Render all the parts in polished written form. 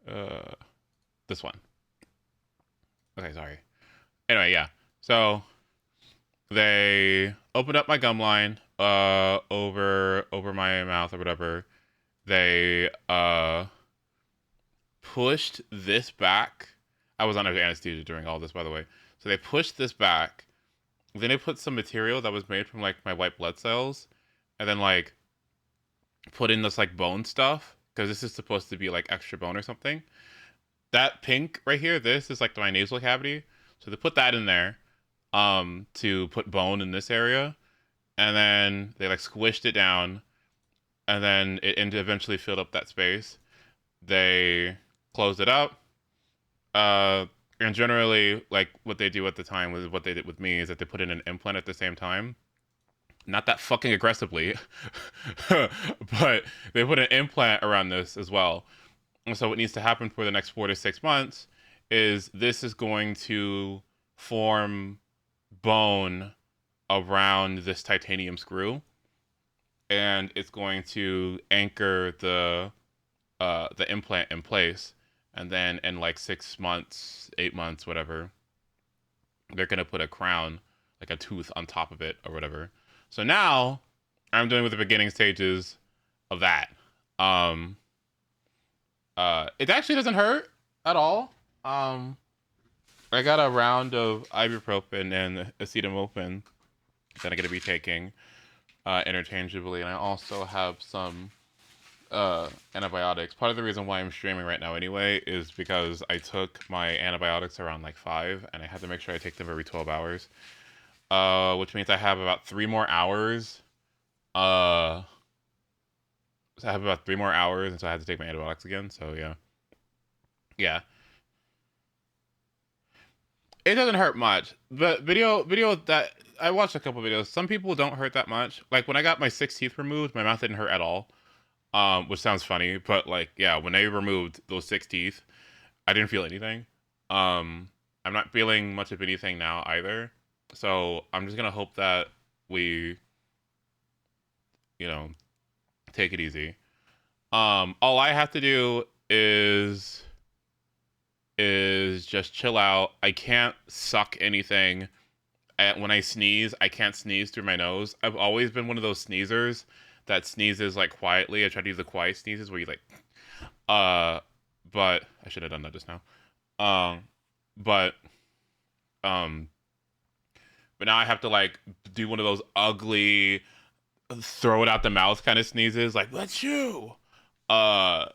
Uh, this one. Okay, sorry. Anyway, yeah. So they opened up my gum line over my mouth or whatever. They pushed this back. I was under anesthesia during all this, by the way. So they pushed this back. Then they put some material that was made from like my white blood cells, and then like put in this like bone stuff because this is supposed to be like extra bone or something. That pink right here, this is like my nasal cavity. So they put that in there to put bone in this area, and then they like squished it down, and then it eventually filled up that space. They closed it up. Uh, and generally, like what they do at the time was what they did with me is that they put in an implant at the same time. Not that fucking aggressively, but they put an implant around this as well. And so what needs to happen for the next 4 to 6 months is this is going to form bone around this titanium screw, and it's going to anchor the implant in place. And then in like 6 months, 8 months, whatever, they're gonna put a crown, like a tooth on top of it or whatever. So now I'm doing with the beginning stages of that. Um, it actually doesn't hurt at all. Um, I got a round of ibuprofen and acetaminophen that I'm gonna be taking interchangeably, and I also have some antibiotics. Part of the reason why I'm streaming right now anyway is because I took my antibiotics around like 5, and I had to make sure I take them every 12 hours. Which means I have about 3 more hours. Uh, so I have about 3 more hours, and so I had to take my antibiotics again. So yeah, yeah. It doesn't hurt much. But video that I watched a couple videos. Some people don't hurt that much. Like when I got my 6 teeth removed, my mouth didn't hurt at all. Which sounds funny, but like yeah, when they removed those 6 teeth, I didn't feel anything. Um, I'm not feeling much of anything now either. So I'm just gonna hope that we, you know, take it easy. All I have to do is just chill out. I can't suck anything. When I sneeze, I can't sneeze through my nose. I've always been one of those sneezers that sneezes like quietly. I try to use the quiet sneezes where you like, uh, but I should have done that just now. Um, but um, but now I have to like do one of those ugly throw it out the mouth kind of sneezes, like "let's you," uh,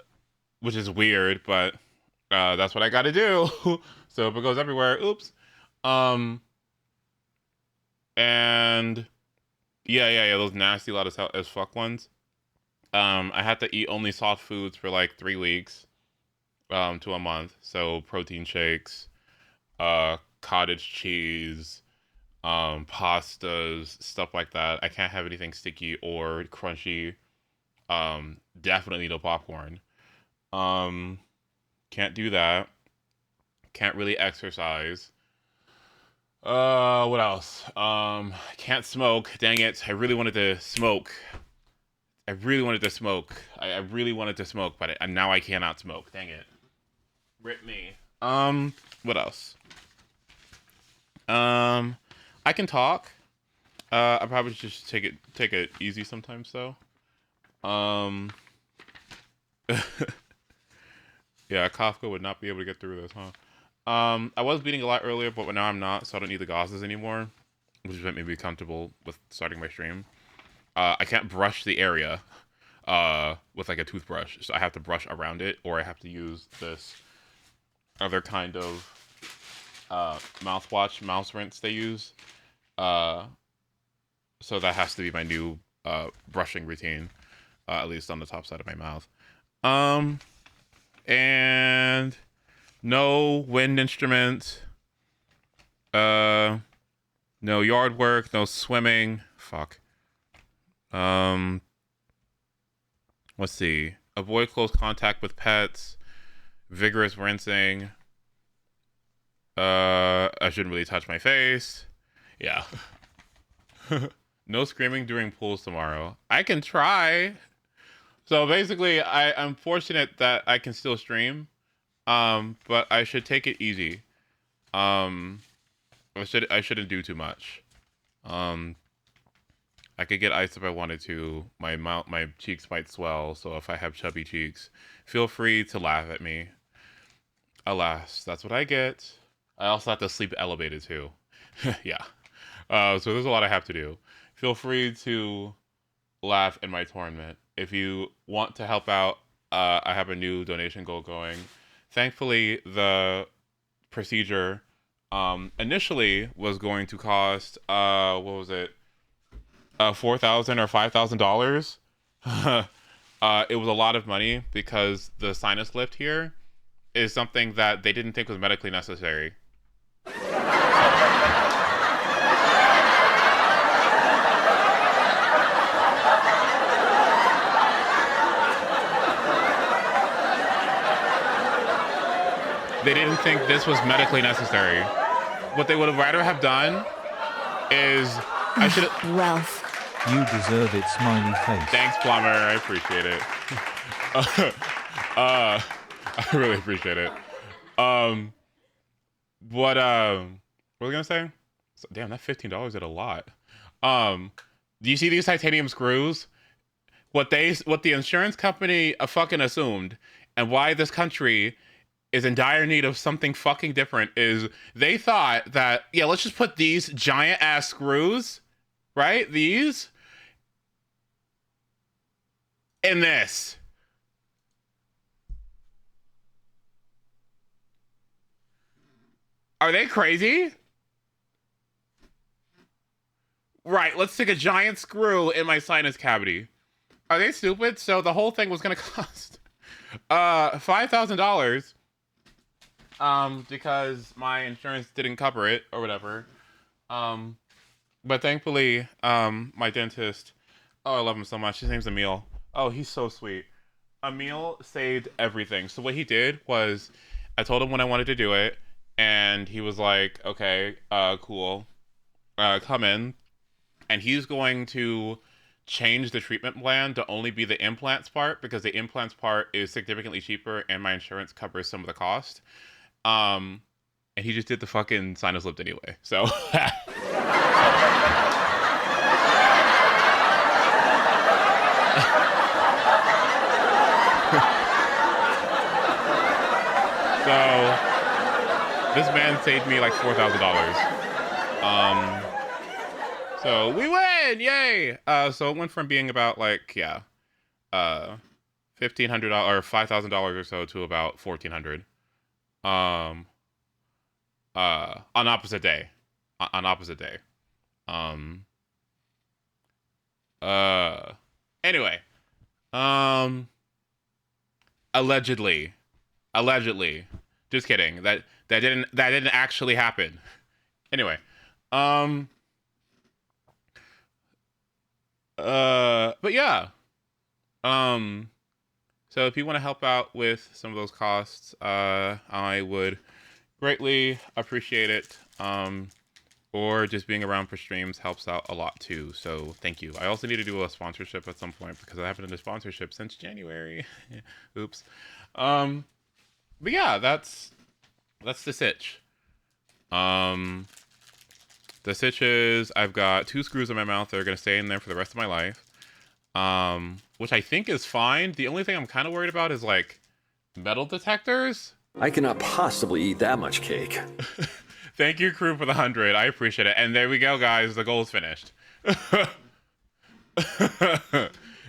which is weird, but that's what I got to do. So if it goes everywhere, oops. Um, and yeah, those nasty loud as fuck ones. I had to eat only soft foods for like 3 weeks, to a month. So protein shakes, cottage cheese, pastas, stuff like that. I can't have anything sticky or crunchy. Definitely no popcorn. Um, can't do that. Can't really exercise. What else? Can't smoke. Dang it! I really wanted to smoke. I really wanted to smoke. I really wanted to smoke, but now I cannot smoke. Dang it! Rip me. What else? Um, I can talk. I probably should just take it easy sometimes though. Um, yeah, Kafka would not be able to get through this, huh? I was bleeding a lot earlier, but now I'm not, so I don't need the gauzes anymore, which made me be comfortable with starting my stream. I can't brush the area with like a toothbrush, so I have to brush around it, or I have to use this other kind of mouthwash, mouse rinse they use. Uh, so that has to be my new brushing routine, at least on the top side of my mouth. Um, and no wind instruments. Uh, no yard work. No swimming. Fuck. Um, let's see. Avoid close contact with pets. Vigorous rinsing. I shouldn't really touch my face. Yeah. No screaming during pools tomorrow. I can try. So basically, I'm fortunate that I can still stream. But I should take it easy. Um, I shouldn't do too much. Um, I could get ice if I wanted to. My cheeks might swell, so if I have chubby cheeks, feel free to laugh at me. Alas, that's what I get. I also have to sleep elevated too. Yeah. So there's a lot I have to do. Feel free to laugh in my torment. If you want to help out, I have a new donation goal going. Thankfully, the procedure initially was going to cost what was it, $4,000 or $5,000. It was a lot of money because the sinus lift here is something that they didn't think was medically necessary. They didn't think this was medically necessary. What they would have rather have done is I should have. Ralph. You deserve it, smiley face. Thanks, Plumber. I appreciate it. I really appreciate it. What was I gonna say? So, damn, that $15 did a lot. Do you see these titanium screws? What the insurance company fucking assumed, and why this country is in dire need of something fucking different is they thought that, yeah, let's just put these giant ass screws, right? These in this. Are they crazy? Right, let's stick a giant screw in my sinus cavity. Are they stupid? So the whole thing was gonna cost $5,000. Because my insurance didn't cover it or whatever. But thankfully, my dentist, oh, I love him so much. His name's Emil. Oh, he's so sweet. Emil saved everything. So what he did was, I told him when I wanted to do it, and he was like, okay, cool. Come in. And he's going to change the treatment plan to only be the implants part, because the implants part is significantly cheaper and my insurance covers some of the cost. And he just did the fucking sinus lift anyway. So so this man saved me like $4,000. So we win, yay! So it went from being about like $1,500 or $5,000 or so to about $1,400. On opposite day. On opposite day. Anyway. Allegedly. Just kidding. That didn't actually happen. Anyway. But yeah. So if you want to help out with some of those costs, I would greatly appreciate it. Or just being around for streams helps out a lot too. So thank you. I also need to do a sponsorship at some point because I haven't done a sponsorship since January. Oops. But yeah, that's the sitch. The sitch is I've got 2 screws in my mouth that are gonna stay in there for the rest of my life. Which I think is fine. The only thing I'm kind of worried about is like metal detectors. I cannot possibly eat that much cake. Thank you, crew, for the 100. I appreciate it. And there we go, guys. The goal is finished.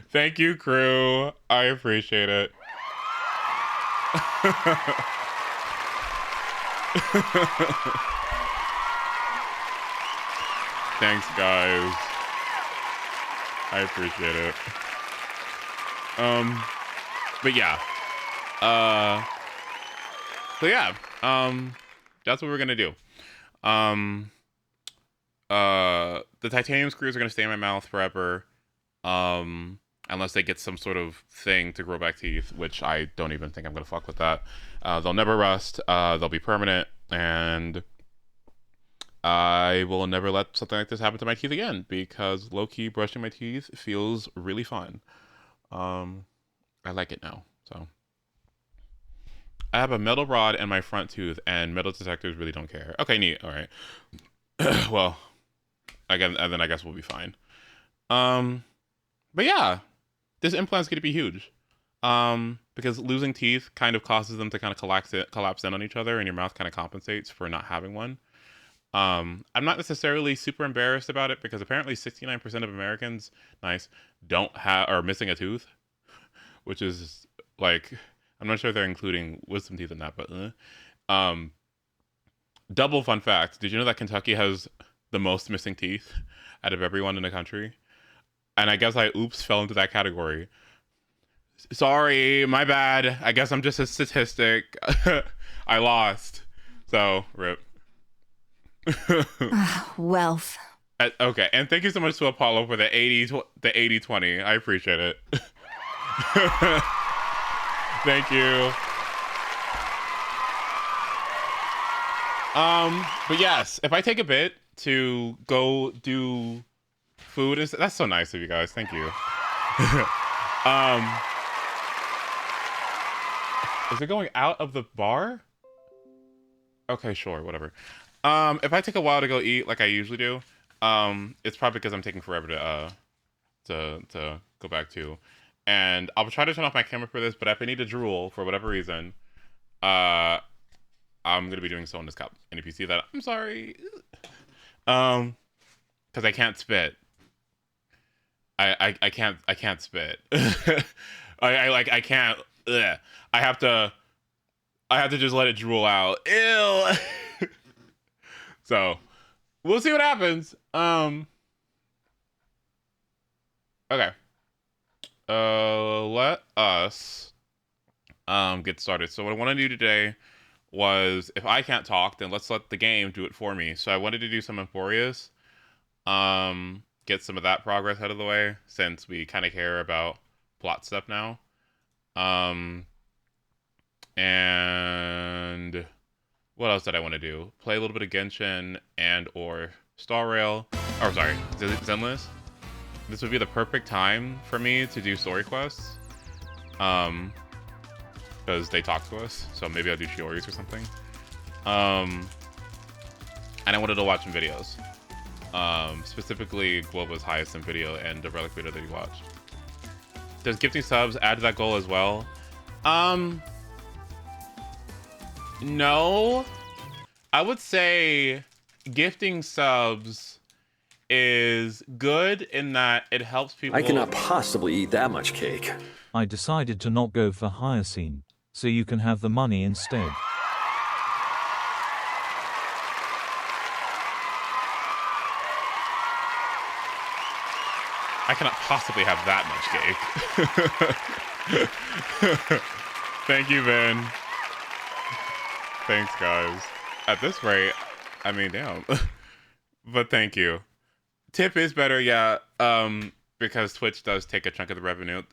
Thank you, crew. I appreciate it. Thanks, guys. I appreciate it. But yeah. So yeah. That's what we're gonna do. The titanium screws are gonna stay in my mouth forever. Unless they get some sort of thing to grow back teeth, which I don't even think I'm gonna fuck with that. They'll never rust. They'll be permanent, and I will never let something like this happen to my teeth again, because low-key brushing my teeth feels really fun. I like it now, so. I have a metal rod in my front tooth, and metal detectors really don't care. Okay, neat. All right. Well, again, and then I guess we'll be fine. But yeah, this implant's gonna be huge. Because losing teeth kind of causes them to kind of collapse in on each other, and your mouth kind of compensates for not having one. I'm not necessarily super embarrassed about it because apparently 69% of Americans, don't have are missing a tooth, which is like, I'm not sure if they're including wisdom teeth in that, but double fun fact: did you know that Kentucky has the most missing teeth out of everyone in the country? And I guess I fell into that category. Sorry, my bad. I guess I'm just a statistic. I lost. So, rip. Wealth. Okay, and thank you so much to Apollo for the 80-20. I appreciate it. Thank you. But yes, if I take a bit to go do food, that's so nice of you guys. Thank you. Is it going out of the bar? Okay, sure, whatever. If I take a while to go eat like I usually do, it's probably because I'm taking forever to go back to. And I'll try to turn off my camera for this, but if I need to drool for whatever reason, I'm gonna be doing so in this cup. And if you see that, I'm sorry. Because I can't spit. I can't spit. I can't. Ugh. I have to just let it drool out. Ew. So we'll see what happens. Okay. Let us get started. So what I want to do today was, if I can't talk, then let's let the game do it for me. So I wanted to do some AMPHOREUS. Get some of that progress out of the way, since we kind of care about plot stuff now. And what else did I want to do? Play a little bit of Genshin and or Star Rail. Or sorry, Zenless. This would be the perfect time for me to do story quests. Because they talk to us. So maybe I'll do Shiori's or something. And I wanted to watch some videos. Specifically Globa's highest in video and the relic video that you watched. Does gifting subs add to that goal as well? No. I would say gifting subs is good in that it helps people. I cannot possibly eat that much cake. I decided to not go for Hyoscene, so you can have the money instead. I cannot possibly have that much cake. Thank you, Ben. Thanks, guys. At this rate, I mean, damn. But thank you. Tip is better, yeah, because Twitch does take a chunk of the revenue.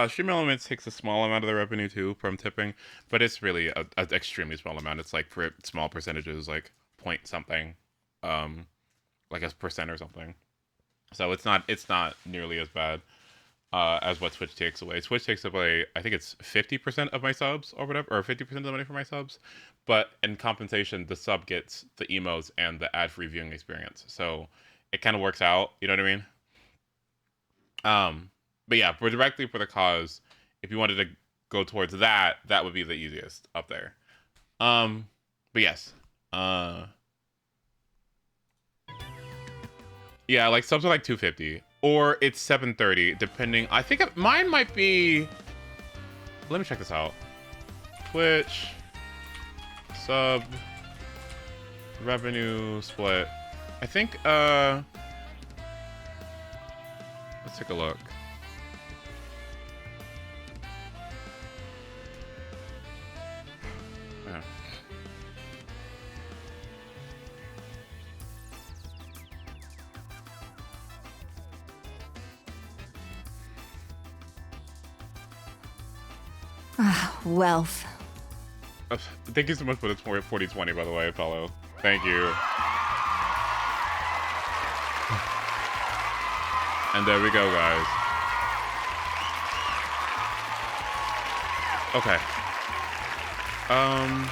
Stream Elements takes a small amount of the revenue, too, from tipping, but it's really an extremely small amount. It's like for small percentages, like point something, like a percent or something. So it's not nearly as bad as what Twitch takes away. Twitch takes away, I think it's 50% of my subs or whatever, or 50% of the money for my subs. But in compensation, the sub gets the emotes and the ad-free viewing experience. So it kind of works out. You know what I mean? But yeah, directly for the cause, if you wanted to go towards that, that would be the easiest up there. But yes. Yeah, like subs are like 250 or it's 730 depending. I think mine might be, let me check this out. Twitch sub revenue split. I think let's take a look. Yeah. Wealth. Thank you so much for the 40-20, by the way, Apollo. Thank you. And there we go, guys. Okay. I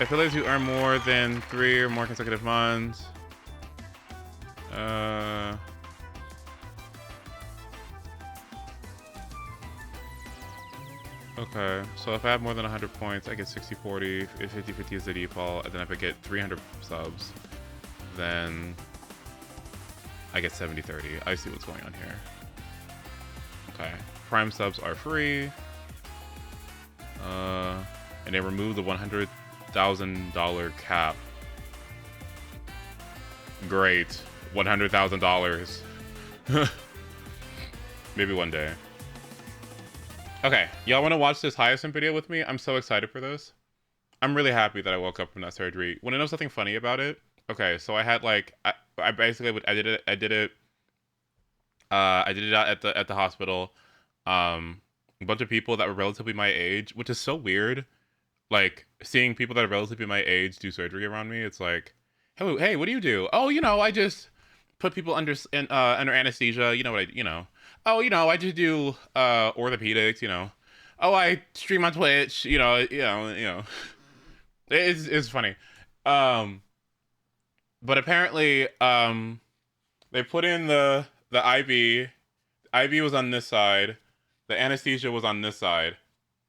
feel like you earn more than 3 or more consecutive months. Okay, so if I have more than 100 points, I get 60-40. If 50-50 is the default, and then if I get 300 subs, then I get 70-30. I see what's going on here. Okay, Prime subs are free. And they remove the $100,000 cap. Great, $100,000. Maybe one day. Okay, y'all want to watch this Hyacinth video with me? I'm so excited for this. I'm really happy that I woke up from that surgery. Want to know something funny about it? Okay, so I had like I basically I did it at the hospital. A bunch of people that were relatively my age, which is so weird. Like seeing people that are relatively my age do surgery around me. It's like, hey, what do you do? Oh, you know, I just put people under anesthesia. You know what Oh, you know, I just do orthopedics. You know. Oh, I stream on Twitch. You know. It's funny. But apparently, they put in the IV. IV was on this side. The anesthesia was on this side.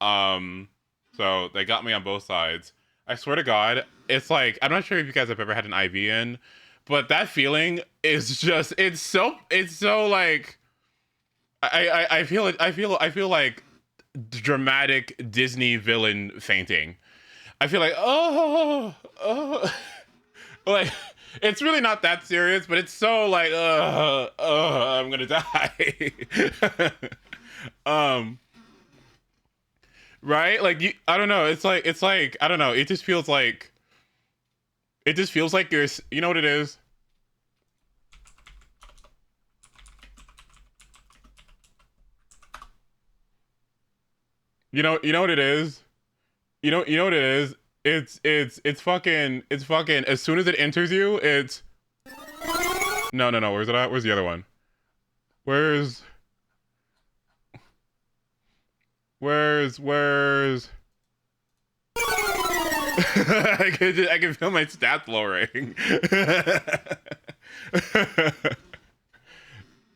So they got me on both sides. I swear to God, it's like, I'm not sure if you guys have ever had an IV in, but that feeling is just, it's so like, I feel like dramatic Disney villain fainting. I feel like, like, it's really not that serious, but it's so like, I'm gonna die. Right? Like, I don't know. It's like, I don't know. It just feels like you're, you know what it is? You know what it is? You know what it is? It's fucking, as soon as it enters you, it's, no, where's it at? Where's the other one? Where's I can feel my stats lowering.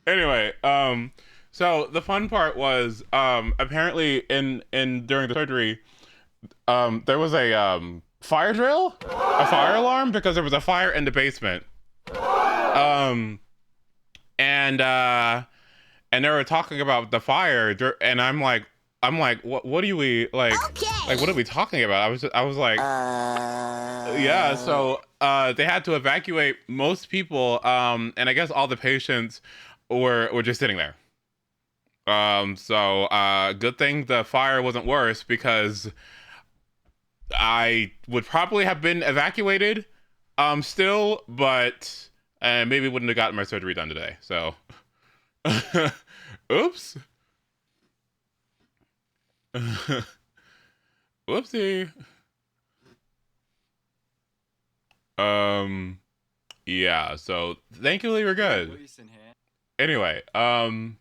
Anyway, so the fun part was, apparently in during the surgery, there was a fire drill, a fire alarm, because there was a fire in the basement. And they were talking about the fire, and I'm like, what do we like? Okay. Like, what are we talking about? I was like, yeah. So they had to evacuate most people, and I guess all the patients were just sitting there. So good thing the fire wasn't worse, because I would probably have been evacuated, still, but maybe wouldn't have gotten my surgery done today. So, oops. Whoopsie. Yeah, so thankfully we're good. Anyway, TLDR,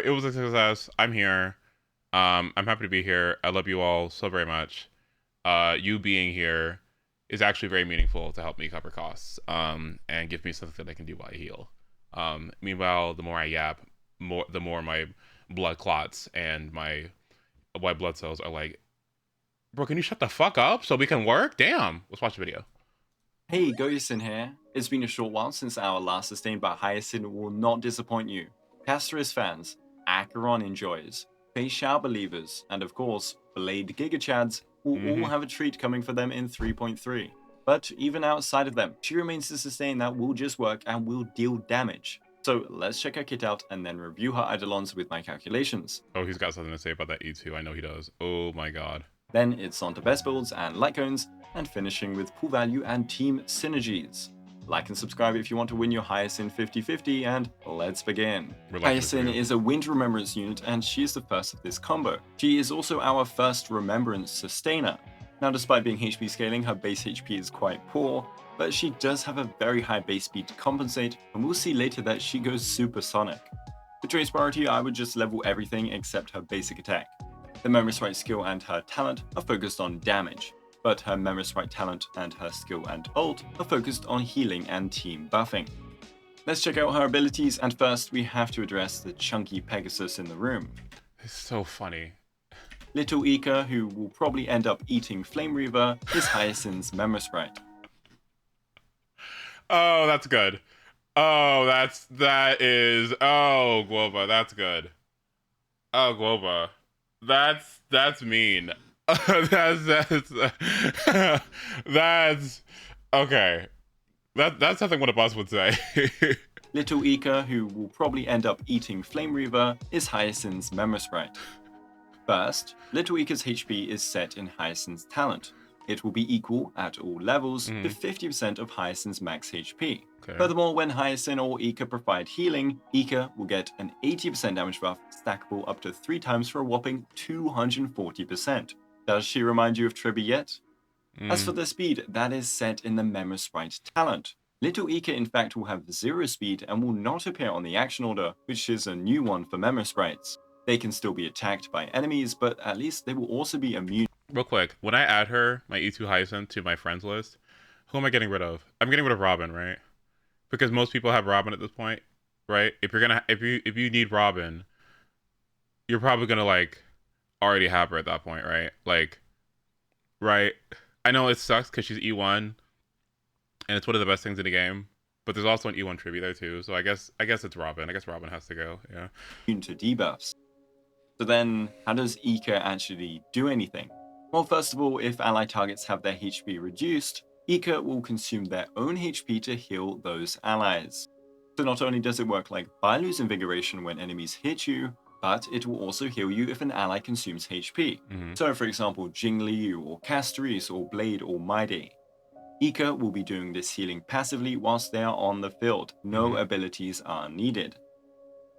it was a success. I'm here. I'm happy to be here. I love you all so very much. You being here is actually very meaningful to help me cover costs, and give me something that I can do while I heal. Meanwhile, the more I yap, the more my blood clots and my white blood cells are like, bro, can you shut the fuck up so we can work? Damn. Let's watch the video. Hey, Goyusin here. It's been a short while since our last sustain, but Hyacinth will not disappoint you. Castorus fans, Acheron enjoys, Fei Xiao believers, and of course, Blade Gigachads will all have a treat coming for them in 3.3. But even outside of them, she remains a sustain that will just work and will deal damage. So let's check her kit out and then review her Eidolons with my calculations. Oh, he's got something to say about that E2. I know he does. Oh my god. Then it's on to best builds and light cones, and finishing with pool value and team synergies. Like and subscribe if you want to win your Hyacinth 50-50, and let's begin. Hyacinth is a Wind Remembrance unit, and she is the first of this combo. She is also our first Remembrance Sustainer. Now, despite being HP scaling, her base HP is quite poor, but she does have a very high base speed to compensate, and we'll see later that she goes supersonic. For choice priority, I would just level everything except her basic attack. The Memory Sprite skill and her talent are focused on damage, but her Memory Sprite talent and her skill and ult are focused on healing and team buffing. Let's check out her abilities, and first we have to address the chunky Pegasus in the room. It's so funny. Little Ika, who will probably end up eating Flame Reaver, is Hyacinth's Memory Sprite. Oh, that's good. Oh, that is. Oh, Guoba, that's good. Oh, Guoba, that's mean. That's okay. That's something what a boss would say. Little Ika, who will probably end up eating Flame Reaver, is Hyacinth's Memory Sprite. First, Little Ika's HP is set in Hyacinth's talent. It will be equal at all levels to 50% of Hyacinth's max HP. Okay. Furthermore, when Hyacinth or Ika provide healing, Ika will get an 80% damage buff stackable up to 3 times for a whopping 240%. Does she remind you of Tribby yet? As for the speed, that is set in the Memory Sprite talent. Little Ika in fact will have 0 speed and will not appear on the action order, which is a new one for Memory Sprites. They can still be attacked by enemies, but at least they will also be immune. Real quick, when I add her, my E2 Hyacinth, to my friends list, who am I getting rid of? I'm getting rid of Robin, right? Because most people have Robin at this point, right? If you need Robin, you're probably gonna like already have her at that point, right? Like, right? I know it sucks because she's E1, and it's one of the best things in the game. But there's also an E1 tribute there too, so I guess it's Robin. I guess Robin has to go. Yeah. To debuffs. So then, how does Ika actually do anything? Well, first of all, if ally targets have their HP reduced, Ika will consume their own HP to heal those allies. So not only does it work like Bailu's Invigoration when enemies hit you, but it will also heal you if an ally consumes HP. So for example, Jingliu or Castoris or Blade or Maide. Ika will be doing this healing passively whilst they are on the field. No abilities are needed.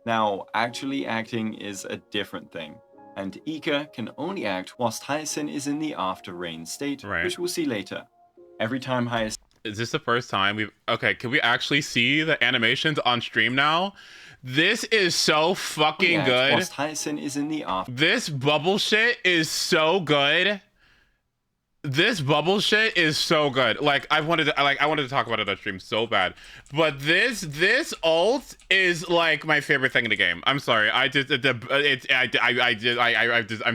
Now, actually acting is a different thing, and Ika can only act whilst Hyacinth is in the after rain state, which we'll see later. Every time Hyacinth... Is this the first time we've... Okay, can we actually see the animations on stream now? This is so fucking good. Whilst Hyacinth is in the after... This bubble shit is so good. This bubble shit is so good. Like I wanted to talk about it on stream so bad, but this ult is like my favorite thing in the game. I'm sorry, I'm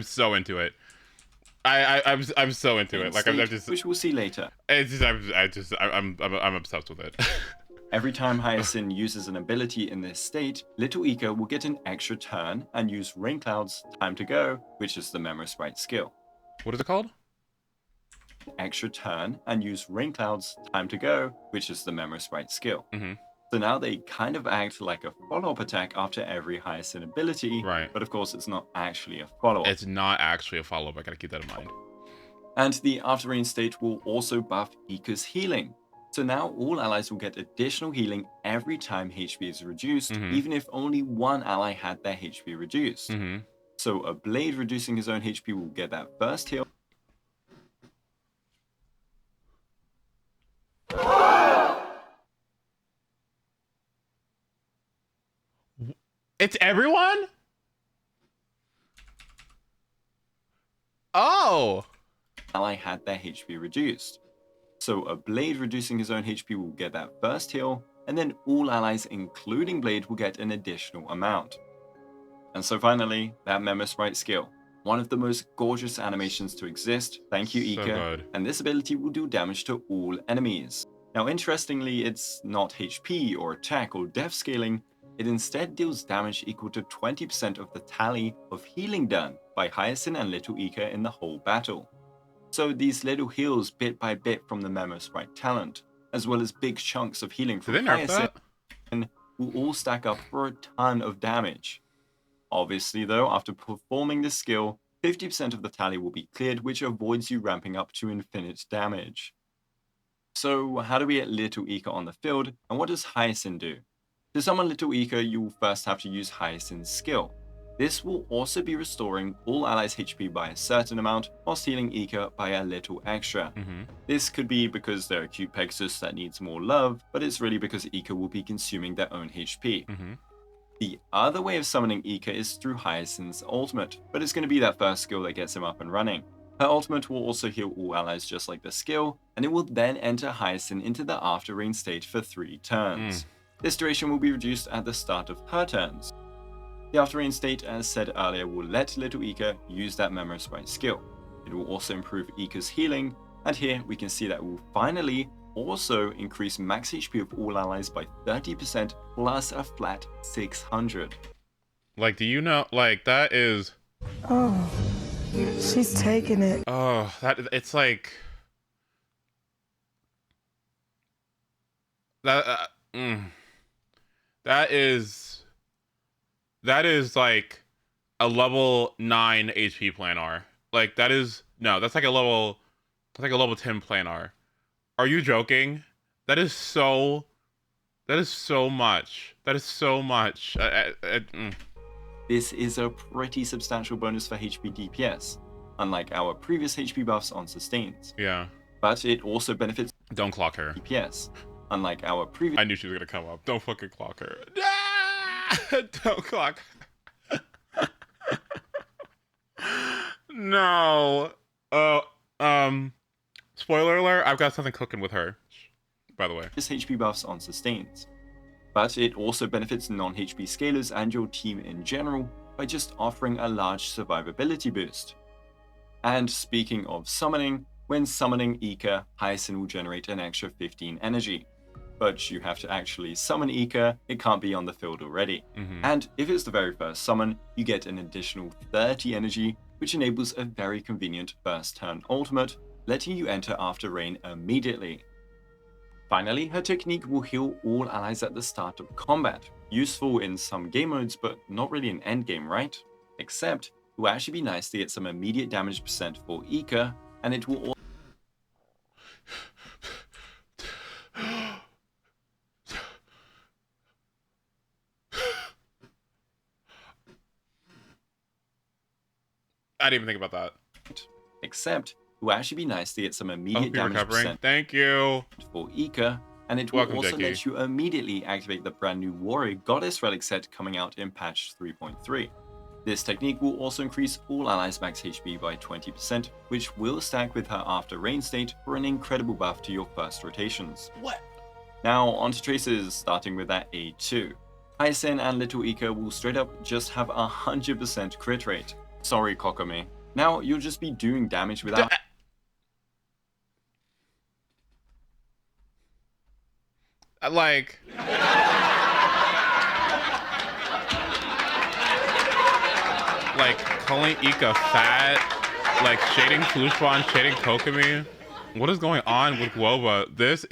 so into it. I'm so into it. Like I'm just, which we'll see later. It's just I'm obsessed with it. Every time Hyacinth uses an ability in this state, Little Ika will get an extra turn and use Rain Cloud's Time to Go, which is the Memory Sprite skill. What is it called? Extra turn and use Rain Cloud's Time to Go, which is the Memory Sprite skill. So now they kind of act like a follow-up attack after every Hyacinth ability, but of course it's not actually a follow-up. It's not actually a follow-up, I gotta keep that in mind. And the After Rain state will also buff Ika's healing. So now all allies will get additional healing every time HP is reduced, even if only one ally had their HP reduced. So a Blade reducing his own HP will get that first heal. It's everyone? Oh! Ally had their HP reduced. So a Blade reducing his own HP will get that first heal, and then all allies including Blade will get an additional amount. And so finally, that Memory Sprite skill. One of the most gorgeous animations to exist, thank you Ika, good. And this ability will do damage to all enemies. Now interestingly, it's not HP or attack or death scaling, it instead deals damage equal to 20% of the tally of healing done by Hyacinth and Little Ika in the whole battle. So these little heals bit by bit from the Memory Sprite talent, as well as big chunks of healing from Hyacinth, will all stack up for a ton of damage. Obviously though, after performing this skill, 50% of the tally will be cleared, which avoids you ramping up to infinite damage. So how do we get Little Ika on the field, and what does Hyacinth do? To summon Little Ika, you will first have to use Hyacinth's skill. This will also be restoring all allies' HP by a certain amount, whilst healing Ika by a little extra. This could be because they're a cute Pegasus that needs more love, but it's really because Ika will be consuming their own HP. The other way of summoning Ika is through Hyacinth's ultimate, but it's going to be that first skill that gets him up and running. Her ultimate will also heal all allies just like the skill, and it will then enter Hyacinth into the after rain state for 3 turns. This duration will be reduced at the start of her turns. The after rain state, as said earlier, will let little Ika use that Memospite skill. It will also improve Ika's healing, and here we can see that it will finally also increase max HP of all allies by 30% plus a flat 600. Like, do you know, like, that is... Oh, she's taking it. Oh, it's like... That is like a level 9 HP planar. Like, that is... No, that's like a level 10 planar. Are you joking? That is so much. That is so much. This is a pretty substantial bonus for HP DPS, unlike our previous HP buffs on sustains. Yeah. But it also benefits Don't clock her. DPS, unlike our previous... I knew she was gonna come up. Don't fucking clock her. Don't clock her. No. Spoiler alert, I've got something cooking with her, by the way. HP buffs on sustains. But it also benefits non-HP scalers and your team in general by just offering a large survivability boost. And speaking of summoning, when summoning Ika, Hyacinth will generate an extra 15 energy. But you have to actually summon Ika, it can't be on the field already. And if it's the very first summon, you get an additional 30 energy, which enables a very convenient first turn ultimate, letting you enter after rain immediately. Finally, her technique will heal all allies at the start of combat, useful in some game modes but not really an endgame, right? Except, it will actually be nice to get some immediate damage percent for Ika, and it will also... I didn't even think about that. Except, it will actually be nice to get some immediate damage percent Thank you. for Ika, and it will Welcome, also Jackie. let you immediately activate the brand new Warrior Goddess Relic set coming out in patch 3.3. This technique will also increase all allies max HP by 20%, which will stack with her after rain state for an incredible buff to your first rotations. What? Now onto traces, starting with that A2. Hyacinth and Little Ika will straight up just have 100% crit rate. Sorry, Kokomi. Now you'll just be doing damage without... Like... like, calling Ika fat, like, shading Flushbon, shading Kokomi. What is going on with Woba? This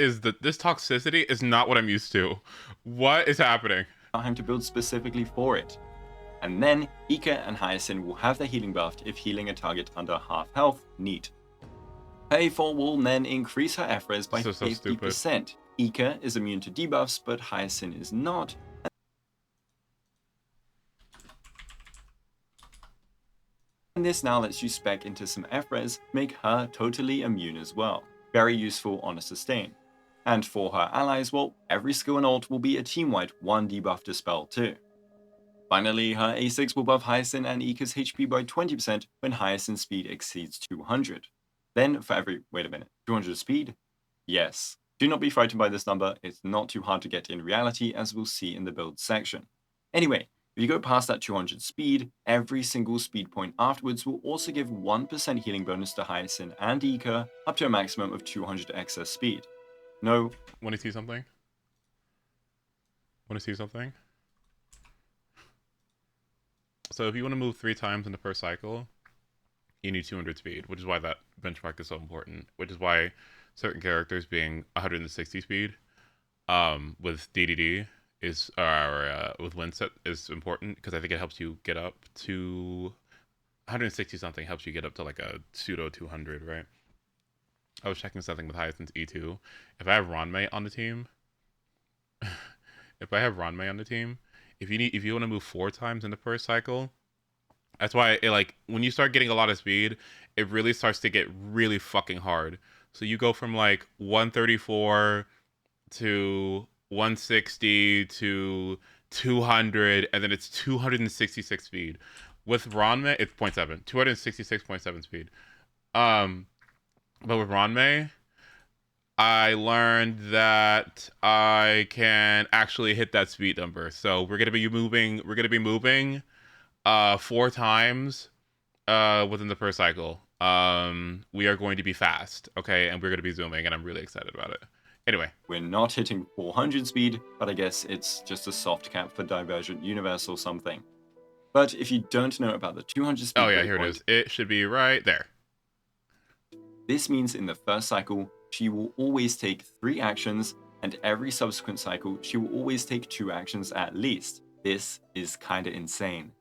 toxicity is not what I'm used to. What is happening? Time to build specifically for it. And then, Ika and Hyacinth will have their healing buffed if healing a target under half health, neat. Her A4 will then increase her F-res by This is so 50%. Ika is immune to debuffs, but Hyacinth is not. And this now lets you spec into some F-res, make her totally immune as well. Very useful on a sustain. And for her allies, well, every skill and ult will be a team-wide 1 debuff dispel too. Finally, her A6 will buff Hyacinth and Ika's HP by 20% when Hyacinth's speed exceeds 200. Then for every, wait a minute, 200 speed? Yes. Do not be frightened by this number, it's not too hard to get in reality as we'll see in the build section. Anyway, if you go past that 200 speed, every single speed point afterwards will also give 1% healing bonus to Hyacinth and Ika up to a maximum of 200 excess speed. No. Want to see something? Want to see something? So if you want to move 3 times in the first cycle, you need 200 speed, which is why that benchmark is so important, which is why certain characters being 160 speed with DDD is, with Windset is important, because I think it helps you get up to 160 something, helps you get up to like a pseudo 200, right? I was checking something with Hyacinth's E2. If I have Ranmei on the team, if you want to move 4 times in the first cycle, that's why it, like, when you start getting a lot of speed, it really starts to get really fucking hard. So you go from like 134 to 160 to 200, and then it's 266 speed. With Ranmei, it's 0.7, 266.7 speed. But with Ranmei, I learned that I can actually hit that speed number. So we're gonna be moving. 4 times within the first cycle. We are going to be fast, okay, and we're gonna be zooming, and I'm really excited about it. Anyway, We're not hitting 400 speed, but I guess it's just a soft cap for Divergent Universe or something. But if you don't know about the 200 speed oh yeah, here it breakpoint, is. It should be right there. this means in the first cycle, she will always take 3 actions, and every subsequent cycle, she will always take 2 actions at least. This is kinda insane.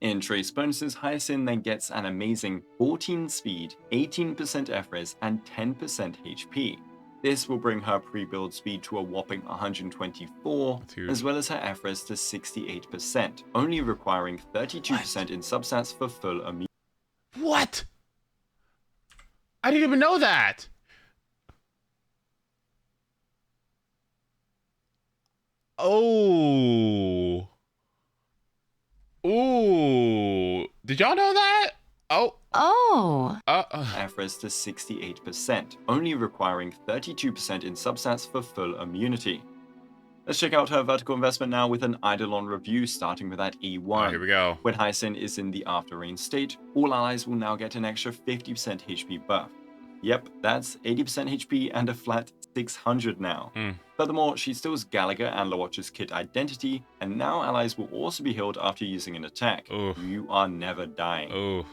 In Trace bonuses, Hyacinth then gets an amazing 14 speed, 18% F-res, and 10% HP. This will bring her pre-build speed to a whopping 124, as well as her F-res to 68%, only requiring 32% in substats for full immunity. What? I didn't even know that. Oh. Ooh. Did y'all know that? Oh. Oh. F-res to 68%, only requiring 32% in substats for full immunity. Let's check out her vertical investment now with an Eidolon review, starting with that E1. Here we go. When Hyacinth is in the After Rain state, all allies will now get an extra 50% HP buff. Yep, that's 80% HP and a flat 600 now. Furthermore, she steals Gallagher and Lawatch's kit identity, and now allies will also be healed after using an attack. Oof. You are never dying. Oof.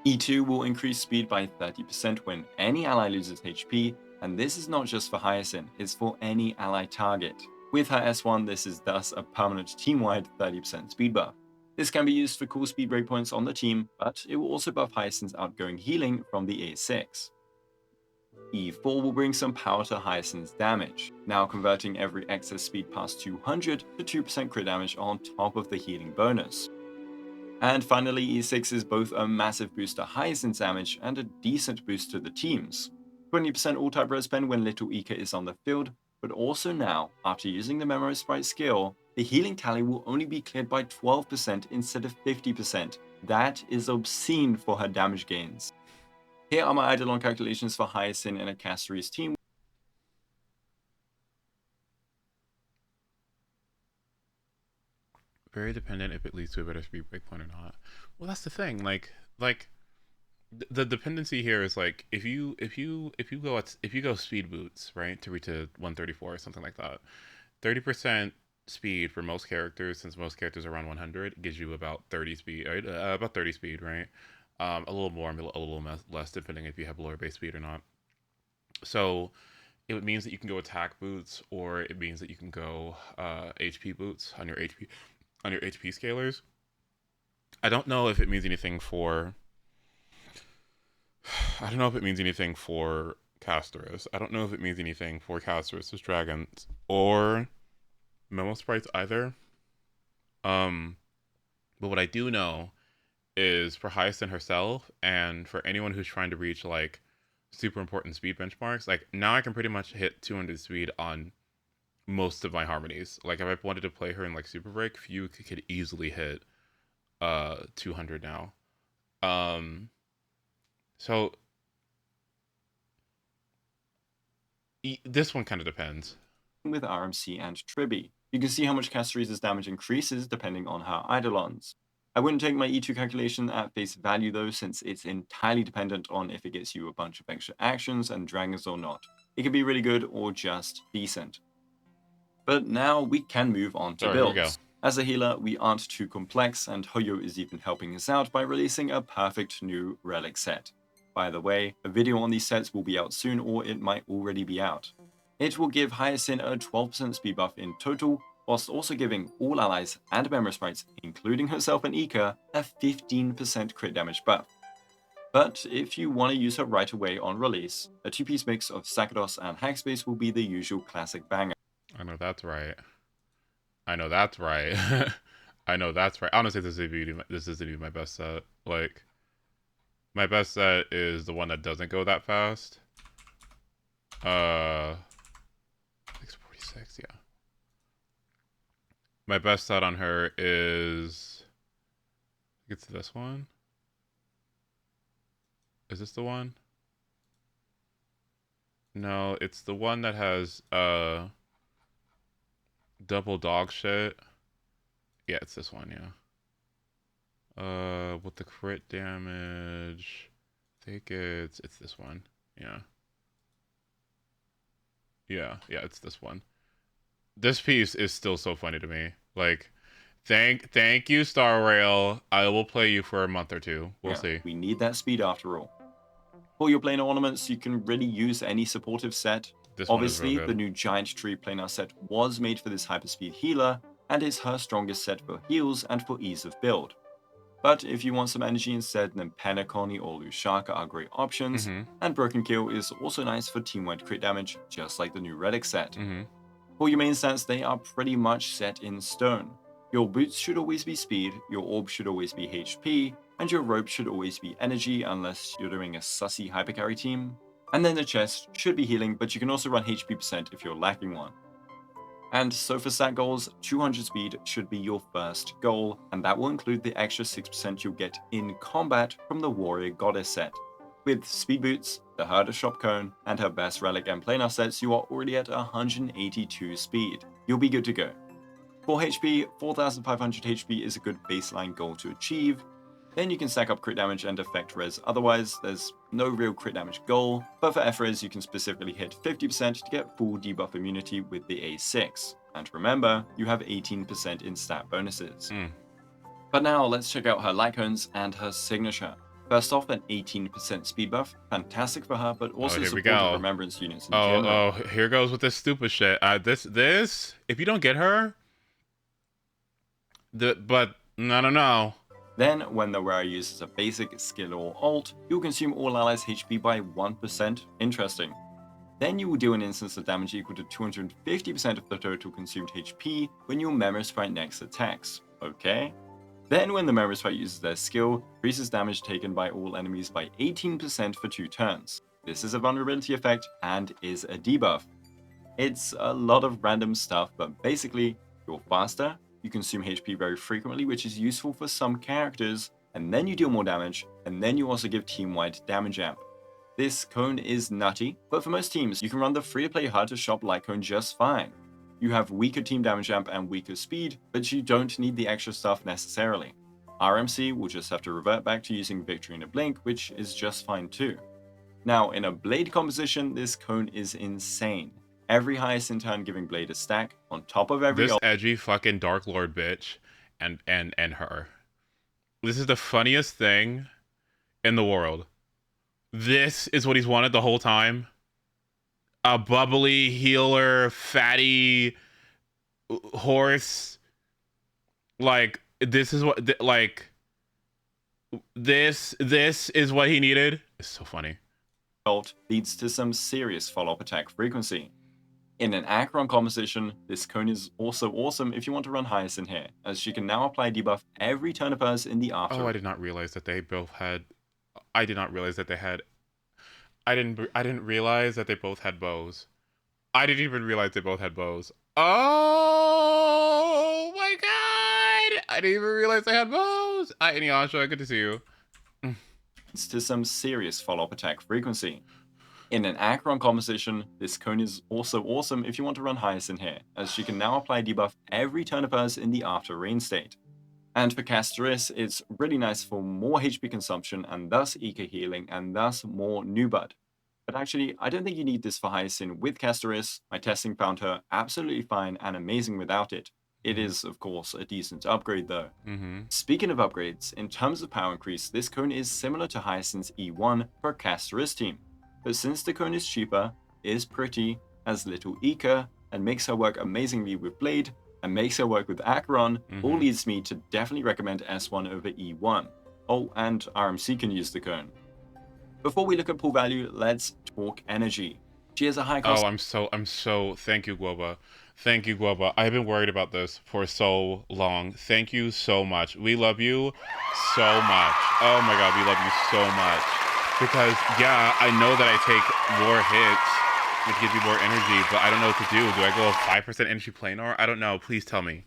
E2 will increase speed by 30% when any ally loses HP, and this is not just for Hyacinth, it's for any ally target. With her S1, this is thus a permanent team-wide 30% speed buff. This can be used for cool speed breakpoints on the team, but it will also buff Hyacinth's outgoing healing from the A6. E4 will bring some power to Hyacinth's damage, now converting every excess speed past 200 to 2% crit damage on top of the healing bonus. And finally, E6 is both a massive boost to Hyacinth's damage and a decent boost to the team's. 20% all-type res spend when Little Ika is on the field, but also now, after using the Memo Sprite skill, the healing tally will only be cleared by 12% instead of 50%. That is obscene for her damage gains. Here are my Eidolon calculations for Hyacinth in a Caster's team. Very dependent if it leads to a better speed breakpoint or not. Well, that's the thing. Like the dependency here is like if you go speed boots, right, to reach a 134 or something like that, 30% speed for most characters, since most characters are around 100, gives you about 30 speed, right? About 30 speed, right? A little more, a little less, depending if you have lower base speed or not. So it means that you can go attack boots, or it means that you can go HP boots on your HP scalers. I don't know if it means anything for. I don't know if it means anything for Casterus. I don't know if it means anything for Casterus' dragons or Memo Sprites either. But what I do know is for Hyacinth herself, and for anyone who's trying to reach like super important speed benchmarks, like now I can pretty much hit 200 speed on most of my harmonies. Like if I wanted to play her in like Super Break, few could easily hit 200 now. So this one kind of depends. With RMC and Tribby, you can see how much Caster's damage increases depending on her Eidolons. I wouldn't take my E2 calculation at face value though, since it's entirely dependent on if it gets you a bunch of extra actions and dragons or not. It can be really good or just decent. But now we can move on to builds. As a healer, we aren't too complex, and HOYO is even helping us out by releasing a perfect new relic set. By the way, a video on these sets will be out soon, or it might already be out. It will give Hyacinth a 12% speed buff in total, whilst also giving all allies and Memo Sprites, including herself and Ika, a 15% crit damage buff. But if you want to use her right away on release, a 2-piece mix of Sakados and Hackspace will be the usual classic banger. I know that's right. I know that's right. I know that's right. Honestly, this isn't even my best set. Like, my best set is the one that doesn't go that fast. 646, yeah. My best set on her is... I think it's this one. Is this the one? No, it's the one that has double dog shit. Yeah, it's this one, yeah. With the crit damage, I think it's this one. Yeah. Yeah, it's this one. This piece is still so funny to me. Like, thank you, Star Rail. I will play you for a month or two. We'll see. We need that speed after all. For your planar ornaments, you can really use any supportive set. Obviously, the new Giant Tree planar set was made for this hyperspeed healer, and is her strongest set for heals and for ease of build. But if you want some energy instead, then Penacony or Lushaka are great options, and Broken Kill is also nice for team-wide crit damage, just like the new Relic set. For your main stats, they are pretty much set in stone. Your boots should always be speed, your orb should always be HP, and your rope should always be energy unless you're doing a sussy hypercarry team. And then the chest should be healing, but you can also run HP percent if you're lacking one. And so for stat goals, 200 speed should be your first goal, and that will include the extra 6% you'll get in combat from the Warrior Goddess set. With speed boots, the Herder Shop Cone, and her best relic and planar sets, you are already at 182 speed. You'll be good to go. For HP, 4500 HP is a good baseline goal to achieve. Then you can stack up crit damage and effect res, otherwise there's no real crit damage goal, but for F-res you can specifically hit 50% to get full debuff immunity with the A6. And remember, you have 18% in stat bonuses. But now let's check out her light cones and her signature. First off, an 18% speed buff, fantastic for her, but also supportive remembrance units in general. Oh, here goes with this stupid shit. This, if you don't get her, but no. Then, when the wearer uses a basic skill or ult, you'll consume all allies' HP by 1%. Interesting. Then you will deal an instance of damage equal to 250% of the total consumed HP when your Memory Sprite next attacks. Okay? Then, when the Memory Sprite uses their skill, increases damage taken by all enemies by 18% for 2 turns. This is a vulnerability effect and is a debuff. It's a lot of random stuff, but basically, you're faster, you consume HP very frequently, which is useful for some characters, and then you deal more damage, and then you also give team-wide damage amp. This cone is nutty, but for most teams, you can run the free-to-play hard-to-shop light cone just fine. You have weaker team damage amp and weaker speed, but you don't need the extra stuff necessarily. RMC will just have to revert back to using Victory in a Blink, which is just fine too. Now, in a blade composition, this cone is insane. Every Hyacinth turn giving Blade a stack on top of every this edgy fucking Dark Lord bitch and her. This is the funniest thing in the world. This is what he's wanted the whole time. A bubbly healer, fatty horse. Like this is what this is what he needed. It's so funny. Leads to some serious follow-up attack frequency. In an Acheron composition, this cone is also awesome if you want to run Hyacinth here, as she can now apply debuff every turn of hers in the after. Oh, I did not realize that they both had. I didn't realize that they both had bows. I didn't even realize they both had bows. Oh my god! I didn't even realize they had bows. Inyasha, good to see you. Leads to some serious follow-up attack frequency. In an Acheron composition, this cone is also awesome if you want to run Hyacinth here, as she can now apply debuff every turn of hers in the after rain state. And for Castoris, it's really nice for more HP consumption and thus eco healing and thus more new bud. But actually, I don't think you need this for Hyacinth with Castoris. My testing found her absolutely fine and amazing without it. It is, of course, a decent upgrade though. Speaking of upgrades, in terms of power increase, this cone is similar to Hyacinth's E1 for Castoris team. But since the cone is cheaper, is pretty, has little eco, and makes her work amazingly with Blade, and makes her work with Acheron, all leads me to definitely recommend S1 over E1. Oh, and RMC can use the cone. Before we look at pool value, let's talk energy. She has a high cost. Oh, I'm so, thank you, Guoba. Thank you, Guoba. I've been worried about this for so long. Thank you so much. We love you so much. Oh my god, we love you so much. Because, yeah, I know that I take more hits, which gives you more energy, but I don't know what to do. Do I go a 5% energy planar? I don't know. Please tell me.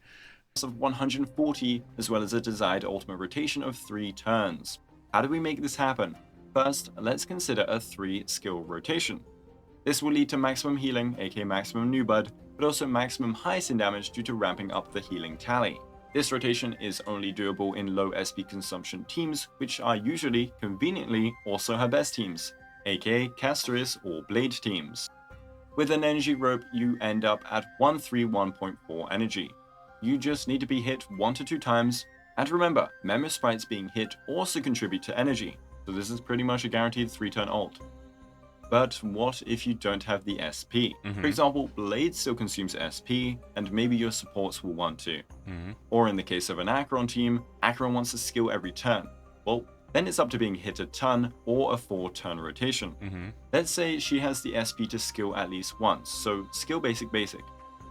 of 140, as well as a desired ultimate rotation of 3 turns. How do we make this happen? First, let's consider a 3-skill rotation. This will lead to maximum healing, aka maximum new bud, but also maximum hyacinth damage due to ramping up the healing tally. This rotation is only doable in low SP consumption teams, which are usually, conveniently, also her best teams, aka Castoris or Blade teams. With an energy rope, you end up at 131.4 energy. You just need to be hit 1 to 2 times, and remember, Memo Sprites being hit also contribute to energy, so this is pretty much a guaranteed 3-turn ult. But what if you don't have the SP? For example, Blade still consumes SP, and maybe your supports will want to. Or in the case of an Acheron team, Acheron wants a skill every turn. Well, then it's up to being hit a ton or a 4-turn rotation. Let's say she has the SP to skill at least once, so skill basic basic.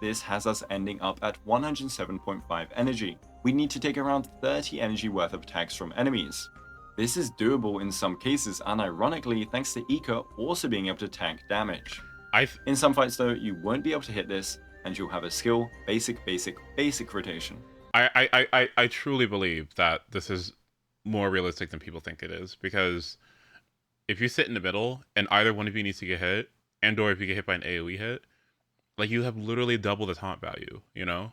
This has us ending up at 107.5 energy. We need to take around 30 energy worth of attacks from enemies. This is doable in some cases, and ironically, thanks to Ika also being able to tank damage. In some fights though, you won't be able to hit this, and you'll have a skill, basic rotation. I truly believe that this is more realistic than people think it is, because if you sit in the middle, and either one of you needs to get hit, and or if you get hit by an AoE hit, like, you have literally double the taunt value, you know?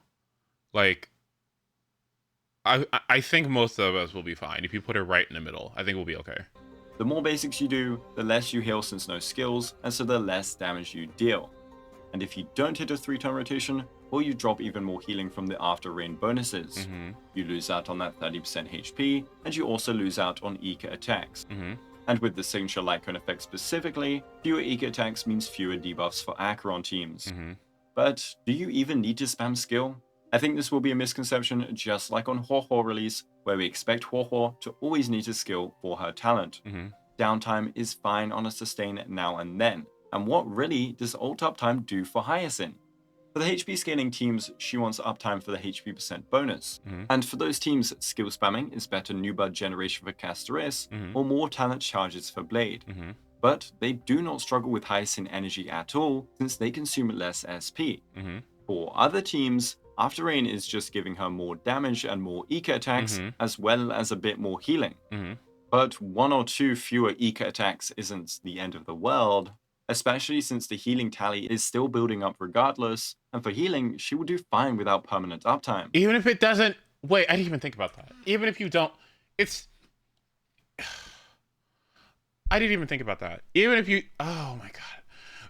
Like, I think most of us will be fine. If you put it right in the middle, I think we'll be okay. The more basics you do, the less you heal since no skills, and so the less damage you deal. And if you don't hit a 3-turn rotation, well, you drop even more healing from the after rain bonuses. You lose out on that 30% HP, and you also lose out on Ika attacks. And with the signature light cone effect specifically, fewer Ika attacks means fewer debuffs for Acheron teams. But do you even need to spam skill? I think this will be a misconception, just like on HOYO release, where we expect HOYO to always need to skill for her talent. Downtime is fine on a sustain now and then, and what really does ult uptime do for Hyacinth? For the HP scaling teams, she wants uptime for the HP percent bonus. And for those teams, skill spamming is better new bud generation for Castoris, or more talent charges for Blade. But they do not struggle with Hyacinth energy at all, since they consume less SP. For other teams, After Rain is just giving her more damage and more Ika attacks, as well as a bit more healing. But 1 or 2 fewer Ika attacks isn't the end of the world, especially since the healing tally is still building up regardless, and for healing, she will do fine without permanent uptime. Even if it doesn't... Wait, I didn't even think about that. Even if you don't... It's... I didn't even think about that. Even if you... Oh my god.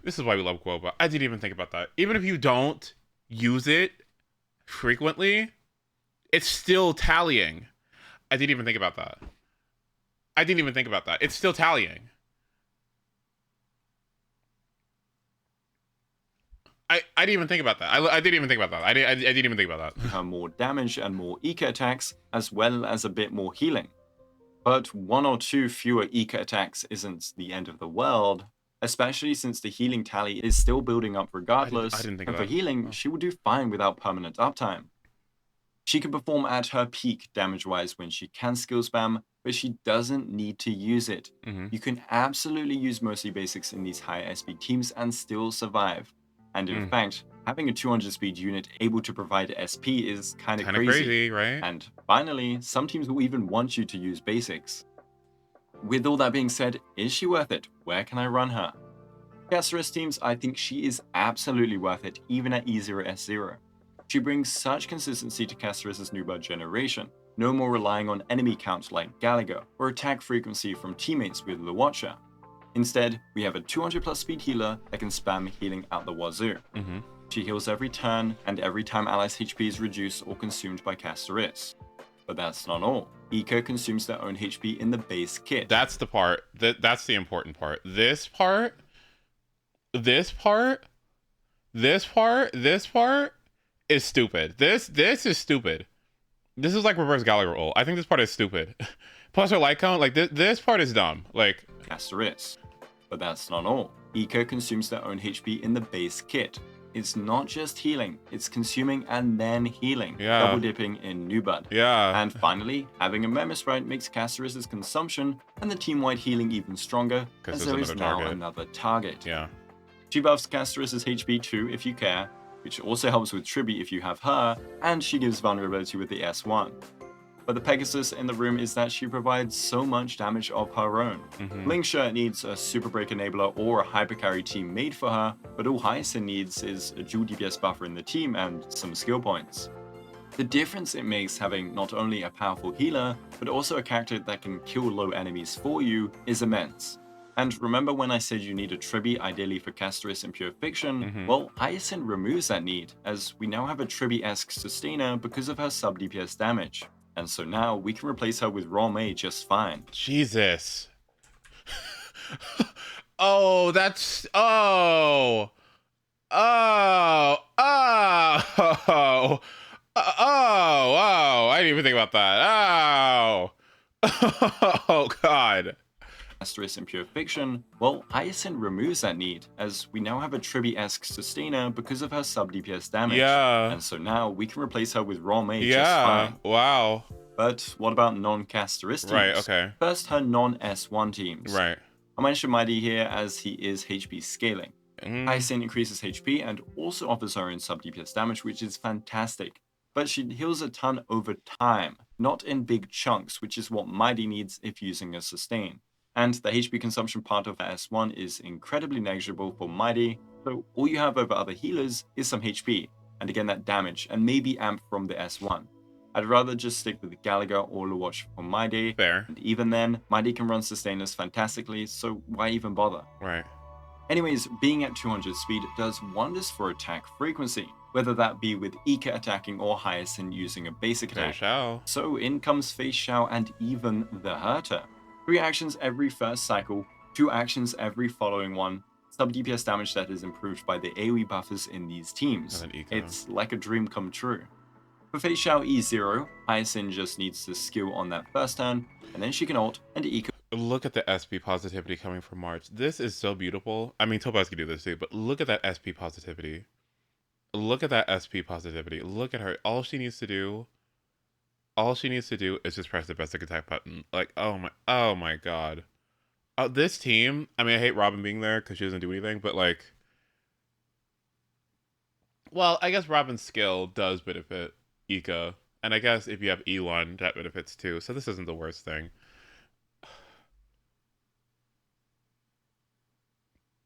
This is why we love Guoba. I didn't even think about that. Even if you don't use it frequently, it's still tallying. I didn't even think about that. I didn't even think about that. It's still tallying. I didn't even think about that. I didn't even think about that. I didn't even think about that. Her more damage and more Ika attacks, as well as a bit more healing. But 1 or 2 fewer Ika attacks isn't the end of the world, especially since the healing tally is still building up regardless, I didn't think and of for that. healing, she will do fine without permanent uptime. She can perform at her peak damage-wise when she can skill spam, but she doesn't need to use it. You can absolutely use mostly basics in these high SP teams and still survive. And in fact, having a 200 speed unit able to provide SP is kind of crazy, right? And finally, some teams will even want you to use basics. With all that being said, is she worth it? Where can I run her? Castoris teams, I think she is absolutely worth it, even at E0 S0. She brings such consistency to Castoris' new bud generation, no more relying on enemy count like Gallagher, or attack frequency from teammates with the Watcher. Instead, we have a 200 plus speed healer that can spam healing out the wazoo. She heals every turn, and every time allies' HP is reduced or consumed by Castoris. But that's not all. Ika consumes their own HP in the base kit. That's the part. That's the important part. This part is stupid. This is stupid. This is like reverse Gallagher ult. I think this part is stupid. Plus her light count, like this part is dumb. Like Castoris. But that's not all. Ika consumes their own HP in the base kit. It's not just healing, it's consuming and then healing, double dipping in new bud. And finally, having a Memo Sprite makes Castoris' consumption and the team-wide healing even stronger, as there is now another target. She buffs Castoris' HP too if you care, which also helps with Tribby if you have her, and she gives vulnerability with the S1. But the Pegasus in the room is that she provides so much damage of her own. Lingsha needs a Super Break Enabler or a Hypercarry team made for her, but all Hyacinth needs is a dual DPS buffer in the team and some skill points. The difference it makes having not only a powerful healer, but also a character that can kill low enemies for you is immense. And remember when I said you need a Tribby ideally for Casterus in Pure Fiction? Well, Hyacinth removes that need, as we now have a Tribby-esque sustainer because of her sub DPS damage. And so now we can replace her with Raw May just fine. Jesus. Oh, that's... Oh. Oh. Oh. Oh. I didn't even think about that. Oh. Oh, God. Asterisk in Pure Fiction, well, Hyacinth removes that need, as we now have a Tribby-esque sustainer because of her sub DPS damage. Yeah. And so now we can replace her with Raw May just Yeah. fine. Wow. But what about non-Casterist teams? Right, okay. First, her non-S1 teams. Right. I mentioned Mighty here as he is HP scaling. Hyacinth increases HP and also offers her own sub DPS damage, which is fantastic. But she heals a ton over time, not in big chunks, which is what Mighty needs if using a sustain. And the HP consumption part of the S1 is incredibly negligible for Mighty, so all you have over other healers is some HP, and again that damage, and maybe amp from the S1. I'd rather just stick with Gallagher or Lewatch for Mighty, Fair. and even then, Mighty can run sustainers fantastically, so why even bother? Right. Anyways, being at 200 speed does wonders for attack frequency, whether that be with Ika attacking or Hyacinth using a basic attack. So in comes Face Shao and even the Hurter. 3 actions every first cycle, 2 actions every following one, sub DPS damage that is improved by the AoE buffers in these teams. It's like a dream come true. For Face Shao E0, Hyacinth just needs to skill on that first turn, and then she can ult and Ika. Look at the SP positivity coming from March. This is so beautiful. I mean, Topaz can do this too, but look at that SP positivity. Look at that SP positivity. Look at her. All she needs to do is just press the basic attack button. Like, oh my God. This team, I mean, I hate Robin being there because she doesn't do anything, but like, well, I guess Robin's skill does benefit Ika, and I guess if you have E1, that benefits too, so this isn't the worst thing.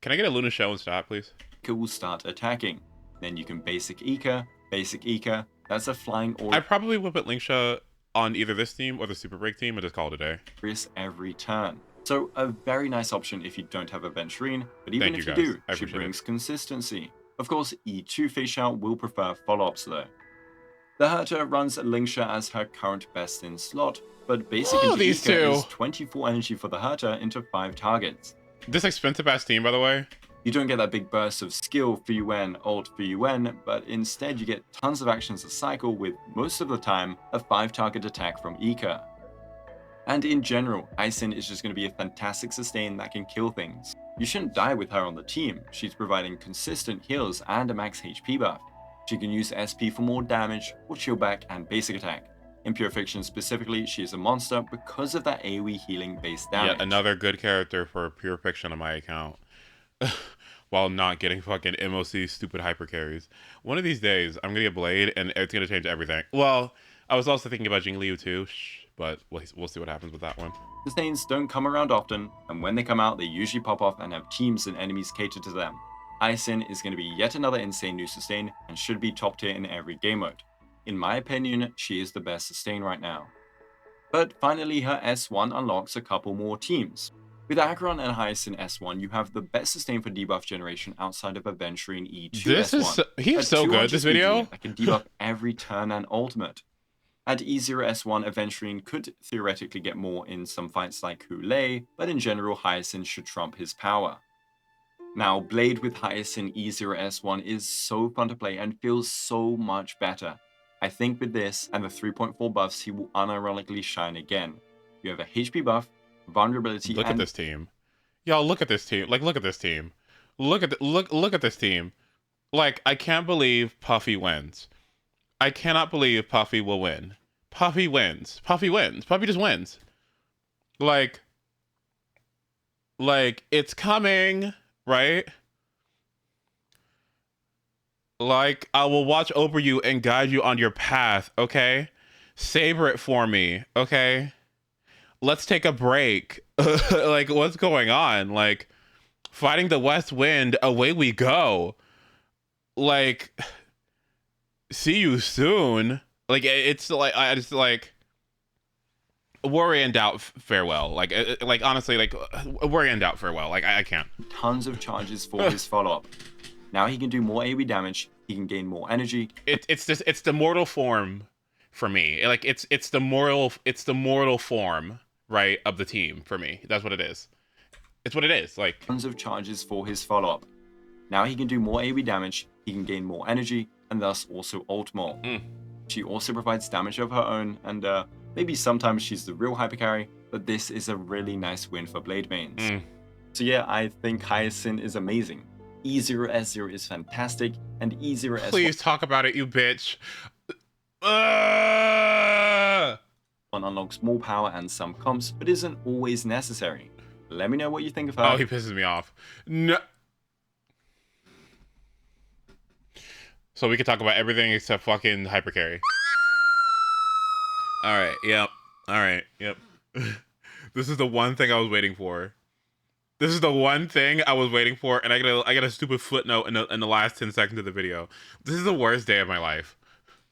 Can I get a Luna Show and stop, please? Ika will start attacking. Then you can basic Ika, that's a flying order. I probably would put Lingsha on either this team or the Super Break team and just call it a day. Every turn. So a very nice option if you don't have a Venturine, but even if you do, she brings consistency. Of course, E2 Face Shao will prefer follow-ups though. The Hurter runs Lingsha as her current best in slot, but basic into Ika is 24 energy for the Hurter into 5 targets. This expensive ass team, by the way. You don't get that big burst of skill for UN, ult for UN, but instead you get tons of actions a cycle with, most of the time, a 5-target attack from Ika. And in general, Hyacinth is just going to be a fantastic sustain that can kill things. You shouldn't die with her on the team, she's providing consistent heals and a max HP buff. She can use SP for more damage, or chill back and basic attack. In Pure Fiction specifically, she is a monster because of that AoE healing based damage. Yeah, another good character for Pure Fiction on my account. While not getting fucking MOC stupid hyper carries. One of these days, I'm gonna get Blade and it's gonna change everything. Well, I was also thinking about Jing Liu too, but we'll see what happens with that one. Sustains don't come around often, and when they come out, they usually pop off and have teams and enemies cater to them. Hyacinth is going to be yet another insane new sustain and should be top tier in every game mode. In my opinion, she is the best sustain right now. But finally, her S1 unlocks a couple more teams. With Acheron and Hyacinth S1, you have the best sustain for debuff generation outside of Aventurine E2 S1. He's so good, this video. I can debuff every turn and ultimate. At E0 S1, Aventurine could theoretically get more in some fights like Hule, but in general, Hyacinth should trump his power. Now, Blade with Hyacinth E0 S1 is so fun to play and feels so much better. I think with this and the 3.4 buffs, he will unironically shine again. You have a HP buff, vulnerability. Look at this team, y'all. Look at this team. Like, look at this team. Look at this team. Like, I can't believe Puffy wins. I cannot believe Puffy will win. Puffy wins. Puffy wins. Puffy just wins. Like it's coming, right? Like, I will watch over you and guide you on your path, okay? Savor it for me, okay? Let's take a break. Like, what's going on? Like, fighting the west wind, away we go. Like, see you soon. Like, it's like, I just like, worry and doubt, farewell. Like honestly, like, worry and doubt, farewell. Like, I can't. Tons of charges for his follow-up. Now he can do more AoE damage, he can gain more energy. It's the mortal form for me. Like, it's the mortal form, right, of the team for me. That's what it is. It's what it is. Like, Tons of charges for his follow-up. Now he can do more AoE damage, he can gain more energy, and thus also ult more. She also provides damage of her own, and maybe sometimes she's the real hypercarry, but this is a really nice win for Blade mains. So yeah, I think Hyacinth is amazing. E0S0 is fantastic, and E0S1 please talk about it, you bitch. unlocks more power and some comps, but isn't always necessary. Let me know what you think of her. Oh, he pisses me off. No. So we can talk about everything except fucking hypercarry. Alright, yep. Alright, yep. This is the one thing I was waiting for. This is the one thing I was waiting for, and I got a stupid footnote in the last 10 seconds of the video. This is the worst day of my life.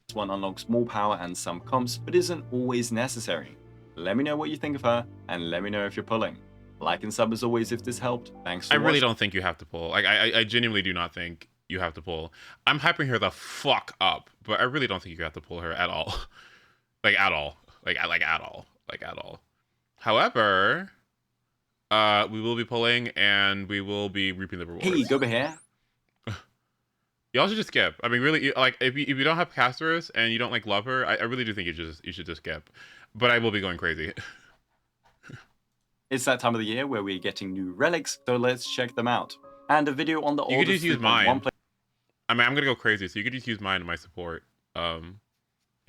This one unlocks more power and some comps, but isn't always necessary. Let me know what you think of her, and let me know if you're pulling. Like and sub as always if this helped. Thanks for I really watching. don't think you have to pull. Like, I genuinely do not think you have to pull. I'm hyping her the fuck up, but I really don't think you have to pull her at all. Like, at all. Like at all. Like, at all. However, we will be pulling, and we will be reaping the rewards. Hey, go here. Y'all should just skip. I mean, really, like, if you don't have Castorus and you don't, like, love her, I really do think you should just skip. But I will be going crazy. It's that time of the year where we're getting new relics, so let's check them out. And a video on the You could oldest just use 3.1 mine. play- I mean, I'm gonna go crazy, so you could just use mine in my support, and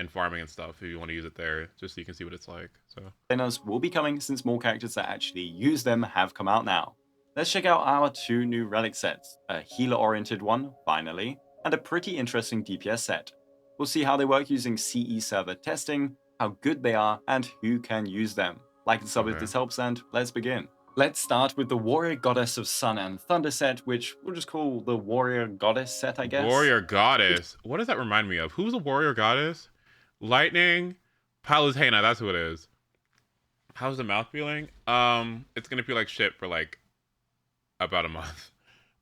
farming and stuff if you want to use it there, just so you can see what it's like. So Planos will be coming since more characters that actually use them have come out now. Let's check out our two new relic sets, a healer-oriented one, finally, and a pretty interesting DPS set. We'll see how they work using CE server testing, how good they are, and who can use them. Like and sub if this helps, and let's begin. Let's start with the Warrior Goddess of Sun and Thunder set, which we'll just call the Warrior Goddess set, I guess. Warrior Goddess. What does that remind me of? Who's a Warrior Goddess? Lightning, Palutena. That's who it is. How's the mouth feeling? It's gonna feel like shit for like about a month.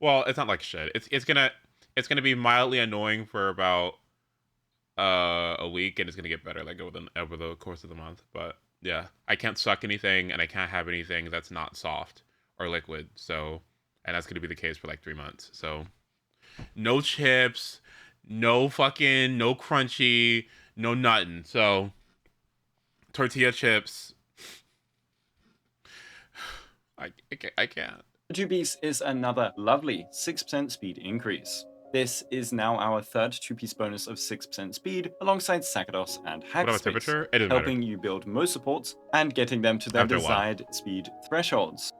Well, it's not like shit. It's gonna be mildly annoying for about a week, and it's gonna get better like over the course of the month. But yeah, I can't suck anything, and I can't have anything that's not soft or liquid. So, and that's gonna be the case for like 3 months. So, no chips, no crunchy, no nothing. So, tortilla chips. I can't. The 2-piece is another lovely 6% speed increase. This is now our third 2-piece bonus of 6% speed alongside Sakados and What about Hackspace, temperature? It doesn't helping you build most supports and getting them to their After a while. desired speed thresholds.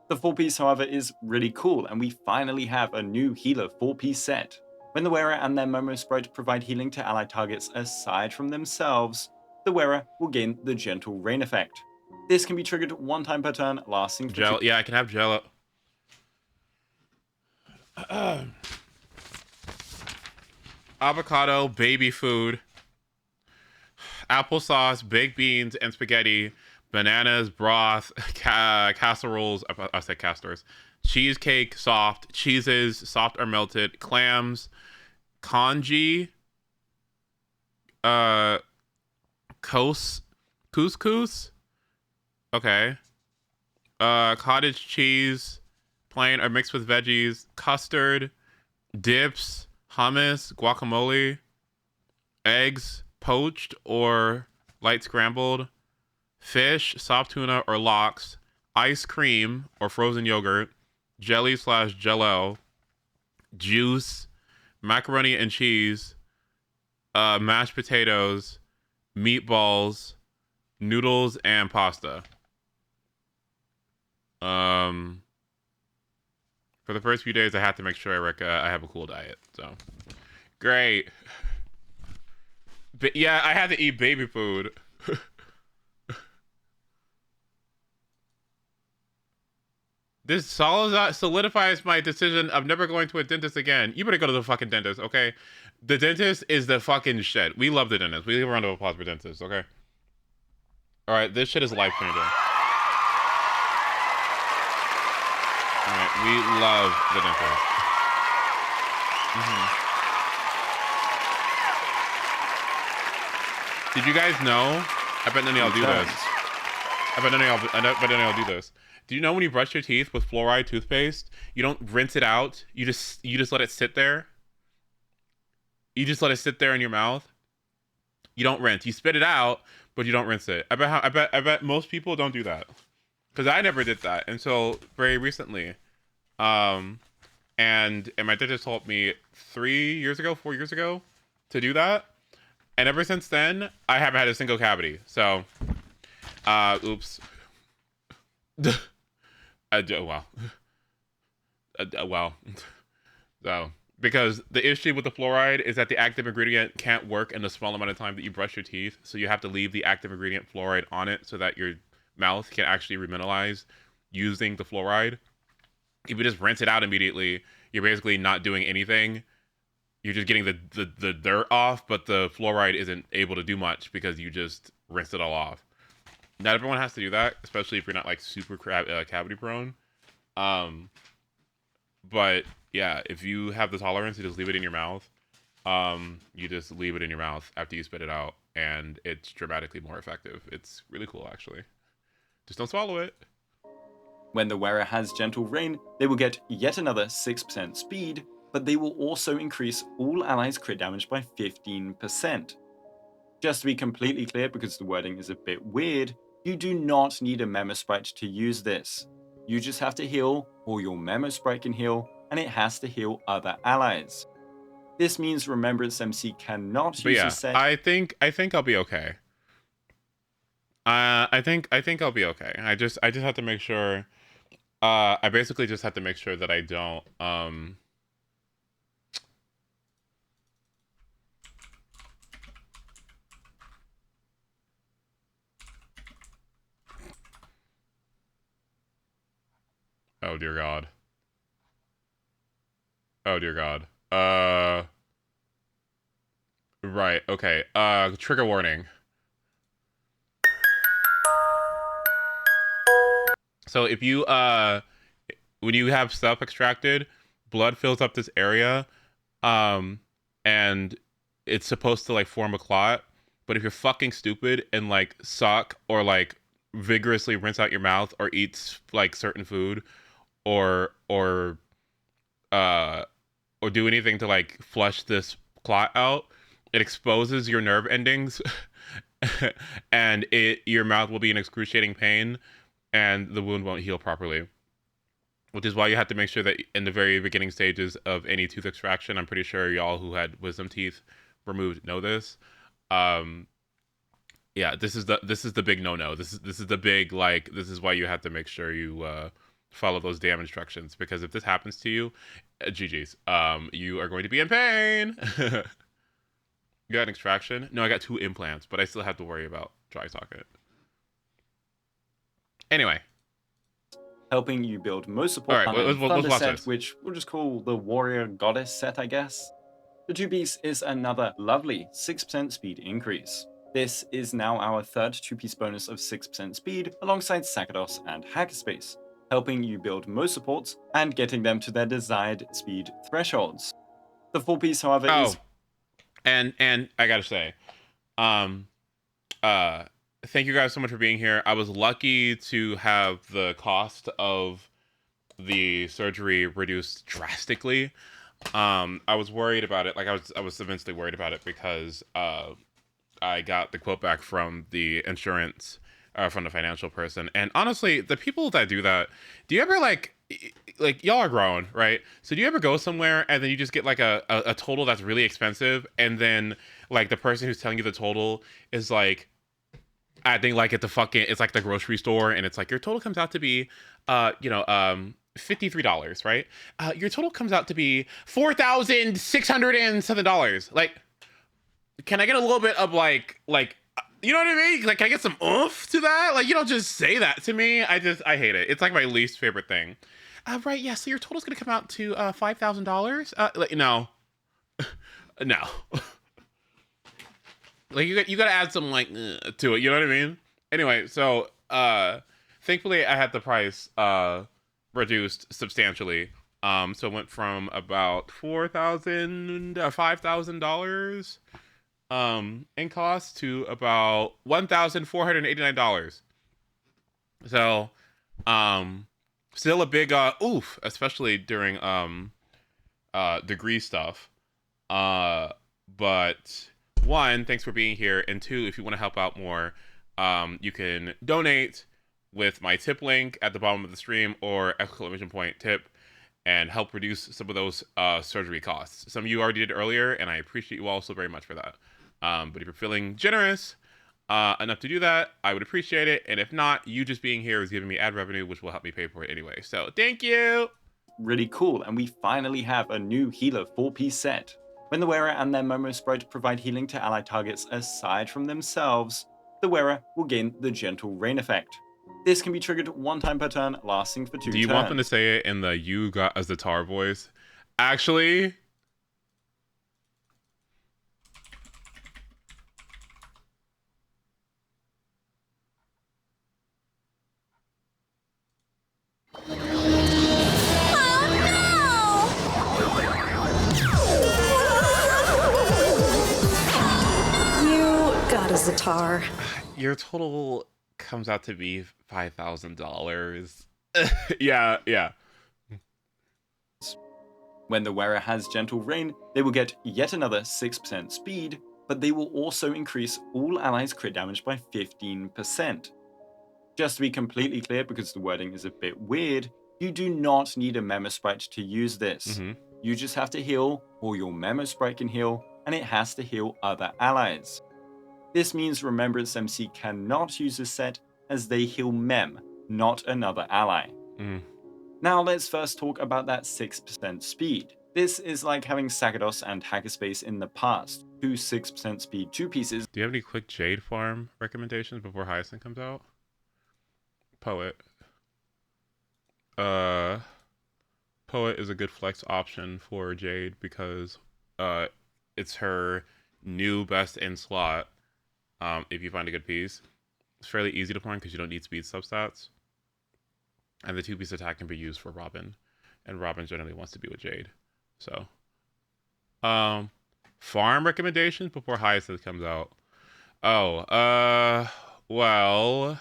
The 4-piece, however, is really cool, and we finally have a new healer 4-piece set. When the wearer and their Momo Sprite provide healing to allied targets aside from themselves, the wearer will gain the Gentle Rain effect. This can be triggered one time per turn, lasting for Jello. Yeah, I can have Jello. Avocado, baby food, applesauce, baked beans, and spaghetti, bananas, broth, casseroles. I said castors. Cheesecake, soft cheeses, soft or melted clams, congee, couscous. Okay. Cottage cheese, plain or mixed with veggies, custard, dips, hummus, guacamole, eggs, poached or light scrambled, fish, soft tuna or lox, ice cream or frozen yogurt, jelly/jello, juice, macaroni and cheese, mashed potatoes, meatballs, noodles, and pasta. For the first few days, I have to make sure I have a cool diet. So, Great. But yeah, I had to eat baby food. This solidifies my decision of never going to a dentist again. You better go to the fucking dentist, okay? The dentist is the fucking shit. We love the dentist. We leave a round of applause for dentists, okay? Alright, this shit is life changing. Alright, we love the dentist. Did you guys know? I bet none of y'all do this. I bet none of y'all do this. Do you know when you brush your teeth with fluoride toothpaste, you don't rinse it out? You just let it sit there. You just let it sit there in your mouth. You don't rinse. You spit it out, but you don't rinse it. I bet most people don't do that. Because I never did that until very recently. And my dentist told me 4 years ago to do that. And ever since then, I haven't had a single cavity. So, oops. Well. So, because the issue with the fluoride is that the active ingredient can't work in the small amount of time that you brush your teeth. So you have to leave the active ingredient fluoride on it so that your mouth can actually remineralize using the fluoride. If you just rinse it out immediately, you're basically not doing anything. You're just getting the dirt off, but the fluoride isn't able to do much because you just rinsed it all off. Not everyone has to do that, especially if you're not like super cavity prone. But yeah, if you have the tolerance, you just leave it in your mouth. You just leave it in your mouth after you spit it out, and it's dramatically more effective. It's really cool, actually. Just don't swallow it. When the wearer has gentle rain, they will get yet another 6% speed, but they will also increase all allies' crit damage by 15%. Just to be completely clear, because the wording is a bit weird, you do not need a Memo Sprite to use this. You just have to heal, or your Memo Sprite can heal, and it has to heal other allies. This means Remembrance MC cannot use a set. I think I'll be okay. I think I'll be okay. I just have to make sure. I basically just have to make sure that I don't. Oh dear God. Oh dear God. Right. Okay. Trigger warning. So if you when you have stuff extracted, blood fills up this area, and it's supposed to like form a clot. But if you're fucking stupid and like suck or like vigorously rinse out your mouth or eat like certain food, or do anything to like flush this clot out, it exposes your nerve endings, and your mouth will be in excruciating pain, and the wound won't heal properly. Which is why you have to make sure that in the very beginning stages of any tooth extraction, I'm pretty sure y'all who had wisdom teeth removed know this. Yeah, this is the big no-no. This is the big, like, this is why you have to make sure you follow those damn instructions, because if this happens to you, GG's. You are going to be in pain. You got an extraction? No, I got 2 implants, but I still have to worry about dry socket. Anyway. Helping you build most support All right, let's watch set, this. which we'll just call the Warrior Goddess set, I guess. The 2-piece is another lovely 6% speed increase. This is now our third 2-piece bonus of 6% speed alongside Sakados and Hackerspace, helping you build most supports and getting them to their desired speed thresholds. The 4-piece, however, is... And I gotta say, thank you guys so much for being here. I was lucky to have the cost of the surgery reduced drastically. I was worried about it. Like I was immensely worried about it because I got the quote back from the insurance, from the financial person. And honestly, the people that do that, do you ever like y'all are grown, right? So do you ever go somewhere and then you just get like a total that's really expensive, and then like the person who's telling you the total is like, I think like it's like the grocery store, and it's like your total comes out to be, $53, right? Your total comes out to be $4,607. Like, can I get a little bit of like, you know what I mean? Like, can I get some oomph to that? Like, you don't just say that to me. I hate it. It's like my least favorite thing. Right, yeah, so your total's gonna come out to $5,000. Like, no. No. Like, you gotta add some, like, to it, you know what I mean? Anyway, so, thankfully I had the price, reduced substantially. So it went from about $5,000, in cost to about $1,489. So, still a big, oof, especially during, degree stuff. But one, thanks for being here. And two, if you want to help out more, you can donate with my tip link at the bottom of the stream or !tip and help reduce some of those surgery costs. Some of you already did earlier, and I appreciate you all so very much for that. But if you're feeling generous enough to do that, I would appreciate it. And if not, you just being here is giving me ad revenue, which will help me pay for it anyway. So thank you. Really cool, and we finally have a new healer 4-piece set. When the wearer and their Momo sprite provide healing to ally targets aside from themselves, the wearer will gain the Gentle Rain effect. This can be triggered one time per turn, lasting for 2 turns. Do you want them to say it in the "you got as the tar" voice? Actually, You got a Zatar. your total comes out to be $5,000. Yeah. When the wearer has Gentle Rain, they will get yet another 6% speed, but they will also increase all allies' crit damage by 15%. Just to be completely clear, because the wording is a bit weird, you do not need a Memo Sprite to use this. You just have to heal, or your Memo Sprite can heal, and it has to heal other allies. This means Remembrance MC cannot use this set as they heal Mem, not another ally. Now let's first talk about that 6% speed. This is like having Sagados and Hackerspace in the past, two 6% speed 2-pieces. Do you have any quick Jade farm recommendations before Hyacinth comes out? Poet. Poet is a good flex option for Jade because it's her new best in slot. If you find a good piece, it's fairly easy to farm because you don't need speed substats. And the 2-piece attack can be used for Robin, and Robin generally wants to be with Jade. So, farm recommendations before Hyacinth comes out. Well,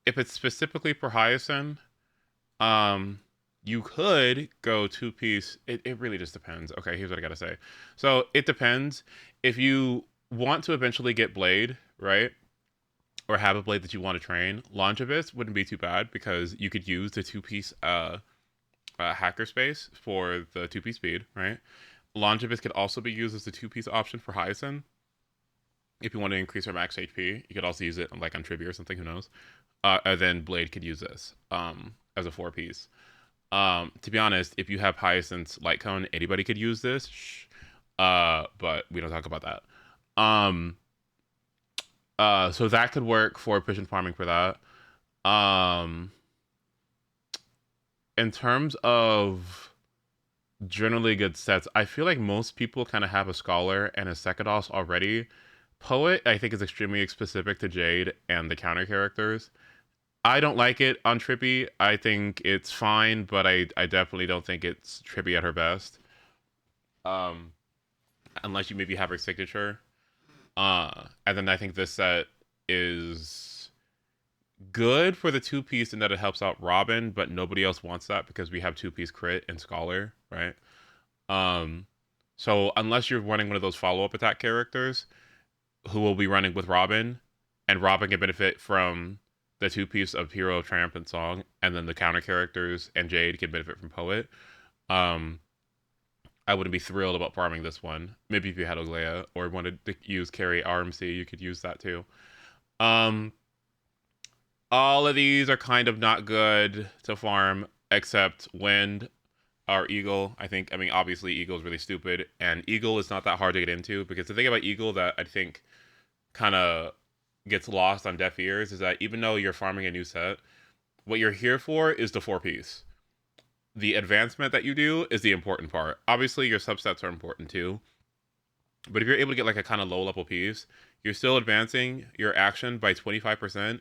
if it's specifically for Hyacinth, you could go 2-piece. It really just depends. Okay, here's what I gotta say. So it depends. If you want to eventually get Blade, right? Or have a Blade that you want to train, Longibus wouldn't be too bad because you could use the 2-piece hacker space for the 2-piece speed, right? Longibus could also be used as the 2-piece option for Hyacinth. If you want to increase her max HP, you could also use it like on Trivia or something, who knows. And then Blade could use this as a 4-piece. To be honest, if you have Hyacinth's Light Cone, anybody could use this. But we don't talk about that. So that could work for efficient farming for that. In terms of generally good sets, I feel like most people kind of have a Scholar and a Sekados already. Poet, I think, is extremely specific to Jade and the counter characters. I don't like it on Trippy. I think it's fine, but I definitely don't think it's Trippy at her best. Unless you maybe have her signature. And then I think this set is good for the 2-piece in that it helps out Robin, but nobody else wants that because we have 2-piece crit and Scholar, right? So unless you're running one of those follow-up attack characters who will be running with Robin, and Robin can benefit from the 2-piece of Hero of Triumphant Song, and then the counter characters and Jade can benefit from Poet, I wouldn't be thrilled about farming this one. Maybe if you had Oglea or wanted to use carry RMC, you could use that too. All of these are kind of not good to farm. except Wind or Eagle. I mean, obviously Eagle is really stupid, and Eagle is not that hard to get into, because the thing about Eagle that I think kind of gets lost on deaf ears is that even though you're farming a new set, what you're here for is the 4-piece. The advancement that you do is the important part. Obviously, your subsets are important too, but if you're able to get like a kind of low level piece, you're still advancing your action by 25%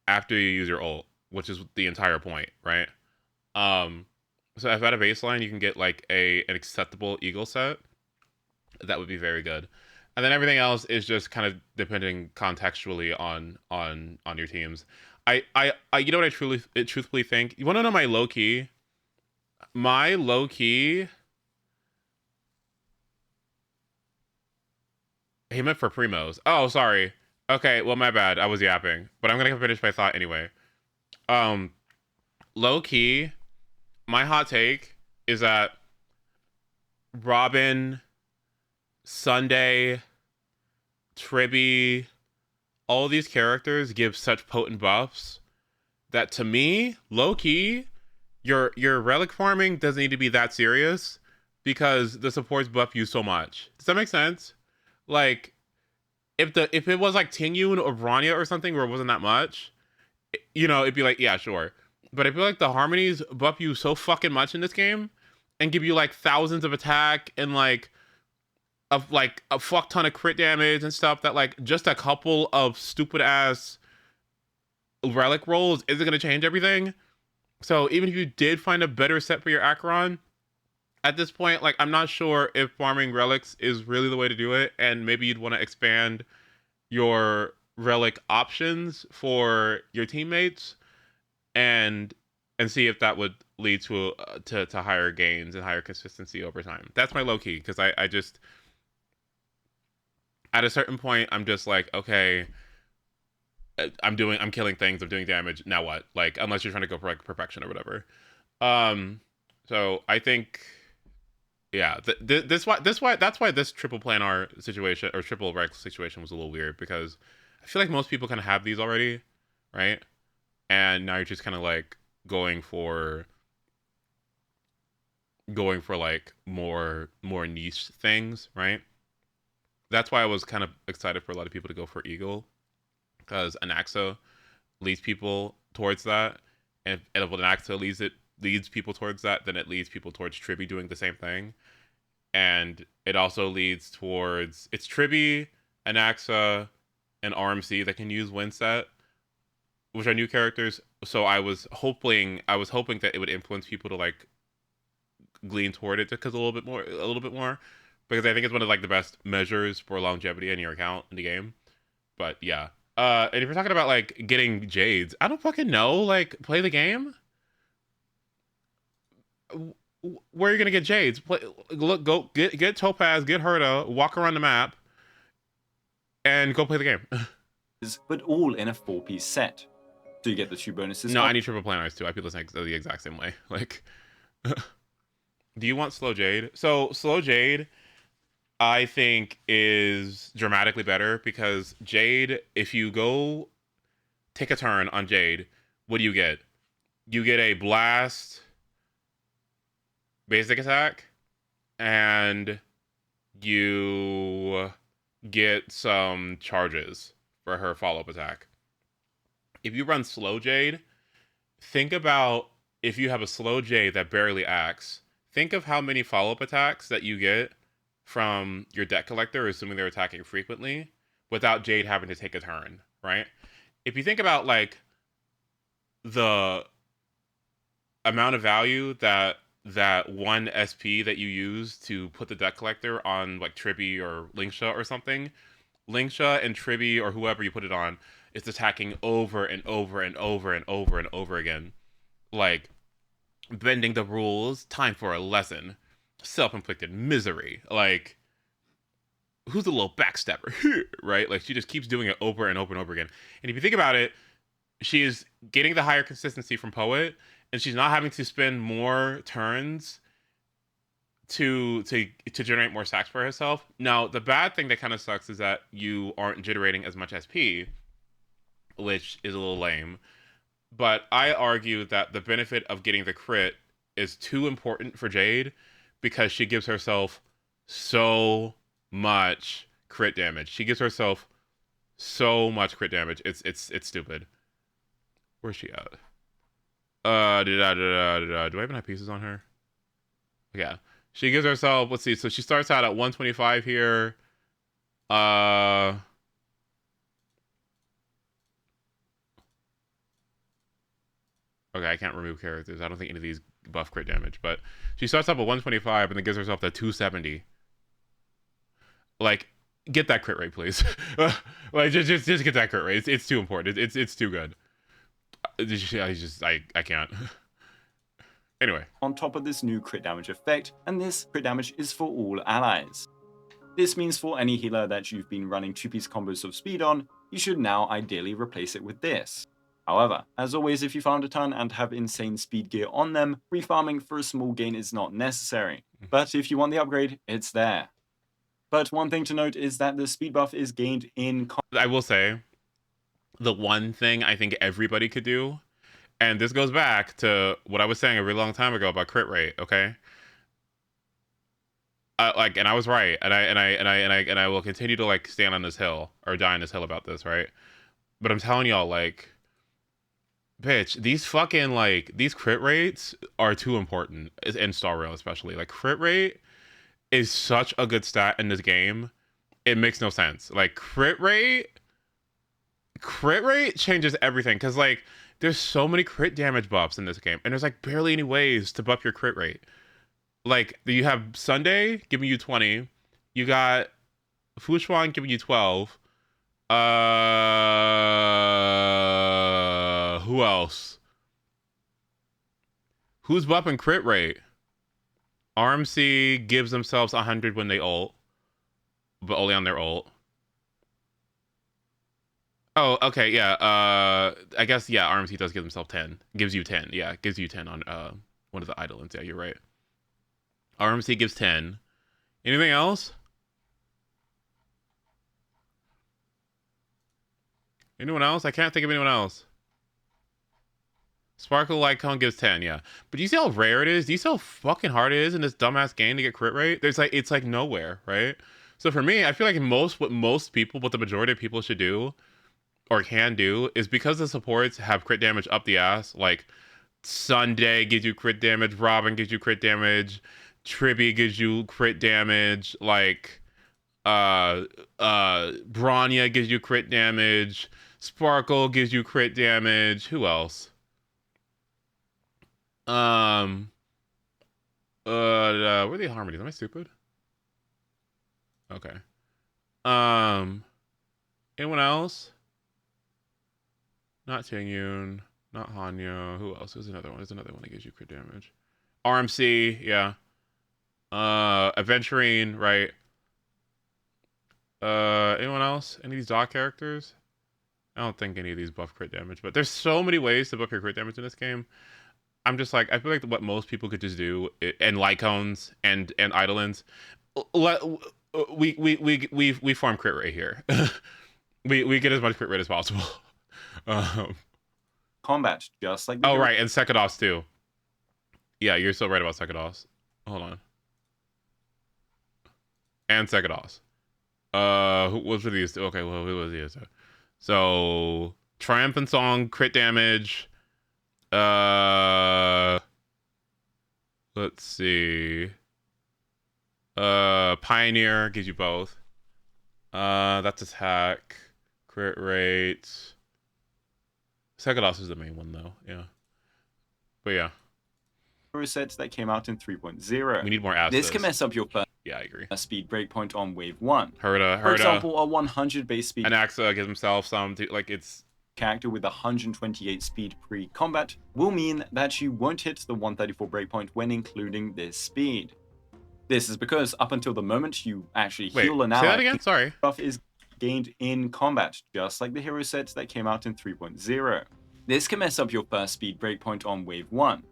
after you use your ult, which is the entire point, right? So if at a baseline you can get like an acceptable Eagle set, that would be very good. And then everything else is just kind of depending contextually on your teams. I you know what I truthfully think? You want to know my low key? My low key. He meant for primos. Oh, sorry. Okay, well, my bad. I was yapping, but I'm gonna finish my thought anyway. Low key, my hot take is that Robin, Sunday, Tribby, all these characters give such potent buffs that, to me, low key, your relic farming doesn't need to be that serious, because the supports buff you so much. Does that make sense? Like, if it was like Tingyun or Bronya or something where it wasn't that much, you know, it'd be like, yeah, sure. But I feel like the harmonies buff you so fucking much in this game and give you like thousands of attack and like a fuck ton of crit damage and stuff, that like just a couple of stupid ass relic rolls isn't gonna change everything. So even if you did find a better set for your Acheron, at this point, like, I'm not sure if farming relics is really the way to do it, and maybe you'd want to expand your relic options for your teammates, and see if that would lead to higher gains and higher consistency over time. That's my low key, because I just, at a certain point, I'm just like, okay, I'm killing things, I'm doing damage. Now what? Like, unless you're trying to go for like perfection or whatever. So I think, yeah, that's why this triple planar situation or triple Rex situation was a little weird, because I feel like most people kind of have these already, right? And now you're just kind of like going for like more niche things, right? That's why I was kind of excited for a lot of people to go for Eagle, because Anaxa leads people towards that, and if Anaxa leads people towards that, then it leads people towards Tribby doing the same thing. And it also leads towards, it's Tribby, Anaxa, and RMC that can use Windset, which are new characters. So I was hoping that it would influence people to like glean toward it because a little bit more, because I think it's one of like the best measures for longevity in your account in the game. But yeah. And if you're talking about like getting Jades, I don't fucking know. Like, play the game. Where are you gonna get Jades? Go get Topaz, get Herta, walk around the map, and go play the game. But all in a 4-piece set. So you get the 2 bonuses. No, I need triple planars too. I feel the exact same way. Like, do you want Slow Jade? So Slow Jade, I think, is dramatically better, because Jade, if you go take a turn on Jade, what do you get? You get a blast basic attack, and you get some charges for her follow-up attack. If you run Slow Jade, think about if you have a Slow Jade that barely acts, think of how many follow-up attacks that you get from your deck collector, assuming they're attacking frequently, without Jade having to take a turn, right? If you think about like the amount of value that one SP that you use to put the deck collector on like Tribby or Linksha or something, Linksha and Tribby or whoever you put it on is attacking over and over and over and over and over again. Like, bending the rules, time for a lesson, self-inflicted misery. Like, who's a little backstabber here, right? Like, she just keeps doing it over and over and over again. And if you think about it, she is getting the higher consistency from Poet, and she's not having to spend more turns to generate more stacks for herself. Now, the bad thing that kind of sucks is that you aren't generating as much SP, which is a little lame. but I argue that the benefit of getting the crit is too important for Jade because she gives herself so much crit damage. She gives herself so much crit damage. It's stupid. Where's she at? Do I even have pieces on her? Yeah. She gives herself, let's see, so she starts out at 125 here. Okay, I can't remove characters. I don't think any of these buff crit damage, but she starts up at 125 and then gives herself the 270. Like, get that crit rate, please. Like, just get that crit rate. It's too important. It's too good. I can't. Anyway. On top of this new crit damage effect, and this crit damage is for all allies. This means for any healer that you've been running 2-piece combos of speed on, you should now ideally replace it with this. However, as always, if you farmed a ton and have insane speed gear on them, refarming for a small gain is not necessary. But if you want the upgrade, it's there. But one thing to note is that the speed buff is gained in... I will say, the one thing I think everybody could do, and this goes back to what I was saying a really long time ago about crit rate, okay? And I was right, and I will continue to like stand on this hill or die on this hill about this, right? But I'm telling y'all, like, bitch, these fucking like these crit rates are too important in Star Rail, especially. Like, crit rate is such a good stat in this game. It makes no sense. Like, crit rate changes everything, because like there's so many crit damage buffs in this game, and there's like barely any ways to buff your crit rate. Like, you have Sunday giving you 20. You got Fushuan giving you 12. Who else? Who's buffing crit rate? RMC gives themselves 100 when they ult, but only on their ult. Oh, okay, yeah. I guess, yeah, RMC does give themselves 10. Gives you 10. Yeah, gives you 10 on one of the Idolins. Yeah, you're right. RMC gives 10. Anything else? Anyone else? I can't think of anyone else. Sparkle Lycone gives 10, yeah. But do you see how rare it is? Do you see how fucking hard it is in this dumbass game to get crit rate? It's like nowhere, right? So for me, I feel like what the majority of people should do or can do is, because the supports have crit damage up the ass, like Sunday gives you crit damage, Robin gives you crit damage, Tribby gives you crit damage, like Bronya gives you crit damage, Sparkle gives you crit damage. Who else? Where are the harmonies? Am I stupid? Okay. Anyone else? Not Tingyun, not Hanyo. Who else? There's another one. There's another one that gives you crit damage. RMC, yeah. Aventurine, right? Anyone else? Any of these dog characters? I don't think any of these buff crit damage, but there's so many ways to buff your crit damage in this game. I'm just like, I feel like what most people could just do, and Lycones and Idolins, we farm crit rate here. we get as much crit rate as possible. Combat, just like... Oh, right, and Sekidos too. Yeah, you're so right about Sekidos. Hold on. And Sekidos. What were these? Okay, well, who was these? So, Triumphant Song, crit damage. Let's see. Pioneer gives you both. That's attack. Crit rate. Sekidos is the main one, though. Yeah. But yeah. Sets that came out in 3.0. We need more assets. This can mess up your first I agree. speed breakpoint on wave 1. Herda. For example, a 100 base speed... And Axa gives himself some... like, it's... character with 128 speed pre-combat will mean that you won't hit the 134 breakpoint when including this speed. This is because up until the moment you actually heal an ally, say that again? Sorry. Buff is gained in combat, just like the hero sets that came out in 3.0. This can mess up your first speed breakpoint on wave 1.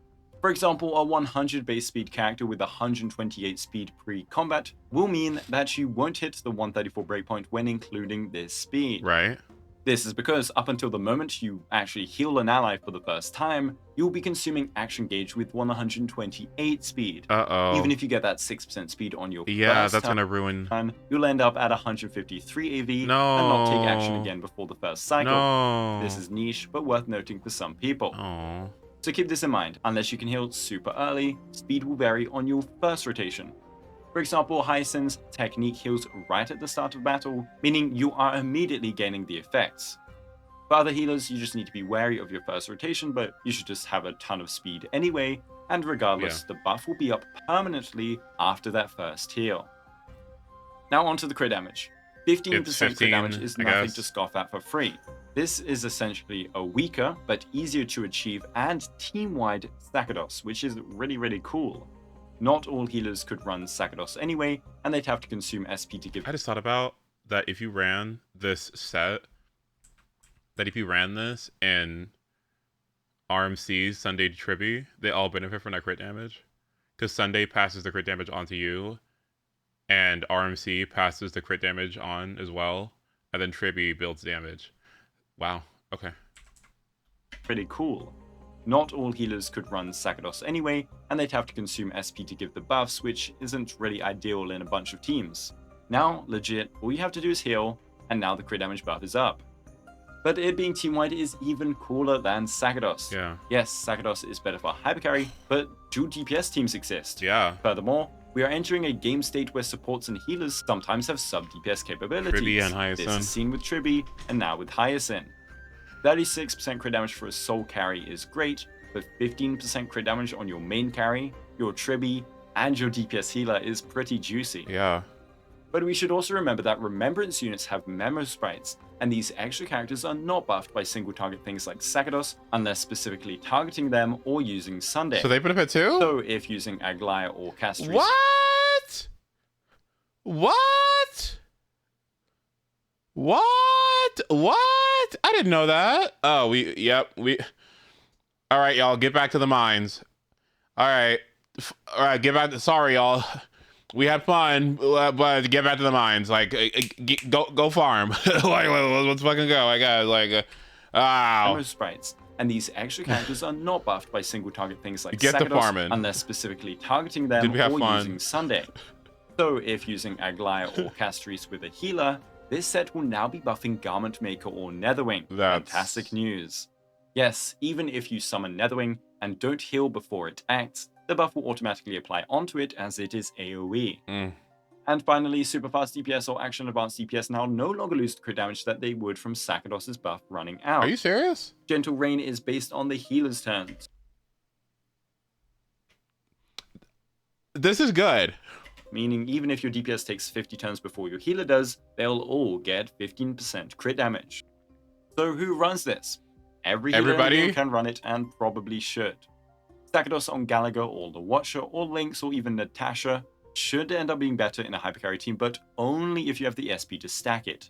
For example, a 100 base speed character with 128 speed pre-combat will mean that you won't hit the 134 breakpoint when including this speed. Right. This is because up until the moment you actually heal an ally for the first time, you'll be consuming action gauge with 128 speed. Uh-oh. Even if you get that 6% speed on your Yeah, first that's gonna ruin. turn, you'll end up at 153 AV No. and not take action again before the first cycle. No. This is niche, but worth noting for some people. Oh. So keep this in mind, unless you can heal super early, speed will vary on your first rotation. For example, Hyacinth's technique heals right at the start of battle, meaning you are immediately gaining the effects. For other healers, you just need to be wary of your first rotation, but you should just have a ton of speed anyway, and regardless, the buff will be up permanently after that first heal. Now onto the crit damage. 15% crit damage is nothing to scoff at for free. This is essentially a weaker, but easier to achieve and team-wide Sakados, which is really cool. Not all healers could run Sakados anyway, and they'd have to consume SP to give. I just thought about that if you ran this set, that if you ran this in RMC's Sunday Tribby, they all benefit from that crit damage. Because Sunday passes the crit damage onto you, and RMC passes the crit damage on as well, and then Tribby builds damage. Wow, okay. Pretty cool. Not all healers could run Sakados anyway, and they'd have to consume SP to give the buffs, which isn't really ideal in a bunch of teams. Now, legit, all you have to do is heal, and now the crit damage buff is up. But it being team-wide is even cooler than Sakados. Yeah. Yes, Sakados is better for hypercarry, but dual DPS teams exist. Yeah. Furthermore, we are entering a game state where supports and healers sometimes have sub-DPS capabilities. Tribby and Hyacinth. This is seen with Tribby, and now with Hyacinth. 36% crit damage for a soul carry is great, but 15% crit damage on your main carry, your Tribby, and your DPS healer is pretty juicy. Yeah. But we should also remember that Remembrance units have memo sprites, and these extra characters are not buffed by single target things like Sakados, unless specifically targeting them or using Sunday. So they benefit too? So if using Aglaya or Castries. What? What? What? What? I didn't know that. Oh, we. All right, y'all, get back to the mines. All right, get back. Sorry, y'all. We had fun, but get back to the mines. Like, go farm. Like, let's fucking go. I got wow. Memo sprites. And these extra characters are not buffed by single target things like Get Sakados, the farming. unless specifically targeting them Did we have or fun? using Sunday. So if using Aglaya or Castries with a healer, this set will now be buffing Garment Maker or Netherwing. Fantastic news. Yes, even if you summon Netherwing and don't heal before it acts, the buff will automatically apply onto it as it is AoE. And finally, super fast DPS or action advanced DPS now no longer lose the crit damage that they would from Sakados' buff running out. Are you serious? Gentle Rain is based on the healer's turns. This is good. Meaning even if your DPS takes 50 turns before your healer does, they'll all get 15% crit damage. So who runs this? Everybody can run it and probably should. Sakados on Gallagher or the Watcher or Lynx or even Natasha should end up being better in a hypercarry team, but only if you have the SP to stack it.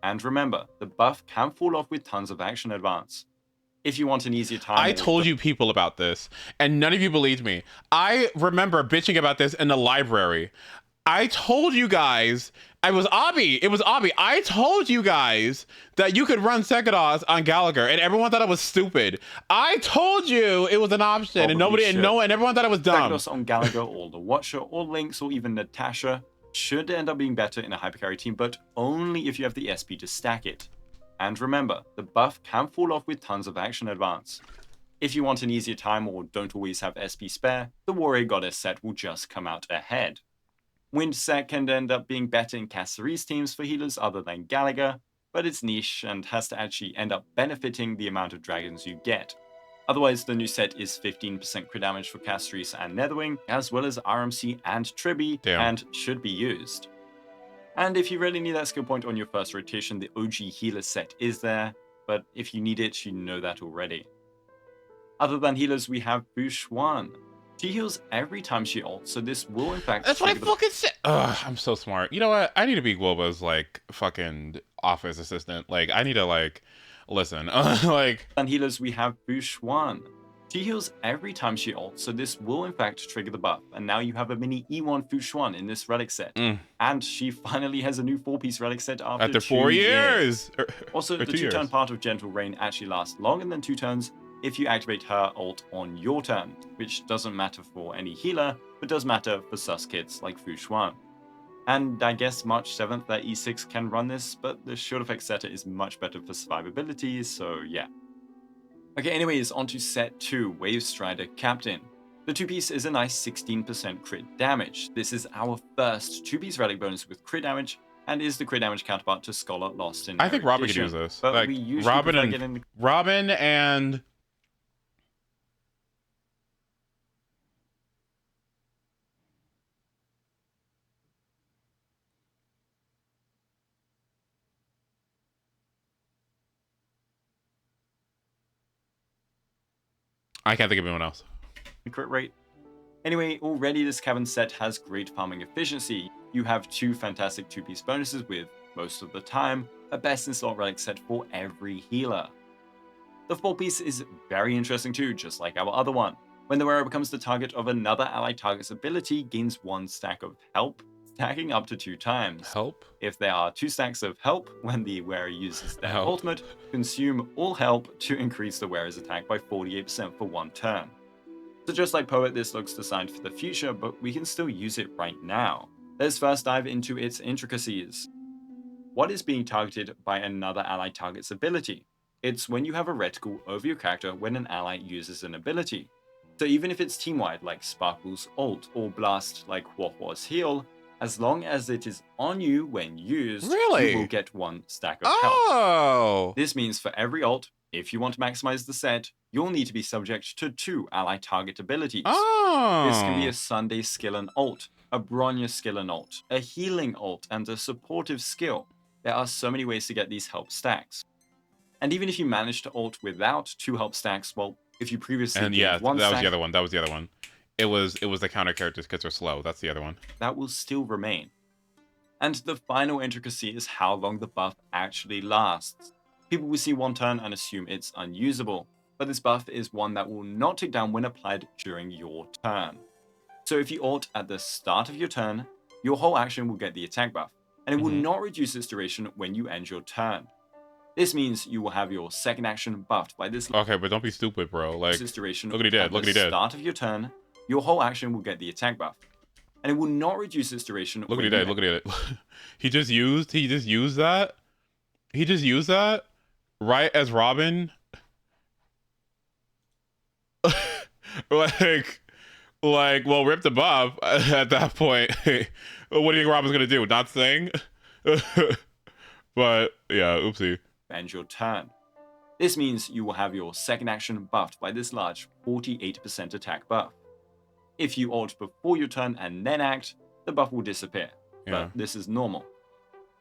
And remember, the buff can fall off with tons of action advance. If you want an easier time... I told you people about this, and none of you believed me. I remember bitching about this in the library. I told you guys... It was Abby. I told you guys that you could run Sakados on Gallagher, and everyone thought it was stupid. I told you it was an option, and everyone thought it was dumb. Sakados on Gallagher or the Watcher or Lynx or even Natasha should end up being better in a hypercarry team, but only if you have the SP to stack it. And remember, the buff can fall off with tons of action advance. If you want an easier time or don't always have SP spare, the Warrior Goddess set will just come out ahead. Wind set can end up being better in Caceres teams for healers other than Gallagher, but it's niche and has to actually end up benefiting the amount of dragons you get. Otherwise, the new set is 15% crit damage for Caceres and Netherwing, as well as RMC and Tribby, and should be used. And if you really need that skill point on your first rotation, the OG healer set is there, but if you need it, you know that already. Other than healers, we have Bushwan. She heals every time she ults, so this will in fact... That's what I fucking said! Ugh, I'm so smart. You know what? I need to be Globa's, like, fucking office assistant. Like, I need to, like, listen. Like... And healers, we have Bushwan. She heals every time she ults, so this will in fact trigger the buff, and now you have a mini E1 Fushuan in this relic set. And she finally has a new 4-piece relic set after 4 2 years! Also, the 2-turn part of Gentle Rain actually lasts longer than 2 turns if you activate her ult on your turn, which doesn't matter for any healer, but does matter for sus kits like Fushuan. And I guess March 7th that E6 can run this, but the shield effect setter is much better for survivability, so yeah. Okay, anyways, on to set 2, Wave Strider Captain. The 2-piece is a nice 16% crit damage. This is our first 2-piece relic bonus with crit damage, and is the crit damage counterpart to Scholar Lost in I think Robin could Erudition. use this. But like, we usually prefer getting the... Robin and... I can't think of anyone else. crit rate. Anyway, already this cabin set has great farming efficiency. You have 2 fantastic 2-piece bonuses with, most of the time, a best in slot relic set for every healer. The 4-piece is very interesting too, just like our other one. When the wearer becomes the target of another allied target's ability, gains 1 stack of help, stacking up to 2 times. Help? If there are 2 stacks of help when the wearer uses their Help. ultimate, consume all help to increase the wearer's attack by 48% for 1 turn. So just like Poet, this looks designed for the future, but we can still use it right now. Let's first dive into its intricacies. What is being targeted by another allied target's ability? It's when you have a reticle over your character when an ally uses an ability. So even if it's team-wide like Sparkle's ult or Blast like Huohuo's heal, as long as it is on you when used, Really? you will get 1 stack of health. Oh! This means for every ult, if you want to maximize the set, you'll need to be subject to 2 ally target abilities. Oh! This can be a Sunday skill and ult, a Bronya skill and ult, a healing ult, and a supportive skill. There are so many ways to get these help stacks. And even if you manage to ult without 2 help stacks, well, if you previously And gained yeah, 1 that was stack, the other one. That was the other one. It was the counter characters because they're slow. That's the other one. that will still remain. And the final intricacy is how long the buff actually lasts. People will see 1 turn and assume it's unusable, but this buff is one that will not tick down when applied during your turn. So if you ult at the start of your turn, your whole action will get the attack buff, and it will not reduce its duration when you end your turn. This means you will have your second action buffed by this Okay, but don't be stupid, bro. Like, duration. look what he did. Look what he At the did. start of your turn, your whole action will get the attack buff, and it will not reduce its duration. Look what he did. Look what he did. He just used that. He just used that right as Robin. Well, rip the buff at that point. What do you think Robin's gonna do? Not sing? But yeah, oopsie. End your turn. This means you will have your second action buffed by this large 48% attack buff. If you ult before your turn and then act, the buff will disappear. Yeah. But this is normal.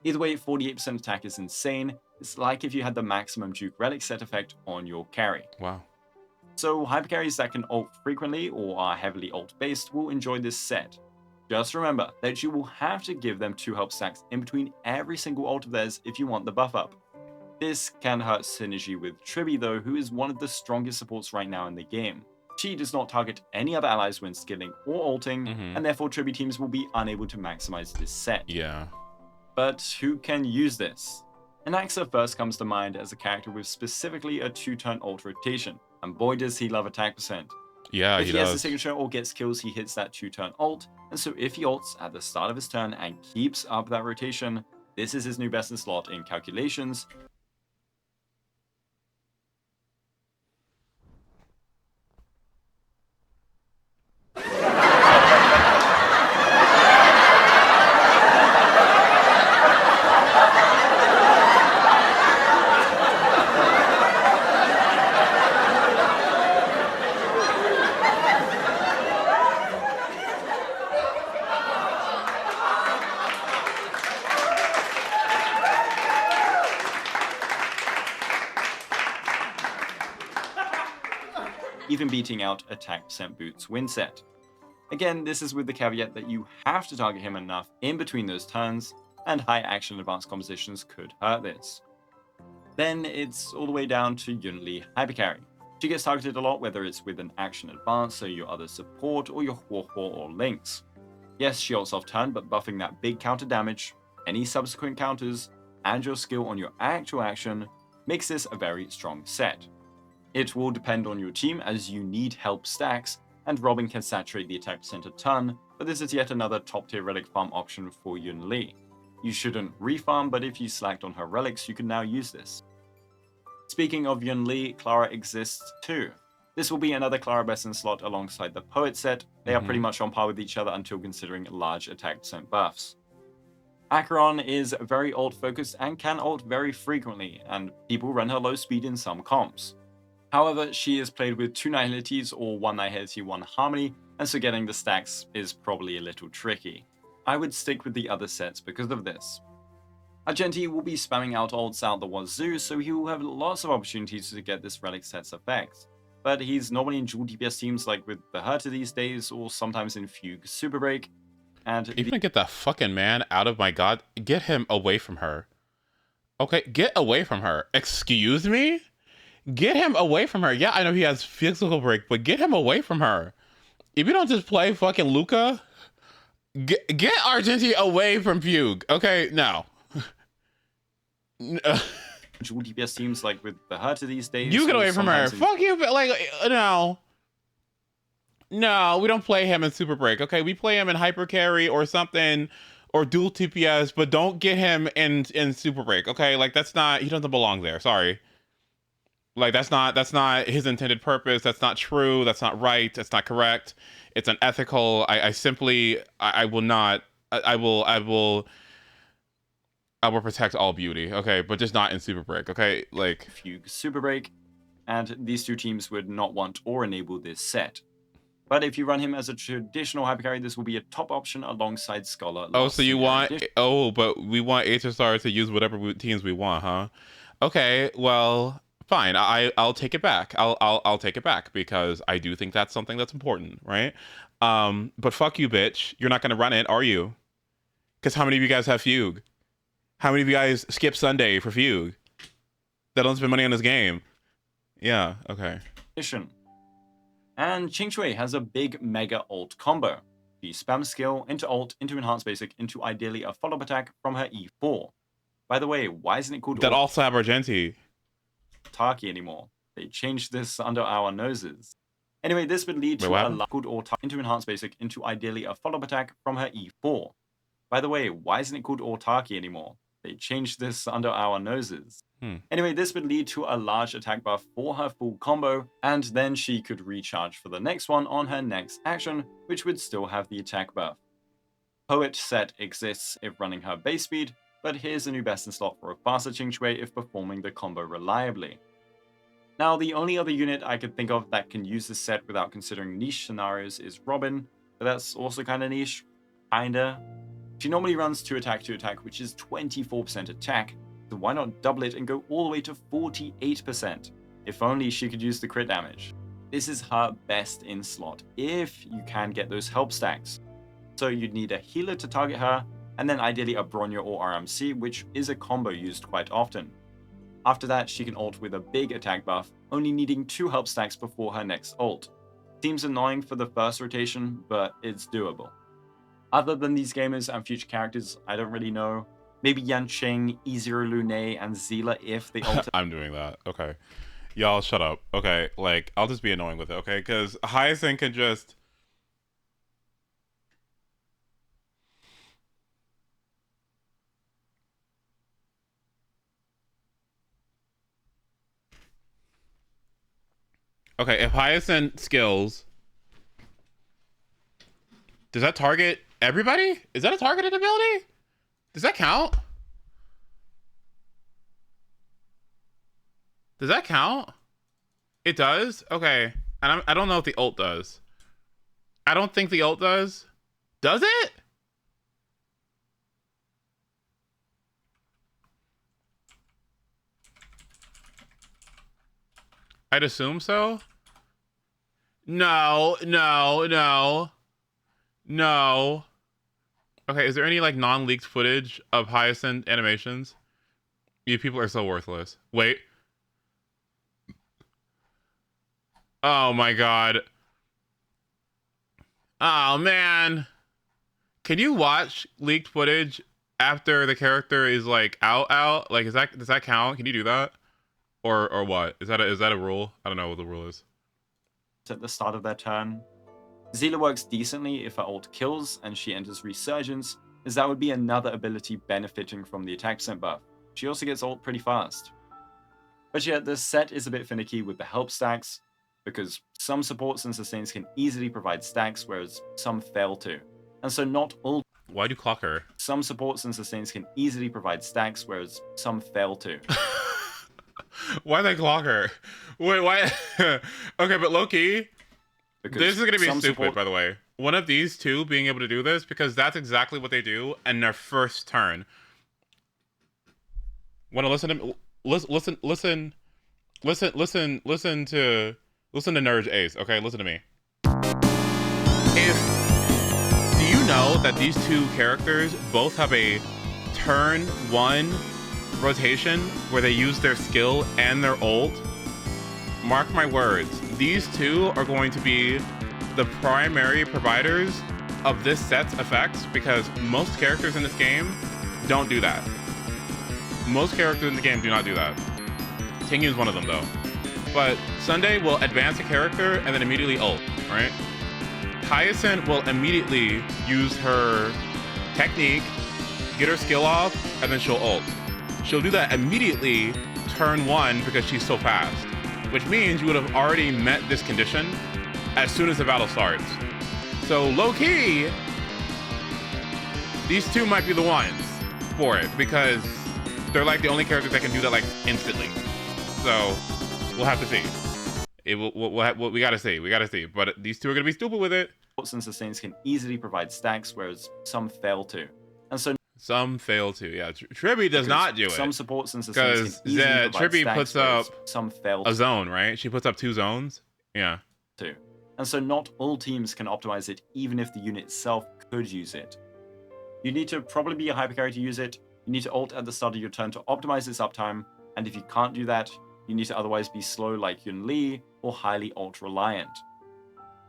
Either way, 48% attack is insane. It's like if you had the maximum Duke Relic set effect on your carry. Wow. So hypercarries that can ult frequently or are heavily ult based will enjoy this set. Just remember that you will have to give them 2 help stacks in between every single ult of theirs if you want the buff up. This can hurt synergy with Tribi though, who is one of the strongest supports right now in the game. She does not target any other allies when skilling or ulting, and therefore Tribi teams will be unable to maximize this set. Yeah. But who can use this? Anaxa first comes to mind as a character with specifically a 2-turn ult rotation, and boy does he love attack percent. Yeah, If he he has a does. signature or gets kills, he hits that 2-turn ult, and so if he ults at the start of his turn and keeps up that rotation, this is his new best in slot in calculations. Even beating out attack percent boots win set. Again, this is with the caveat that you have to target him enough in between those turns, and high action advanced compositions could hurt this. Then it's all the way down to Yunli Hypercarry. She gets targeted a lot, whether it's with an action advance, so your other support, or your HOYO or links. Yes, she ults off turn, but buffing that big counter damage, any subsequent counters, and your skill on your actual action makes this a very strong set. It will depend on your team as you need help stacks, and Robin can saturate the attack percent a ton, but this is yet another top tier relic farm option for Yun Li. You shouldn't refarm, but if you slacked on her relics, you can now use this. Speaking of Yun Li, Clara exists too. This will be another Clara best in slot alongside the Poet set. They are pretty much on par with each other until considering large attack percent buffs. Acheron is very ult focused and can ult very frequently, and people run her low speed in some comps. However, she is played with 2 Nihilities or 1 Nihility, 1 Harmony, and so getting the stacks is probably a little tricky. I would stick with the other sets because of this. Argenti will be spamming out ults out the wazoo, so he will have lots of opportunities to get this relic set's effect. But he's normally in dual DPS teams like with the Herta these days, or sometimes in Fugue Super Break. And If you can get that fucking man out of my god, get him away from her. Okay, get away from her. Excuse me? Get him away from her. Yeah, I know he has physical break, but get him away from her. If you don't just play fucking Luca, get Argenti away from Fugue. Okay, no. dual DPS teams like with the Herta these days. You get away from her. Fuck you, but like, no. No, we don't play him in Super Break, okay? We play him in Hyper Carry or something, or dual TPS, but don't get him in Super Break, okay? Like, that's not, he doesn't belong there, sorry. Like, that's not his intended purpose, that's not true, that's not right, that's not correct, it's unethical. I will protect all beauty, okay? But just not in Super Break, okay? Like, Fugue Super Break, and these two teams would not want or enable this set. But if you run him as a traditional hypercarry, this will be a top option alongside Scholar. Oh, so you want... Oh, but we want HSR to use whatever teams we want, huh? Okay, well, fine. I'll take it back. I'll take it back because I do think that's something that's important, right? But fuck you, bitch. You're not going to run it, are you? Because how many of you guys have Fugue? How many of you guys skip Sunday for Fugue? That don't spend money on this game. Yeah, okay. And Qingxue has a big mega ult combo. She spams skill into ult, into enhanced basic, into ideally a follow-up attack from her E4. By the way, why isn't it called that also have Argenti Taki anymore? They changed this under our noses. Anyway, this would lead to a called into enhanced basic, into ideally a follow-up attack from her E4. By the way, why isn't it called Autarky anymore? They changed this under our noses. Anyway, this would lead to a large attack buff for her full combo, and then she could recharge for the next one on her next action, which would still have the attack buff. Poet set exists if running her base speed, but here's a new best in slot for a faster Qingxue if performing the combo reliably. Now, the only other unit I could think of that can use this set without considering niche scenarios is Robin, but that's also kinda niche. Kinda. She normally runs 2 attack, which is 24% attack, so why not double it and go all the way to 48%? If only she could use the crit damage. This is her best in slot, if you can get those help stacks. So you'd need a healer to target her, and then ideally a Bronyo or RMC, which is a combo used quite often. After that, she can ult with a big attack buff, only needing 2 help stacks before her next ult. Seems annoying for the first rotation, but it's doable. Other than these gamers and future characters, I don't really know. Maybe Yanqing, E0 Lune, and Zila if they ult. I'm doing that. Okay. Y'all shut up. Okay, like, I'll just be annoying with it, okay? Because Hyacinth can just... Okay, if Hyacinth skills... Does that target everybody? Is that a targeted ability? Does that count? Does that count? It does? Okay. And I don't know if the ult does. I don't think the ult does. Does it? I'd assume so. No. Okay, is there any like non-leaked footage of Hyacinth animations? You people are so worthless. Wait. Oh my god. Oh man. Can you watch leaked footage after the character is like out? Like does that count? Can you do that? Or what? Is that a rule? I don't know what the rule is. At the start of their turn. Zila works decently if her ult kills and she enters Resurgence, as that would be another ability benefiting from the attack percent buff. She also gets ult pretty fast. But yet, this set is a bit finicky with the help stacks, because some supports and sustains can easily provide stacks, whereas some fail to. And so not all... Why'd you clock her? Some supports and sustains can easily provide stacks, whereas some fail to. Why'd they clock her? Wait, why? Okay, but low-key, this is going to be stupid, by the way. One of these two being able to do this, because that's exactly what they do in their first turn. Want to listen to listen to Nerge Ace, okay? Listen to me. Do you know that these two characters both have a turn 1 rotation where they use their skill and their ult? Mark my words, these two are going to be the primary providers of this set's effects, because most characters in this game don't do that. Most characters in the game do not do that. Tingyu is one of them though. But Sunday will advance a character and then immediately ult, right? Hyacinth will immediately use her technique, get her skill off, and then she'll ult. She'll do that immediately turn 1 because she's so fast, which means you would have already met this condition as soon as the battle starts. So low-key, these two might be the ones for it, because they're like the only characters that can do that like instantly. So we'll have to see. We gotta see. But these two are gonna be stupid with it. Supports and sustains can easily provide stacks, whereas some fail to. And so some fail to, yeah. Tribby does not do it. Some supports and sustains can easily provide Tribby stacks, puts up some fail a zone, right? She puts up 2 zones. Yeah. To. And so not all teams can optimize it, even if the unit itself could use it. You need to probably be a hyper carry to use it. You need to ult at the start of your turn to optimize its uptime, and if you can't do that, you need to otherwise be slow like Yun Li or highly ult reliant.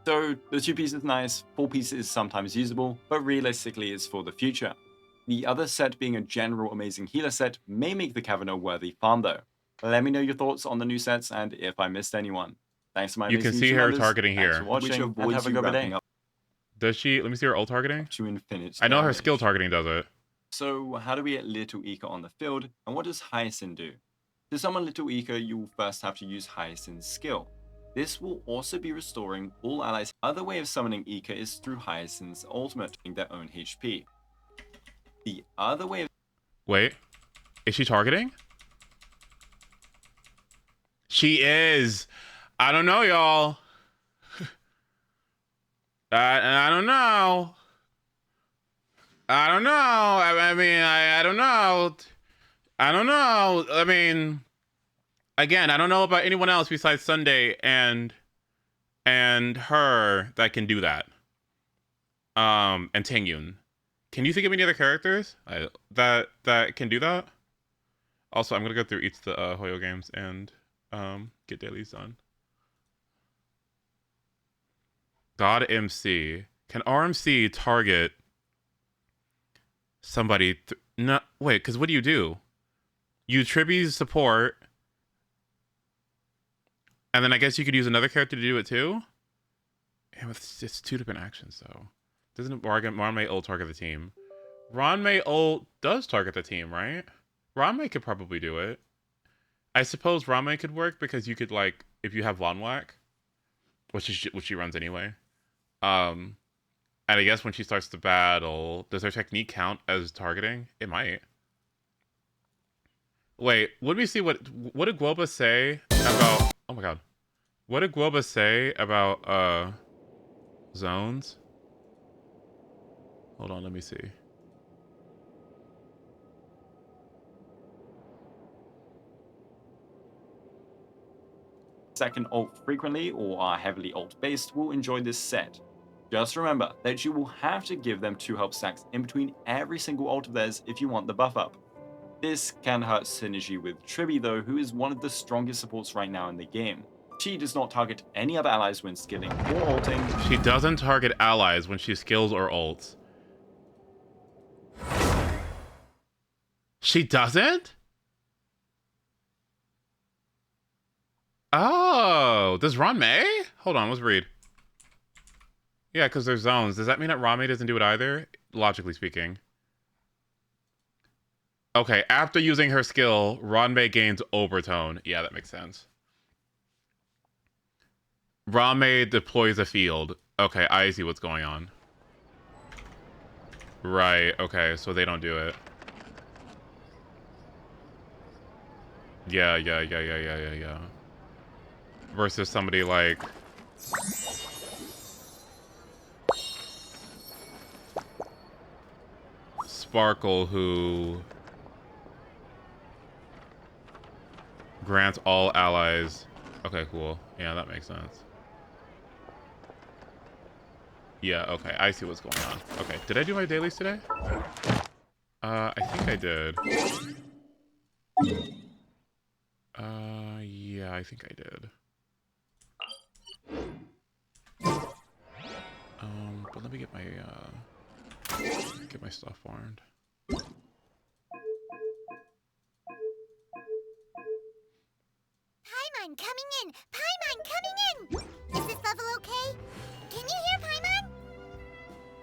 So the 2-piece is nice, 4-piece is sometimes usable, but realistically it's for the future. The other set being a general amazing healer set may make the Cavern a worthy farm though. Let me know your thoughts on the new sets and if I missed anyone. Thanks to my You can see her targeting Thanks here. for watching, and have a good day. Does she? Let me see her ult targeting. To infinite I know her damage. skill targeting does it. So how do we get Little Ika on the field, and what does Hyacinth do? To summon Little Ika, you will first have to use Hyacinth's skill. This will also be restoring all allies. Other way of summoning Ika is through Hyacinth's ultimate, their own HP. The other way of... Wait, is she targeting? She is. I don't know, y'all. I don't know. I don't know. I mean, I don't know. I don't know. I mean, again, I don't know about anyone else besides Sunday and her that can do that. And Tingyun. Can you think of any other characters that can do that? Also, I'm gonna go through each of the HOYO games and get dailies done. God MC. Can RMC target somebody? No, wait, because what do? You Tribby's support, and then I guess you could use another character to do it too? Yeah, it's 2 different actions, though. Doesn't Ranmei ult target the team? Ranmei ult does target the team, right? Ranmei could probably do it. I suppose Ranmei could work because you could, like, if you have Lanwhack, which she runs anyway. And I guess when she starts the battle, does her technique count as targeting? It might. Wait, would we see what did Guoba say about... Oh my god. What did Guoba say about, zones? Hold on, let me see. that can ult frequently or are heavily ult based will enjoy this set. Just remember that you will have to give them 2 help stacks in between every single ult of theirs if you want the buff up. This can hurt synergy with Tribby though, who is one of the strongest supports right now in the game. She does not target any other allies when skilling or ulting. She doesn't target allies when she skills or ults. She doesn't? Oh, does Ron May? Hold on, let's read. Yeah, because there's zones. Does that mean that Ron May doesn't do it either? Logically speaking. Okay, after using her skill, Ron May gains overtone. Yeah, that makes sense. Ron May deploys a field. Okay, I see what's going on. Right, okay, so they don't do it. Yeah. Versus somebody like... Sparkle, who... grants all allies... Okay, cool. Yeah, that makes sense. Yeah, okay, I see what's going on. Okay, did I do my dailies today? I think I did. Yeah, I think I did. But let me get my stuff farmed. Paimon coming in! Paimon coming in! Is this level okay? Can you hear Paimon?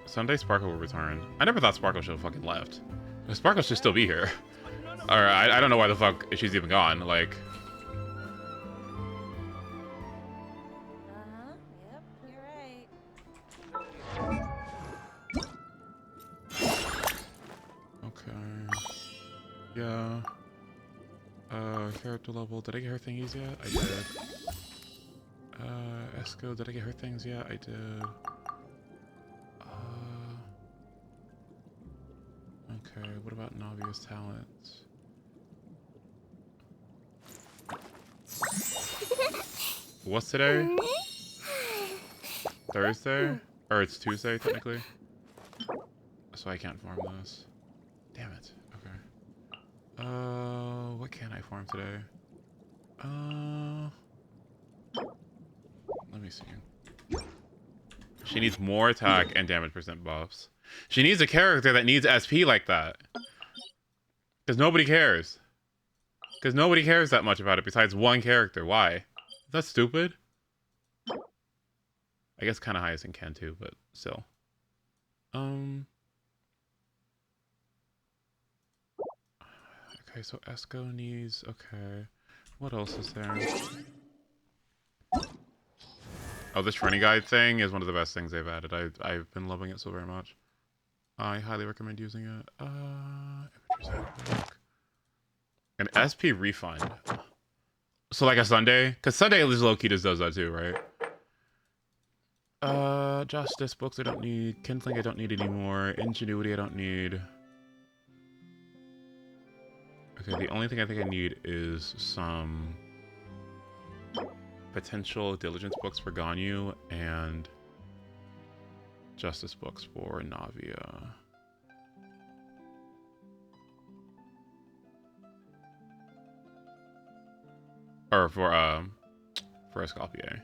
Someday Sparkle will return. I never thought Sparkle should have fucking left. Sparkle should still be here. Or I don't know why the fuck she's even gone. Like... Yep, you're right. Okay. Yeah. Character level. Did I get her thingies yet? I did. Esco, did I get her things yet? I did. Okay, what about Navia's talents? What's today? Thursday? Or it's Tuesday, technically? So I can't farm this. Damn it. Okay. What can I farm today? Let me see. She needs more attack and damage percent buffs. She needs a character that needs SP like that. Because nobody cares. Because nobody cares that much about it besides one character. Why? That's stupid. I guess kind of Hyacinth can too, but still. Okay, so Esco needs... Okay. What else is there? Oh, this running guide thing is one of the best things they've added. I've been loving it so very much. I highly recommend using it. An SP refund. So like a Sunday? Because Sunday at least low-key just does that too, right? Justice books I don't need. Kindling I don't need anymore. Ingenuity I don't need. Okay, the only thing I think I need is some potential diligence books for Ganyu and justice books for Navia. Or for Escoffier.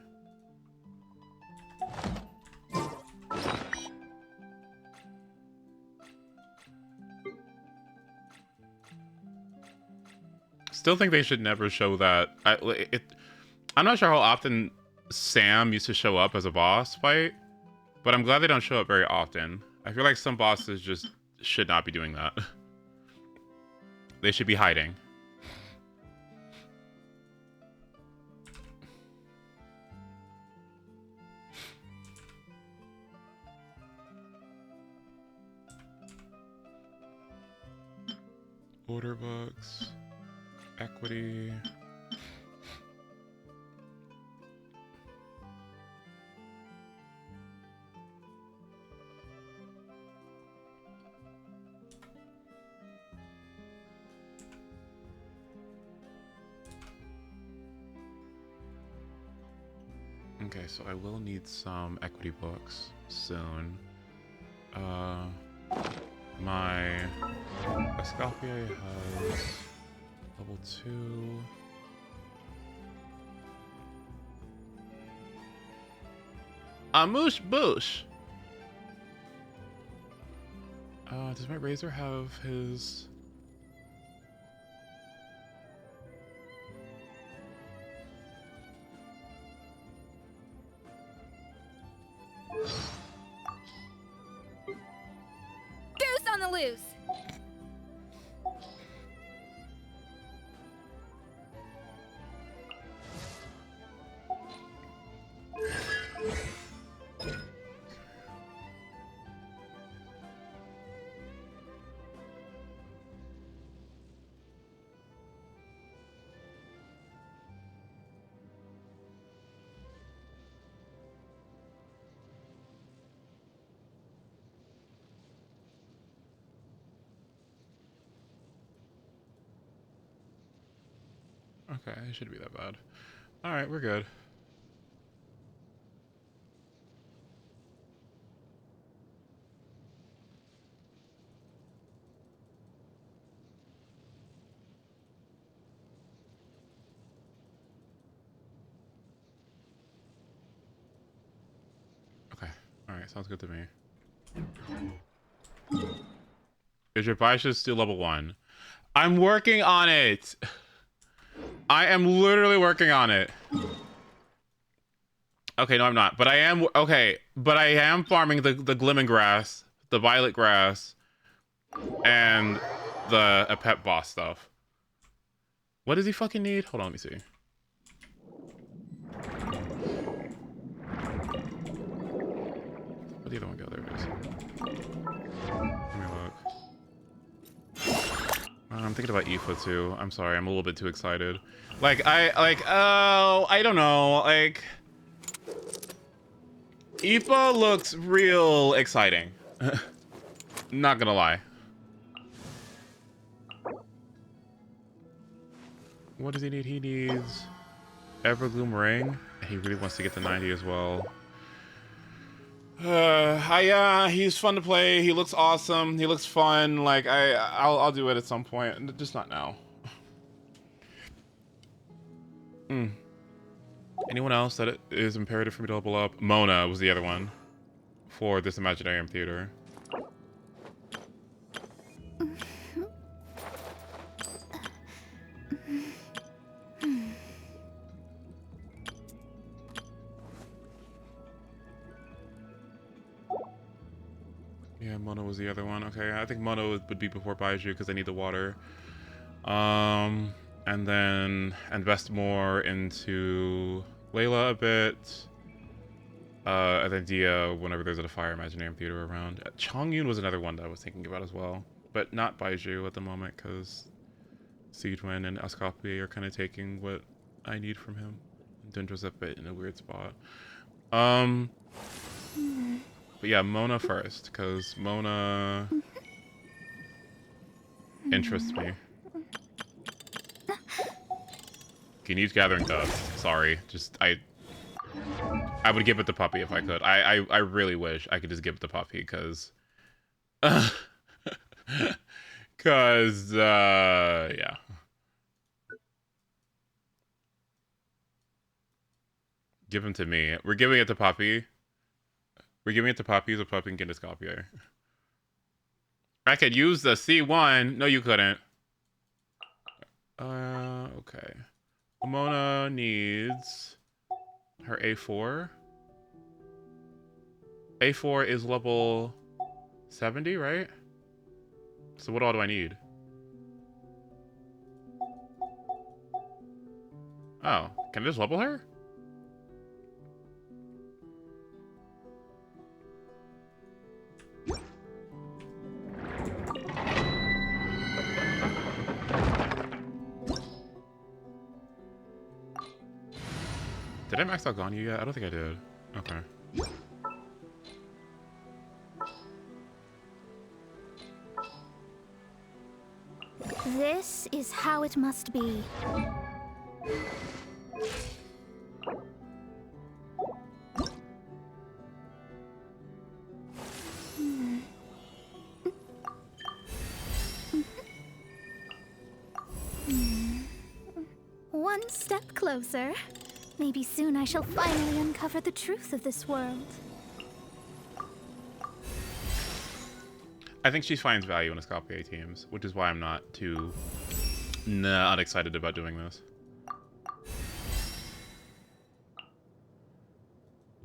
Still think they should never show that. I'm not sure how often Sam used to show up as a boss fight, but I'm glad they don't show up very often. I feel like some bosses just should not be doing that. They should be hiding. Order books. Equity. Okay, so I will need some equity books soon. My Escoffier has level 2. Amoosh boosh. Does my razor have his? Goose on the loose. Okay, it shouldn't be that bad. All right, we're good. Okay. All right, sounds good to me. Is your Baisha still level 1? I'm working on it. I am literally working on it. Okay, no, I'm not. But I am okay. But I am farming the glimming grass, the violet grass, and a pet boss stuff. What does he fucking need? Hold on, let me see. Where'd the other one go? There it is. Let me look. I'm thinking about Aoife too. I'm sorry, I'm a little bit too excited. I don't know. Like, Aoife looks real exciting. Not gonna lie. What does he need? He needs Evergloom Ring. He really wants to get to 90 as well. He's fun to play. He looks awesome. He looks fun. Like I'll do it at some point, just not now. Anyone else that it is imperative for me to level up? Mona was the other one for this Imaginarium Theater. Yeah, Mona was the other one. Okay, I think Mona would be before Baiju because I need the water. And then invest more into Layla a bit. And then Dia whenever there's a Fire Imaginarium Theater around. Chongyun was another one that I was thinking about as well. But not Baiju at the moment because Seedwin and Ascopy are kind of taking what I need from him. Dundra's a bit in a weird spot. But yeah, Mona first, because Mona interests me. He needs Gathering Dust. Sorry, just I would give it to Puppy if I could. I really wish I could just give it to Puppy, because yeah. Give him to me. We're giving it to Puppy. We're giving it to Poppy so Puppy can get his copier. I could use the C1. No, you couldn't. Okay. Mona needs her A4. A4 is level 70, right? So what all do I need? Oh, can I just level her? Did I max out Ganyu yet? I don't think I did. Okay. This is how it must be. One step closer. Maybe soon I shall finally uncover the truth of this world. I think she finds value in Escoffier teams, which is why I'm not too not excited about doing this.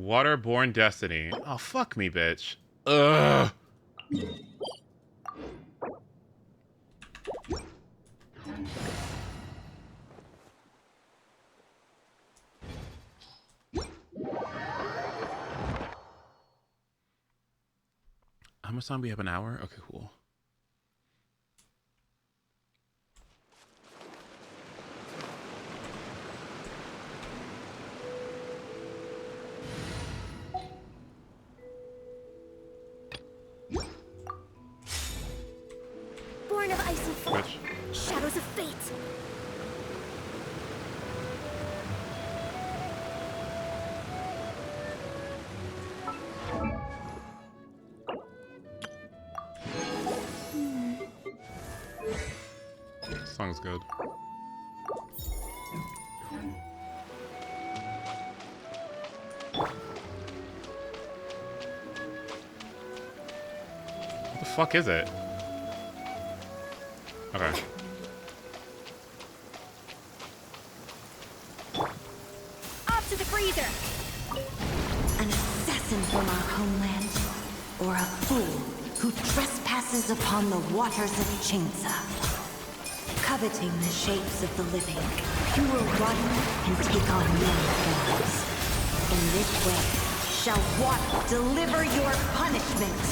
Waterborne Destiny. Oh, fuck me, bitch. Ugh. How much time do we have? An hour? Okay, cool. Born of ice and fire. Which? Shadows of fate. This song's good. What the fuck is it? Okay. Off to the freezer. An assassin from our homeland, or a fool who trespasses upon the waters of Chainsa. Coveting the shapes of the living, you will run and take on many forms. In this way, shall water deliver your punishment.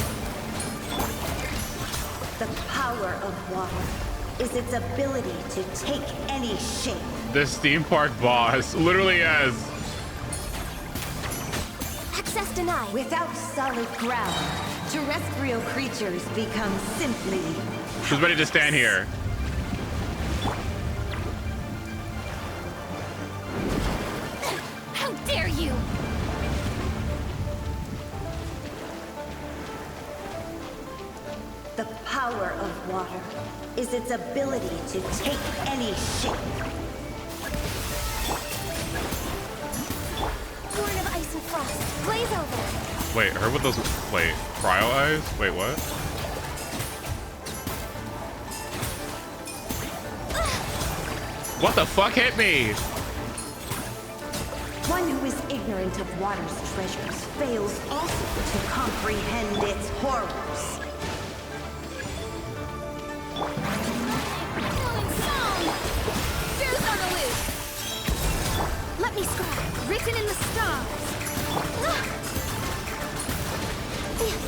The power of water is its ability to take any shape. This theme park boss literally has. Access denied. Without solid ground, terrestrial creatures become simply... She's ready to stand here. How dare you! The power of water is its ability to take any shape. Born of ice and frost. Blaze over. Wait, her with those. Wait, cryo eyes? Wait, what? What the fuck hit me? One who is ignorant of water's treasures fails also to comprehend its horrors. Killing song. Fuse on the loose. Let me scribe. Written in the stars.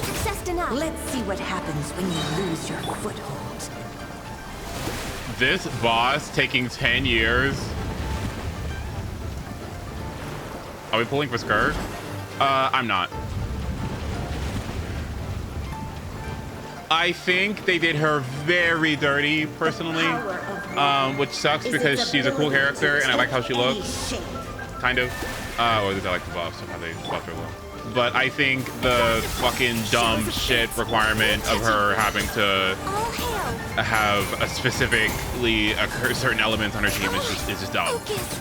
Access denied. Let's see what happens when you lose your foothold. This boss taking 10 years. Are we pulling for Skirk? I'm not. I think they did her very dirty, personally, which sucks because she's a cool character and I like how she looks. Kind of. Or did I like the buffs? Somehow they buffed her look. But I think the fucking dumb shit requirement of her having to All hail. have a specifically occur certain elements on her team is just dumb. Focus.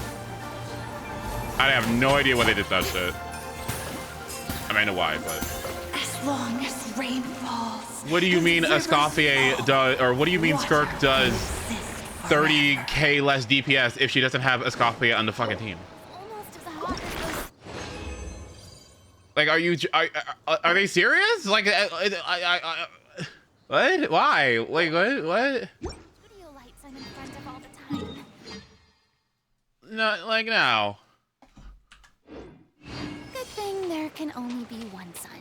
I have no idea why they did that shit. I mean, I know why, but As long as rain falls. what do you mean Escoffier does, or what do you mean Skirk does 30k less DPS if she doesn't have Escoffier on the fucking team? Almost as hot as those. Like, are they serious? Like, what? Why? Like, what? Studio lights I'm in front of all the time. No, like now. Good thing there can only be one sun.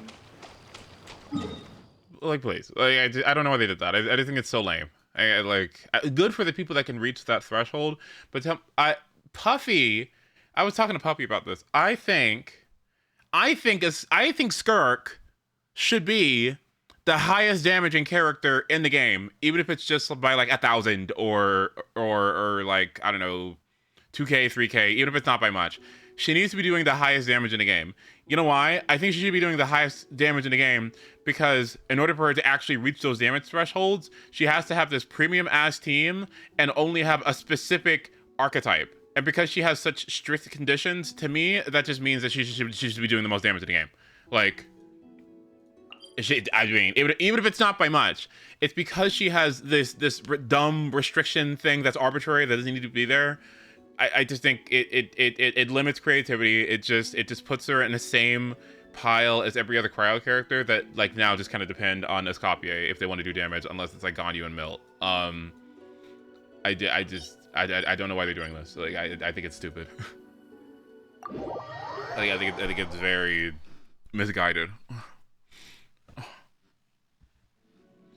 Like, please. Like, I don't know why they did that. I just think it's so lame. Good for the people that can reach that threshold. But Puffy, I was talking to Puffy about this. I think Skirk should be the highest damaging character in the game, even if it's just by like 1,000 or like, I don't know, 2k, 3k, even if it's not by much. She needs to be doing the highest damage in the game. You know why? I think she should be doing the highest damage in the game because in order for her to actually reach those damage thresholds, she has to have this premium ass team and only have a specific archetype. And because she has such strict conditions, to me, that just means that she should be doing the most damage in the game. Like, I mean, even if it's not by much, it's because she has this dumb restriction thing that's arbitrary that doesn't need to be there. I just think it limits creativity. It just puts her in the same pile as every other cryo character that like now just kind of depend on Escopia if they want to do damage, unless it's like Ganyu and Milt. I don't know why they're doing this. Like I think it's stupid. I think it's very misguided.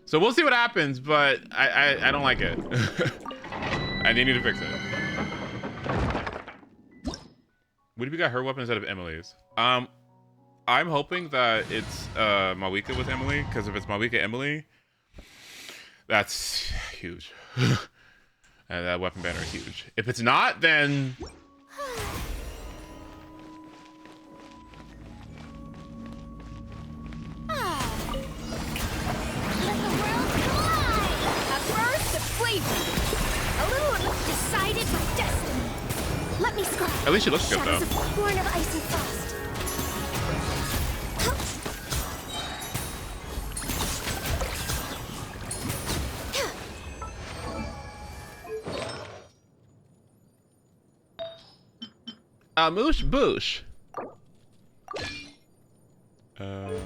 So we'll see what happens, but I don't like it. I need to fix it. What if you got her weapon instead of Emily's? I'm hoping that it's Mawika with Emily, because if it's Mawika Emily, that's huge. And that weapon banner is huge. If it's not, then Let me scry. at least she looks good though. Born of ice and frost. Moosh boosh. Okay.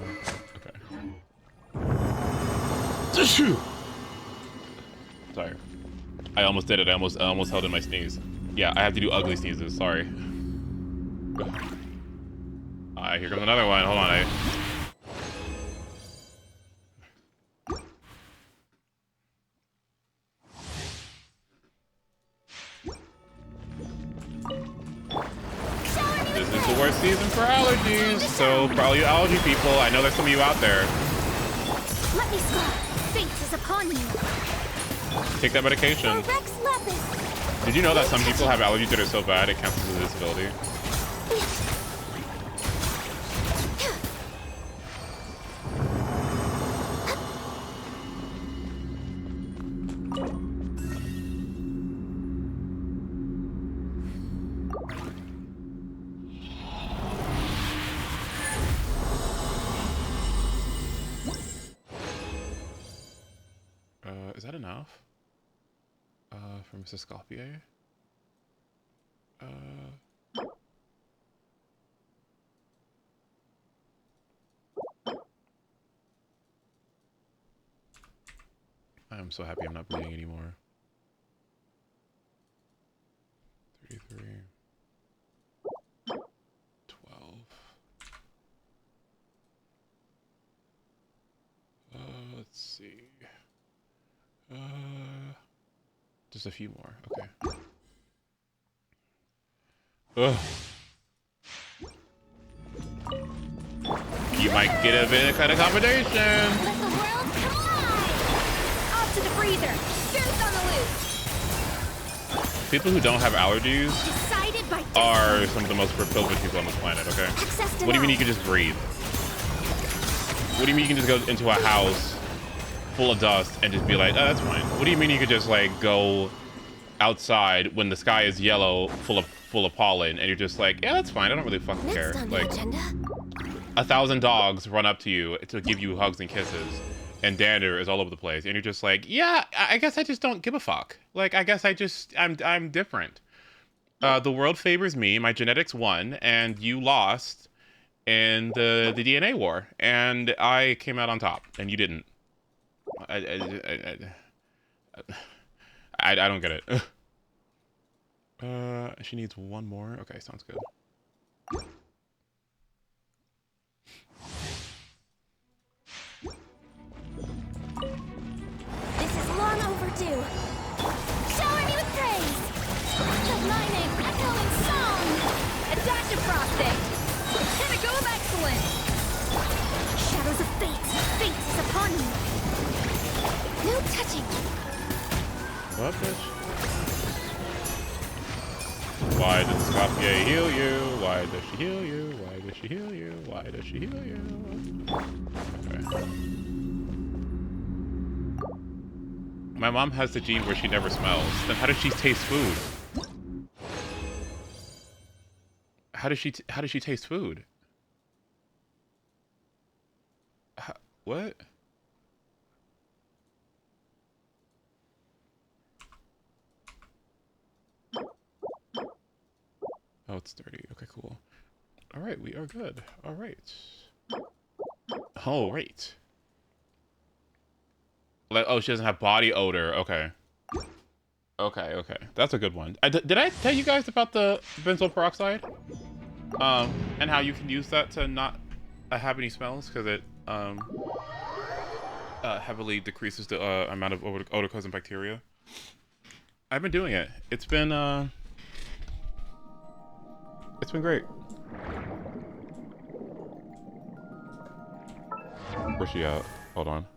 Sorry. I almost did it. I almost held in my sneeze. Yeah, I have to do ugly sneezes. Sorry. Here comes another one. Hold on. This is the worst season for allergies. So for all you allergy people, I know there's some of you out there. Let me scry. Fate is upon you. Take that medication. Did you know that some people have allergies that are so bad it counts as a disability? Is that enough? For Mrs. Scopier? I'm so happy I'm not bleeding anymore. 33. 12. Let's see. Just a few more. Okay. Ugh. You might get a bit of kind of combination. Let the world collide! Off to the breather. Juice on the loose. People who don't have allergies Decided by are some of the most privileged people on this planet, okay? What do you mean you can just breathe? What do you mean you can just go into a house full of dust and just be like, oh, that's fine? What do you mean you could just like go outside when the sky is yellow, full of pollen, and you're just like, yeah, that's fine. I don't really fucking care. Like, 1,000 dogs run up to you to give you hugs and kisses, and dander is all over the place, and you're just like, yeah, I guess I just don't give a fuck. Like, I guess I'm different. The world favors me. My genetics won, and you lost in the DNA war, and I came out on top, and you didn't. I don't get it. She needs one more. Okay, sounds good. This is long overdue. Shower me with praise. Let my name echo in song. A dash of frosting. Pinnacle of excellence. Shadows of fate. Fate is upon you. No touching. What, bitch? Why does Scopier heal you? Why does she heal you? Why does she heal you? Why does she heal you? Okay. My mom has the gene where she never smells. Then how does she taste food? How does she taste food? What? Oh, it's dirty. Okay, cool. All right, we are good. All right. All right. Like, oh, she doesn't have body odor. Okay. Okay, okay. That's a good one. Did I tell you guys about the benzoyl peroxide? And how you can use that to not have any smells because it heavily decreases the amount of odor-causing bacteria. I've been doing it. It's been great. Where's she at? Hold on.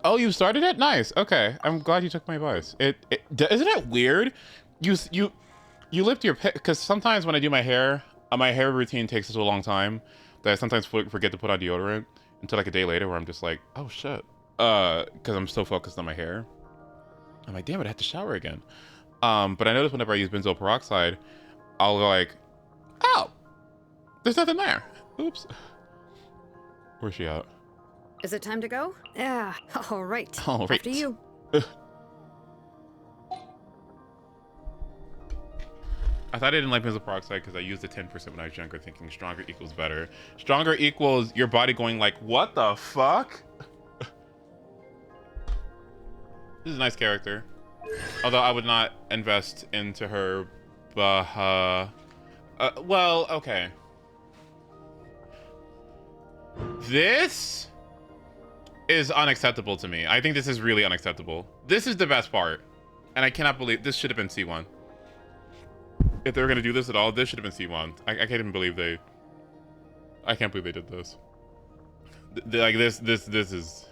Oh, you started it? Nice. Okay, I'm glad you took my advice. Isn't it weird? You lift your pick because sometimes when I do my hair routine takes such a long time that I sometimes forget to put on deodorant until like a day later where I'm just like, oh shit, because I'm so focused on my hair. I'm like, damn it, I have to shower again. But I notice whenever I use benzoyl peroxide, I'll go like, oh, there's nothing there. Oops. Where's she at? Is it time to go? Yeah. All right. All right. After you. I thought I didn't like benzoyl peroxide because I used the 10% when I was younger, thinking stronger equals better. Stronger equals your body going like, what the fuck? This is a nice character. Although I would not invest into her, well, okay. This is unacceptable to me. I think this is really unacceptable. This is the best part. And I cannot believe this should have been C1. If they were gonna do this at all, this should have been C1. I can't even believe I can't believe they did this. Like this is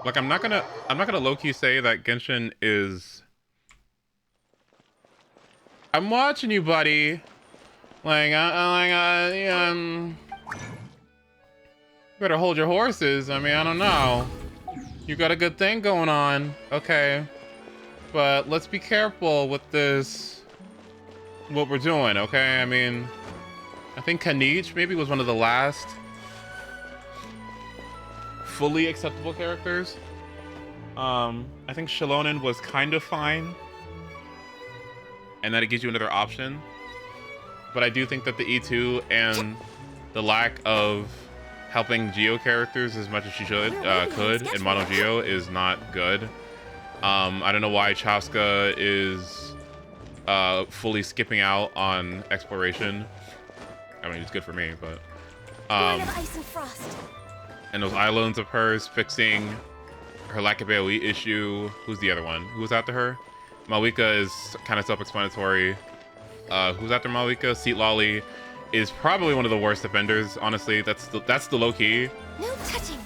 like I'm not gonna low-key say that Genshin is. I'm watching you, buddy. Like, better hold your horses. I mean, I don't know. You got a good thing going on, okay? But let's be careful with this. What we're doing, okay? I mean, I think Kanich maybe was one of the last fully acceptable characters. I think Shilonen was kind of fine, and that it gives you another option. But I do think that the E2 and the lack of helping Geo characters as much as she could in Mono Geo is not good. I don't know why Chaska is fully skipping out on exploration. I mean, it's good for me, but Ice and frost. and those islands of hers fixing her lack of AoE issue. Who's the other one? Who's after her? Malika is kind of self-explanatory. Who's after Malika? Seat Lolly is probably one of the worst defenders, honestly. That's the low key. No touching.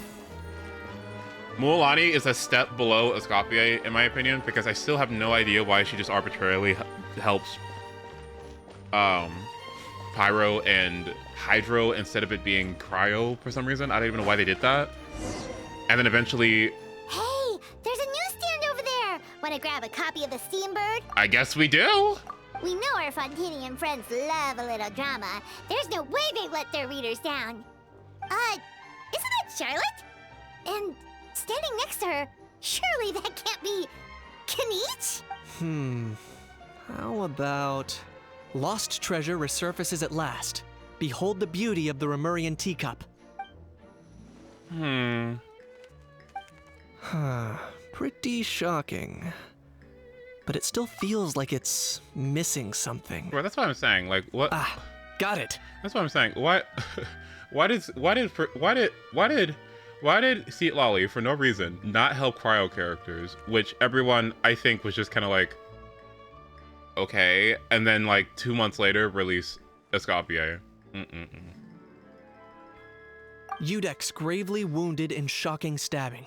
Mualani is a step below Escopia, in my opinion, because I still have no idea why she just arbitrarily helps Pyro and Hydro instead of it being Cryo for some reason. I don't even know why they did that. And then eventually... Hey, there's a newsstand over there. Want to grab a copy of the Steambird? I guess we do! We know our Fontinian friends love a little drama. There's no way they'd let their readers down. Isn't that Charlotte? And standing next to her, surely that can't be Kanich? How about... Lost treasure resurfaces at last. Behold the beauty of the Remurian teacup. Pretty shocking. But it still feels like it's missing something. Well, that's what I'm saying. Like, what? Ah, got it. That's what I'm saying. Why did Seat Lolly, for no reason, not help Cryo characters, which everyone, I think, was just kind of like, okay, and then like 2 months later, release Escopia. Udex gravely wounded in shocking stabbing.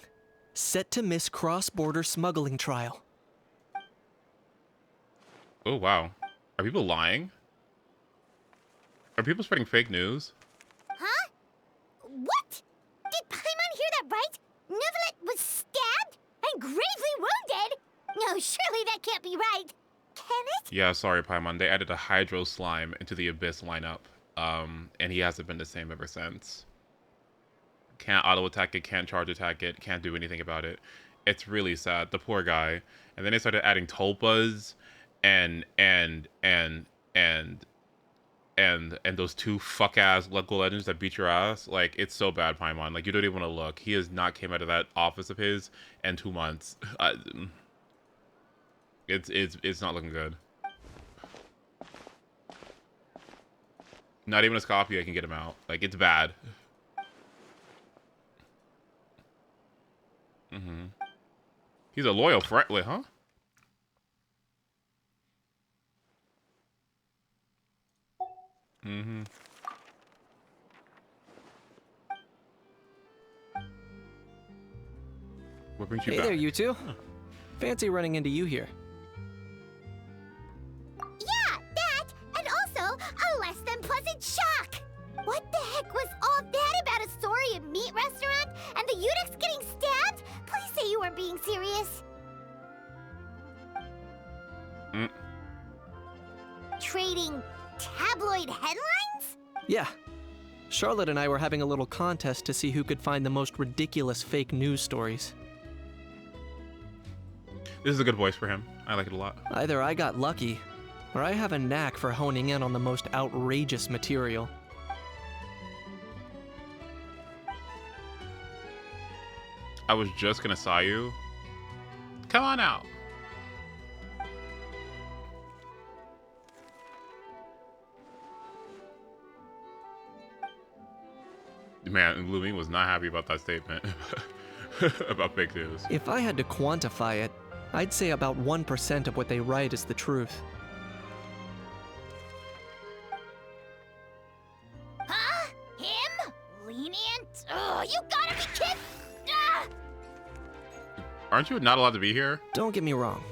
Set to miss cross-border smuggling trial. Oh, wow. Are people lying? Are people spreading fake news? Huh? What? Neuvillette was stabbed and gravely wounded? No, surely that can't be right. Can it? Yeah, sorry, Paimon. They added a Hydro Slime into the Abyss lineup, and he hasn't been the same ever since. Can't auto attack it, can't charge attack it, can't do anything about it. It's really sad. The poor guy. And then they started adding Tulpas and those two fuck ass Local Legends that beat your ass. Like, it's so bad, Paimon. Like, you don't even want to look. He has not came out of that office of his in 2 months. It's not looking good. Not even a Scorpio can get him out. Like, it's bad. He's a loyal friend. Wait, huh? What brings you Hey back? there, you two. Fancy running into you here. Yeah, that, and also a less than pleasant shock. What the heck was all that about a Saurian meat restaurant and the eunuchs getting stabbed? Please say you weren't being serious. Trading tabloid headlines? Yeah. Charlotte and I were having a little contest to see who could find the most ridiculous fake news stories. This is a good voice for him. I like it a lot. Either I got lucky, or I have a knack for honing in on the most outrageous material. I was just gonna saw you. Come on out. Man, Lumine was not happy about that statement about fake news. If I had to quantify it, I'd say about 1% of what they write is the truth. Huh? Him? Lenient? Oh, you gotta be kidding! Ah! Aren't you not allowed to be here? Don't get me wrong.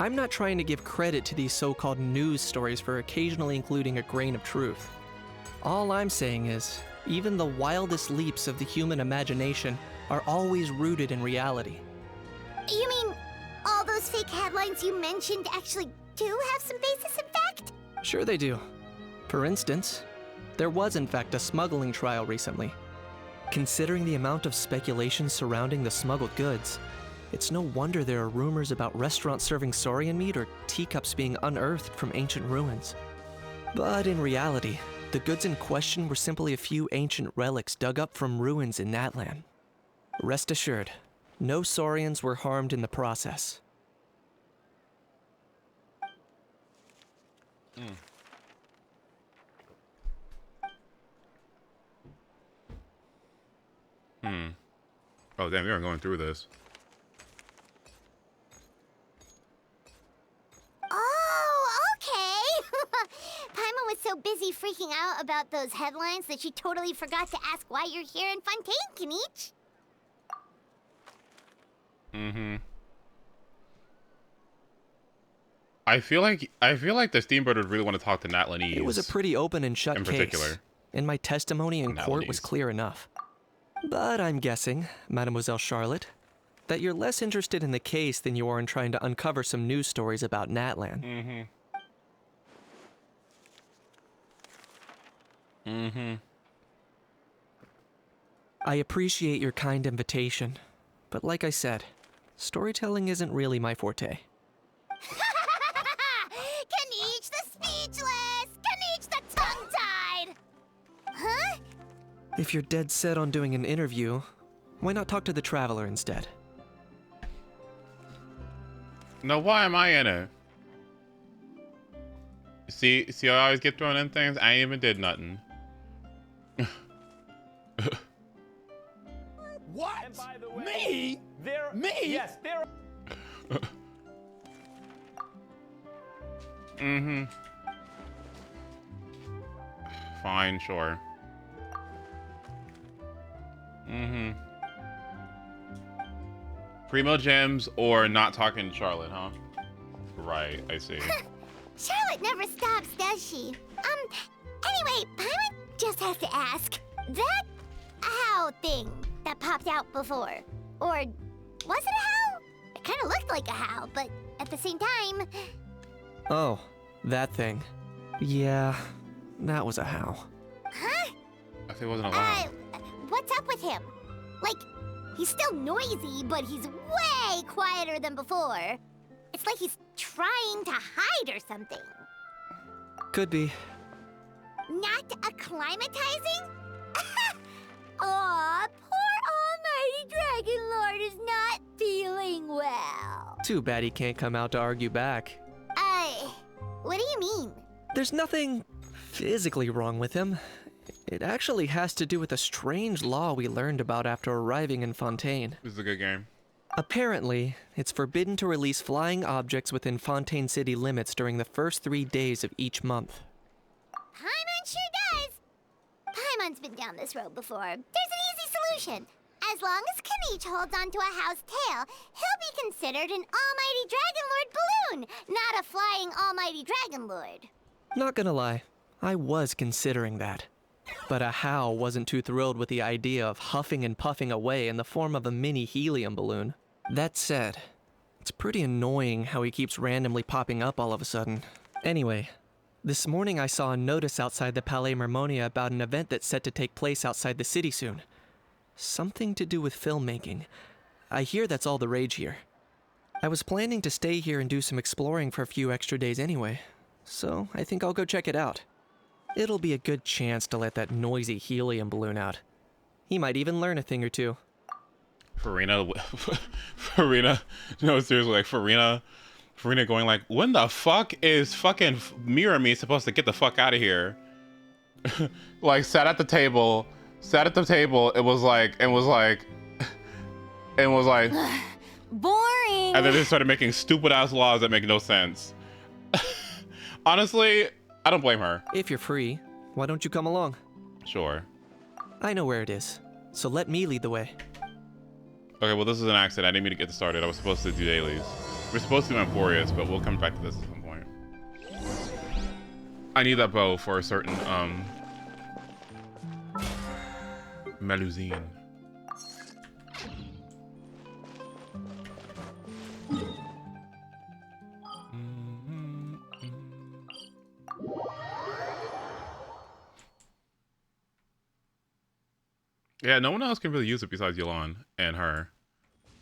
I'm not trying to give credit to these so-called news stories for occasionally including a grain of truth. All I'm saying is, even the wildest leaps of the human imagination are always rooted in reality. You mean all those fake headlines you mentioned actually do have some basis in fact? Sure they do. For instance, there was in fact a smuggling trial recently. Considering the amount of speculation surrounding the smuggled goods, it's no wonder there are rumors about restaurants serving saurian meat or teacups being unearthed from ancient ruins. But in reality, the goods in question were simply a few ancient relics dug up from ruins in that land. Rest assured, no saurians were harmed in the process. Oh, damn, we are going through this. Oh, okay. Paimon was so busy freaking out about those headlines that she totally forgot to ask why you're here in Fontaine, Kinich. I feel like the Steambird would really want to talk to Natlanese. It was a pretty open and shut in case. particular. And my testimony in court was Nowadays. clear enough. But I'm guessing, Mademoiselle Charlotte, that you're less interested in the case than you are in trying to uncover some news stories about Natlan. I appreciate your kind invitation, but like I said, storytelling isn't really my forte. Kinich the speechless! Kinich the tongue-tied! Huh? If you're dead set on doing an interview, why not talk to the Traveler instead? No, why am I in it? See, I always get thrown in things. I ain't even did nothing. What? And by the way, me? Yes, there. Fine, sure. Primo gems or not talking to Charlotte, huh? Right, I see. Charlotte never stops, does she? Anyway, Paimon just has to ask. That how thing, that popped out before. Or was it a HOW? It kind of looked like a HOW, but at the same time... Oh, that thing. Yeah, that was a HOW. Huh? I think it wasn't allowed. What's up with him? Like, he's still noisy, but he's way quieter than before. It's like he's trying to hide or something. Could be. Not acclimatizing? Aw, poor Almighty Dragon Lord is not feeling well. Too bad he can't come out to argue back. What do you mean? There's nothing physically wrong with him. It actually has to do with a strange law we learned about after arriving in Fontaine. This is a good game. Apparently, it's forbidden to release flying objects within Fontaine city limits during the first 3 days of each month. Paimon sure does. Paimon's been down this road before. There's an easy solution. As long as Kaniche holds onto a HOW's tail, he'll be considered an Almighty Dragon Lord balloon, not a flying Almighty Dragon Lord. Not gonna lie, I was considering that. But a HOW wasn't too thrilled with the idea of huffing and puffing away in the form of a mini helium balloon. That said, it's pretty annoying how he keeps randomly popping up all of a sudden. Anyway, this morning I saw a notice outside the Palais Mermonia about an event that's set to take place outside the city soon. Something to do with filmmaking. I hear that's all the rage here. I was planning to stay here and do some exploring for a few extra days anyway, so I think I'll go check it out. It'll be a good chance to let that noisy helium balloon out. He might even learn a thing or two. Farina, no, seriously, like Farina going like, when the fuck is fucking Mirror Me supposed to get the fuck out of here? Like, sat at the table, it was like, Boring. and then they started making stupid ass laws that make no sense. Honestly, I don't blame her. If you're free, why don't you come along? Sure. I know where it is, so let me lead the way. Okay, well, this is an accident. I didn't mean to get started. I was supposed to do dailies. We're supposed to do AMPHOREUS, but we'll come back to this at some point. I need that bow for a certain, Melusine. Yeah, no one else can really use it besides Yelan and her.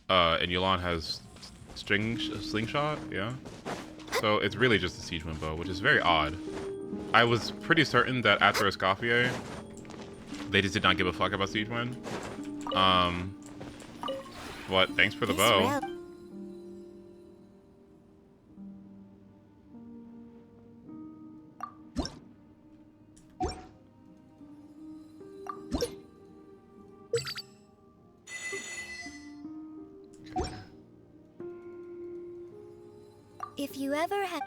And Yelan has slingshot, yeah. So it's really just a siege wind bow, which is very odd. I was pretty certain that after Escoffier, they just did not give a fuck about siege wind. But thanks for the bow. If you ever had...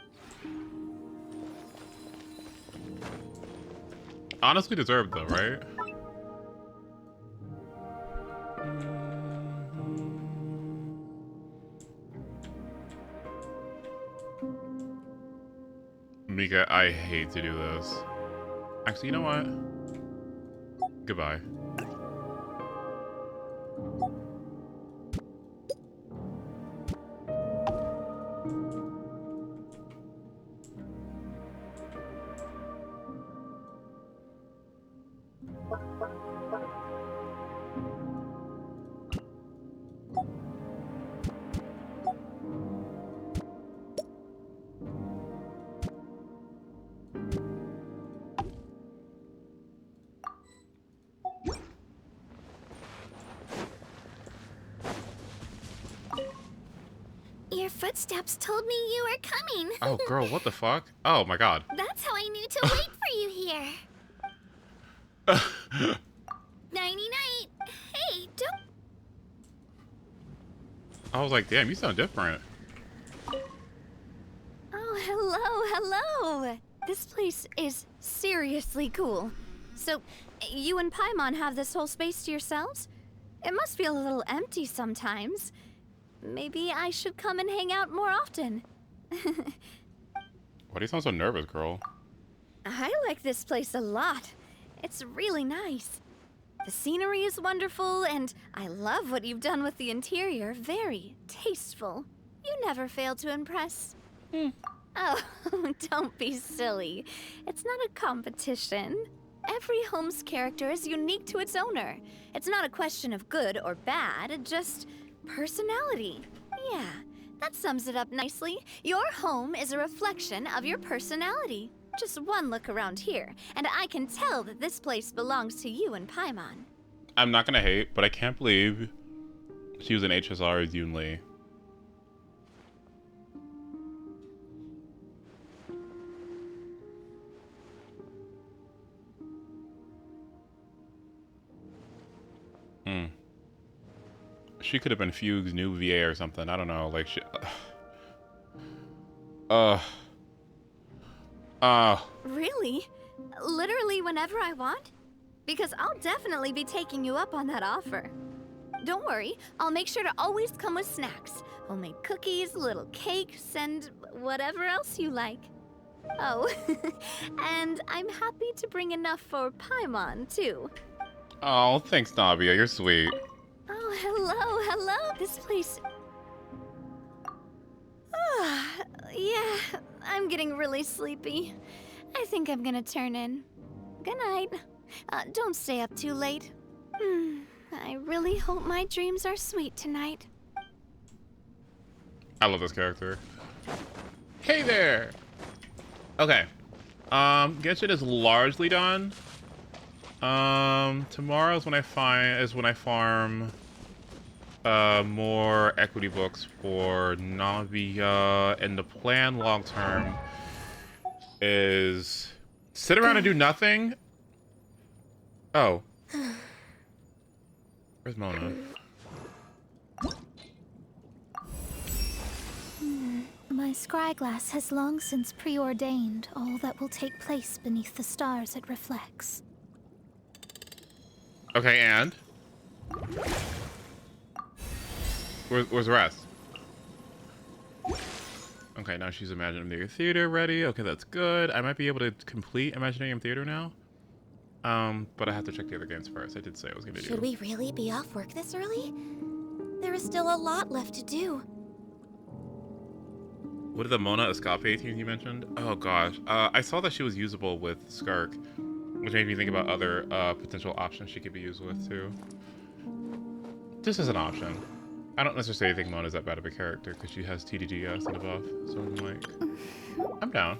Honestly deserved though, right? Mika, I hate to do this. Actually, you know what? Goodbye. Your footsteps told me you were coming. Oh, girl, what the fuck? Oh my god. That's how I knew to wait for you here. Nighty-night. Hey, don't... I was like, damn, you sound different. Oh, hello. This place is seriously cool. So, you and Paimon have this whole space to yourselves? It must feel a little empty sometimes. Maybe I should come and hang out more often. Why do you sound so nervous, girl? I like this place a lot. It's really nice. The scenery is wonderful, and I love what you've done with the interior. Very tasteful. You never fail to impress. Oh, don't be silly. It's not a competition. Every home's character is unique to its owner. It's not a question of good or bad, just personality. Yeah, that sums it up nicely. Your home is a reflection of your personality. Just one look around here, and I can tell that this place belongs to you and Paimon. I'm not gonna hate, but I can't believe she was an HSR as Yoon Lee. She could have been Fugue's new VA or something. I don't know. Like, she... Really? Literally whenever I want? Because I'll definitely be taking you up on that offer. Don't worry, I'll make sure to always come with snacks. Homemade cookies, little cakes, and whatever else you like. Oh, and I'm happy to bring enough for Paimon, too. Oh, thanks, Nabia. You're sweet. Oh, hello. This place... yeah, I'm getting really sleepy. I think I'm gonna turn in. Good night. Don't stay up too late. I really hope my dreams are sweet tonight. I love this character. Hey there! Okay. Genshin is largely done. Tomorrow is when I farm more equity books for Navia, and the plan long term is sit around and do nothing. Oh. Where's Mona? My scryglass has long since preordained all that will take place beneath the stars it reflects. Okay, and? Where's the rest? Okay, now she's Imaginarium Theater ready. Okay, that's good. I might be able to complete Imaginarium Theater now. But I have to check the other games first. I did say I was gonna do. Should we really be off work this early? There is still a lot left to do. What are the Mona Escape teams you mentioned? Oh gosh. I saw that she was usable with Skark, which made me think about other potential options she could be used with too. Just as an option. I don't necessarily think Mona's that bad of a character because she has TDGS and above. So I'm like, I'm down.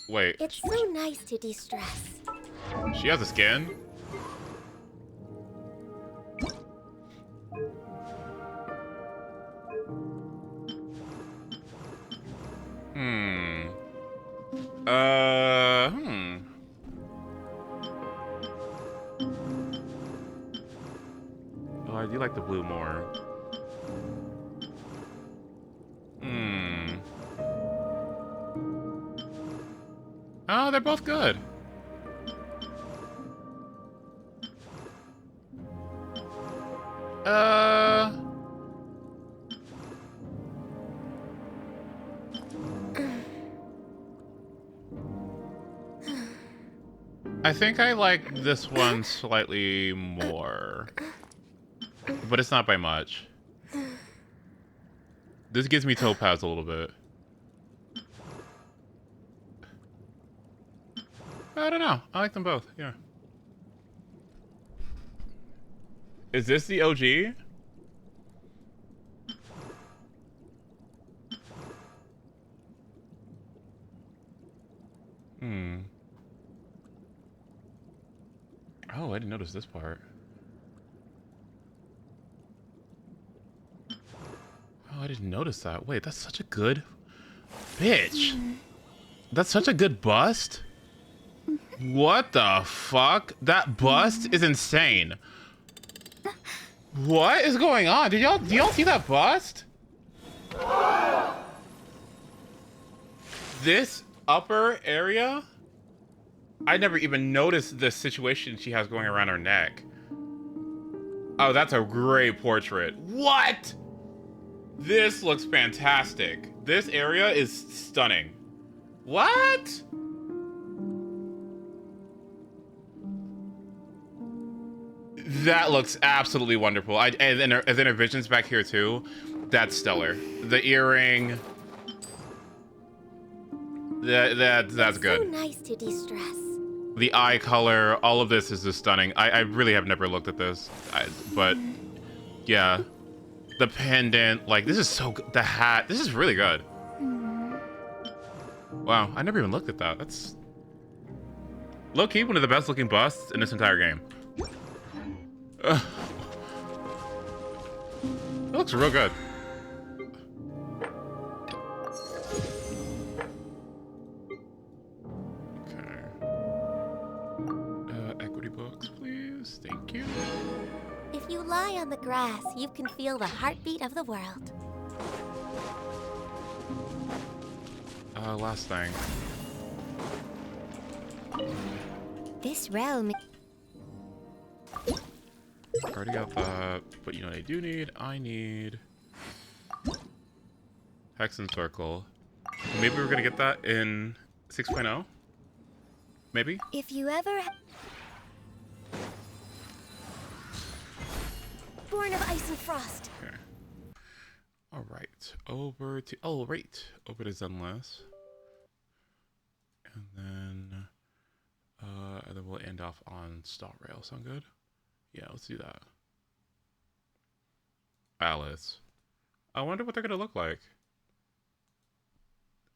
Wait. It's so nice to de-stress. She has a skin? Oh, I do like the blue more. Oh, they're both good. I think I like this one slightly more, but it's not by much. This gives me Topaz a little bit. I don't know. I like them both. Yeah. Is this the OG? Oh, I didn't notice this part. Oh, I didn't notice that. Wait, that's such a good... Bitch! That's such a good bust? What the fuck? That bust is insane. What is going on? Do y'all see that bust? This upper area? I never even noticed the situation she has going around her neck. Oh, that's a great portrait. What? This looks fantastic. This area is stunning. What? That looks absolutely wonderful. And then her visions back here too. That's stellar. The earring. That's good. So nice to de-stress. The eye color, all of this is just stunning. I really have never looked at this, but yeah, the pendant, like this is so good. The hat, this is really good. Wow, I never even looked at that. That's low-key one of the best looking busts in this entire game. It looks real good. Thank you. If you lie on the grass, you can feel the heartbeat of the world. Last thing. This realm... Already got that, but you know what I do need? I need... Hex and Circle. Maybe we're gonna get that in 6.0? Maybe? If you ever... Born of ice and frost. Okay. Alright. Over to Zenless. And then we'll end off on Star Rail. Sound good? Yeah, let's do that. Alice. I wonder what they're gonna look like.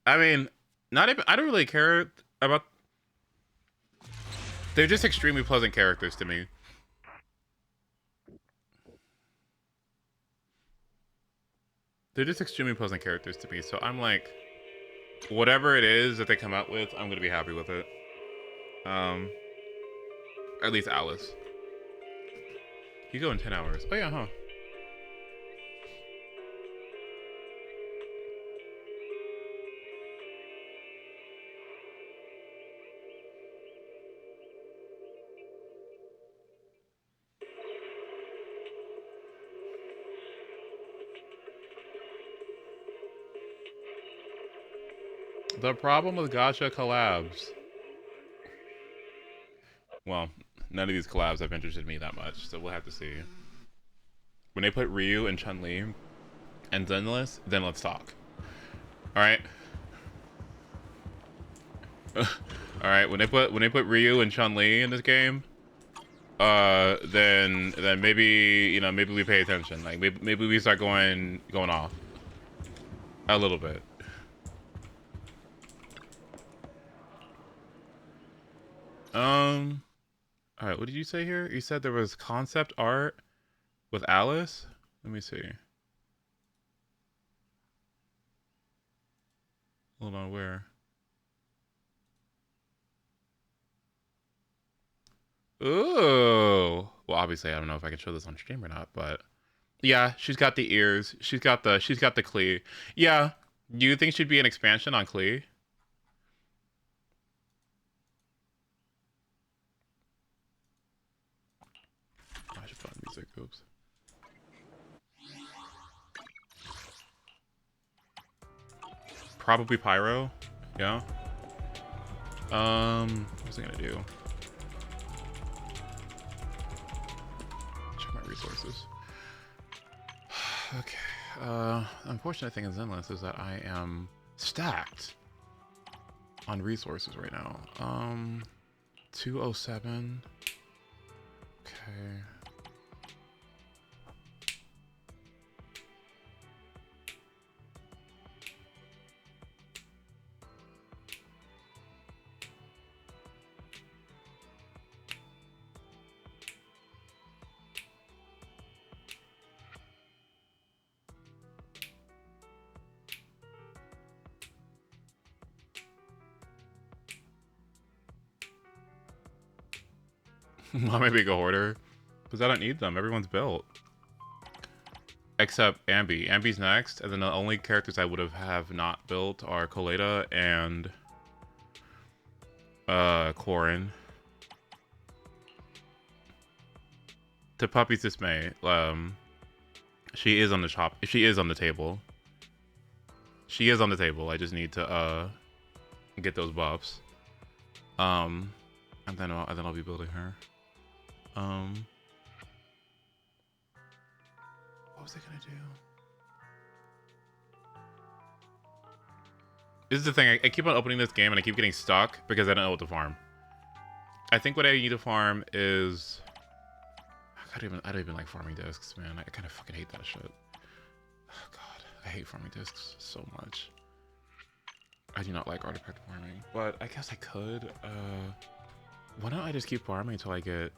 I mean, not even I don't really care about. They're just extremely pleasant characters to me. They're just extremely pleasant characters to me, so I'm like, whatever it is that they come out with, I'm gonna be happy with it. At least Alice. You go in 10 hours. Oh yeah, huh? The problem with gacha collabs. Well, none of these collabs have interested me that much, so we'll have to see. When they put Ryu and Chun-Li and Zenless, then let's talk. Alright? Alright, when they put Ryu and Chun-Li in this game, then maybe, you know, maybe we pay attention. Like maybe we start going off. A little bit. Alright, what did you say here? You said there was concept art with Alice? Let me see. Hold on, where? Ooh. Well, obviously I don't know if I can show this on stream or not, but yeah, she's got the ears. She's got the Klee. Yeah. Do you think she'd be an expansion on Klee? I should find music. Oops. Probably Pyro. Yeah. What's it gonna do? Check my resources. Okay. Unfortunate thing in Zenless is that I am stacked on resources right now. 207. Okay. Why maybe go hoarder? Because I don't need them. Everyone's built. Except Ambi. Ambi's next, and then the only characters I would have not built are Coleta and Corin. To Puppy's dismay, she is on the shop. She is on the table. She is on the table. I just need to get those buffs. And then I'll be building her. What was I gonna do? This is the thing. I keep on opening this game and I keep getting stuck because I don't know what to farm. I think what I need to farm is. I don't even like farming discs, man. I kind of fucking hate that shit. Oh god, I hate farming discs so much. I do not like artifact farming, but I guess I could. Why don't I just keep farming until I get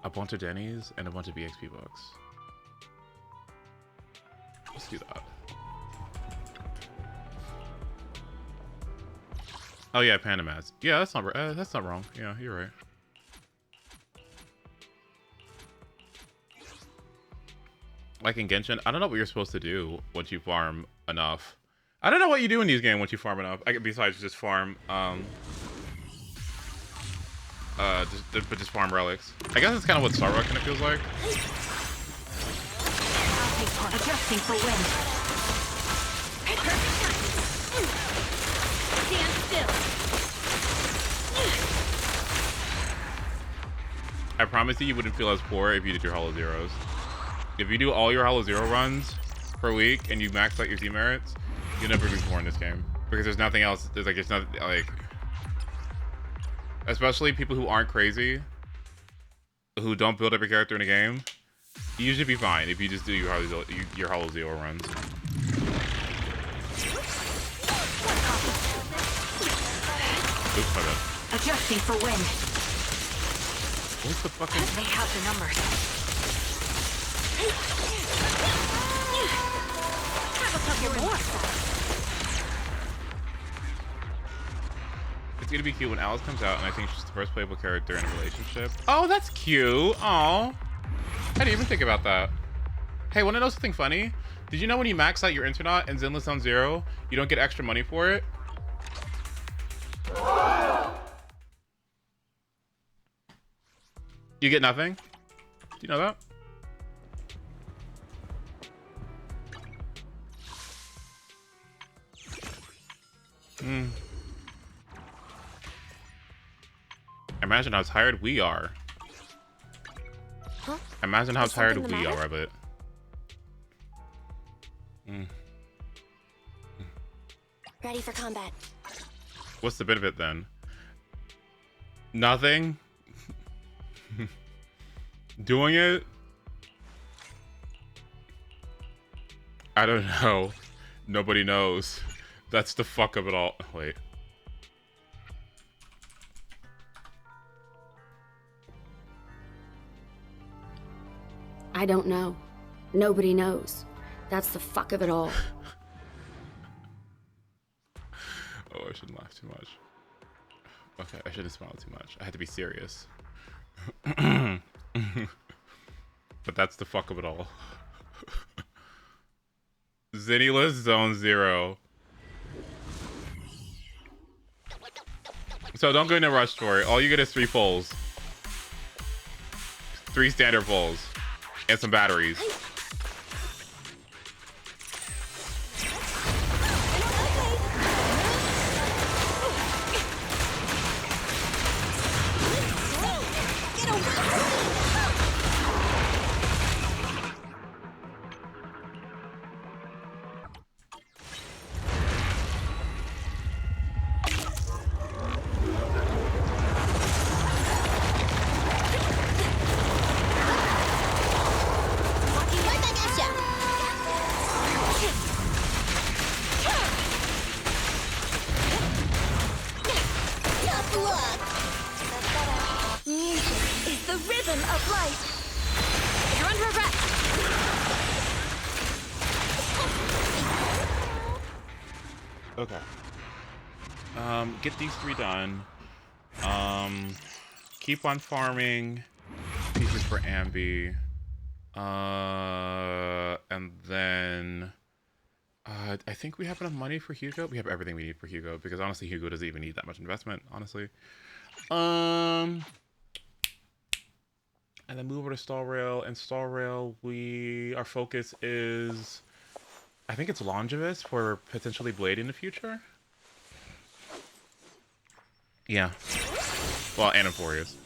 a bunch of Denny's and a bunch of EXP bucks? Let's do that. Oh yeah, Panda Mats. Yeah, that's not wrong. Yeah, you're right. Like in Genshin, I don't know what you're supposed to do once you farm enough. I don't know what you do in these games once you farm enough. Besides just farm, just farm relics. I guess it's kind of what Starbucks kind of feels like. Adjusting for wind. Stand still. I promise you wouldn't feel as poor if you did your Hollow Zeros. If you do all your Hollow Zero runs per week and you max out your Z merits, you'll never be poor in this game because there's nothing else. There's nothing like, especially people who aren't crazy, who don't build every character in a game. You usually be fine if you just do your Hollow Zero runs. Oops, my bad. Adjusting for wind. What's the fucking? They have the numbers. It's gonna be cute when Alice comes out, and I think she's the first playable character in a relationship. Oh, that's cute. Aw. I didn't even think about that. Hey, wanna know something funny? Did you know when you max out your Internet and Zenless on 0, you don't get extra money for it? You get nothing? Do you know that? Imagine how tired we are. Huh? Imagine how Is tired something the we matter? are of it. Ready for combat. What's the benefit then? Nothing? Doing it? I don't know. Nobody knows. That's the fuck of it all. Wait. I don't know. Nobody knows. That's the fuck of it all. Oh, I shouldn't laugh too much. Okay, I shouldn't smile too much. I had to be serious. But that's the fuck of it all. Zeniless Zone 0. So don't go in a rush for it. All you get is 3 pulls. 3 standard pulls. And some batteries. Okay. Get these 3 done. Keep on farming pieces for Ambi. And then I think we have enough money for Hugo. We have everything we need for Hugo because honestly, Hugo doesn't even need that much investment. Honestly, and then move over to Star Rail. And Star Rail, our focus is, I think it's Longevous for potentially Blade in the future. Yeah. Well, and AMPHOREUS.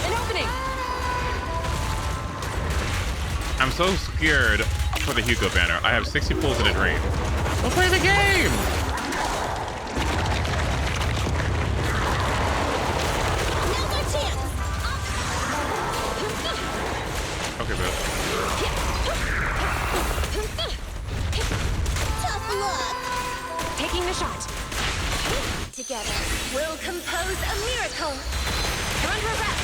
An opening. I'm so scared for the Hugo banner. I have 60 pulls in a dream. We'll play the game! Now's our chance. Okay, bro. Tough luck. Taking the shot. Together, we'll compose a miracle. Run her back.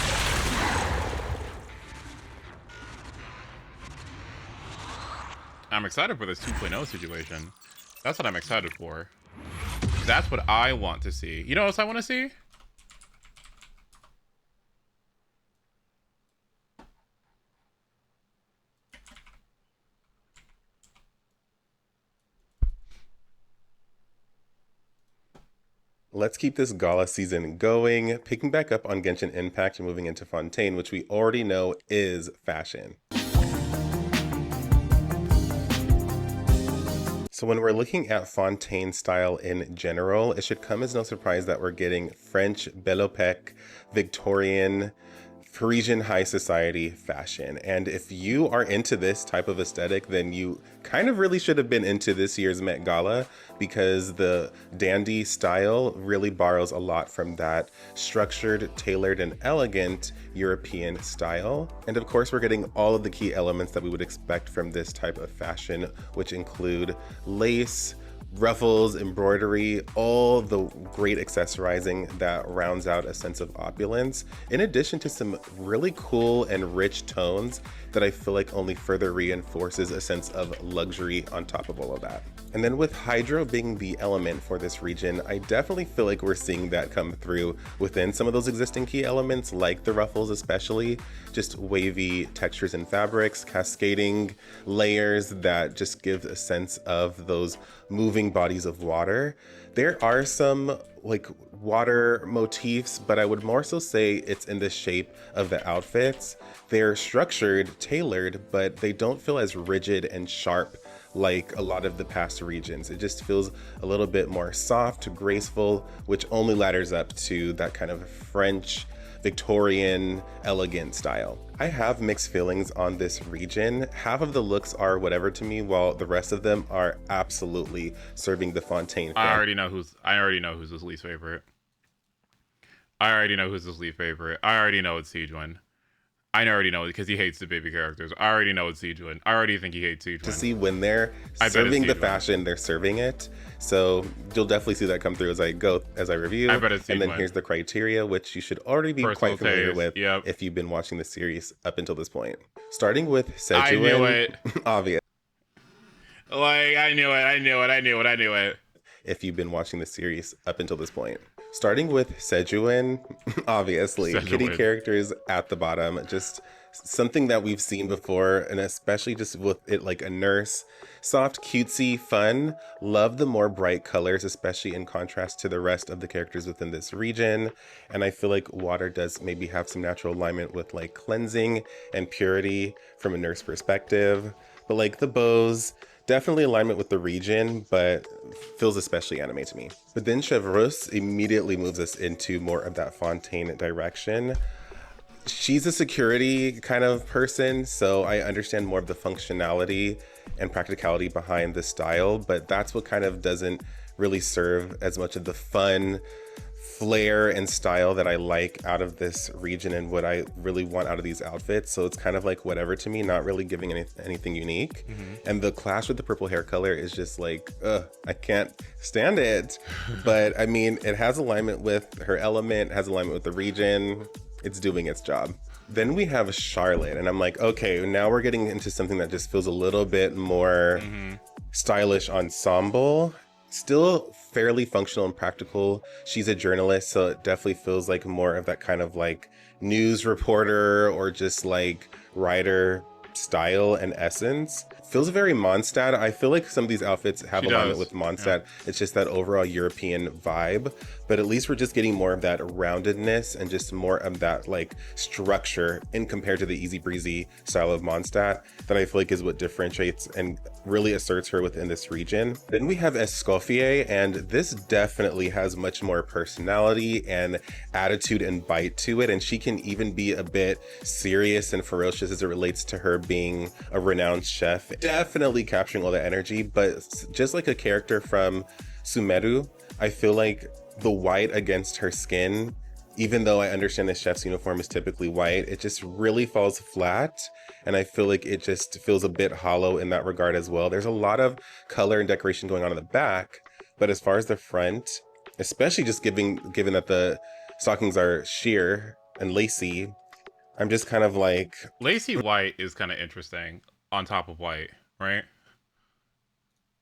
I'm excited for this 2.0 situation. That's what I'm excited for. That's what I want to see. You know what else I want to see? Let's keep this Gala season going, picking back up on Genshin Impact and moving into Fontaine, which we already know is fashion. So when we're looking at Fontaine style in general, it should come as no surprise that we're getting French, Belle Époque, Victorian, Parisian high society fashion. And if you are into this type of aesthetic, then you kind of really should have been into this year's Met Gala, because the dandy style really borrows a lot from that structured, tailored, and elegant European style. And of course, we're getting all of the key elements that we would expect from this type of fashion, which include lace, ruffles, embroidery, all the great accessorizing that rounds out a sense of opulence, in addition to some really cool and rich tones that I feel like only further reinforces a sense of luxury on top of all of that. And then with Hydro being the element for this region, I definitely feel like we're seeing that come through within some of those existing key elements, like the ruffles especially, just wavy textures and fabrics, cascading layers that just give a sense of those moving bodies of water. There are some like water motifs, but I would more so say it's in the shape of the outfits. They're structured, tailored, but they don't feel as rigid and sharp like a lot of the past regions. It just feels a little bit more soft, graceful, which only ladders up to that kind of French, Victorian, elegant style. I have mixed feelings on this region. Half of the looks are whatever to me, while the rest of them are absolutely serving the Fontaine fan. I already know who's his least favorite. I already know it's Sejuan. I already know it because he hates the baby characters. I already know it's Sejuan. I already think he hates Sejuan. To see when they're serving the fashion, they're serving it. So you'll definitely see that come through as I review. I bet it's Sejuan. And then here's the criteria, which you should already be quite familiar with if you've been watching the series up until this point. Starting with Sejuan. I knew it. Obvious. Like, I knew it. If you've been watching the series up until this point. Starting with Sejuan, obviously. Kitty characters at the bottom. Just something that we've seen before, and especially just with it like a nurse. Soft, cutesy, fun. Love the more bright colors, especially in contrast to the rest of the characters within this region. And I feel like water does maybe have some natural alignment with like cleansing and purity from a nurse perspective. But like the bows, definitely alignment with the region, but feels especially anime to me. But then Chevreuse immediately moves us into more of that Fontaine direction. She's a security kind of person, so I understand more of the functionality and practicality behind the style, but that's what kind of doesn't really serve as much of the fun, flair, and style that I like out of this region and what I really want out of these outfits. So it's kind of like whatever to me, not really giving anything unique. Mm-hmm. And the clash with the purple hair color is just like, I can't stand it. But I mean, it has alignment with her element, has alignment with the region. It's doing its job. Then we have Charlotte, and I'm like, okay, now we're getting into something that just feels a little bit more stylish ensemble. still fairly functional and practical. She's a journalist, so it definitely feels like more of that kind of like news reporter or just like writer style and essence. Feels very Mondstadt. I feel like some of these outfits have alignment with Mondstadt. Yeah. It's just that overall European vibe, but at least we're just getting more of that roundedness and just more of that like structure in compared to the easy breezy style of Mondstadt that I feel like is what differentiates and really asserts her within this region. Then we have Escoffier, and this definitely has much more personality and attitude and bite to it, and she can even be a bit serious and ferocious as it relates to her being a renowned chef. Definitely capturing all the energy, but just like a character from Sumeru, I feel like the white against her skin, even though I understand the chef's uniform is typically white, it just really falls flat. And I feel like it just feels a bit hollow in that regard as well. There's a lot of color and decoration going on in the back, but as far as the front, especially just given that the stockings are sheer and lacy, I'm just kind of like... Lacy white is kind of interesting on top of white, right?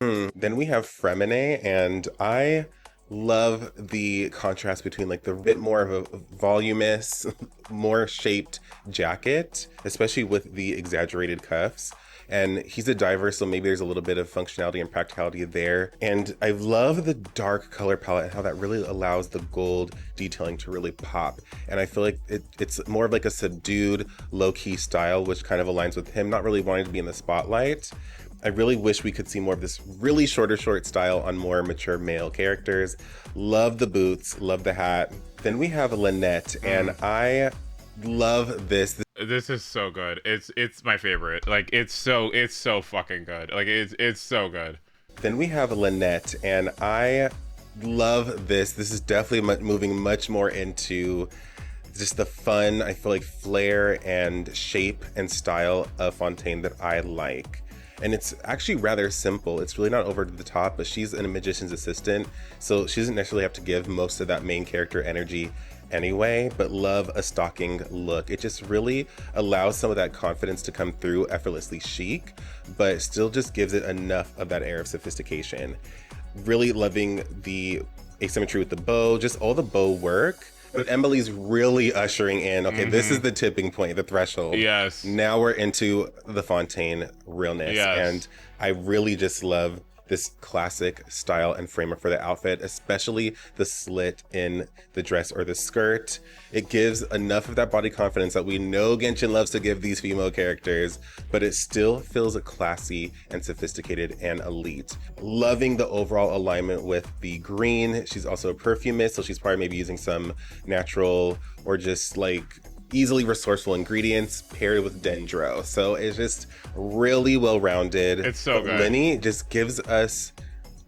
Then we have Fremine, and I love the contrast between like the bit more of a voluminous, more shaped jacket, especially with the exaggerated cuffs. And he's a diver, so maybe there's a little bit of functionality and practicality there. And I love the dark color palette and how that really allows the gold detailing to really pop. And I feel like it's more of like a subdued, low-key style, which kind of aligns with him not really wanting to be in the spotlight. I really wish we could see more of this really short style on more mature male characters. Love the boots, love the hat. Then we have Lynette, and I love this. This is so good. It's my favorite. Like it's so fucking good. Like it's so good. Then we have Lynette, and I love this. This is definitely moving much more into just the fun, I feel like, flair and shape and style of Fontaine that I like. And it's actually rather simple. It's really not over the top, but she's a magician's assistant, so she doesn't necessarily have to give most of that main character energy anyway, but love a stocking look. It just really allows some of that confidence to come through, effortlessly chic, but still just gives it enough of that air of sophistication. Really loving the asymmetry with the bow, just all the bow work. But Emily's really ushering in, okay, this is the tipping point, the threshold. Yes. Now we're into the Fontaine realness. Yes. And I really just love this classic style and framework for the outfit, especially the slit in the dress or the skirt. It gives enough of that body confidence that we know Genshin loves to give these female characters, but it still feels classy and sophisticated and elite. Loving the overall alignment with the green. She's also a perfumist, so she's probably maybe using some natural or just like easily resourceful ingredients paired with dendro. So it's just really well-rounded. It's so good. Lenny just gives us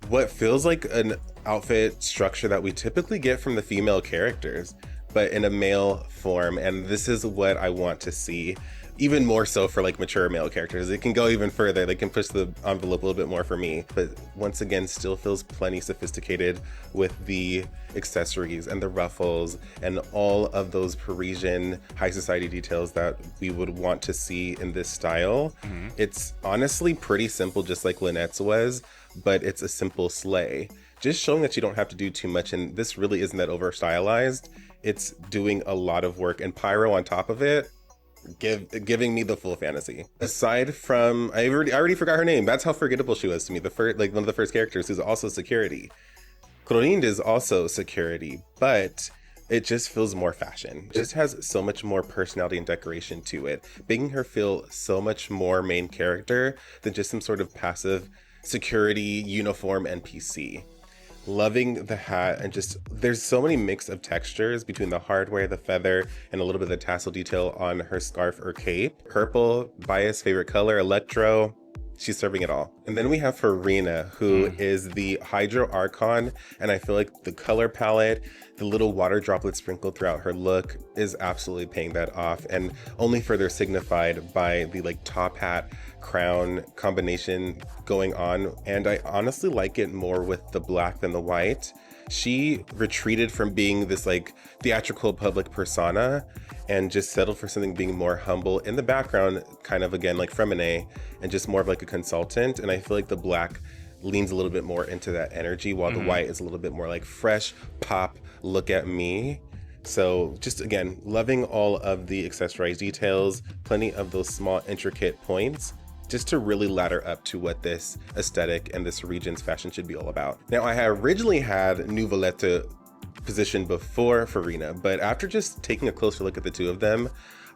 what feels like an outfit structure that we typically get from the female characters, but in a male form. And this is what I want to see. Even more so for like mature male characters. It can go even further. They can push the envelope a little bit more for me. But once again, still feels plenty sophisticated with the accessories and the ruffles and all of those Parisian high society details that we would want to see in this style. It's honestly pretty simple, just like Lynette's was, but it's a simple sleigh. Just showing that you don't have to do too much, and this really isn't that over stylized. It's doing a lot of work, and Pyro on top of it, giving me the full fantasy. Aside from, I already forgot her name. That's how forgettable she was to me. The first, like one of the first characters who's also security. Clorinda is also security, but it just feels more fashion. It just has so much more personality and decoration to it, making her feel so much more main character than just some sort of passive security uniform NPC. Loving the hat, and just there's so many mix of textures between the hardware, the feather, and a little bit of the tassel detail on her scarf or cape. Purple, Bias' favorite color, Electro. She's serving it all. And then we have Farina, who is the Hydro Archon, and I feel like the color palette, the little water droplets sprinkled throughout her look is absolutely paying that off, and only further signified by the like top hat crown combination going on. And I honestly like it more with the black than the white. She retreated from being this like theatrical public persona and just settled for something being more humble in the background, kind of again like Fremine, and just more of like a consultant. And I feel like the black leans a little bit more into that energy, while the white is a little bit more like fresh pop, look at me. So just again, loving all of the accessorized details, plenty of those small intricate points, just to really ladder up to what this aesthetic and this region's fashion should be all about. Now, I had originally had Nuvoletta positioned before Farina, but after just taking a closer look at the two of them,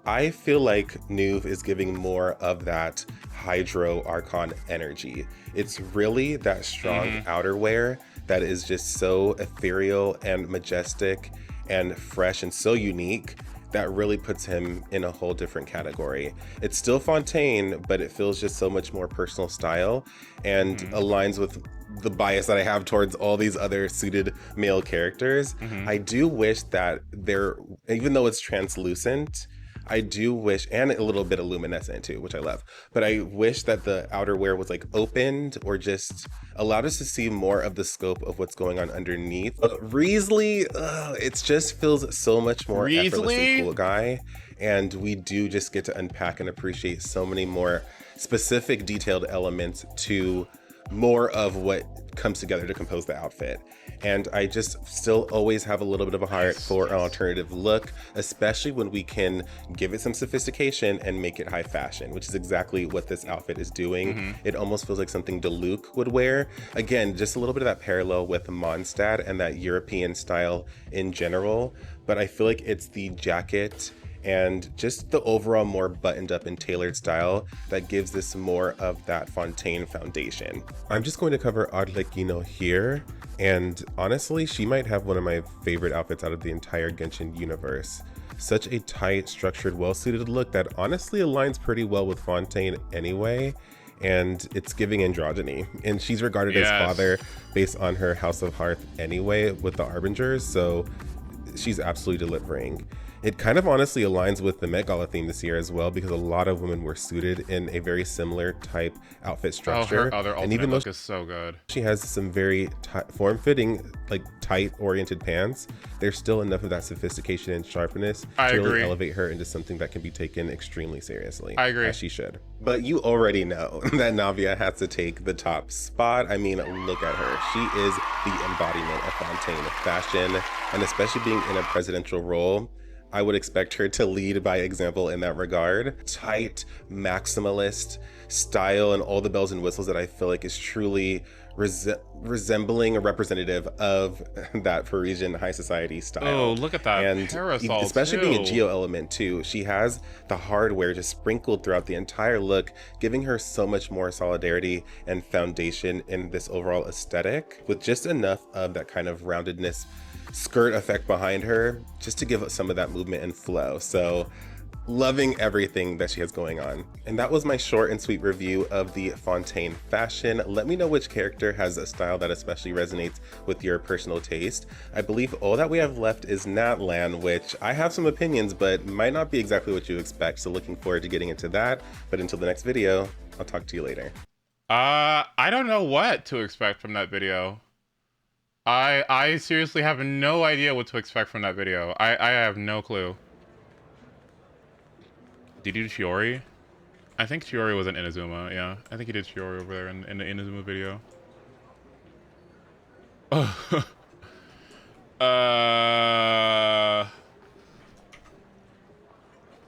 I feel like Nuve is giving more of that Hydro Archon energy. It's really that strong outerwear that is just so ethereal and majestic and fresh and so unique that really puts him in a whole different category. It's still Fontaine, but it feels just so much more personal style and aligns with the bias that I have towards all these other suited male characters. I do wish that even though it's translucent, I do wish, and a little bit of luminescent too, which I love, but I wish that the outerwear was like opened or just allowed us to see more of the scope of what's going on underneath. Risley, it just feels so much more effortlessly cool guy. And we do just get to unpack and appreciate so many more specific detailed elements to more of what comes together to compose the outfit. And I just still always have a little bit of a heart for an alternative look, especially when we can give it some sophistication and make it high fashion, which is exactly what this outfit is doing. It almost feels like something DeLuc would wear. Again, just a little bit of that parallel with Mondstadt and that European style in general. But I feel like it's the jacket and just the overall more buttoned up and tailored style that gives this more of that Fontaine foundation. I'm just going to cover Arlecchino here, and honestly, she might have one of my favorite outfits out of the entire Genshin universe. Such a tight, structured, well-suited look that honestly aligns pretty well with Fontaine anyway, and it's giving androgyny. And she's regarded as father based on her House of Hearth anyway with the Arbingers, so she's absolutely delivering. It kind of honestly aligns with the Met Gala theme this year as well, because a lot of women were suited in a very similar type outfit structure. Her other and even though look is so good. She has some very form-fitting, like tight oriented pants, there's still enough of that sophistication and sharpness to really elevate her into something that can be taken extremely seriously. I agree. As she should. But you already know that Navia has to take the top spot. I mean, look at her. She is the embodiment of Fontaine fashion, and especially being in a presidential role, I would expect her to lead by example in that regard. Tight, maximalist style and all the bells and whistles that I feel like is truly resembling a representative of that Parisian high society style. Oh, look at that and parasol especially too. being a geo element too. She has the hardware just sprinkled throughout the entire look, giving her so much more solidarity and foundation in this overall aesthetic, with just enough of that kind of roundedness skirt effect behind her just to give some of that movement and flow. So loving everything that she has going on. And that was my short and sweet review of the Fontaine fashion. Let me know which character has a style that especially resonates with your personal taste. I believe all that we have left is Natlan, which I have some opinions, but might not be exactly what you expect. So looking forward to getting into that. But until the next video, I'll talk to you later. I don't know what to expect from that video. I seriously have no idea what to expect from that video. I have no clue. Did he do Shiori? I think Shiori was in Inazuma, yeah. I think he did Shiori over there in the Inazuma video.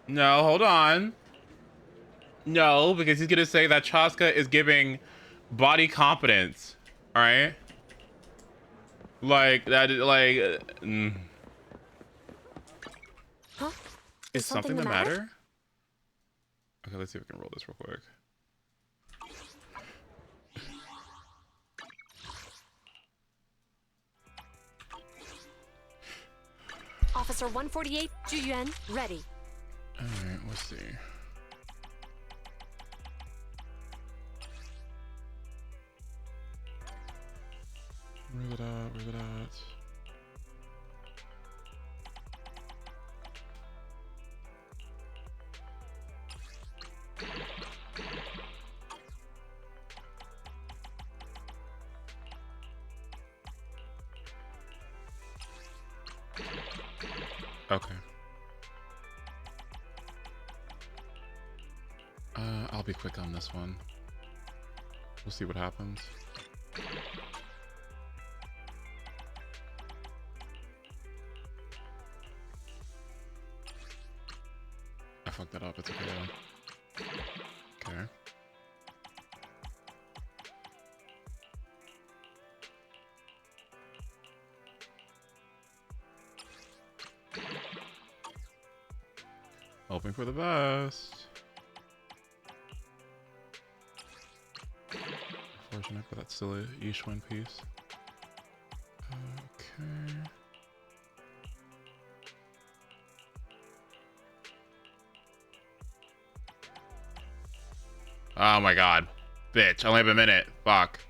No, hold on. No, because he's gonna say that Chaska is giving body competence. Alright? Like, that is like... Huh? Is something the matter? Okay, let's see if we can roll this real quick. Officer 148, Juyuan, ready. Alright, let's see. Where's it at? Where's it at? Okay. I'll be quick on this one. We'll see what happens. fucked that up. It's okay. Okay. Hoping for the best. Unfortunate, but that's still a Yishun piece. Okay. Oh my god. Bitch, I only have a minute. Fuck.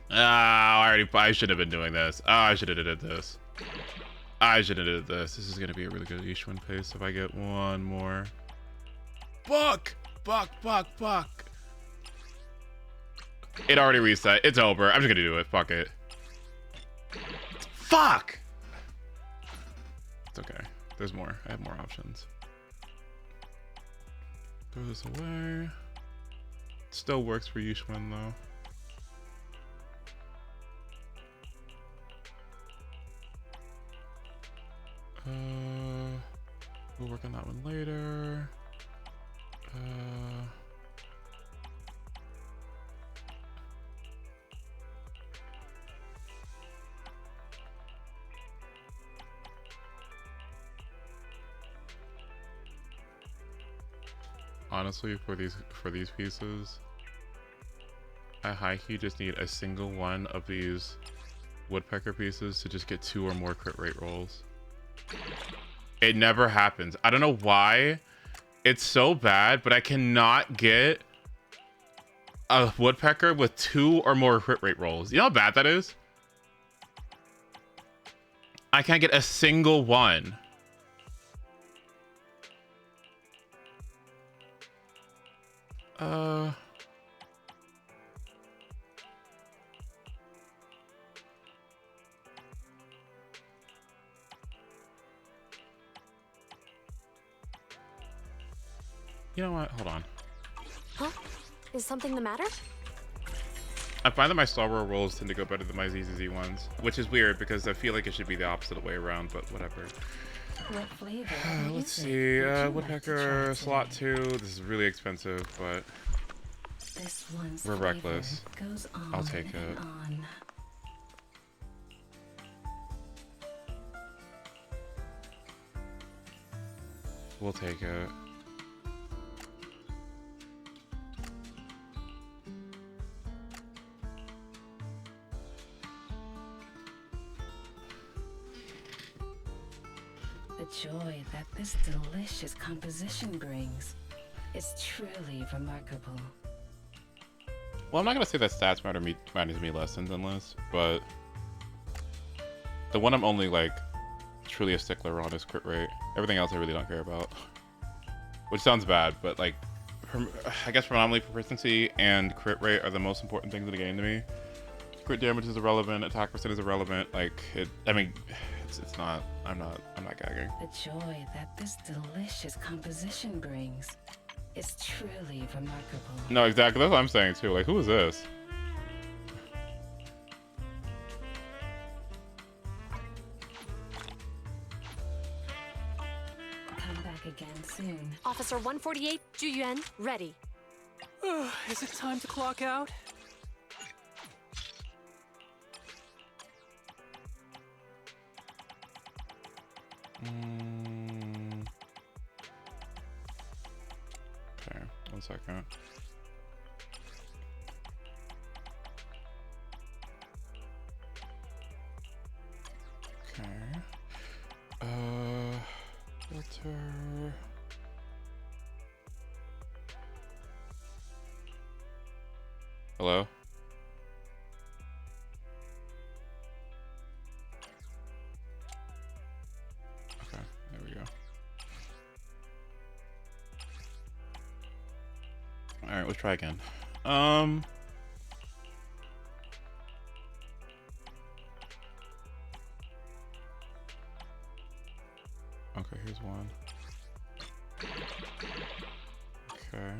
I should have been doing this. Oh, I should have did this. I should have did this. This is gonna be a really good Yishun pace if I get one more. Fuck! Fuck, fuck, fuck. It already reset. It's over. I'm just gonna do it. Fuck it. Fuck! It's okay. There's more. I have more options. Throw this away. Still works for Yishun though. We'll work on that one later. Honestly, for these pieces, I high-key just need a single one of these woodpecker pieces to just get 2 or more crit rate rolls. It never happens. I don't know why. It's so bad, but I cannot get a woodpecker with 2 or more crit rate rolls. You know how bad that is? I can't get a single one. You know what? Hold on. Huh? Is something the matter? I find that my Star Wars rolls tend to go better than my ZZZ ones, which is weird because I feel like it should be the opposite way around, but whatever. What flavor? Let's see. Woodpecker slot 2. This is really expensive, but This one's we're reckless. Goes on I'll take it. On. We'll take it. The joy that this delicious composition brings is truly remarkable. Well, I'm not gonna say that stats matter to me less than less, but the one I'm only like truly a stickler on is crit rate. Everything else I really don't care about, which sounds bad, but like I guess predominantly proficiency and crit rate are the most important things in the game to me. Crit damage is irrelevant. Attack percent is irrelevant. Like it. I mean, it's not. I'm not gagging. The joy that this delicious composition brings is truly remarkable. No, exactly. That's what I'm saying too. Like, who is this? Come back again soon. Officer 148, Juyuan, ready. Is it time to clock out? Okay, 1 second. Okay. Filter. Hello? Okay, there we go. Alright, let's try again. Okay, here's one. Okay.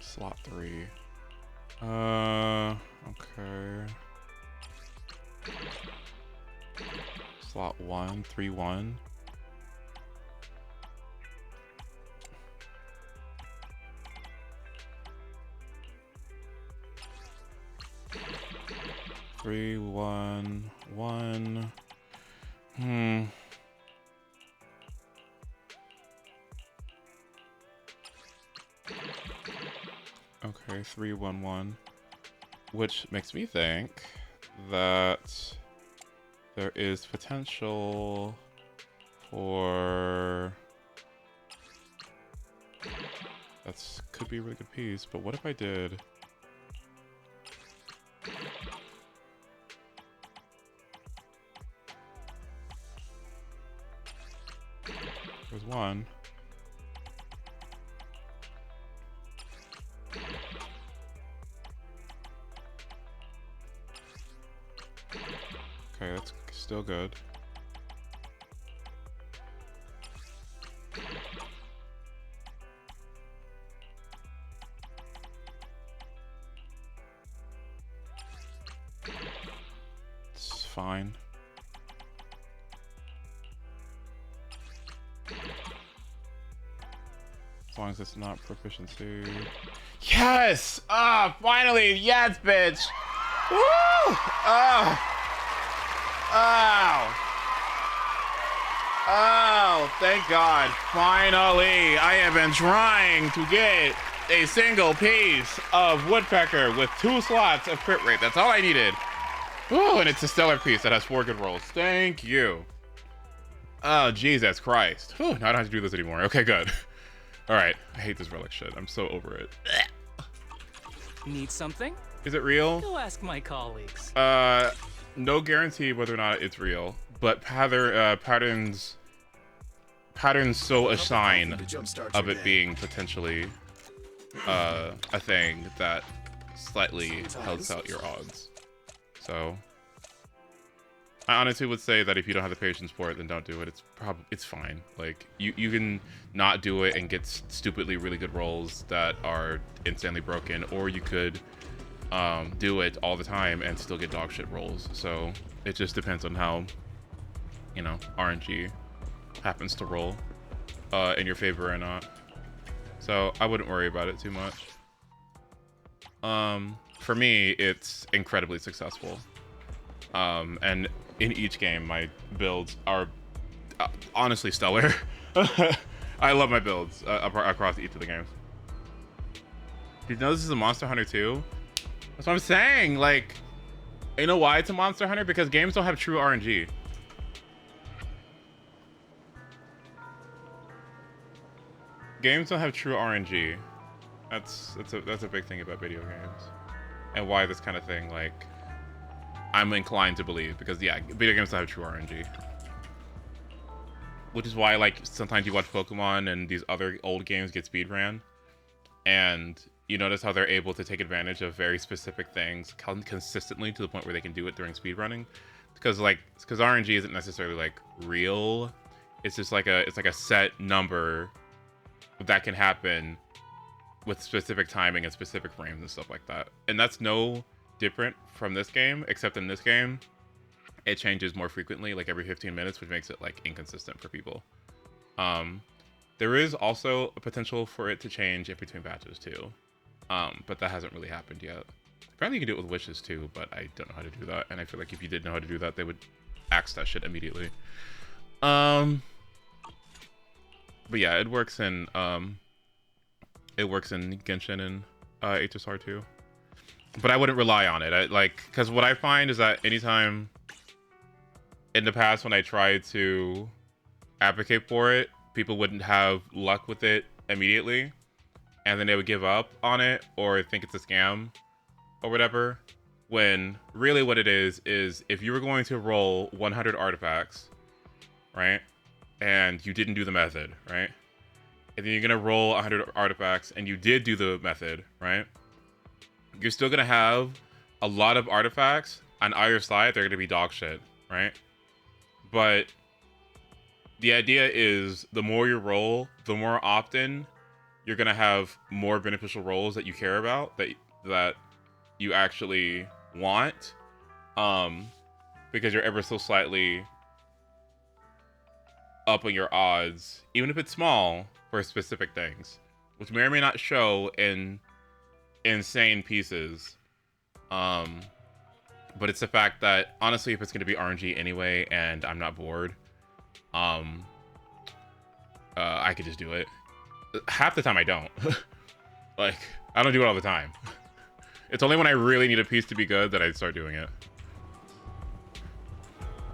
Slot 3. Okay. Slot 1, 3, 1. Three, one, one. Okay, 3, 1, 1. Which makes me think that there is potential for... That's could be a really good piece, but what if I did... There's one. Okay, that's still good. It's fine. As long as it's not proficiency. Yes! Ah, finally! Yes, bitch! Woo! Oh! Oh! Oh, thank God. Finally! I have been trying to get a single piece of Woodpecker with 2 slots of crit rate. That's all I needed. Ooh, and it's a stellar piece that has 4 good rolls. Thank you. Oh, Jesus Christ. Whew, now I don't have to do this anymore. Okay, good. Alright, I hate this relic shit. I'm so over it. Need something? Is it real? Go ask my colleagues. No guarantee whether or not it's real, but patterns so a sign of it being potentially a thing that slightly helps out your odds. So I honestly would say that if you don't have the patience for it, then don't do it. It's fine. Like you can not do it and get stupidly really good rolls that are instantly broken, or you could do it all the time and still get dog shit rolls. So it just depends on how, you know, RNG happens to roll in your favor or not. So I wouldn't worry about it too much. For me, it's incredibly successful. And in each game, my builds are honestly stellar. I love my builds across each of the games. Did you know this is a Monster Hunter 2? That's what I'm saying. Like, you know why it's a Monster Hunter? Because games don't have true RNG. Games don't have true RNG. That's a big thing about video games, and why this kind of thing, like, I'm inclined to believe, because yeah, video games don't have true RNG. Which is why, like, sometimes you watch Pokemon and these other old games get speedran, and you notice how they're able to take advantage of very specific things consistently to the point where they can do it during speedrunning. Because RNG isn't necessarily like real. It's just like it's like a set number that can happen with specific timing and specific frames and stuff like that. And that's no different from this game, except in this game, it changes more frequently, like every 15 minutes, which makes it like inconsistent for people. There is also a potential for it to change in between batches too. But that hasn't really happened yet. Apparently you can do it with wishes too, but I don't know how to do that. And I feel like if you did know how to do that, they would axe that shit immediately. But yeah, it works in Genshin and HSR too. But I wouldn't rely on it. Because what I find is that anytime in the past when I tried to advocate for it, people wouldn't have luck with it immediately, and then they would give up on it or think it's a scam or whatever, when really what it is if you were going to roll 100 artifacts, right, and you didn't do the method, right, and then you're gonna roll 100 artifacts and you did do the method, right, you're still gonna have a lot of artifacts on either side. They're gonna be dog shit, right? But the idea is the more you roll, the more often you're gonna have more beneficial rolls that you care about, that you actually want, because you're ever so slightly upping your odds, even if it's small, for specific things, which may or may not show in insane pieces. But it's the fact that, honestly, if it's going to be RNG anyway, and I'm not bored, I could just do it. Half the time I don't. Like, I don't do it all the time. It's only when I really need a piece to be good that I start doing it.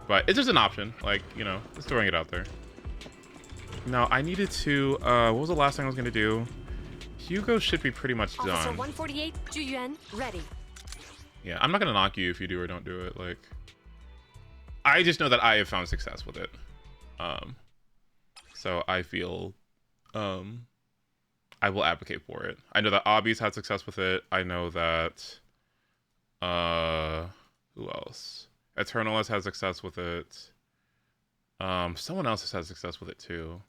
But it's just an option, like, you know, just throwing it out there. Now, I needed to, what was the last thing I was going to do? Hugo should be pretty much done. Officer 148, Zhu ready. Yeah, I'm not going to knock you if you do or don't do it. Like, I just know that I have found success with it. So I feel, I will advocate for it. I know that Obby's had success with it. I know that, who else? Eternal has had success with it. Someone else has had success with it too.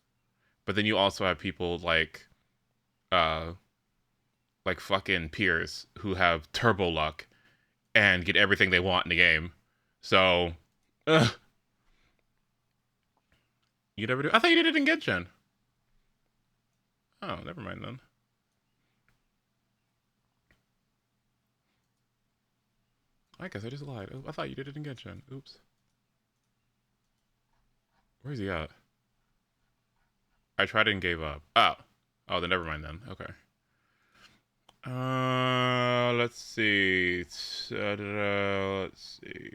But then you also have people like fucking Piers who have turbo luck and get everything they want in the game. So, you never do? I thought you did it in Genshin. Oh, never mind then. I guess I just lied. Oh, I thought you did it in Genshin. Oops. Where's he at? I tried it and gave up. Oh. Oh, then never mind then. Okay. Let's see. Let's see.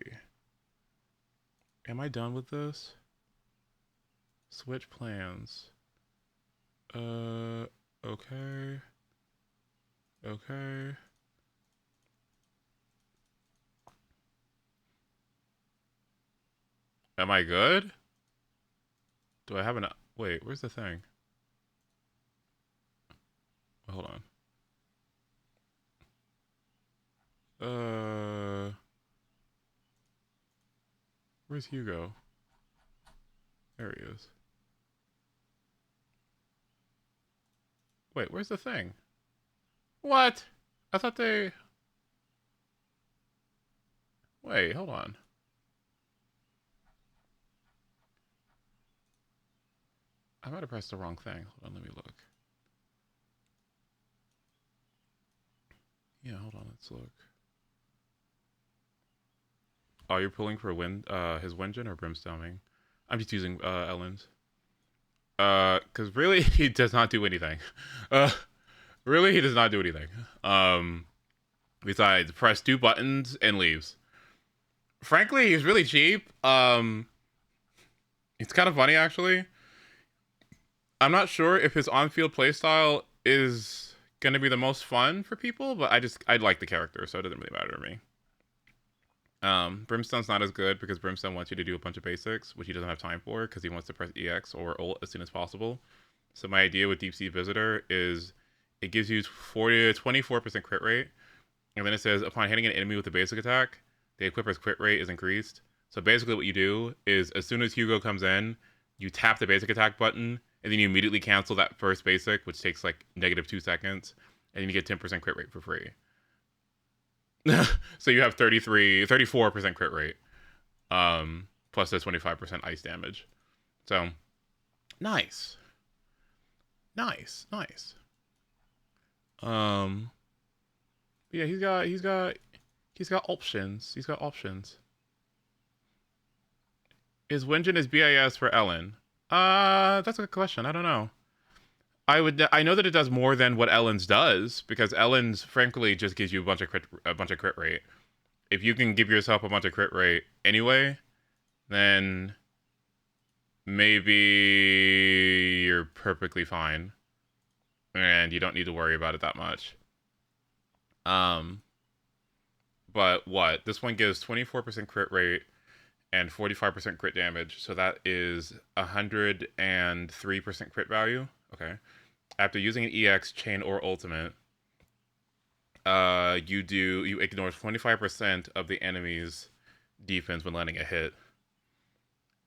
Am I done with this? Switch plans. Okay. Okay. Am I good? Do I have an... Wait, where's the thing? Hold on. Where's Hugo? There he is. Wait, where's the thing? What? I thought they... Wait, hold on. I might have pressed the wrong thing. Hold on, let me look. Yeah, hold on, let's look. Oh, you're pulling for his Wenjin or Brimstoming? I'm just using Ellen's. Because really, he does not do anything. Really, he does not do anything. Besides, press 2 buttons and leaves. Frankly, he's really cheap. It's kind of funny, actually. I'm not sure if his on-field playstyle is going to be the most fun for people, but I like the character, so it doesn't really matter to me. Brimstone's not as good because Brimstone wants you to do a bunch of basics, which he doesn't have time for because he wants to press EX or ult as soon as possible. So my idea with Deep Sea Visitor is it gives you 24% crit rate, and then it says upon hitting an enemy with a basic attack, the equipper's crit rate is increased. So basically what you do is as soon as Hugo comes in, you tap the basic attack button, and then you immediately cancel that first basic, which takes like -2 seconds, and then you get 10% crit rate for free. So you have 34% crit rate, plus the 25% ice damage. So, nice. Yeah, he's got options. He's got options. Is Wenjin his BIS for Ellen? That's a good question. I don't know. I know that it does more than what Ellen's does, because Ellen's frankly just gives you a bunch of crit rate. If you can give yourself a bunch of crit rate anyway, then maybe you're perfectly fine. And you don't need to worry about it that much. But what? This one gives 24% crit rate and 45% crit damage, so that is 103% crit value. Okay. After using an EX, chain, or ultimate, you ignore 25% of the enemy's defense when landing a hit.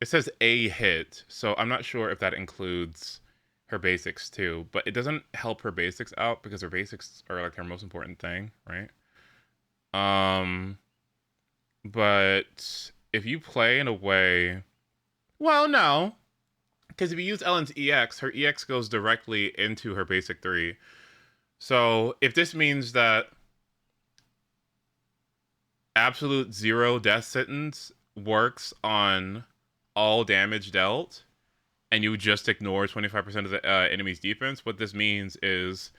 It says a hit, so I'm not sure if that includes her basics too, but it doesn't help her basics out because her basics are like her most important thing, right? But if you play in a way, well, no, Because if you use Ellen's EX, her EX goes directly into her basic 3. So if this means that absolute 0 death sentence works on all damage dealt, and you just ignore 25% of the enemy's defense, what this means is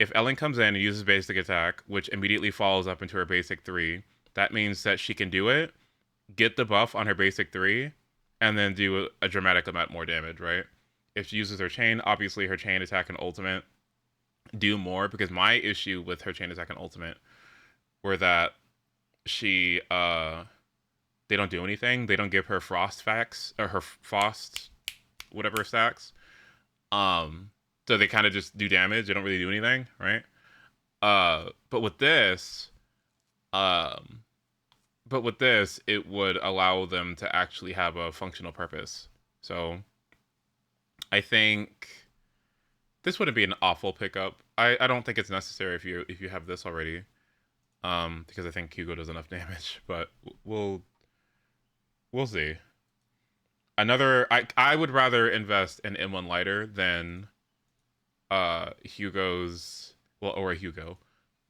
if Ellen comes in and uses basic attack, which immediately follows up into her basic 3, that means that she can do it, get the buff on her basic 3, and then do a dramatic amount more damage, right? If she uses her chain, obviously her chain attack and ultimate do more, because my issue with her chain attack and ultimate were that she, they don't do anything. They don't give her frost facts, or her frost whatever stacks. So they kind of just do damage. They don't really do anything, right? But with this, it would allow them to actually have a functional purpose. So I think this wouldn't be an awful pickup. I don't think it's necessary if you have this already, because I think Hugo does enough damage. But we'll see. Another, I would rather invest in M1 lighter than Hugo's, well, or a Hugo,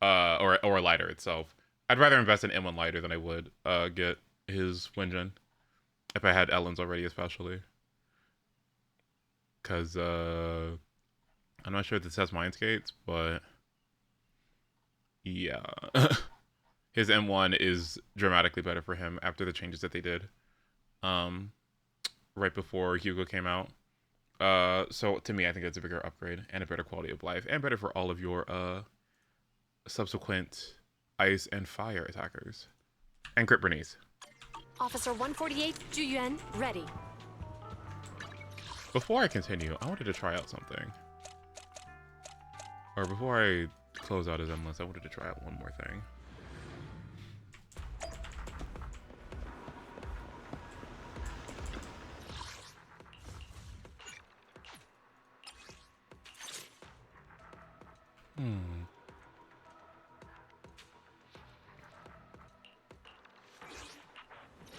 or lighter itself. I'd rather invest in M1 lighter than I would get his Winjin if I had Ellen's already, especially. Because I'm not sure if this has mind skates, but yeah. His M1 is dramatically better for him after the changes that they did right before Hugo came out. So to me, I think that's a bigger upgrade and a better quality of life and better for all of your subsequent ice and fire attackers. And crit Bernice. Officer 148, Juyuan, ready. Before I continue, I wanted to try out something. Or before I close out his endless, I wanted to try out one more thing.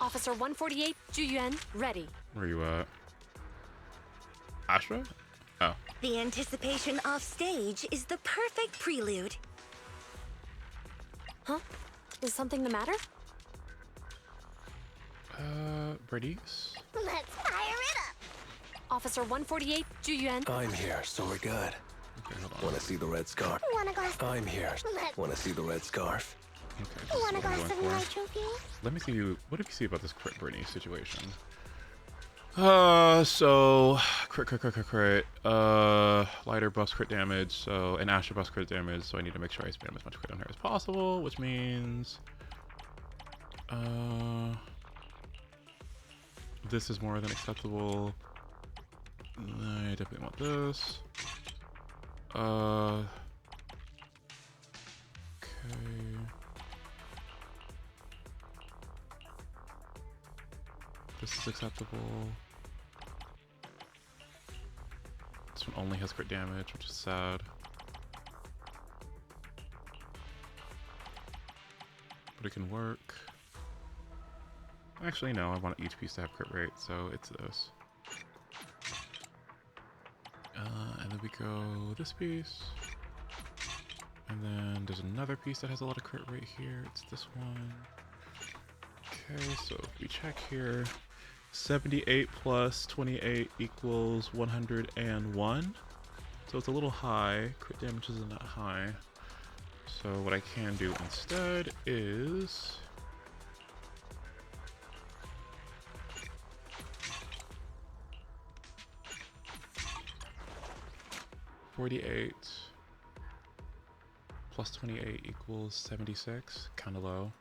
Officer 148, Juyuan, ready. Where you at? Astra? Oh. The anticipation off stage is the perfect prelude. Huh? Is something the matter? Bernice? Let's fire it up! Officer 148, Juyuan. I'm here, so we're good. Okay, hold on. Wanna see the red scarf? Want a glass? I'm here. Wanna see the red scarf? Okay, Want a glass of nitro-fuel? let me see you. What did you see about this crit Bernice situation? So crit. Lighter buffs crit damage. So and Astra buffs crit damage. So I need to make sure I spam as much crit on her as possible, which means this is more than acceptable. I definitely want this. Okay. This is acceptable. This one only has crit damage, which is sad. But it can work. Actually, no, I want each piece to have crit rate, so it's this. And then we go this piece. And then there's another piece that has a lot of crit rate here. It's this one. Okay, so if we check here, 78 plus 28 equals 101. So it's a little high. Crit damage isn't that high. So what I can do instead is... $48 plus 28 equals 76. Kind of low.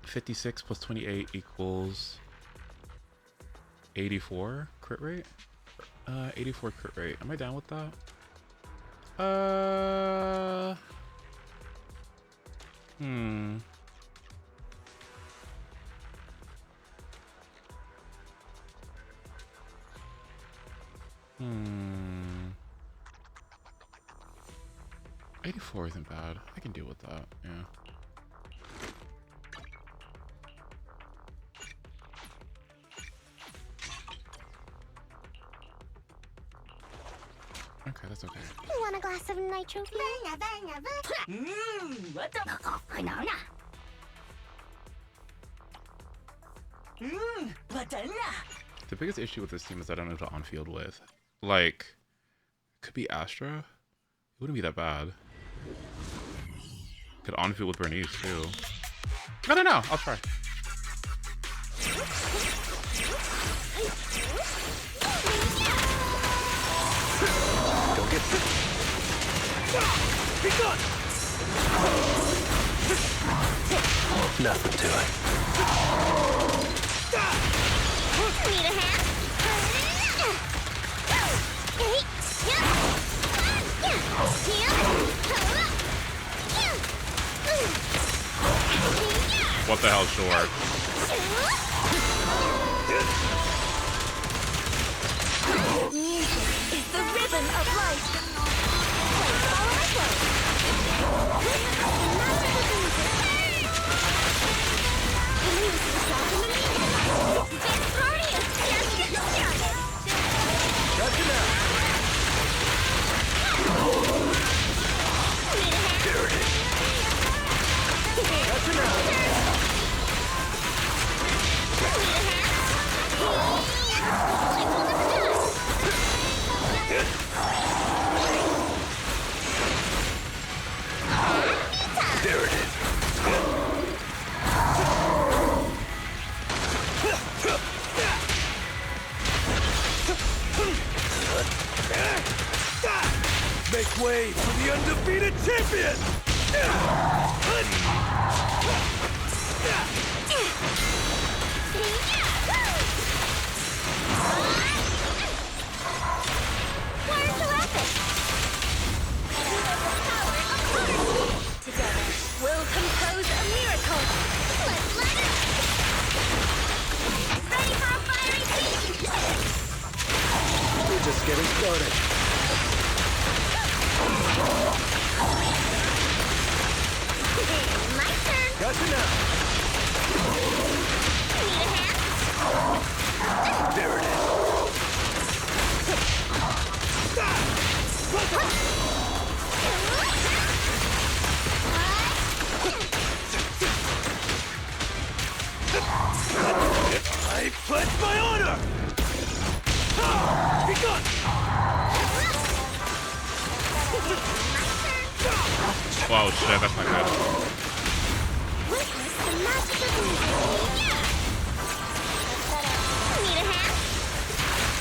56 plus 28 equals 84 crit rate? 84 crit rate. Am I down with that? Hmm. 84 isn't bad. I can deal with that. Yeah. Okay, that's okay. You want a glass of nitro? The biggest issue with this team is I don't know who to on-field with. Like, could be Astra. It wouldn't be that bad. Could on-field with Bernice too. I don't know. I'll try. Don't get sick. Be gone. Nothing to it. Need a hand? What the hell, sure. Music is the rhythm of life. Follow my flow. Lose yourself in the music. Dance party is just getting started. Got you now. There it is. Got you now. There it is. Make way for the undefeated champion! Where's the weapon? Together, we'll compose a miracle. Let's light it! Ready for a fiery beat! We're just getting started. My turn! Got you now. Need a hand? There it is. I pledge my honor! Be gone! Whoa, shit, that's not good. Witness the magic of music! Need a hand?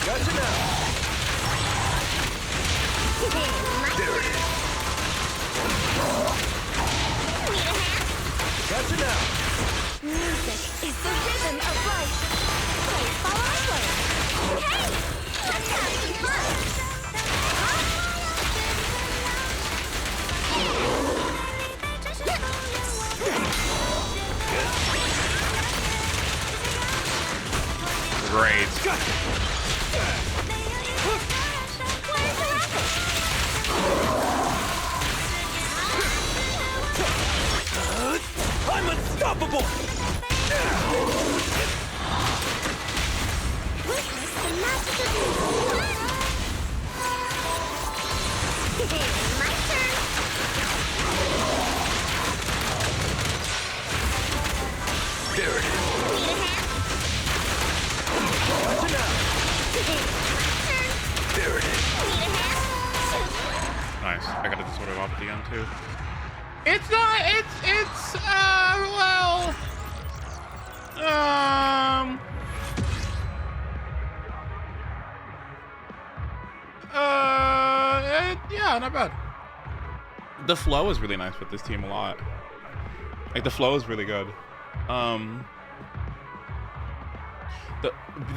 Got you now. My There it turn! is. Need a hand? Got you now. Music is the rhythm of life. Play, follow my flow. Hey! Let's have some fun! Great. I'm unstoppable! Witness the magic of music! My turn! There it is. Need a hand? Got you now. My turn! There it is. Need a hand? Nice. I got it sort of off at the end too. It's not. It's. Well. Yeah, not bad. The flow is really nice with this team a lot. Like the flow is really good.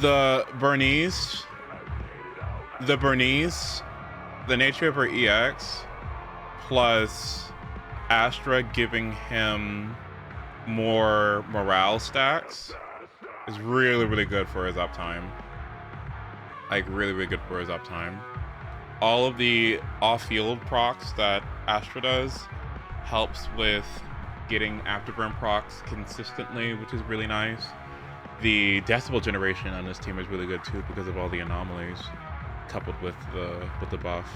The Bernice, the nature of her EX plus Astra giving him more morale stacks is really, really good for his uptime. like really, really good for his uptime. All of the off-field procs that Astra does helps with getting afterburn procs consistently, which is really nice. The decibel generation on this team is really good too because of all the anomalies, coupled with the buff,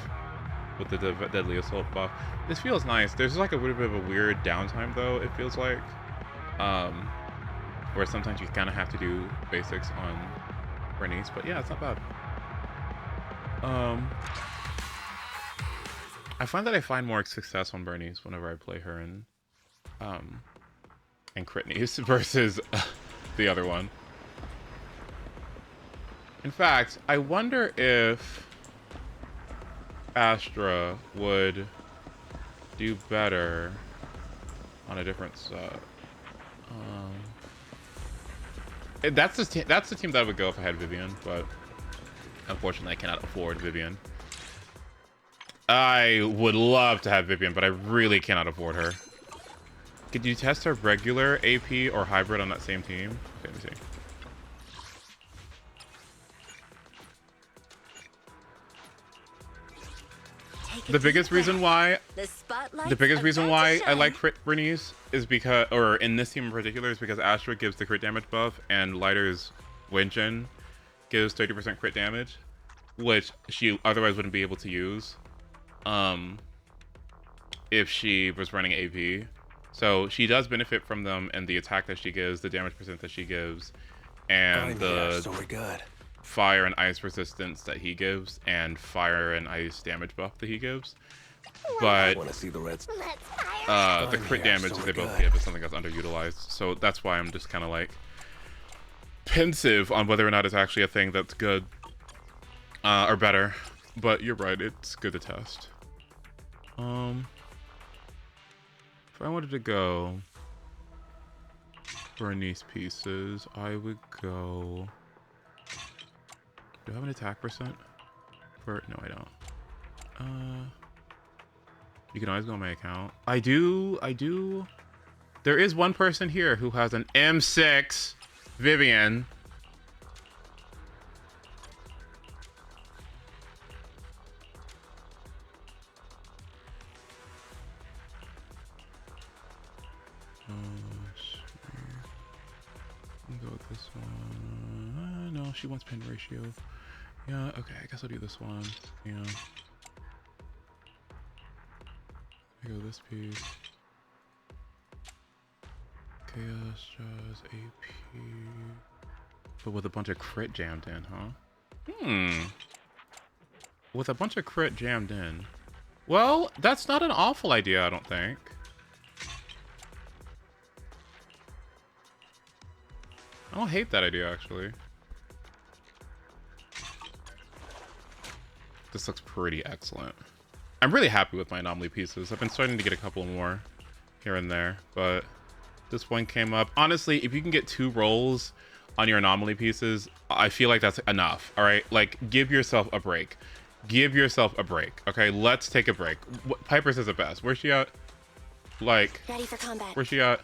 with the deadly assault buff. This feels nice. There's like a little bit of a weird downtime though. It feels like, where sometimes you kind of have to do basics on Bernice, but yeah, it's not bad. I find that I find more success on Bernice whenever I play her in Critnice versus the other one. In fact, I wonder if Astra would do better on a different set. That's the team that I would go if I had Vivian, but unfortunately I cannot afford Vivian. I would love to have Vivian, but I really cannot afford her. Could you test her regular AP or hybrid on that same team? Okay, let me see. The biggest reason why I like crit Bernice is because, or in this team in particular, is because Astra gives the crit damage buff and Lighter's Genshin gives 30% crit damage, which she otherwise wouldn't be able to use if she was running AP. So she does benefit from them and the attack that she gives, the damage percent that she gives, and the fire and ice resistance that he gives, and fire and ice damage buff that he gives. But the crit damage that they both give is something that's underutilized. So that's why I'm just kind of like pensive on whether or not it's actually a thing that's good or better. But you're right, it's good to test. If I wanted to go Bernice pieces, I would go. Do I have an attack percent? No, I don't. You can always go on my account. I do. There is one person here who has an M6 Vivian. Go with this one. No, she wants pin ratio. Yeah, okay, I guess I'll do this one. Yeah. I go this piece. Chaos, Jaws, AP. But with a bunch of crit jammed in, huh? With a bunch of crit jammed in. Well, that's not an awful idea, I don't think. I don't hate that idea, actually. This looks pretty excellent. I'm really happy with my anomaly pieces. I've been starting to get a couple more here and there, but this one came up. Honestly, if you can get 2 rolls on your anomaly pieces, I feel like that's enough, all right? Like, give yourself a break. Give yourself a break, okay? Let's take a break. Piper says it best. Where's she at? Like, ready for combat. Where's she at?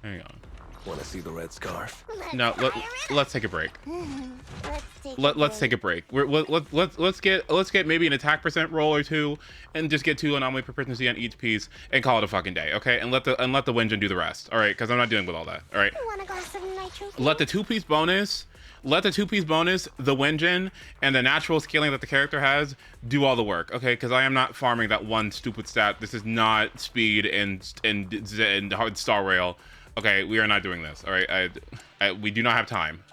Hang on. Want to see the red scarf? No, let's take a break. Let's take a break. Let's get maybe an attack percent roll or 2, and just get 2 anomaly proficiency on each piece, and call it a fucking day, okay? And let the Wenjin do the rest, all right? Because I'm not dealing with all that, all right? Let the 2-piece bonus, the Wenjin, and the natural scaling that the character has do all the work, okay? Because I am not farming that one stupid stat. This is not speed and hard star rail. Okay, we are not doing this, all right? We do not have time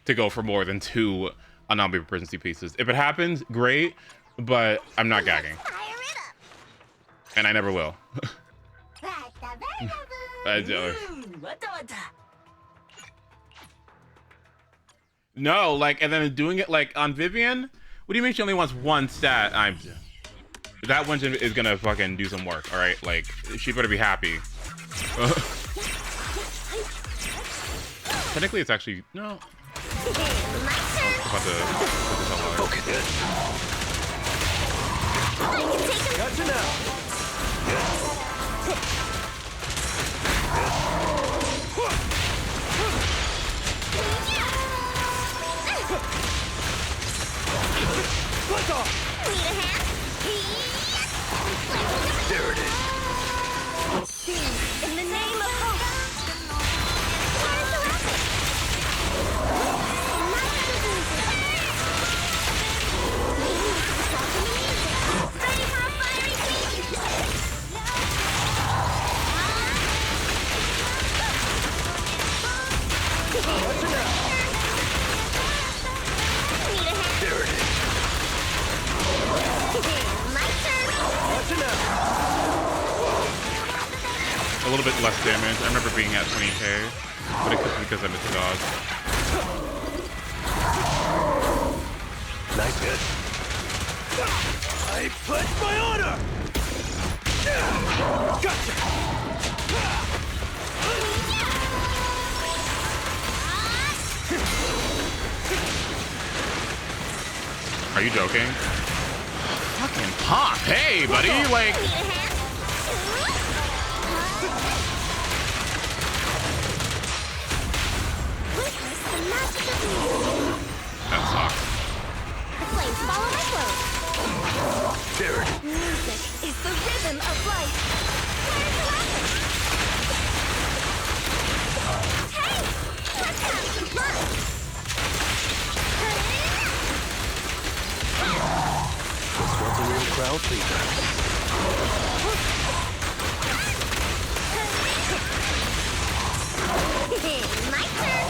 to go for more than 2 anomaly proficiency pieces. If it happens, great, but I'm not gagging. And I never will. No, like, and then doing it, like, on Vivian? What do you mean she only wants 1 stat? That one is gonna fucking do some work, all right? Like, she better be happy. Technically, it's actually no. Gotcha now. little bit less damage. I remember being at 20k, but it could be because I missed a dodge. Nice hit. I pledge my honor! Gotcha! Are you joking? Fucking pop! Hey, buddy! Like... That sucks. The flames follow my clothes. There it is. Music is the rhythm of life. Where's the weapon? Hey! Let's have some fun! This one's a real crowd pleaser. My turn!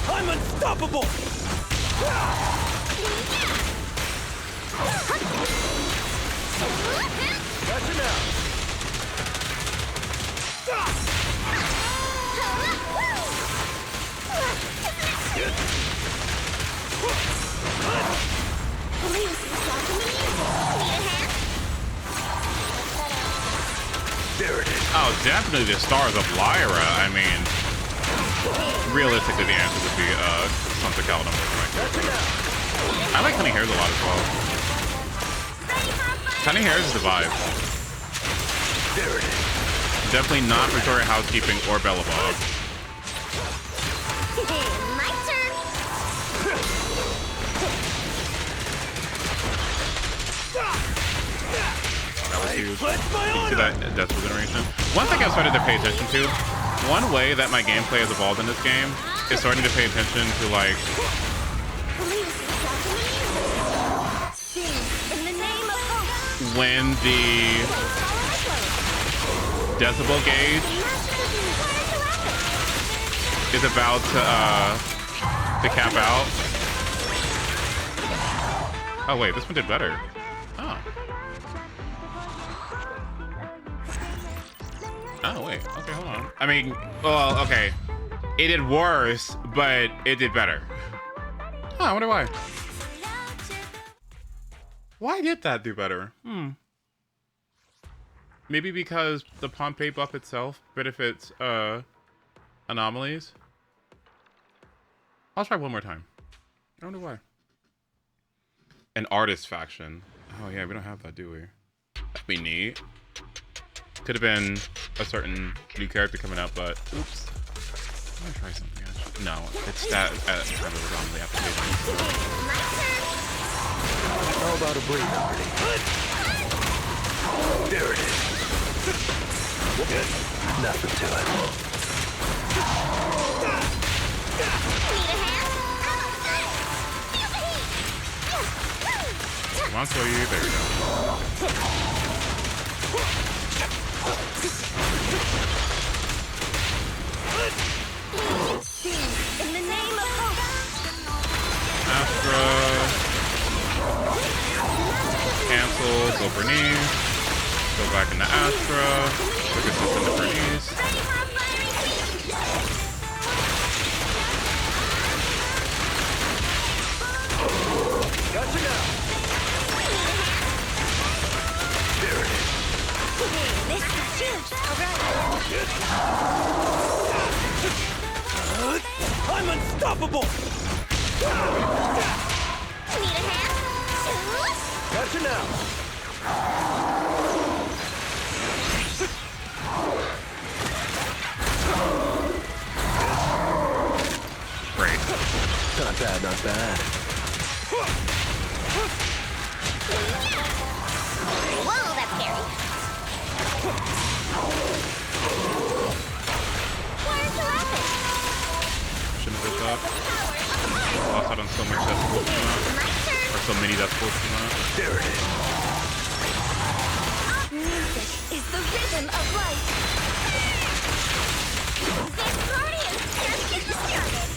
I'm unstoppable! Gotcha now! There it is. Oh, definitely the Stars of Lyra. I mean, realistically, the answer would be Sons of Caledon. I like Honey Hairs a lot as well. Honey Hairs is the vibe. There it is. Definitely not Victoria Housekeeping or Bellabog. My turn! That was huge. You see that Death Regeneration? One thing I've started to pay attention to, one way that my gameplay has evolved in this game is starting to pay attention to, like, when the decibel gauge is about to cap out. Oh wait, this one did better. Oh. Oh wait, okay, hold on. I mean, well, okay. It did worse, but it did better. Oh, I wonder why. Why did that do better? Maybe because the Pompeii buff itself benefits anomalies. I'll try one more time. I wonder why. An artist faction. Oh yeah, we don't have that, do we? That'd be neat. Could have been a certain new character coming out, but oops. I'm gonna try something else. No, it's that kind of was on the application. How about a breather, pretty? There it is. Good. Nothing to it. Come on, so you. There we go. In the name of hope. Astra. Cancel. Go for knees. Go back into Astra. Look at this into Bernice. Gotcha now. There it is. This is huge. I'm unstoppable. Need a hand? Gotcha now. Great. Not bad, not bad. Whoa, that's scary. Where's the weapon? Shouldn't have hit that. Lost out on so much death pools from that. Or so many death pools from that. There it is. Music is the rhythm of life. This party is just getting started.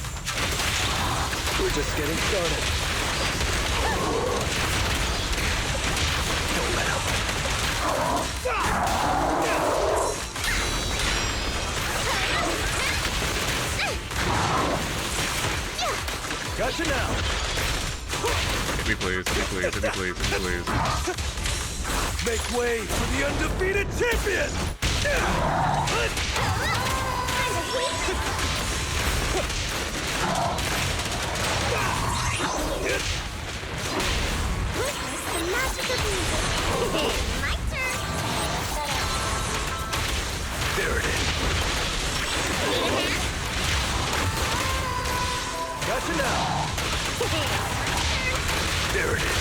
We're just getting started. Don't let up. Gotcha now. Hit me please, hit me please, hit me please, hit me please. Make way for the undefeated champion! Witness the magic of music. My turn. There it is. Gotcha now. There it is.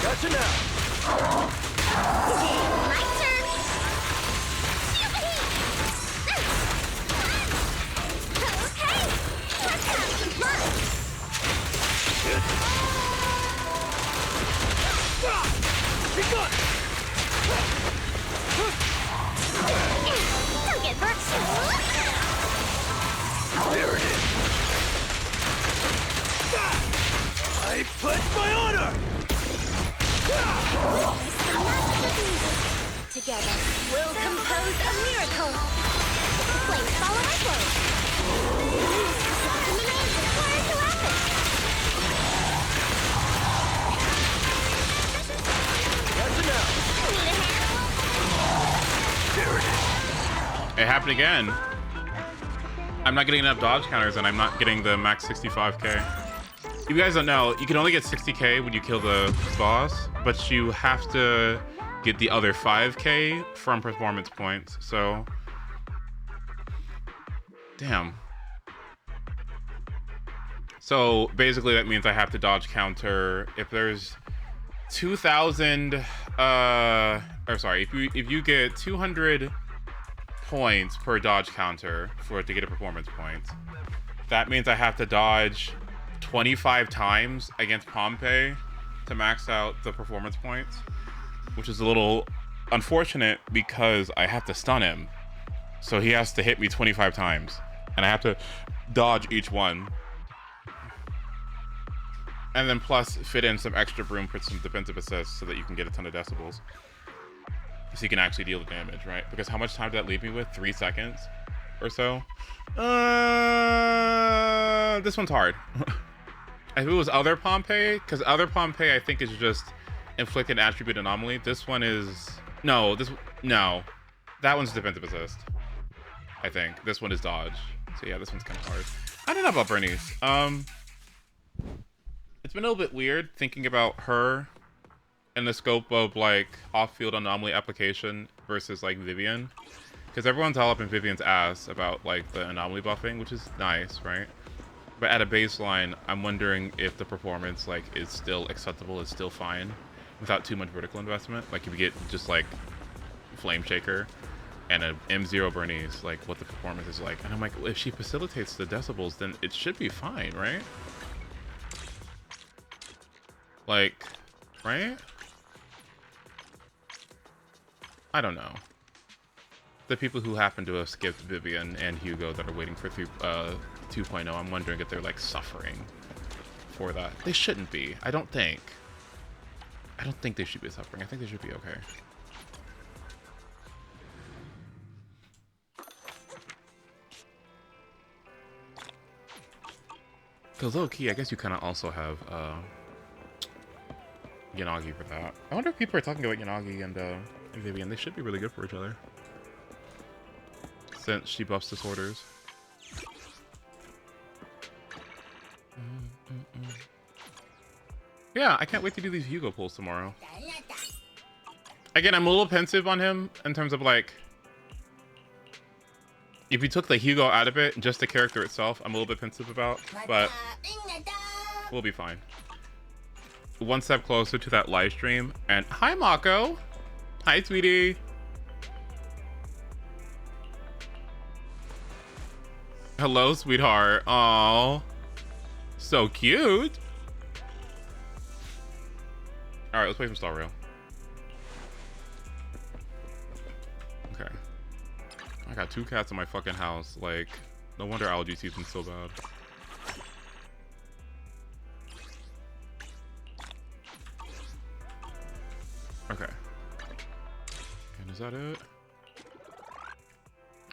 Gotcha now. My turn. Okay, let's have some fun. Be gone. Don't get hurt. There it is. I pledge my honor. Together, we'll compose a miracle. Flames follow my flow. Learn to weapon. Gotcha now. There it is. It happened again. I'm not getting enough dodge counters and I'm not getting the max 65k. You guys don't know, you can only get 60k when you kill the boss, but you have to get the other 5k from performance points, so... Damn. So basically that means I have to dodge counter if there's 2,000, or sorry, if you get 200 points per dodge counter for it to get a performance point, that means I have to dodge 25 times against Pompey to max out the performance points, which is a little unfortunate because I have to stun him. So he has to hit me 25 times and I have to dodge each one. And then plus fit in some extra room for some defensive assists so that you can get a ton of decibels. So you can actually deal the damage, right? Because how much time did that leave me with? 3 seconds or so? This one's hard. If it was other Pompeii, because other Pompeii I think is just inflict an attribute anomaly. This one is no. That one's defensive assist. I think this one is dodge. So yeah, this one's kind of hard. I don't know about Bernice. It's been a little bit weird thinking about her in the scope of like off-field anomaly application versus like Vivian, because everyone's all up in Vivian's ass about like the anomaly buffing, which is nice, right? But at a baseline, I'm wondering if the performance like is still acceptable, is still fine, without too much vertical investment. Like if you get just like Flame Shaker and a M0 Bernice, like what the performance is like. And I'm like, well, if she facilitates the decibels, then it should be fine, right? Like, right? I don't know. The people who happen to have skipped Vivian and Hugo that are waiting for 2.0, I'm wondering if they're like suffering for that. They shouldn't be. I don't think they should be suffering. I think they should be okay. Because low key, I guess you kind of also have Yanagi for that. I wonder if people are talking about Yanagi and Vivian. They should be really good for each other, since she buffs disorders. Yeah, I can't wait to do these Hugo pulls tomorrow. Again, I'm a little pensive on him in terms of like, if you took the Hugo out of it, just the character itself, I'm a little bit pensive about, but we'll be fine. One step closer to that live stream. And hi, Mako. Hi, sweetie. Hello, sweetheart. Aww. So cute. Alright, let's play some Star Rail. Okay. I got 2 cats in my fucking house. Like, no wonder allergy season's so bad. Okay. And is that it?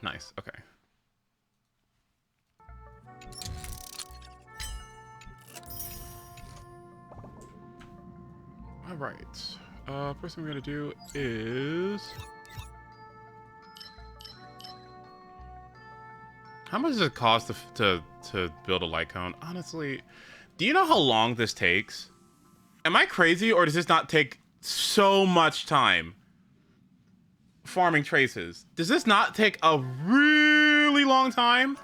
Nice. Okay. right. First thing we're gonna do is... How much does it cost to build a light cone? Honestly, do you know how long this takes? Am I crazy, or does this not take so much time? Farming traces. Does this not take a really long time?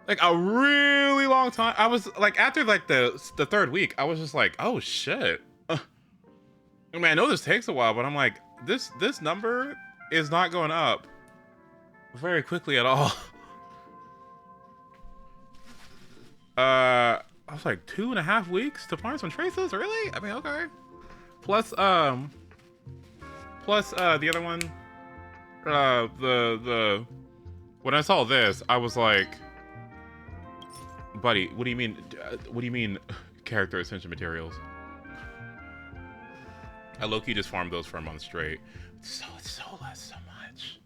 Like a really long time? I was like, after like the third week, I was just like, oh shit. I mean, I know this takes a while, but I'm like, this number is not going up very quickly at all. I was like 2.5 weeks to farm some traces, really? I mean, okay. Plus the other one, the when I saw this, I was like, buddy, what do you mean? What do you mean, character ascension materials? I low-key just farmed those for a month straight. It's so less so much.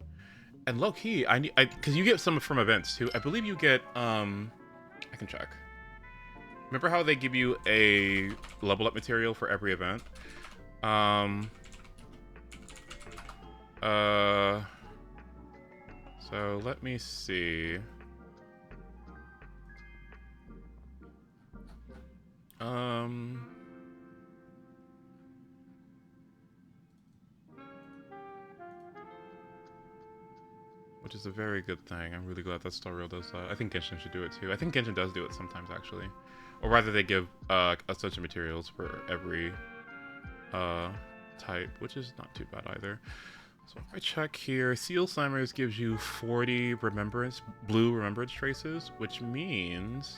And low-key, I because you get some from events too. I believe you get I can check. Remember how they give you a level up material for every event? So let me see. Which is a very good thing. I'm really glad that Star Rail does that. I think Genshin should do it too. I think Genshin does do it sometimes, actually. Or rather, they give ascension materials for every type, which is not too bad either. So if I check here, Seal Slammers gives you 40 blue remembrance traces, which means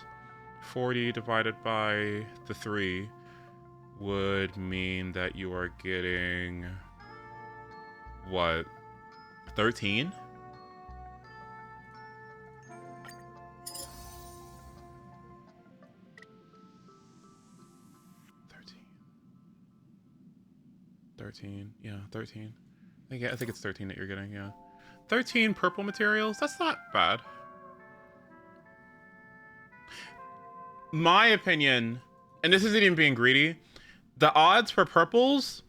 40 divided by the 3 would mean that you are getting, what, 13? 13, yeah, 13. I think it's 13 that you're getting, yeah. 13 purple materials, that's not bad. My opinion, and this isn't even being greedy, the odds for purples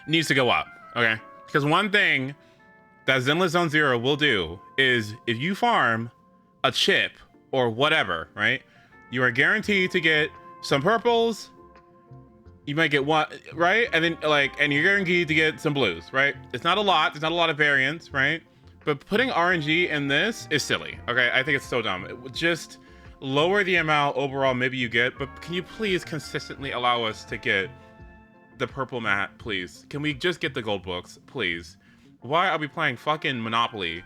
needs to go up, okay? Because one thing that Zenless Zone Zero will do is if you farm a chip or whatever, right? You are guaranteed to get some purples. You might get one, right? And then and you're guaranteed to get some blues, right? It's not a lot. There's not a lot of variance, right? But putting RNG in this is silly, okay? I think it's so dumb. It would just lower the amount overall maybe you get, but can you please consistently allow us to get the purple mat, please? Can we just get the gold books, please? Why are we playing fucking Monopoly,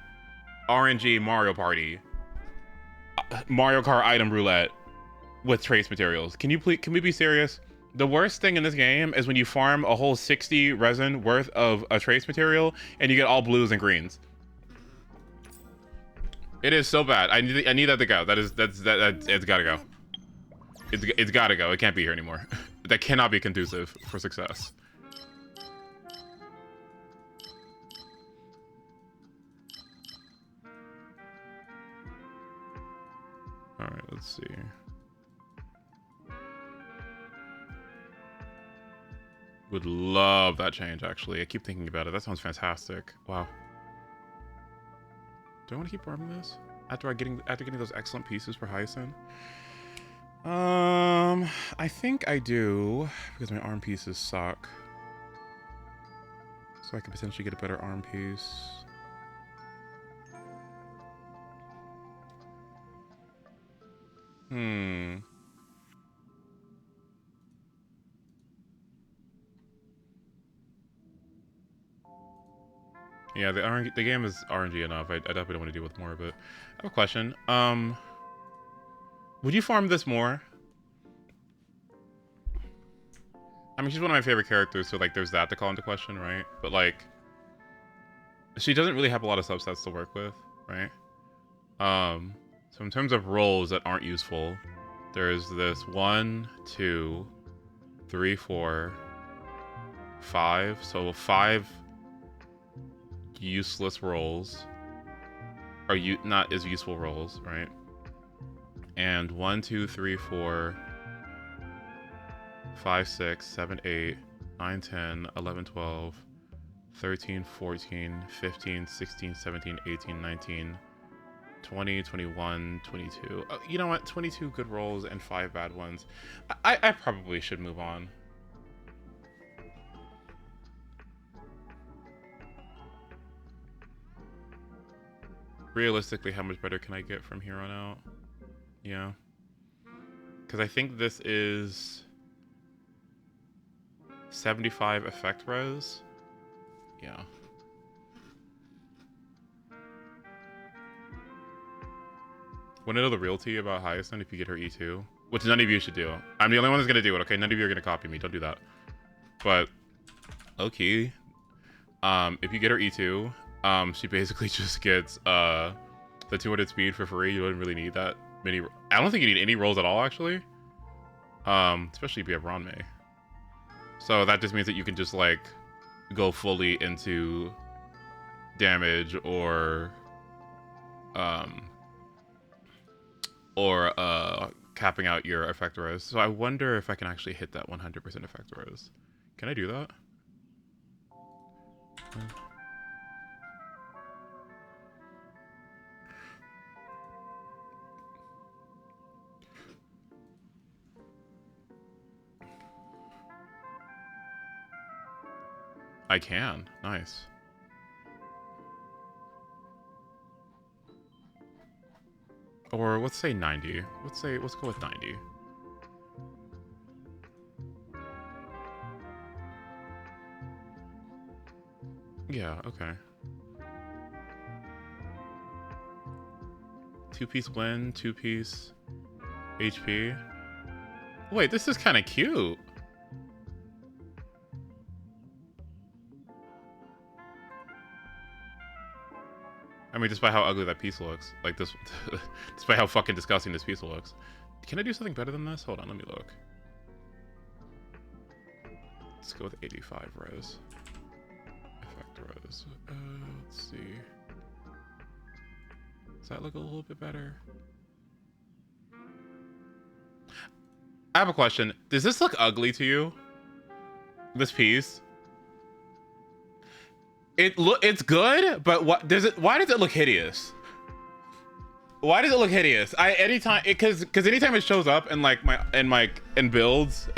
RNG Mario Party, Mario Kart item roulette with trace materials? Can we be serious? The worst thing in this game is when you farm a whole 60 resin worth of a trace material and you get all blues and greens. It is so bad. I need that to go. It's gotta go. It's gotta go. It can't be here anymore. That cannot be conducive for success. All right, let's see. Would love that change, actually. I keep thinking about it. That sounds fantastic. Wow. Do I want to keep farming this after getting those excellent pieces for Hyacinth? I think I do, because my arm pieces suck. So I could potentially get a better arm piece. Yeah, the game is RNG enough. I definitely don't want to deal with more of it. I have a question. Would you farm this more? I mean, she's one of my favorite characters, so like there's that to call into question, right? But like, she doesn't really have a lot of subsets to work with, right? So in terms of roles that aren't useful, there's this 1, 2, 3, 4, 5. So 5 useless roles, or not as useful roles, right? And 1, 2, 3, 4, 5, 6, 7, 8, 9, 10, 11, 12, 13, 14, 15, 16, 17, 18, 19, 20, 21, 22. Oh, you know what? 22 good rolls and 5 bad ones. I probably should move on. Realistically, how much better can I get from here on out? Yeah. Because I think this is 75 effect res. Yeah. Want to know the realty about Hyacinth if you get her E2? Which none of you should do. I'm the only one that's going to do it, okay? None of you are going to copy me. Don't do that. But, okay. If you get her E2, she basically just gets the 200 speed for free. You don't really need that many. I don't think you need any rolls at all, actually. Especially if you have Ranmei. So that just means that you can just, like, go fully into damage or capping out your effect res. So I wonder if I can actually hit that 100% effect res. Can I do that? I can. Nice. Or let's say 90. Let's go with 90. Yeah, okay. 2-piece win, 2-piece HP. Wait, this is kind of cute. I mean, despite how ugly that piece looks, like this, despite how fucking disgusting this piece looks. Can I do something better than this? Hold on, let me look. Let's go with 85 res. Effect res. Let's see. Does that look a little bit better? I have a question. Does this look ugly to you? This piece? It's good, but why does it look hideous? Why does it look hideous? Anytime it shows up in like my builds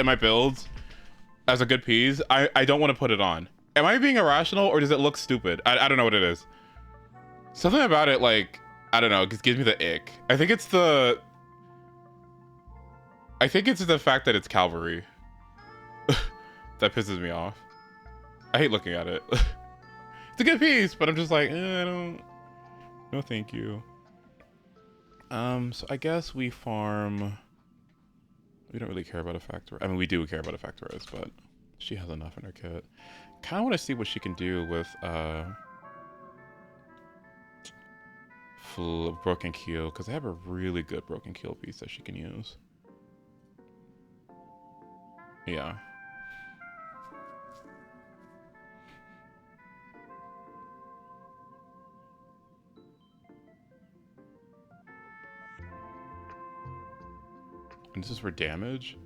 as a good piece, I don't want to put it on. Am I being irrational or does it look stupid? I don't know what it is. Something about it, like, I don't know, it gives me the ick. I think it's the fact that it's cavalry that pisses me off. I hate looking at it. It's a good piece, but I'm just like, no thank you. So I guess we farm. We don't really care about effect. I mean, we do care about effect res, but she has enough in her kit. Kind of want to see what she can do with broken keel, because I have a really good broken keel piece that she can use. Yeah. And this is for damage?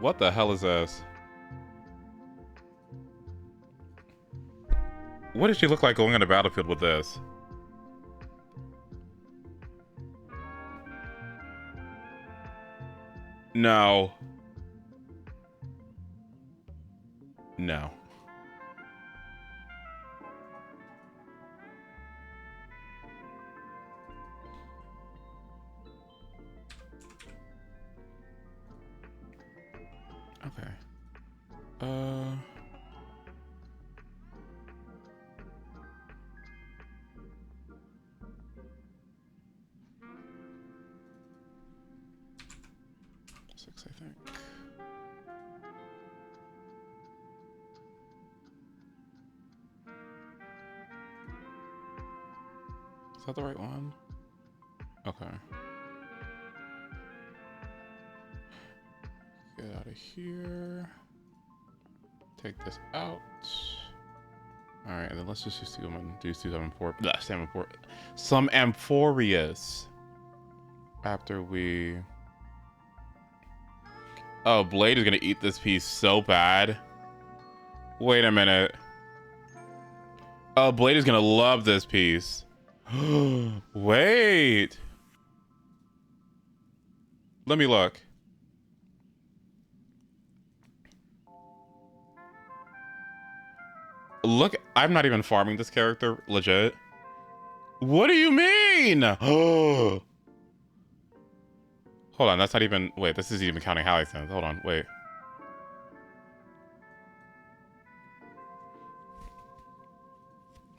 What the hell is this? What does she look like going on a battlefield with this? No. No. Okay. Six, I think. Is that the right one? Okay. Get out of here. Take this out. Alright, and then let's just do some AMPHOREUS. After we Oh, Blade is gonna eat this piece so bad. Wait a minute. Oh, Blade is gonna love this piece. Wait. Let me look. Look, I'm not even farming this character, legit. What do you mean? Hold on, that's not even... Wait, this isn't even counting Hyacinth. Hold on, wait.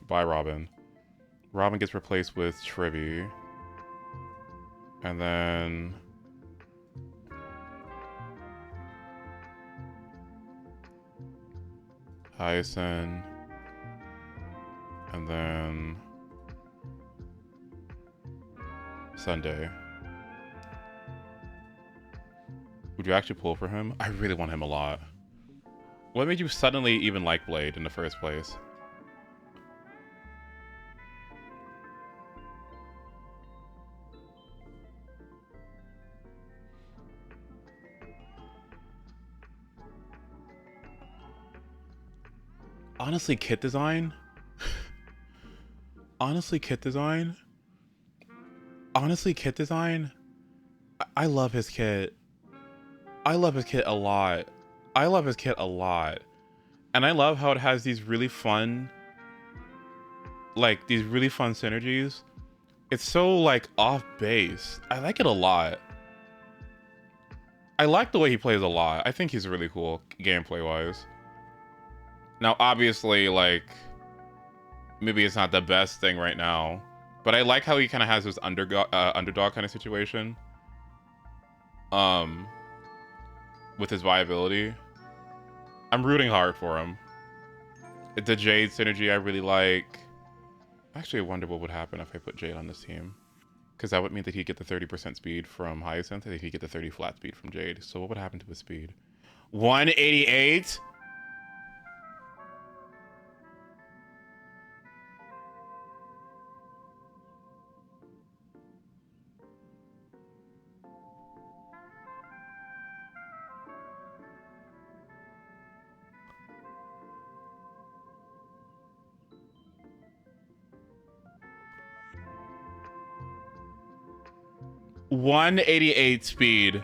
Bye, Robin. Robin gets replaced with Trivy. And then... Hyacinth. And then... Sunday. Would you actually pull for him? I really want him a lot. What made you suddenly even like Blade in the first place? Honestly, kit design? Honestly, kit design? Honestly, kit design? I love his kit. I love his kit a lot. I love his kit a lot. And I love how it has these really fun, like, these really fun synergies. It's so, like, off base. I like it a lot. I like the way he plays a lot. I think he's really cool, gameplay-wise. Now, obviously, like, maybe it's not the best thing right now, but I like how he kind of has this underdog kind of situation. With his viability. I'm rooting hard for him. The Jade synergy I really like. Actually, I wonder what would happen if I put Jade on this team. Because that would mean that he'd get the 30% speed from Hyacinth, and he'd get the 30 flat speed from Jade. So what would happen to his speed? 188? .188 speed.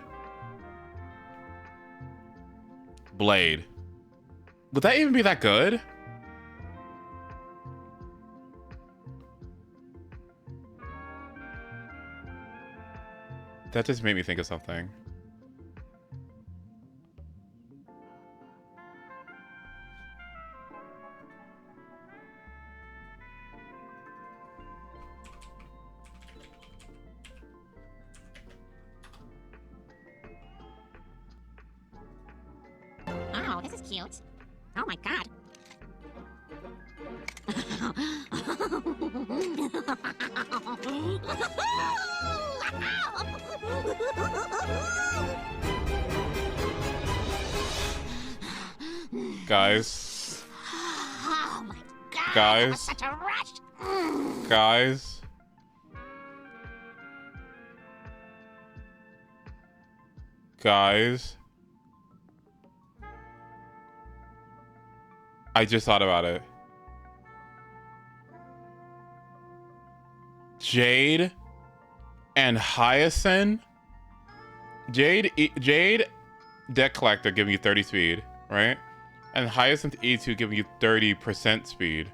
Blade. Would that even be that good? That just made me think of something. Oh, this is cute. Oh my god. Guys. Oh my god. Guys. Such a rush. Guys. Guys. I just thought about it. Jade and Hyacinth. Jade Deck Collector giving you 30 speed, right? And Hyacinth E2 giving you 30% speed.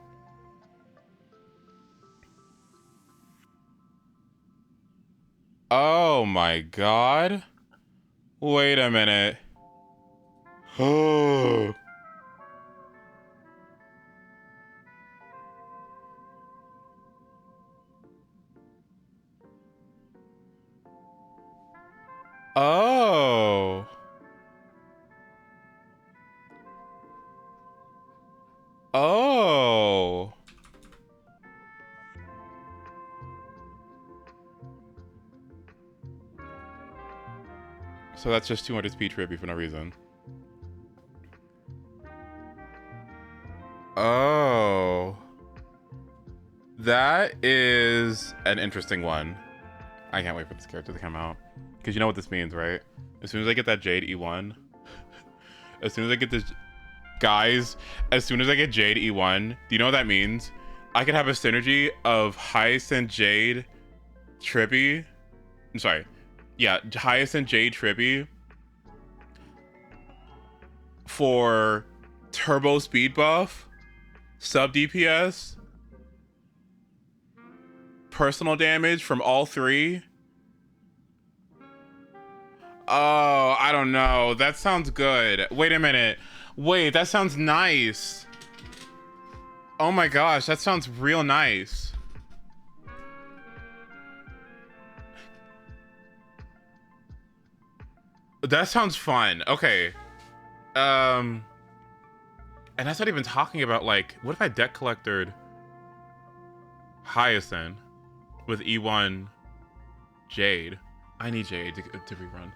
Oh my god. Wait a minute. Oh. Oh. Oh. So that's just 200 speed trippy for no reason. Oh. That is an interesting one. I can't wait for this character to come out. Because you know what this means, right? As soon as I get that Jade E1, as soon as I get this, guys, as soon as I get Jade E1, do you know what that means? I could have a synergy of Hyacinth Jade Trippy. I'm sorry. Yeah, Hyacinth Jade Trippy for turbo speed buff, sub DPS, personal damage from all three. Oh, I don't know. That sounds good. Wait a minute. Wait, that sounds nice. Oh my gosh, that sounds real nice. That sounds fun. Okay. And that's not even talking about, like, what if I deck collected Hyacinth with E1 Jade? I need Jade to rerun.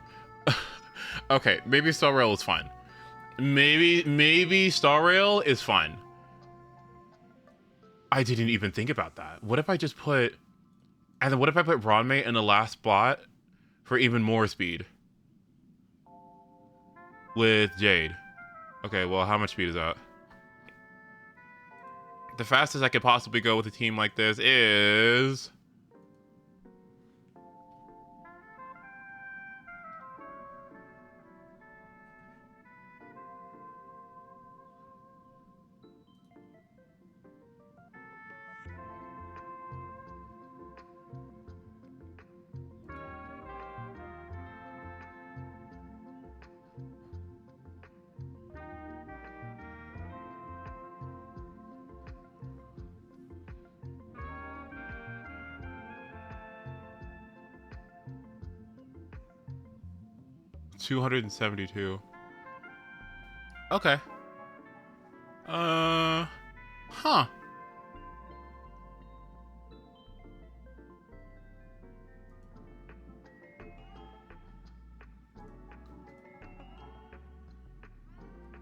Okay, maybe Star Rail is fun. Maybe Star Rail is fun. I didn't even think about that. What if I just put... And then what if I put Ronmei in the last spot for even more speed? With Jade. Okay, well, how much speed is that? The fastest I could possibly go with a team like this is... $272. Okay. Huh.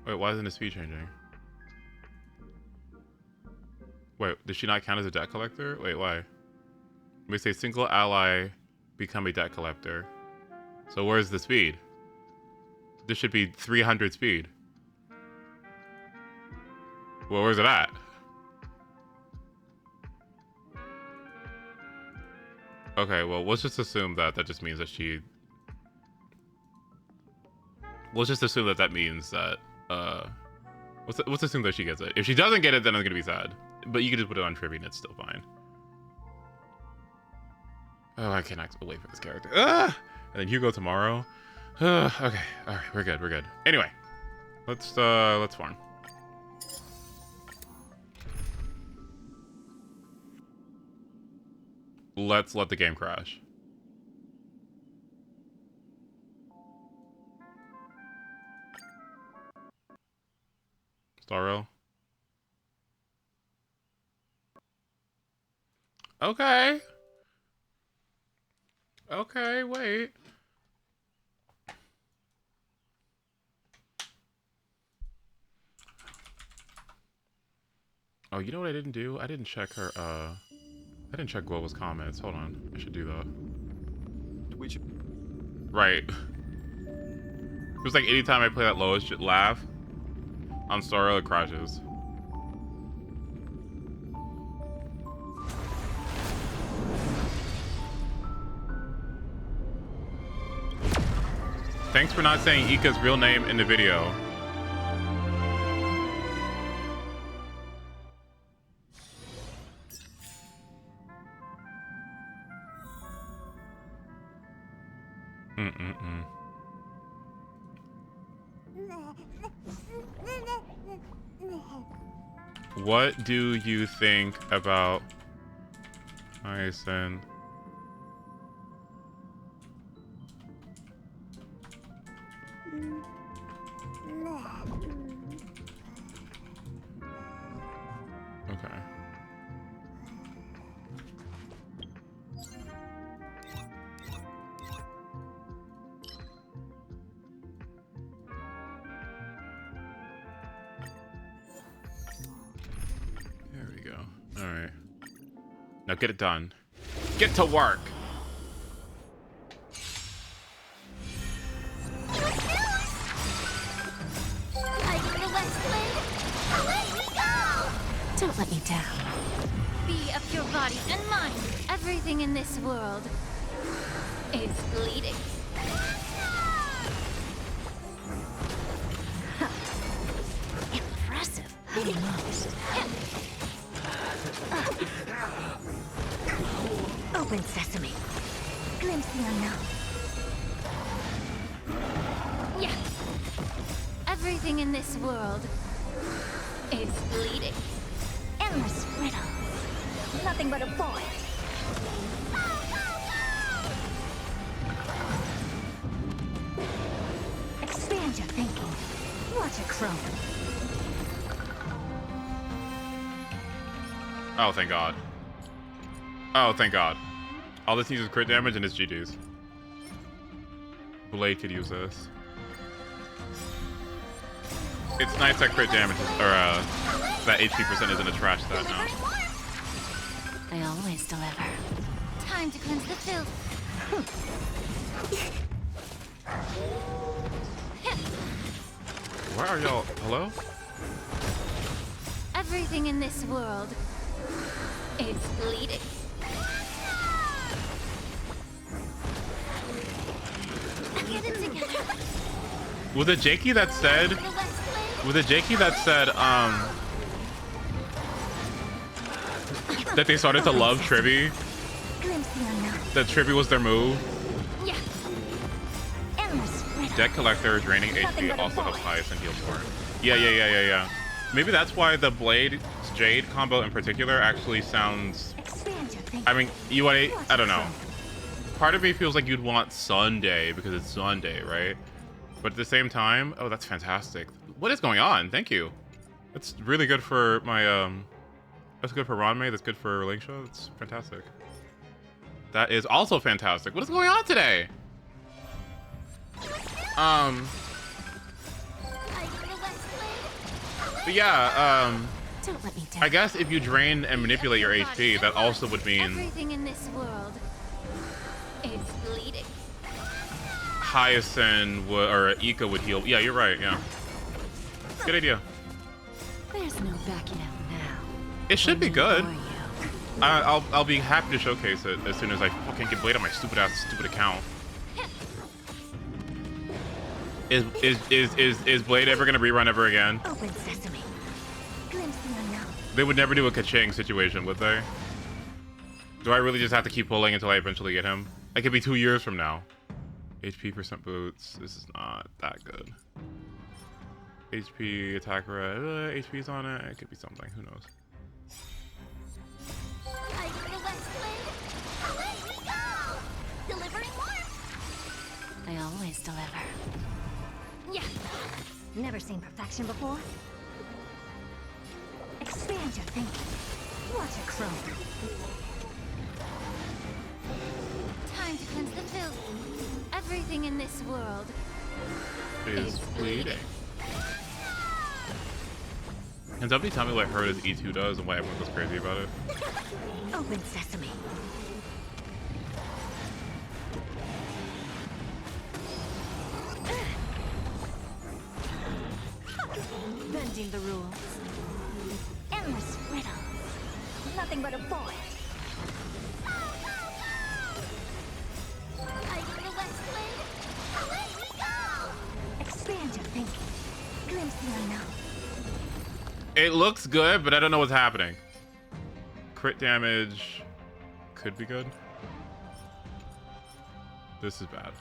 Wait, why isn't the speed changing? Wait, does she not count as a debt collector? Wait, why? We say single ally become a debt collector. So where's the speed? This should be 300 speed. Well, where's it at? Okay, well, let's just assume that that just means that she... Let's just assume that that means that, let's assume that she gets it. If she doesn't get it, then I'm gonna be sad. But you can just put it on trivia and it's still fine. Oh, I cannot wait for this character. Ah! And then Hugo tomorrow. Okay, alright, we're good. Anyway, let's farm. Let's let the game crash. Starro. Okay. Okay, wait. Oh, you know what I didn't do? I didn't check her, I didn't check Global's comments. Hold on. I should do that. Which... Right. It was like anytime I play that lowest laugh on Starro, it crashes. Thanks for not saying Ika's real name in the video. What do you think about Hyacinth? Okay. There we go. All right. Now get it done. Get to work. down. Be of your body and mind. Everything in this world is bleeding. Impressive. Almost. Open sesame. Glimpse the unknown. Yeah. Everything in this world is bleeding. Endless riddles. Nothing but a void. Expand your thinking. Watch it chrome. Oh, thank God. Oh, thank God. All this needs is crit damage and it's GG's. Blade could use this. It's nice that crit damage is, or that HP percent isn't a trash stat now. They always deliver. Time to cleanse the filth. Where are y'all? Hello? Everything in this world is bleeding. Get it together. Was it Jakey that said? Was it Jakey that said that they started to love Tribby? That Tribby was their move. Yeah. Deck collector, draining HP also helps highest and heals more. Yeah. Maybe that's why the Blade Jade combo in particular actually sounds. I mean, I don't know. Part of me feels like you'd want Sunday because it's Sunday, right? But at the same time, oh, that's fantastic. What is going on? Thank you. That's really good for my that's good for Ranmei. That's good for Lingsha. That's fantastic. That is also fantastic. What is going on today? But yeah, Don't let me down. I guess if you drain and manipulate your HP, that also would mean Everything in this world is bleeding. Hyacinth would, or Ika would heal. Yeah, you're right. Yeah, good idea. There's no backing out now. It should be good. I'll be happy to showcase it as soon as I fucking get Blade on my stupid account. Is Blade ever gonna rerun ever again? Open sesame. Glimpse the unknown. They would never do a Kaching situation, would they? Do I really just have to keep pulling until I eventually get him? It could be 2 years from now. HP percent boots. This is not that good. HP attacker. HP's on it. It could be something. Who knows? They always deliver. Yeah. Never seen perfection before? Expand your thinking. Watch it chrome. Time to cleanse the filth. Everything in this world Is bleeding. Can somebody tell me what Herd's E2 does and why everyone goes crazy about it? Open sesame. Bending the rules. Endless riddles. Nothing but a void. Expand your thinking. Glimpse the unknown. It looks good, but I don't know what's happening. Crit damage could be good. This is bad.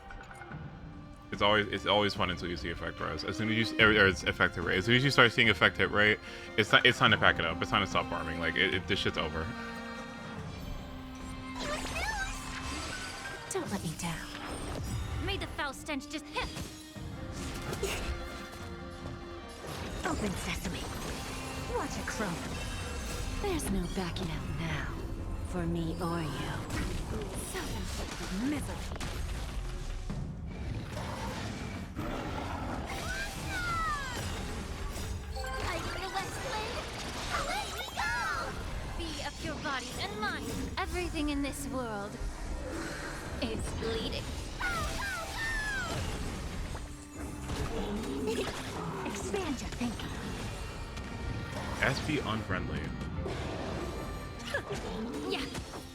It's always fun until you see effect res. As soon as you or it's effective rate. As soon as you start seeing effect hit rate, it's time to pack it up. It's time to stop farming. Like this shit's over. Don't let me down. May the foul stench just hit. Open sesame. Watch it chrome. There's no backing out now. For me or you. Self-inflicted misery. Be of your body and mind. Everything in this world is bleeding. Expand your thinking. SP unfriendly. Yeah.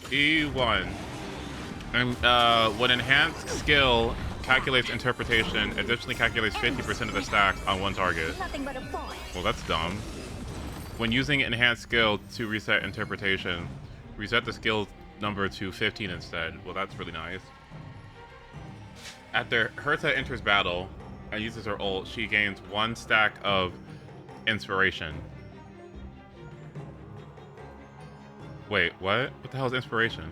E1. And when enhanced skill calculates interpretation, additionally calculates 50% of the stack on one target. Nothing but a point. Well, that's dumb. When using enhanced skill to reset interpretation, reset the skill number to 15 instead. Well, that's really nice. After Herta enters battle and uses her ult, she gains 1 stack of inspiration. Wait, what? What the hell is inspiration?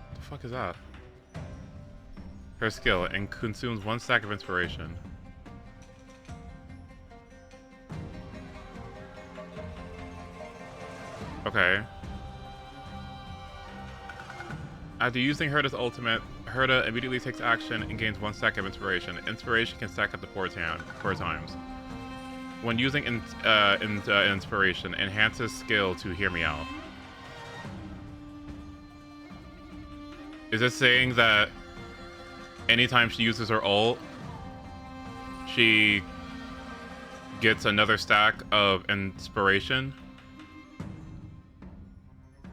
What the fuck is that? Her skill and consumes 1 stack of inspiration. Okay. After using Herta's ultimate, Herta immediately takes action and gains 1 stack of inspiration. Inspiration can stack up to 4 times. When using inspiration, enhances skill to hear me out. Is this saying that anytime she uses her ult, she gets another stack of inspiration?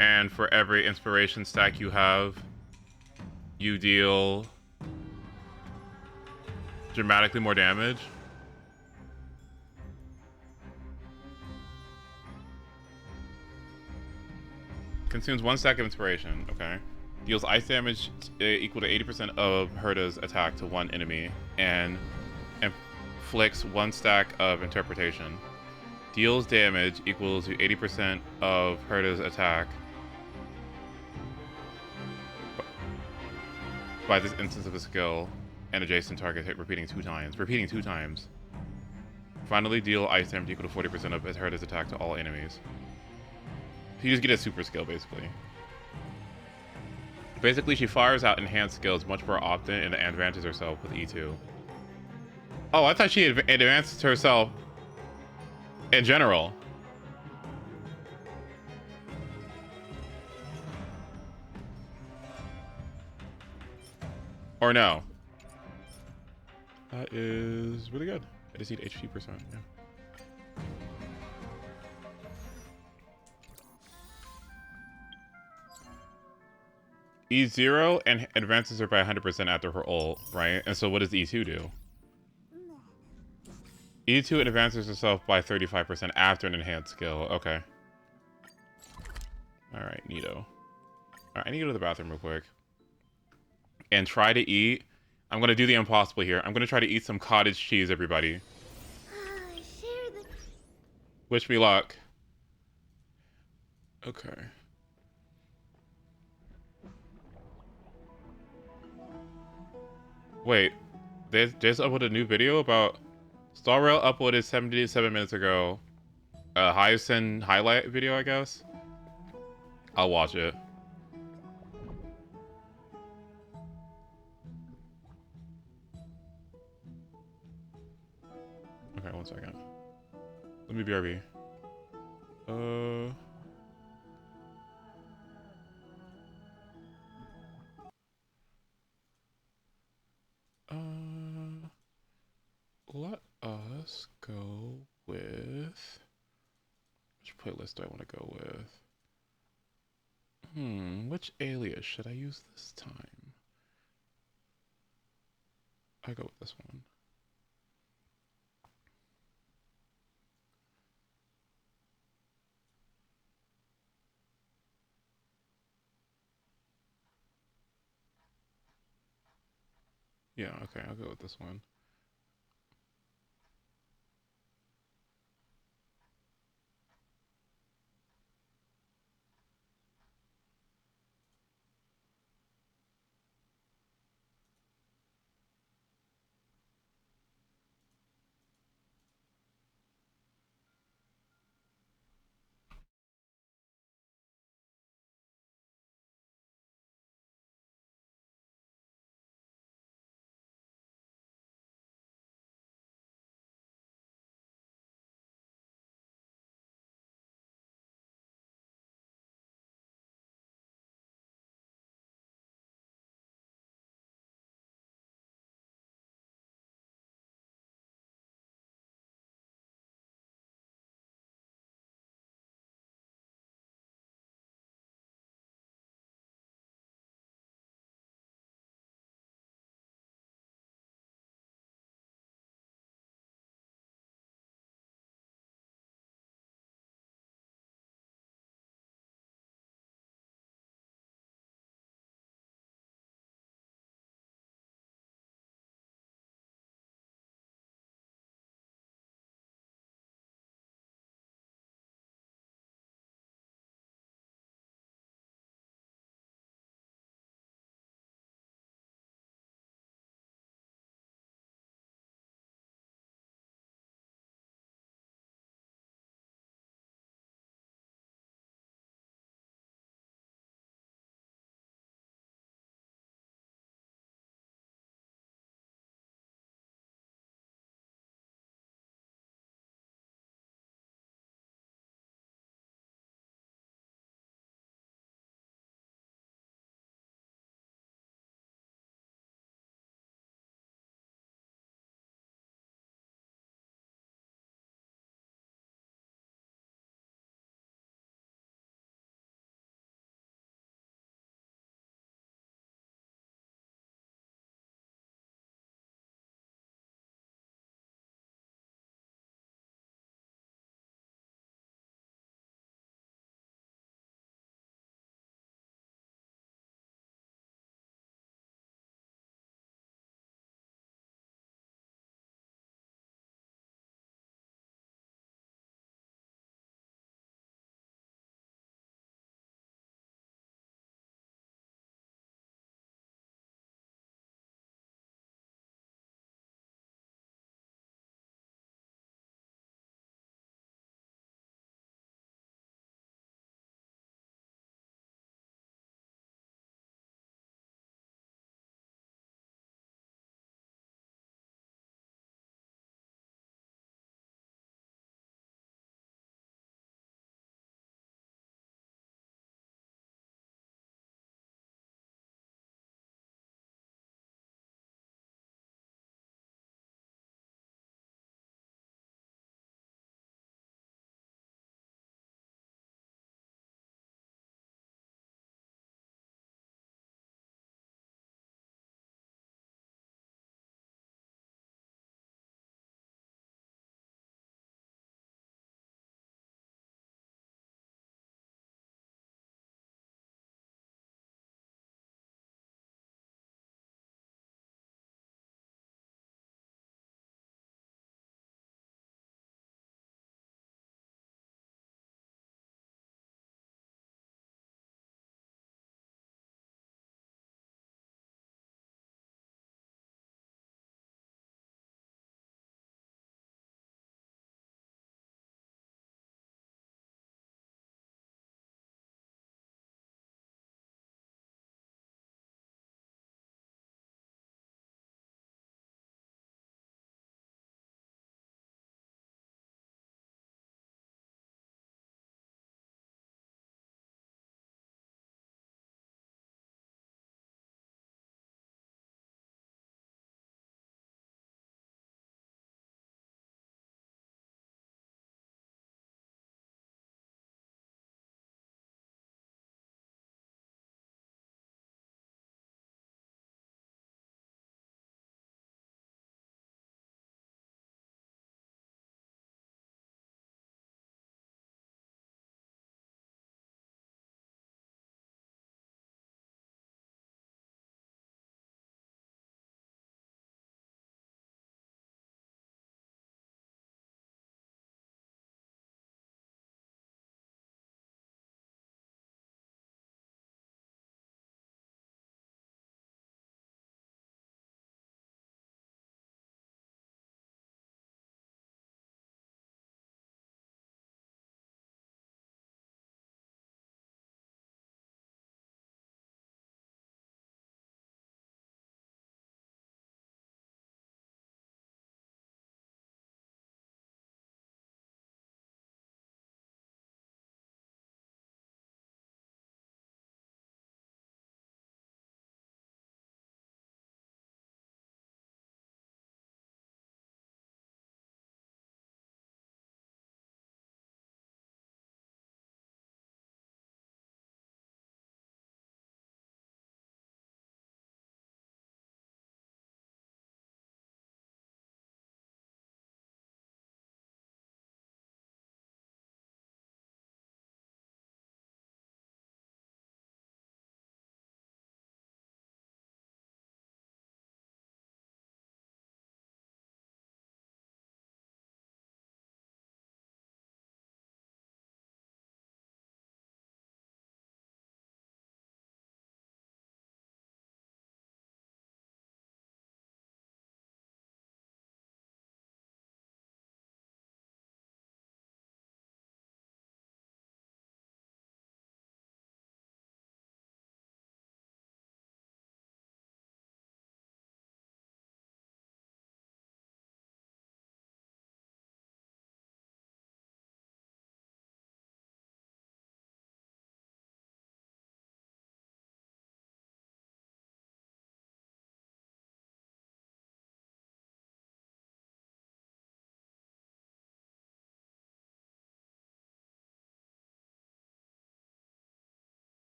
And for every inspiration stack you have, you deal dramatically more damage? Consumes 1 stack of inspiration. Okay. Deals ice damage equal to 80% of Herta's attack to 1 enemy, and inflicts 1 stack of interpretation. Deals damage equal to 80% of Herta's attack by this instance of a skill, and adjacent target hit repeating 2 times. Finally, deal ice damage equal to 40% of Herta's attack to all enemies. You just get a super skill, basically. Basically, she fires out enhanced skills much more often and advances herself with E2. Oh, I thought she advanced herself in general. Or no? That is really good. I just need HP percent, yeah. E0 and advances her by 100% after her ult, right? And so what does E2 do? E2 advances herself by 35% after an enhanced skill. Okay. Alright, neato. Alright, I need to go to the bathroom real quick. And try to eat. I'm going to do the impossible here. I'm going to try to eat some cottage cheese, everybody. Wish me luck. Okay. Wait, they just uploaded a new video about Star Rail uploaded 77 minutes ago. A Hyacinth highlight video, I guess. I'll watch it. Okay, 1 second. Let me BRB. Let us go with... Which playlist do I want to go with? Which alias should I use this time? I'll go with this one. Yeah, okay, I'll go with this one.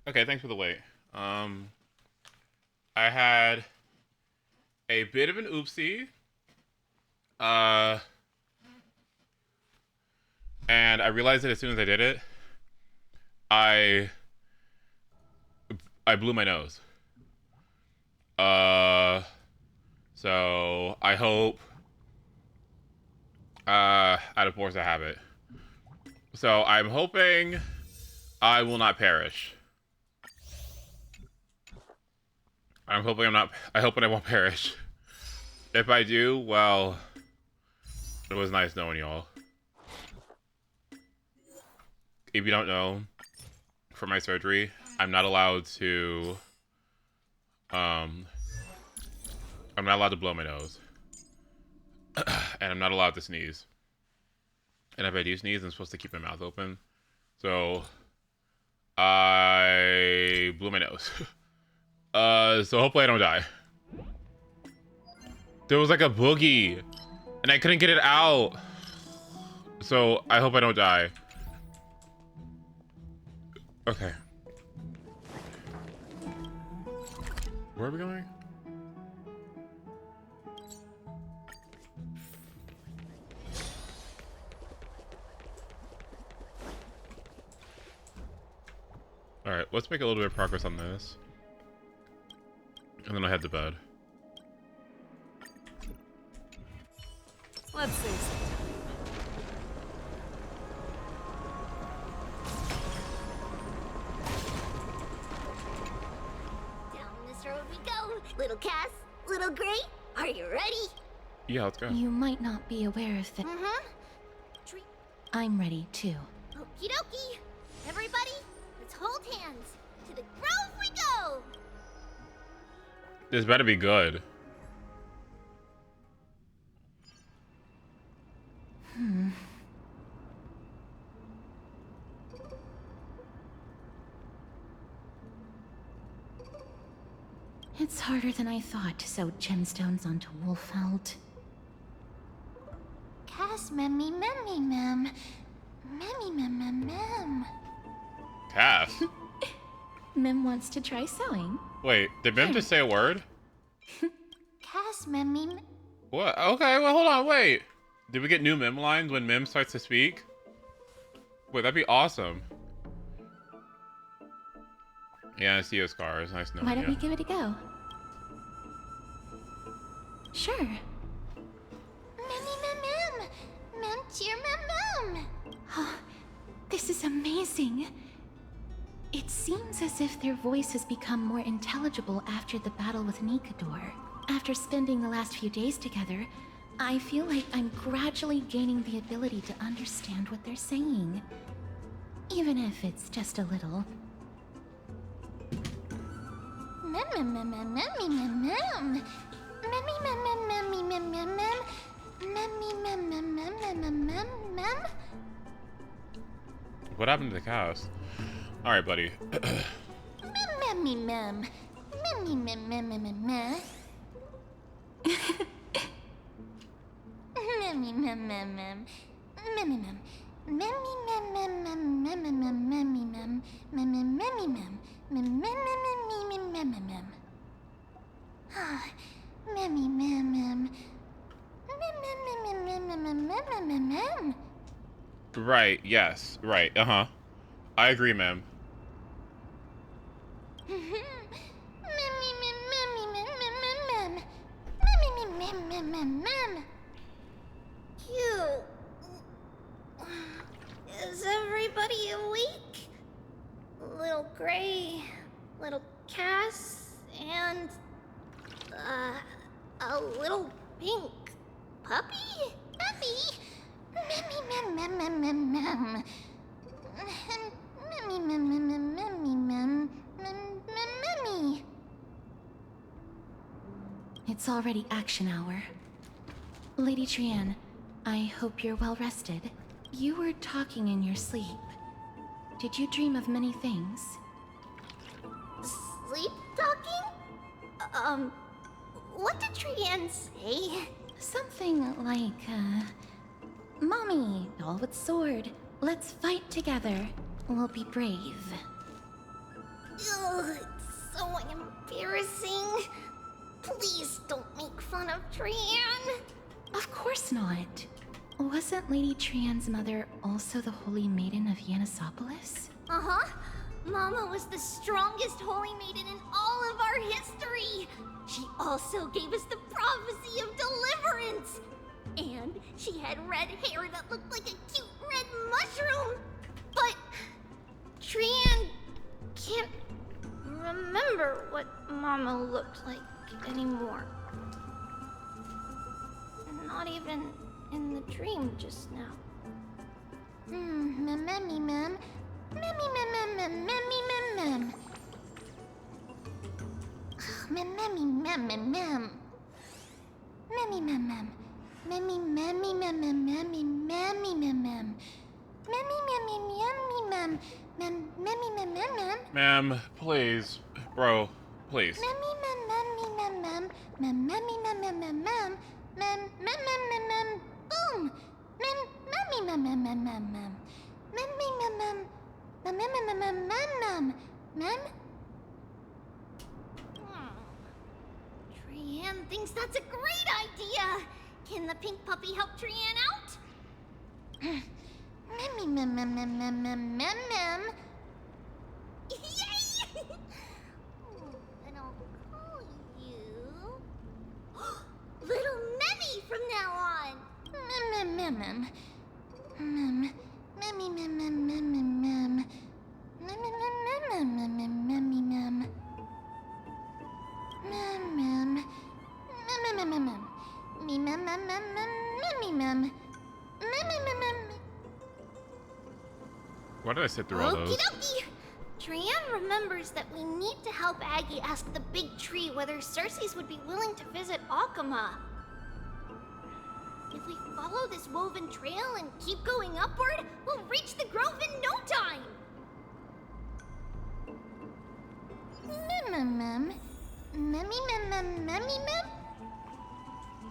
Okay, thanks for the wait. I had a bit of an oopsie. And I realized that as soon as I did it, I blew my nose. So I hope out of force I have it. So I'm hoping I will not perish. I hope I won't perish. If I do, well, it was nice knowing y'all. If you don't know, for my surgery, I'm not allowed to blow my nose. And I'm not allowed to sneeze. And if I do sneeze, I'm supposed to keep my mouth open. So I blew my nose. So hopefully I don't die. There was like a boogie and I couldn't get it out. So I hope I don't die. Okay. Where are we going? Alright, let's make a little bit of progress on this. And then I'll head to bed. Let's sing some. Down this road we go. Little Cass, little Gray, are you ready? Yeah, let's go. You might not be aware of the... Mm-hmm. I'm ready, too. Okie dokie. Everybody, let's hold hands. To the grove we go. This better be good. It's harder than I thought to sew gemstones onto Wolfeld. Cass, memmy, memmy, mem. Memmy, mem, mem, mem. Cass? Mem wants to try sewing. Wait, did Mim just say a word? Cass, memmy. What? Okay, well, hold on, wait. Did we get new Mim lines when Mim starts to speak? Wait, that'd be awesome. Yeah, I see your scars. Nice knowing Why don't you. we give it a go? Sure. Memmy, mem, mem. Mem, cheer, mem, mem. Oh, this is amazing. It seems as if their voice has become more intelligible after the battle with Nikador. After spending the last few days together, I feel like I'm gradually gaining the ability to understand what they're saying. Even if it's just a little. Mem, mem, mem, mem, memmy, mem, mem. Memmy, mem, mem, memmy, mem, mem, mem. Memmy, mem, mem, mem, mem, mem, mem, mem. What happened to the cast? Alright, buddy. Memmy, mem. Memmy, mem, mem, mem, mem, mem. Memmy, mem, mem, mem. Memmy, mem. Memmy, mem, mem, mem, mem, mem, mem, memmy, mem. Memmy, memmy, mem. Mem, mem, mem, mem, mem, mem, mem. Ah, memmy, mem, mem. Mem, mem, mem, mem, mem, mem, mem, mem, mem. Right, yes, right, uh-huh. I agree, ma'am. Memmy, mem, memmy, mem, mem, mem, mem. Memmy, mem, mem, mem, mem. You. Is everybody awake? Little Gray, little Cass, and a little pink puppy? Puppy? Memmy, mem, mem, mem, mem, mem. Memmy, mem, mem, mem, memmy, mem, mem, mem, memmy. It's already action hour. Lady Trianne, I hope you're well rested. You were talking in your sleep. Did you dream of many things? Sleep talking? What did Trianne say? Something like, Mommy, doll with sword, let's fight together. We'll be brave. Ugh, it's so embarrassing. Please don't make fun of Trian. Of course not. Wasn't Lady Trian's mother also the Holy Maiden of Yanisopolis? Uh-huh. Mama was the strongest holy maiden in all of our history. She also gave us the prophecy of deliverance. And she had red hair that looked like a cute red mushroom. But Trian can't remember what Mama looked like anymore. Not even in the dream just now. Mem. Ma'am, please. Bro, please. Trian thinks that's a great idea. Can the pink puppy help Trian out? Yay! And I'll call you Little Memmy from now on. Why did I sit through all those? Okie dokie. Trian remembers that we need to help Aggie ask the big tree whether Cersei's would be willing to visit Akama. If we follow this woven trail and keep going upward, we'll reach the grove in no time.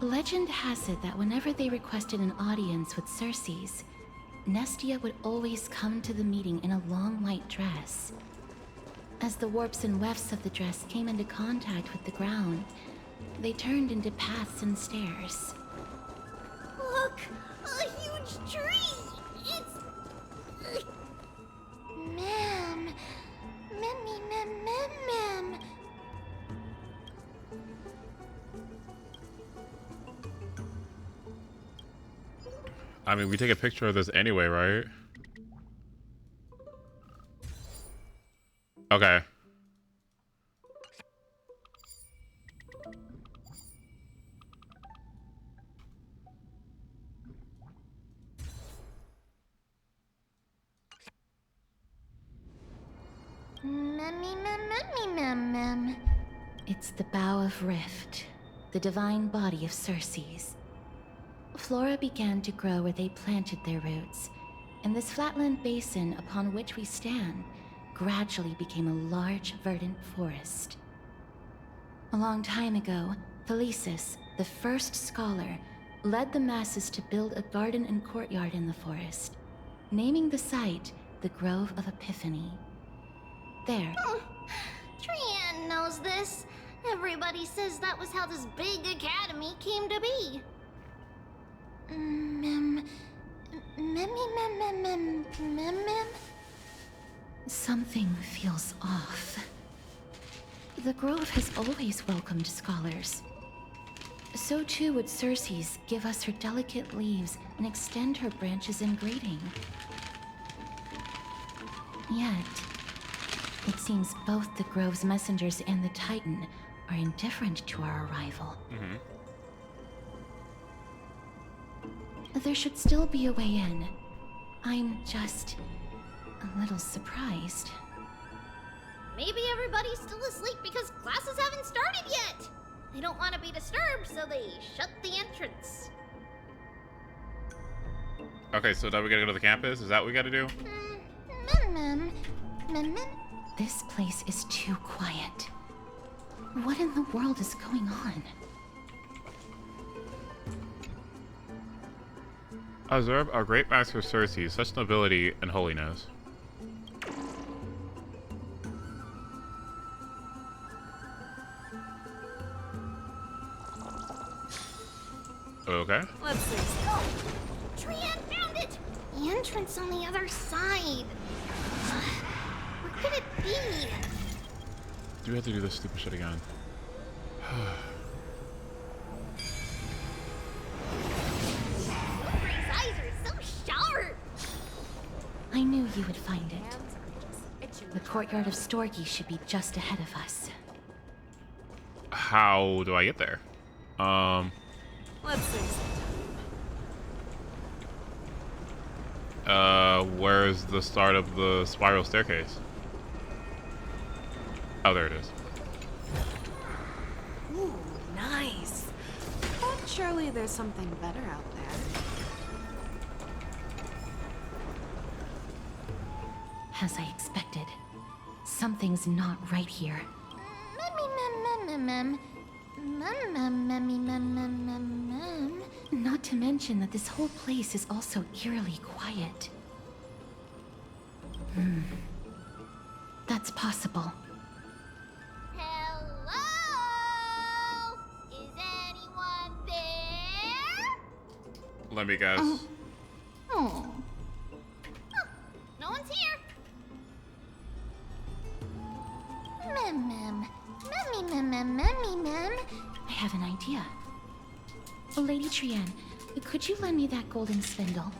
Legend has it that whenever they requested an audience with Cersei's, Nestia would always come to the meeting in a long white dress. As the warps and wefts of the dress came into contact with the ground, they turned into paths and stairs. Look! A huge tree! It's... Ma'am... Ma'am... I mean, we take a picture of this anyway, right? Okay. It's the Bow of Rift, the divine body of Cersei's. Flora began to grow where they planted their roots, and this flatland basin upon which we stand gradually became a large, verdant forest. A long time ago, Felicis, the first scholar, led the masses to build a garden and courtyard in the forest, naming the site the Grove of Epiphany. There. Trian knows this. Everybody says that was how this big academy came to be. Something feels off. The Grove has always welcomed scholars. So too would Cersei's give us her delicate leaves and extend her branches in greeting. Yet, it seems both the Grove's messengers and the Titan are indifferent to our arrival. There should still be a way in. I'm just a little surprised. Maybe everybody's still asleep because classes haven't started yet. They don't want to be disturbed, so they shut the entrance. Okay, so now we gotta go to the campus? Is that what we gotta do? This place is too quiet. What in the world is going on? Observe our great master Cersei, such nobility and holiness. Okay. Let's see. Oh, Trian found it! The entrance on the other side. Where could it be? Do we have to do this stupid shit again? Ray's eyes are so sharp! I knew you would find it. The courtyard of Storgy should be just ahead of us. How do I get there? Let's see. Where's the start of the spiral staircase? Oh, there it is. Ooh, nice. But surely there's something better out there. As I expected, something's not right here. Not to mention that this whole place is also eerily quiet. That's possible. Hello? Is anyone there? Let me guess. Oh. No one's here. I have an idea. Lady Trian, could you lend me that golden spindle?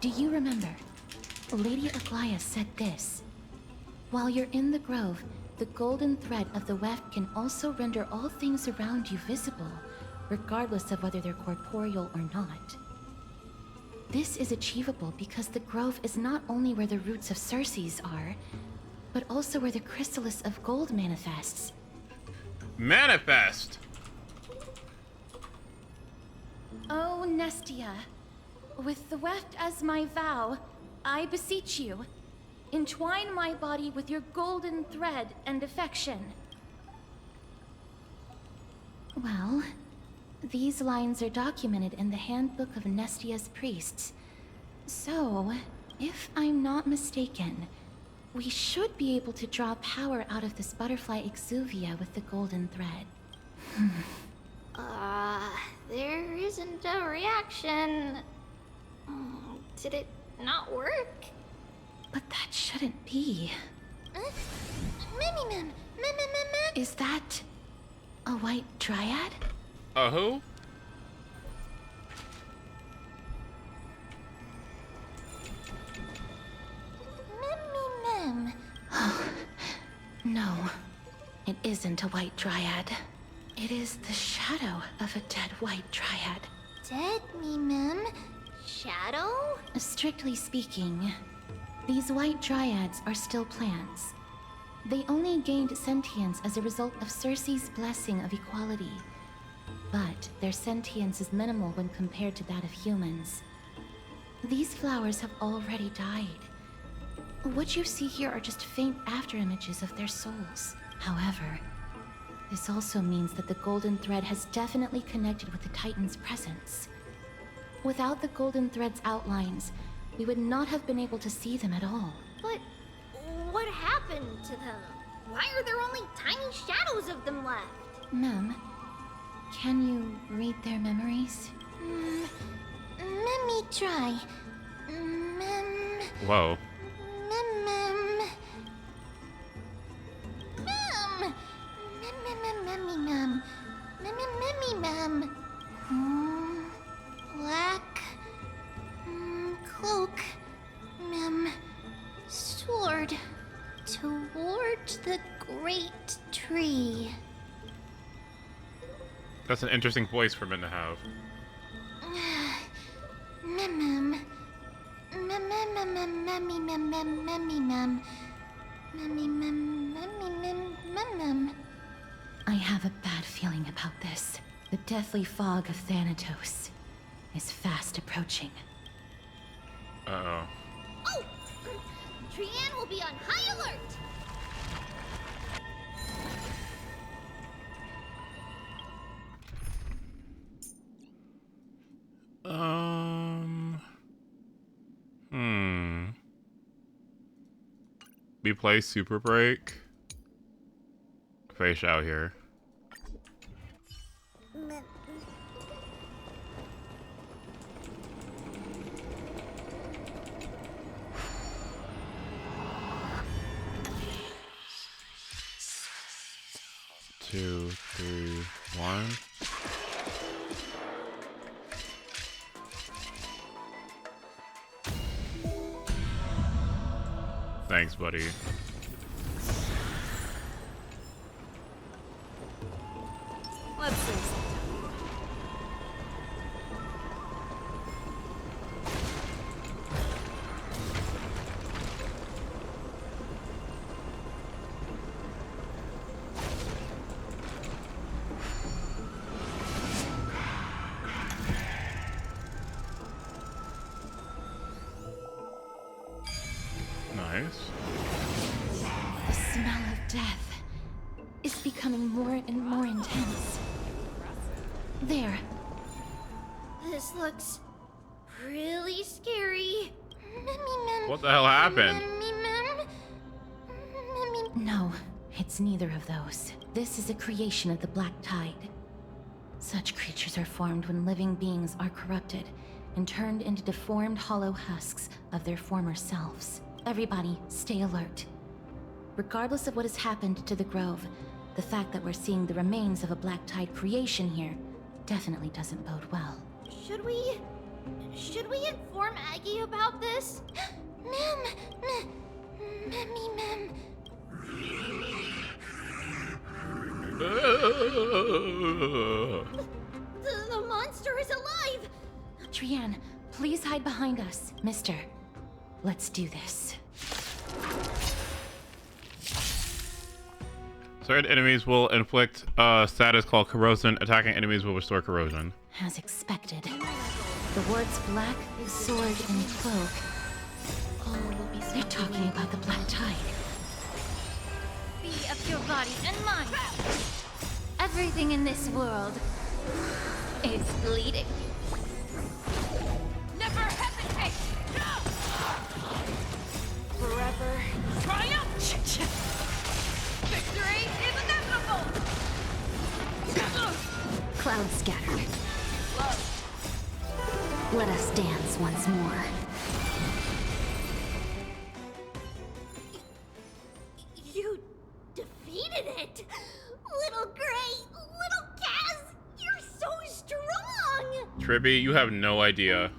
Do you remember? Lady Aglaya said this. While you're in the grove, the golden thread of the weft can also render all things around you visible, regardless of whether they're corporeal or not. This is achievable because the grove is not only where the roots of Circes are, but also where the chrysalis of gold manifests. Manifest! Oh, Nestia, with the weft as my vow, I beseech you, entwine my body with your golden thread and affection. Well, these lines are documented in the Handbook of Nestia's Priests. So, if I'm not mistaken, we should be able to draw power out of this butterfly exuvia with the golden thread. There isn't a reaction. Did it not work? But that shouldn't be. Mem. Is that a white dryad? Who? Mem. No, it isn't a white dryad. It is the shadow of a dead white dryad. Dead Mem? Shadow? Strictly speaking, these white dryads are still plants. They only gained sentience as a result of Circe's blessing of equality. But their sentience is minimal when compared to that of humans. These flowers have already died. What you see here are just faint afterimages of their souls. However, this also means that the golden thread has definitely connected with the Titan's presence. Without the golden thread's outlines, we would not have been able to see them at all. But what happened to them? Why are there only tiny shadows of them left? Mem, can you read their memories? Let me try. Mem. Whoa. Mem. Black cloak. Sword toward the great tree. That's an interesting voice for men to have. I have a bad feeling about this. The deathly fog of Thanatos is fast approaching. Uh-oh. Oh! Trian will be on high alert! We play Super Break. Face out here. 2, 3, 1. Thanks, buddy. Let's see. Nice. The smell of death is becoming more and more intense. There. This looks really scary. What the hell happened? No, it's neither of those. This is a creation of the Black Tide. Such creatures are formed when living beings are corrupted and turned into deformed hollow husks of their former selves. Everybody, stay alert. Regardless of what has happened to the Grove, the fact that we're seeing the remains of a Black Tide creation here definitely doesn't bode well. Should we inform Aggie about this? The monster is alive! Trianne, please hide behind us. Mister, let's do this. Certain enemies will inflict a status called corrosion. Attacking enemies will restore corrosion. As expected. The words black, sword, and cloak. They're talking about the Black Tide. Be of your body and mind. Everything in this world is bleeding. Never hesitate! Forever triumph! Victory is inevitable! Cloud scattered. Let us dance once more. You defeated it! Little Gray, little Kaz, you're so strong! Tribby, you have no idea.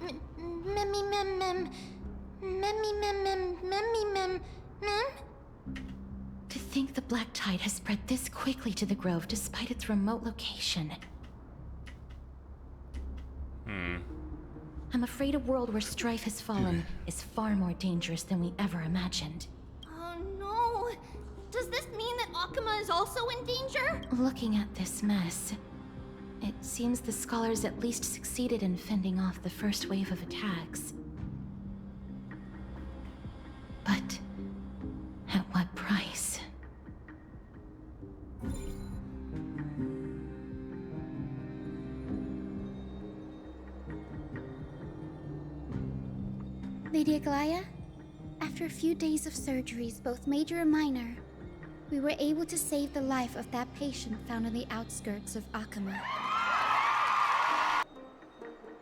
To think the Black Tide has spread this quickly to the Grove despite its remote location. I'm afraid a world where strife has fallen is far more dangerous than we ever imagined. Oh no! Does this mean that Akuma is also in danger? Looking at this mess, it seems the scholars at least succeeded in fending off the first wave of attacks. But at what price? Lady Aglaya, after a few days of surgeries, both major and minor, we were able to save the life of that patient found on the outskirts of Akuma.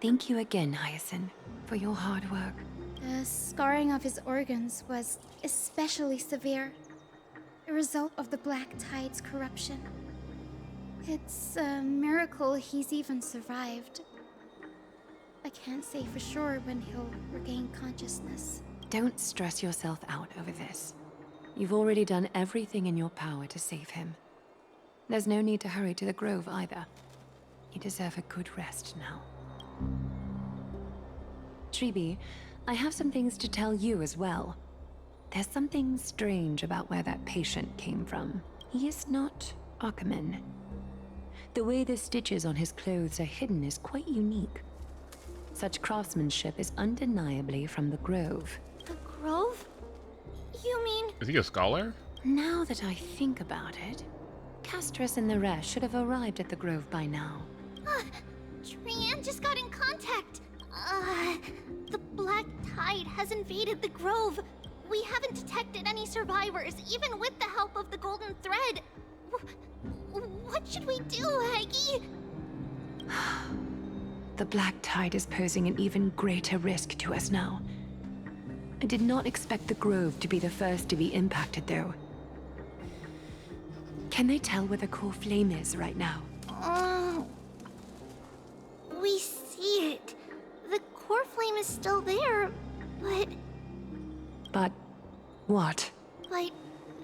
Thank you again, Hyacinth, for your hard work. The scarring of his organs was especially severe, a result of the Black Tide's corruption. It's a miracle he's even survived. I can't say for sure when he'll regain consciousness. Don't stress yourself out over this. You've already done everything in your power to save him. There's no need to hurry to the Grove either. You deserve a good rest now. Tribi, I have some things to tell you as well. There's something strange about where that patient came from. He is not Akuman. The way the stitches on his clothes are hidden is quite unique. Such craftsmanship is undeniably from the Grove. The Grove? You mean... Is he a scholar? Now that I think about it, Castris and the rest should have arrived at the Grove by now. Trianne just got in contact. The Black Tide has invaded the Grove. We haven't detected any survivors, even with the help of the Golden Thread. What should we do, Aggie? The Black Tide is posing an even greater risk to us now. I did not expect the Grove to be the first to be impacted, though. Can they tell where the core flame is right now? We see it. The core flame is still there, but... But... what? But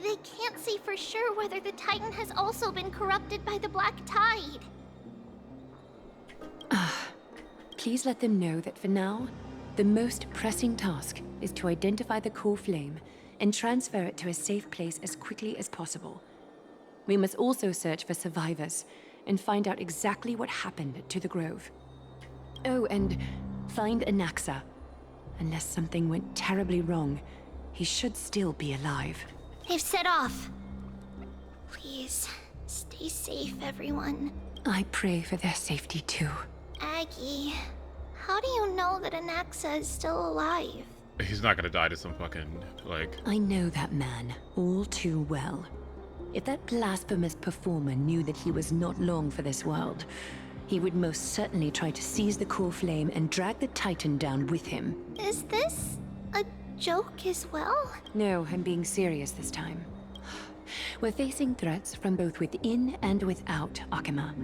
they can't see for sure whether the Titan has also been corrupted by the Black Tide. Please let them know that for now, the most pressing task is to identify the core flame and transfer it to a safe place as quickly as possible. We must also search for survivors and find out exactly what happened to the Grove. Oh, and find Anaxa. Unless something went terribly wrong, he should still be alive. They've set off. Please, stay safe, everyone. I pray for their safety too. Aggie, how do you know that Anaxa is still alive? He's not gonna die to some fucking, like... I know that man all too well. If that blasphemous performer knew that he was not long for this world, he would most certainly try to seize the core flame and drag the Titan down with him. Is this a joke as well? No, I'm being serious this time. We're facing threats from both within and without Akima.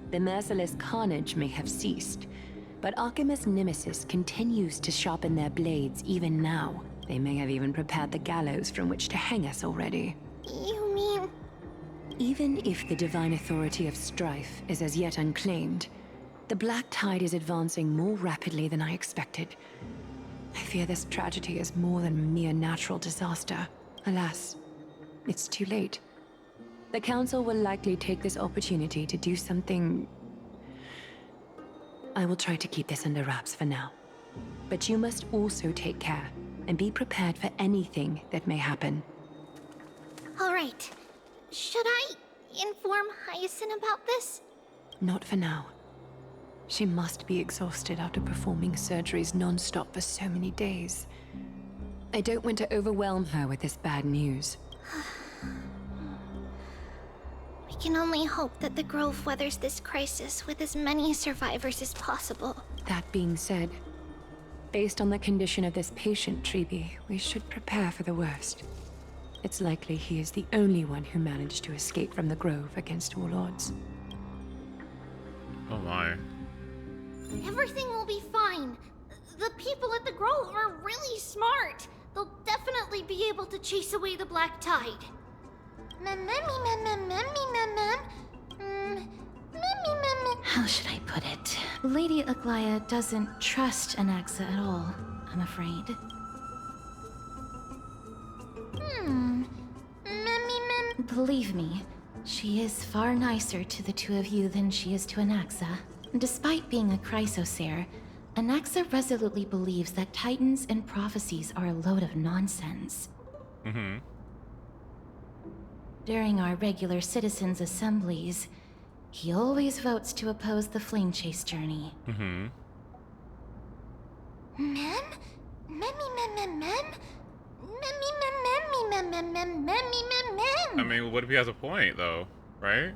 The merciless carnage may have ceased, but Akima's nemesis continues to sharpen their blades even now. They may have even prepared the gallows from which to hang us already. You mean... Even if the divine authority of strife is as yet unclaimed, the Black Tide is advancing more rapidly than I expected. I fear this tragedy is more than a mere natural disaster. Alas, it's too late. The Council will likely take this opportunity to do something... I will try to keep this under wraps for now. But you must also take care and be prepared for anything that may happen. All right. Should I inform Hyacinth about this? Not for now. She must be exhausted after performing surgeries non-stop for so many days. I don't want to overwhelm her with this bad news. We can only hope that the Grove weathers this crisis with as many survivors as possible. That being said, based on the condition of this patient, Treeby, we should prepare for the worst. It's likely he is the only one who managed to escape from the Grove against all odds. Oh my. Everything will be fine. The people at the Grove are really smart. They'll definitely be able to chase away the Black Tide. How should I put it? Lady Aglaia doesn't trust Anaxa at all, I'm afraid. Believe me, she is far nicer to the two of you than she is to Anaxa. Despite being a Chrysosaur, Anaxa resolutely believes that Titans and prophecies are a load of nonsense. During our regular citizens' assemblies, he always votes to oppose the Flame Chase journey. I mean, what if he has a point, though? Right?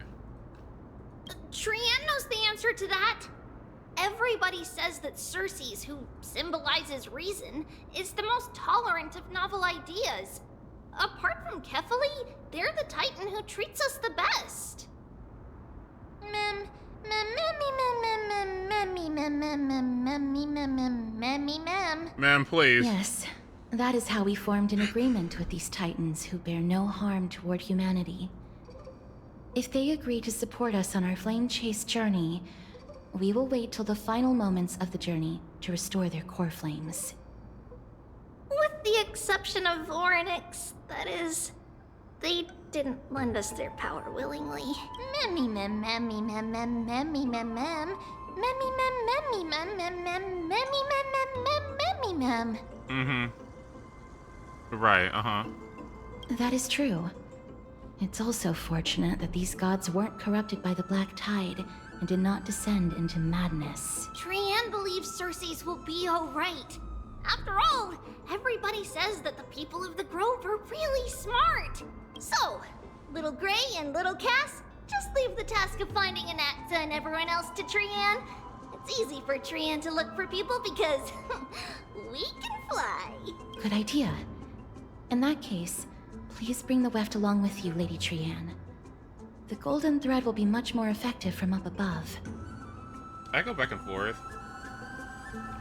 Trian knows the answer to that. Everybody says that Circes, who symbolizes reason, is the most tolerant of novel ideas. Apart from Kefali, they're the Titan who treats us the best. Ma'am, please. Yes, that is how we formed an agreement with these Titans who bear no harm toward humanity. If they agree to support us on our Flame Chase journey, we will wait till the final moments of the journey to restore their core flames. With the exception of Voronix, that is, they didn't lend us their power willingly. Right, That is true. It's also fortunate that these gods weren't corrupted by the Black Tide and did not descend into madness. Trian believes Circes will be alright. After all, everybody says that the people of the Grove are really smart. So, Little Gray and Little Cass, just leave the task of finding Anaxa and everyone else to Trian. It's easy for Trian to look for people because we can fly. Good idea. In that case, please bring the weft along with you, Lady Trian. The golden thread will be much more effective from up above. I go back and forth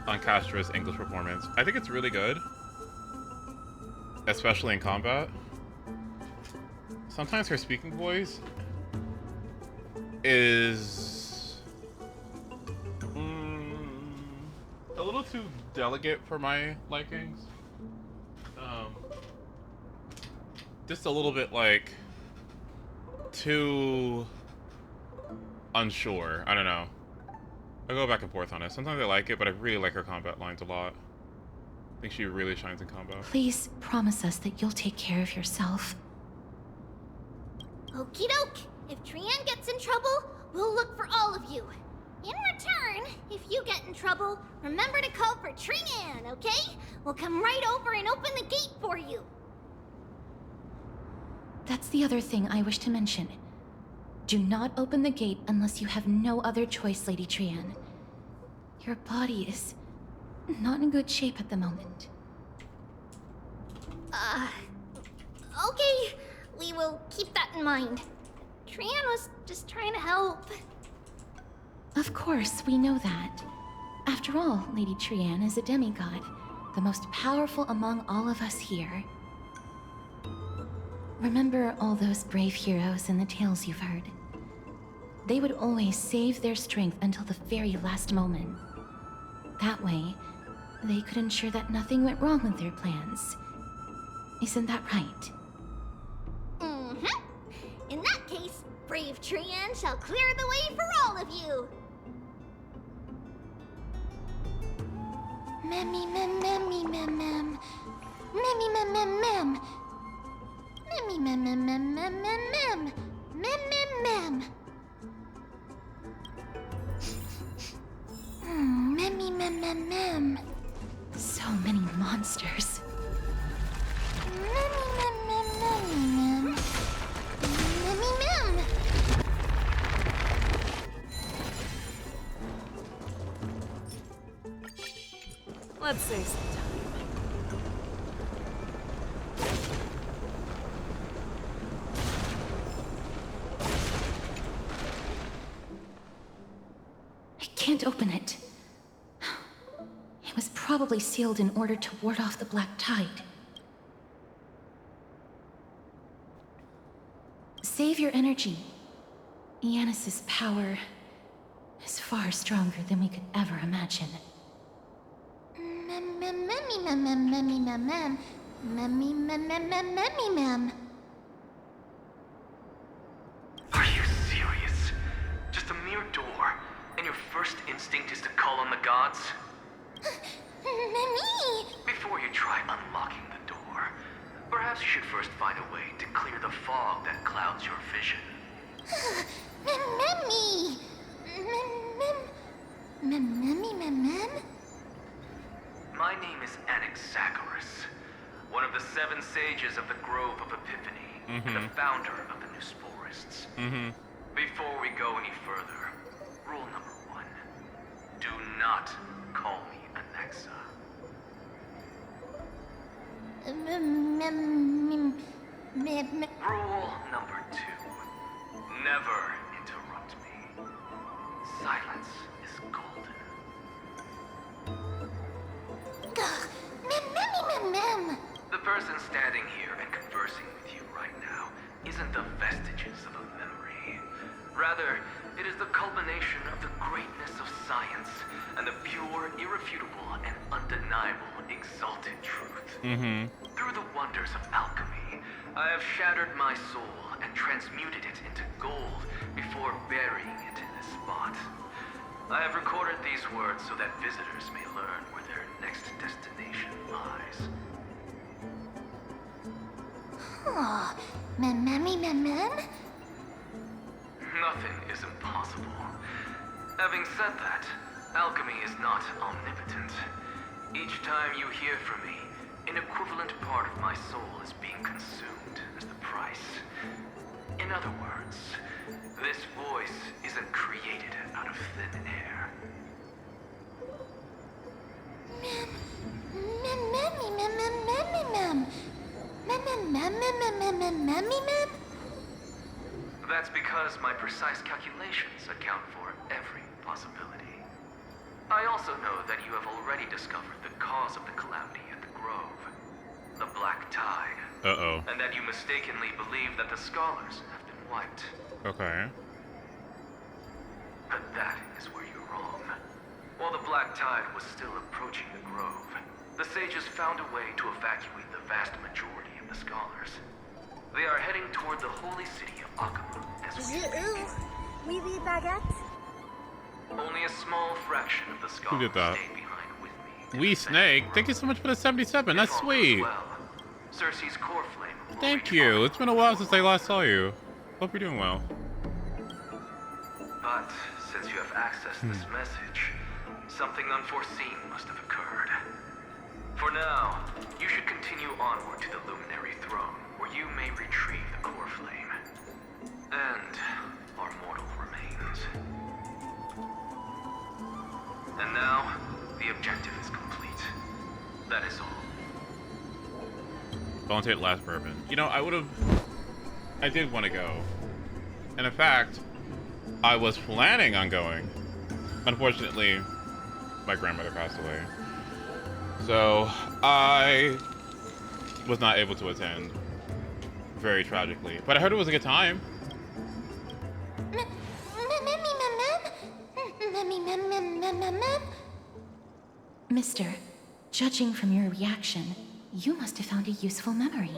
on Castra's English performance. I think it's really good, especially in combat. Sometimes her speaking voice is a little too delicate for my likings. Just a little bit like too unsure. I don't know. I go back and forth on it. Sometimes I like it, but I really like her combat lines a lot. I think she really shines in combat. Please promise us that you'll take care of yourself. Okie doke. If Trian gets in trouble, we'll look for all of you. In return, if you get in trouble, remember to call for Trian, okay? We'll come right over and open the gate for you. That's the other thing I wish to mention. Do not open the gate unless you have no other choice, Lady Trian. Your body is not in good shape at the moment. Okay. We will keep that in mind. Trian was just trying to help. Of course, we know that. After all, Lady Trian is a demigod, the most powerful among all of us here. Remember all those brave heroes and the tales you've heard. They would always save their strength until the very last moment. That way, they could ensure that nothing went wrong with their plans. Isn't that right? Mm-hmm. In that case, brave Trian shall clear the way for all of you. Memmy mem memmy mem mem. Memmy mem mem mem. Memmy mem mem mem mem mem mem. Mem mem mem. Memmy mem mem mem. So many monsters. Memmy mem mem memmy mem. Memmy mem. Let's say some time. I can't open it. It was probably sealed in order to ward off the black tide. Save your energy. Yanis's power is far stronger than we could ever imagine. Memmy mem mem memmy mem mem. Memmy mem mem mem memmy mem. Are you serious? Just a mere door, and your first instinct is to call on the gods? Memmy! Before you try unlocking the door, perhaps you should first find a way to clear the fog that clouds your vision. Memmy! Memmy mem mem? My name is Anaxagoras, one of the 7 sages of the Grove of Epiphany, and the founder of the New Sporists. Before we go any further, rule number 1, do not call me Anaxa. Rule number 2, never interrupt me. Silence is golden. Mem. The person standing here and conversing with you right now isn't the vestiges of a memory. Rather, it is the culmination of the greatness of science and the pure, irrefutable, and undeniable exalted truth. Through the wonders of alchemy, I have shattered my soul and transmuted it into gold before burying it in this spot. I have recorded these words so that visitors may learn where their next destination lies. Oh, memmy mem mem? Nothing is impossible. Having said that, alchemy is not omnipotent. Each time you hear from me, an equivalent part of my soul is being consumed as the price. In other words, this voice isn't created out of thin air. That's because my precise calculations account for every possibility. I also know that you have already discovered the cause of the calamity at the Grove, the Black Tide. Uh-oh. And that you mistakenly believe that the scholars have been wiped. Okay. But that is where you're wrong. While the Black Tide was still approaching the Grove, the sages found a way to evacuate the vast majority of the scholars. They are heading toward the holy city of Akama as we speak. Oui, oui, baguette. Only a small fraction of the Who scholars did that? stayed behind with me. Wee Snake, thank you so much for the 77. That's sweet. Well, Cersei's core flame will Thank you. It's been a while since I last saw you. Hope you're doing well. But since you have accessed this message, something unforeseen must have occurred. For now, you should continue onward to the Luminary Throne, where you may retrieve the core flame. And our mortal remains. And now, the objective is complete. That is all. Volunteered last bourbon. You know, I did want to go. And in fact, I was planning on going. Unfortunately, my grandmother passed away. So, I was not able to attend. Very tragically. But I heard it was a good time. Mister, judging from your reaction, you must have found a useful memory.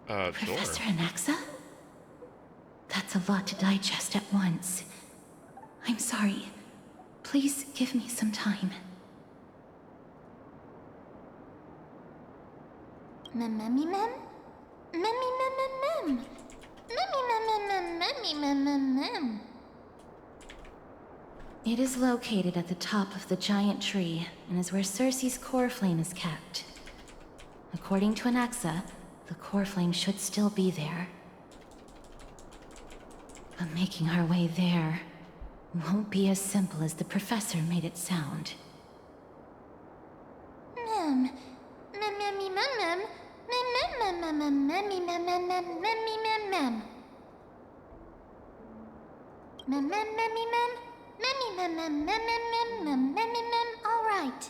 Professor Sure. Anaxa? That's a lot to digest at once. I'm sorry. Please give me some time. It is located at the top of the giant tree and is where Cersei's core flame is kept. According to Anaxa, the core flame should still be there. But making our way there won't be as simple as the professor made it sound. All right.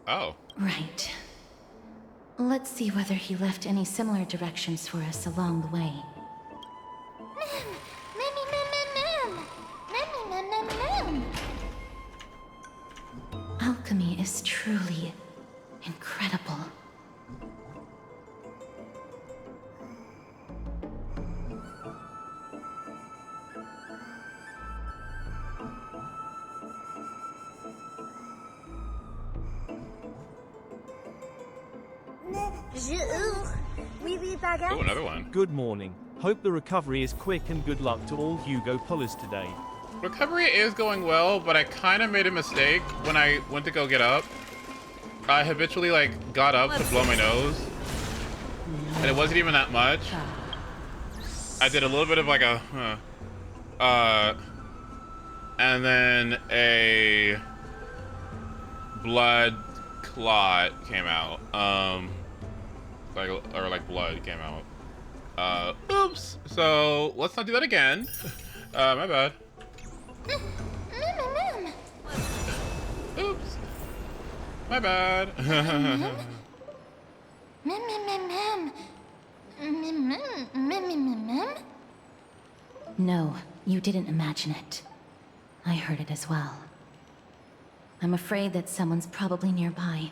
Oh. Right. Let's see whether he left any similar directions for us along the way. Alchemy is truly incredible. Oh, another one. Good morning. Hope the recovery is quick and good luck to all Hugo pullers today. Recovery is going well, but I kind of made a mistake when I went to go get up. I habitually, like, got up to blow my nose. And it wasn't even that much. I did a little bit of, like, and then a blood clot came out. Like blood came out. Oops. So let's not do that again. My bad. Oops. My bad. No, you didn't imagine it. I heard it as well. I'm afraid that someone's probably nearby.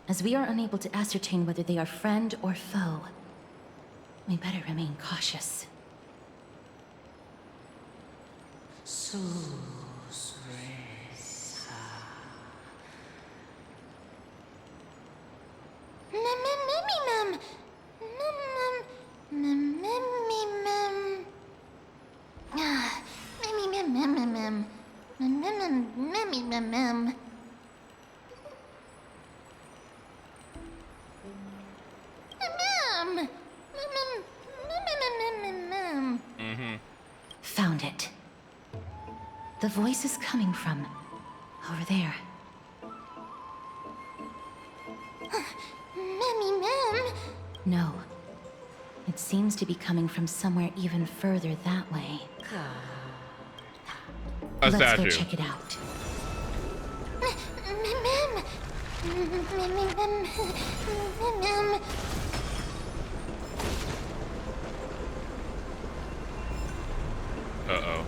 As we are unable to ascertain whether they are friend or foe, we better remain cautious. Found it. The voice is coming from over there. No. It seems to be coming from somewhere even further that way. A Let's statue. go check it out. Uh-oh.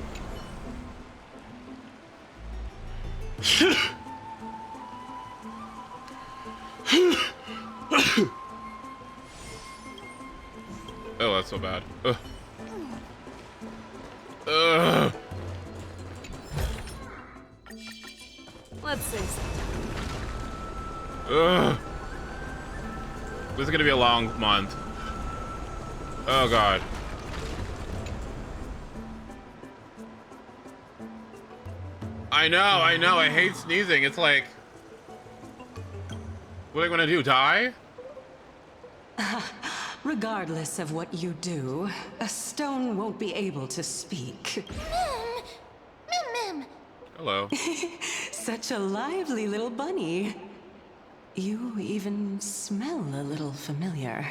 Oh, that's so bad. Ugh. Ugh. Let's say something. Ugh. This is gonna be a long month. Oh god. I know, I hate sneezing. It's like, what are you gonna do, die? Regardless of what you do, a stone won't be able to speak. Hello. Such a lively little bunny. You even smell a little familiar.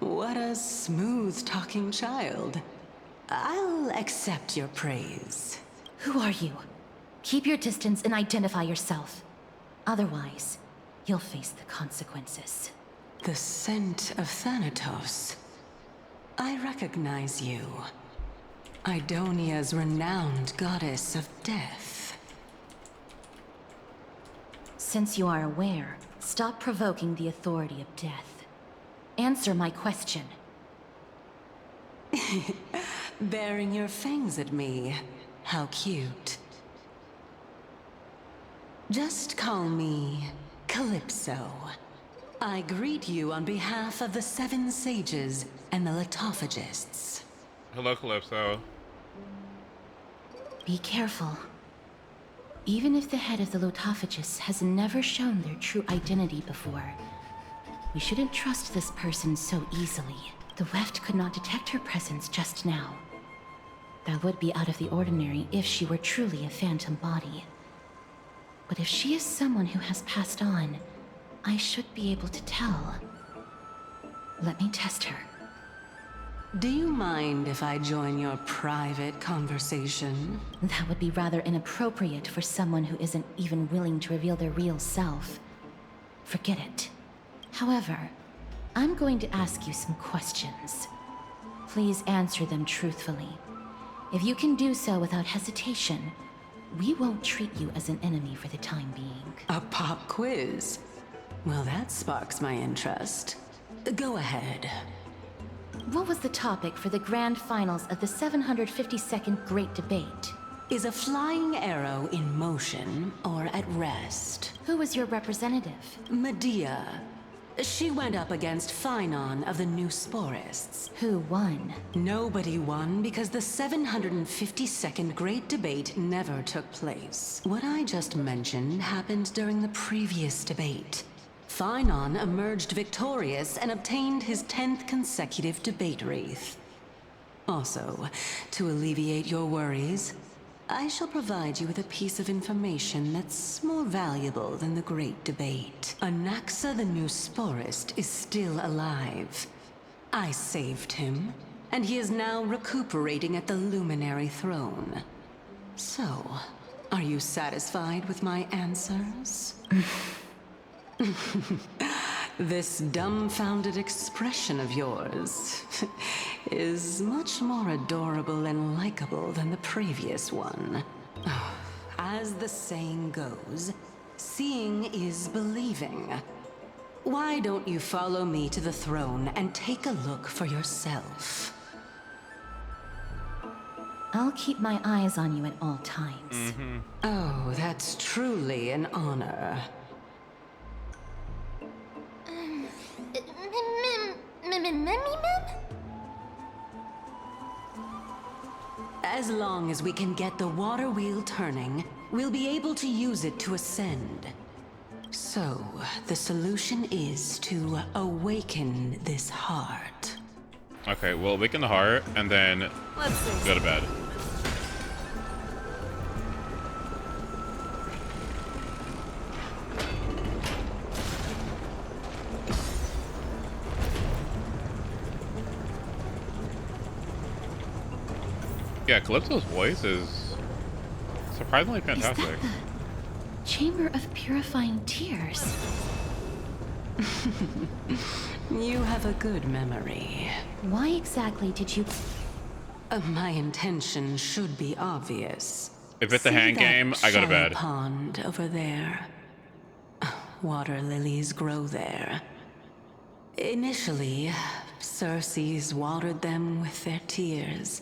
What a smooth-talking child. I'll accept your praise. Who are you? Keep your distance and identify yourself. Otherwise, you'll face the consequences. The scent of Thanatos. I recognize you. Idonia's renowned goddess of death. Since you are aware, stop provoking the authority of death. Answer my question. Baring your fangs at me. How cute. Just call me Calypso. I greet you on behalf of the 7 sages and the litophagists. Hello, Calypso. Be careful. Even if the head of the litophagists has never shown their true identity before, we shouldn't trust this person so easily. The weft could not detect her presence just now. That would be out of the ordinary if she were truly a phantom body. But if she is someone who has passed on, I should be able to tell. Let me test her. Do you mind if I join your private conversation? That would be rather inappropriate for someone who isn't even willing to reveal their real self. Forget it. However, I'm going to ask you some questions. Please answer them truthfully. If you can do so without hesitation, we won't treat you as an enemy for the time being. A pop quiz? Well, that sparks my interest. Go ahead. What was the topic for the grand finals of the 752nd Great Debate? Is a flying arrow in motion or at rest? Who was your representative? Medea. She went up against Phynon of the New Sporists. Who won? Nobody won because the 752nd Great Debate never took place. What I just mentioned happened during the previous debate. Phynon emerged victorious and obtained his 10th consecutive debate wreath. Also, to alleviate your worries, I shall provide you with a piece of information that's more valuable than the Great Debate. Anaxa the New Sporist is still alive. I saved him, and he is now recuperating at the Luminary Throne. So, are you satisfied with my answers? This dumbfounded expression of yours is much more adorable and likable than the previous one. As the saying goes, seeing is believing. Why don't you follow me to the throne and take a look for yourself? I'll keep my eyes on you at all times. Oh, that's truly an honor. As long as we can get the water wheel turning, we'll be able to use it to ascend. So, the solution is to awaken this heart. Okay, well, awaken the heart and then go to bed. Yeah, Calypso's voice is surprisingly fantastic. Is that the Chamber of Purifying Tears? You have a good memory. Why exactly did you... My intention should be obvious. If it's a hand game, I go to bed. Pond over there. Water lilies grow there. Initially, Circes watered them with their tears,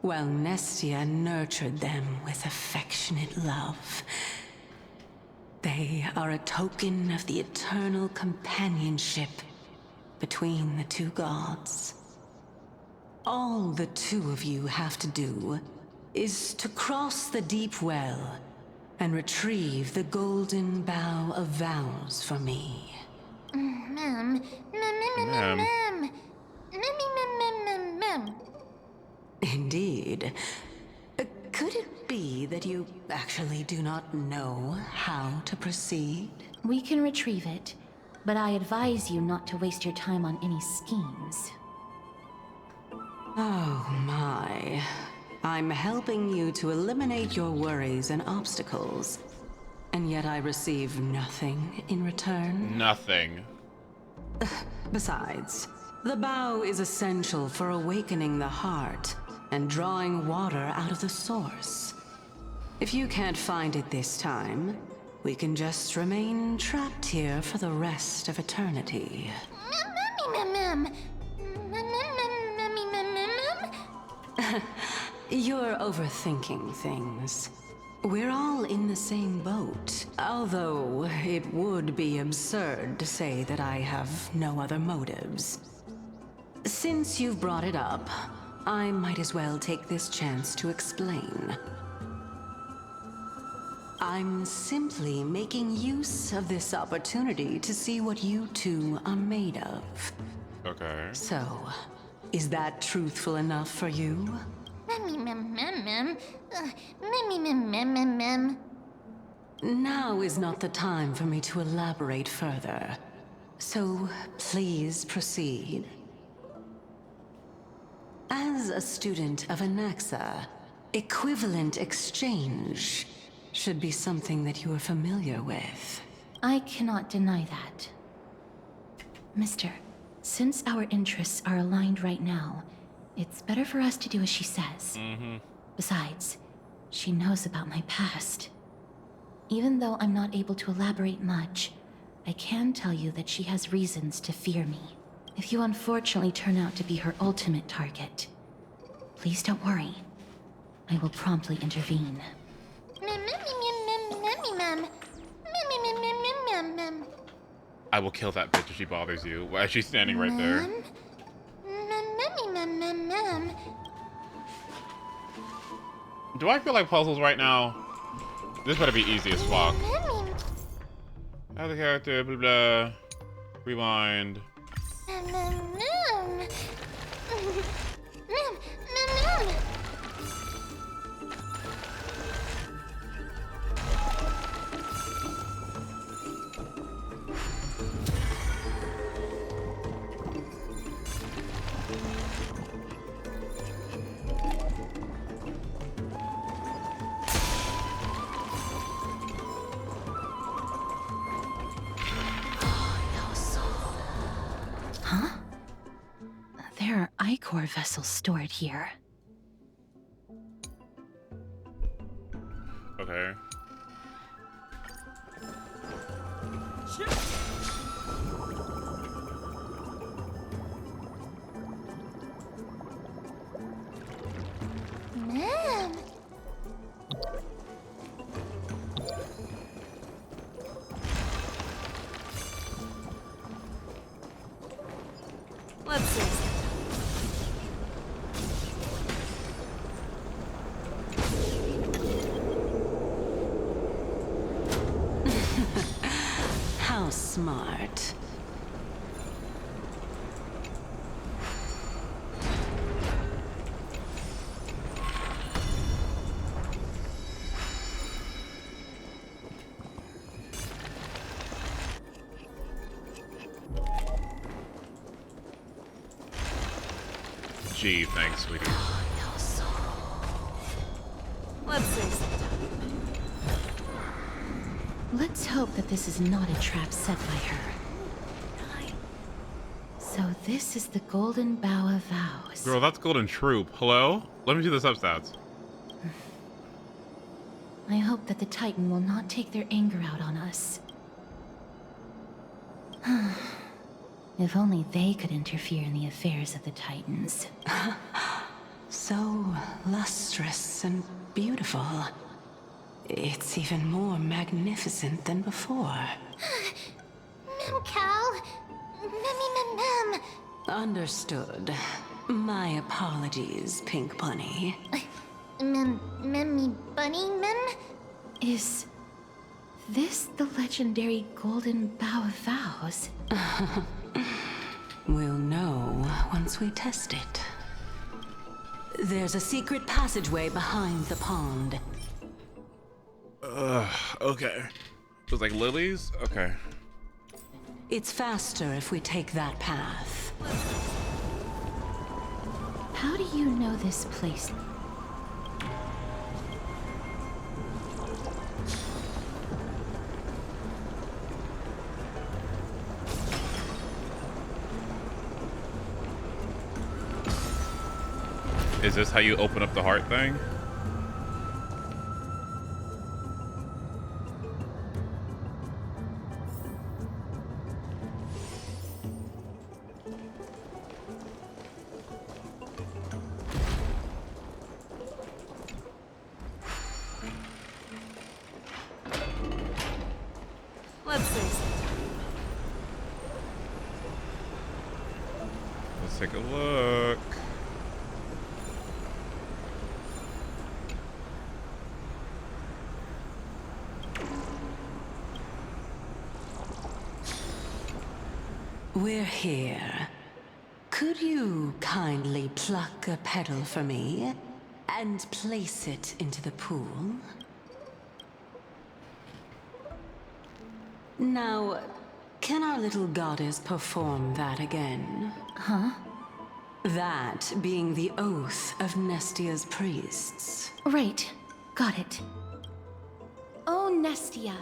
while Nestia nurtured them with affectionate love. They are a token of the eternal companionship between the two gods. All the two of you have to do is to cross the deep well and retrieve the golden bough of vows for me. Ma'am. Indeed. Could it be that you actually do not know how to proceed? We can retrieve it, but I advise you not to waste your time on any schemes. Oh my. I'm helping you to eliminate your worries and obstacles, and yet I receive nothing in return? Nothing. Besides, the bow is essential for awakening the heart and drawing water out of the source. If you can't find it this time, we can just remain trapped here for the rest of eternity. You're overthinking things. We're all in the same boat, although it would be absurd to say that I have no other motives. Since you've brought it up, I might as well take this chance to explain. I'm simply making use of this opportunity to see what you two are made of. Okay. So, is that truthful enough for you? Now is not the time for me to elaborate further. So, please proceed. As a student of Anaxa, equivalent exchange should be something that you are familiar with. I cannot deny that. Mister, since our interests are aligned right now, it's better for us to do as she says. Besides, she knows about my past. Even though I'm not able to elaborate much, I can tell you that she has reasons to fear me. If you unfortunately turn out to be her ultimate target, please don't worry. I will promptly intervene. I will kill that bitch if she bothers you. Why is she standing right there? Do I feel like puzzles right now? This better be easy as fuck. Add the character, blah blah. Rewind. Huh? There are Ichor vessels stored here. Okay. Ma'am. Let's see. How smart. Gee, thanks, sweetie. Let's save some time. Let's hope that this is not a trap set by her. So this is the Golden Bough of Vows. Girl, that's Golden Troop. Hello? Let me see the substats. I hope that the Titan will not take their anger out on us. If only they could interfere in the affairs of the Titans. So lustrous and beautiful. It's even more magnificent than before. Memcal. Mem. Understood. My apologies, Pink Bunny. Memmy Bunny Mem? Is this the legendary Golden Bough of Vows? We'll know once we test it. There's a secret passageway behind the pond. Okay. It was like lilies? Okay. It's faster if we take that path. How do you know this place? Is this how you open up the heart thing? Let's save some time. Let's take a look. We're here. Could you kindly pluck a petal for me and place it into the pool? Now, can our little goddess perform that again? Huh? That being the oath of Nestia's priests. Right. Got it. O Nestia,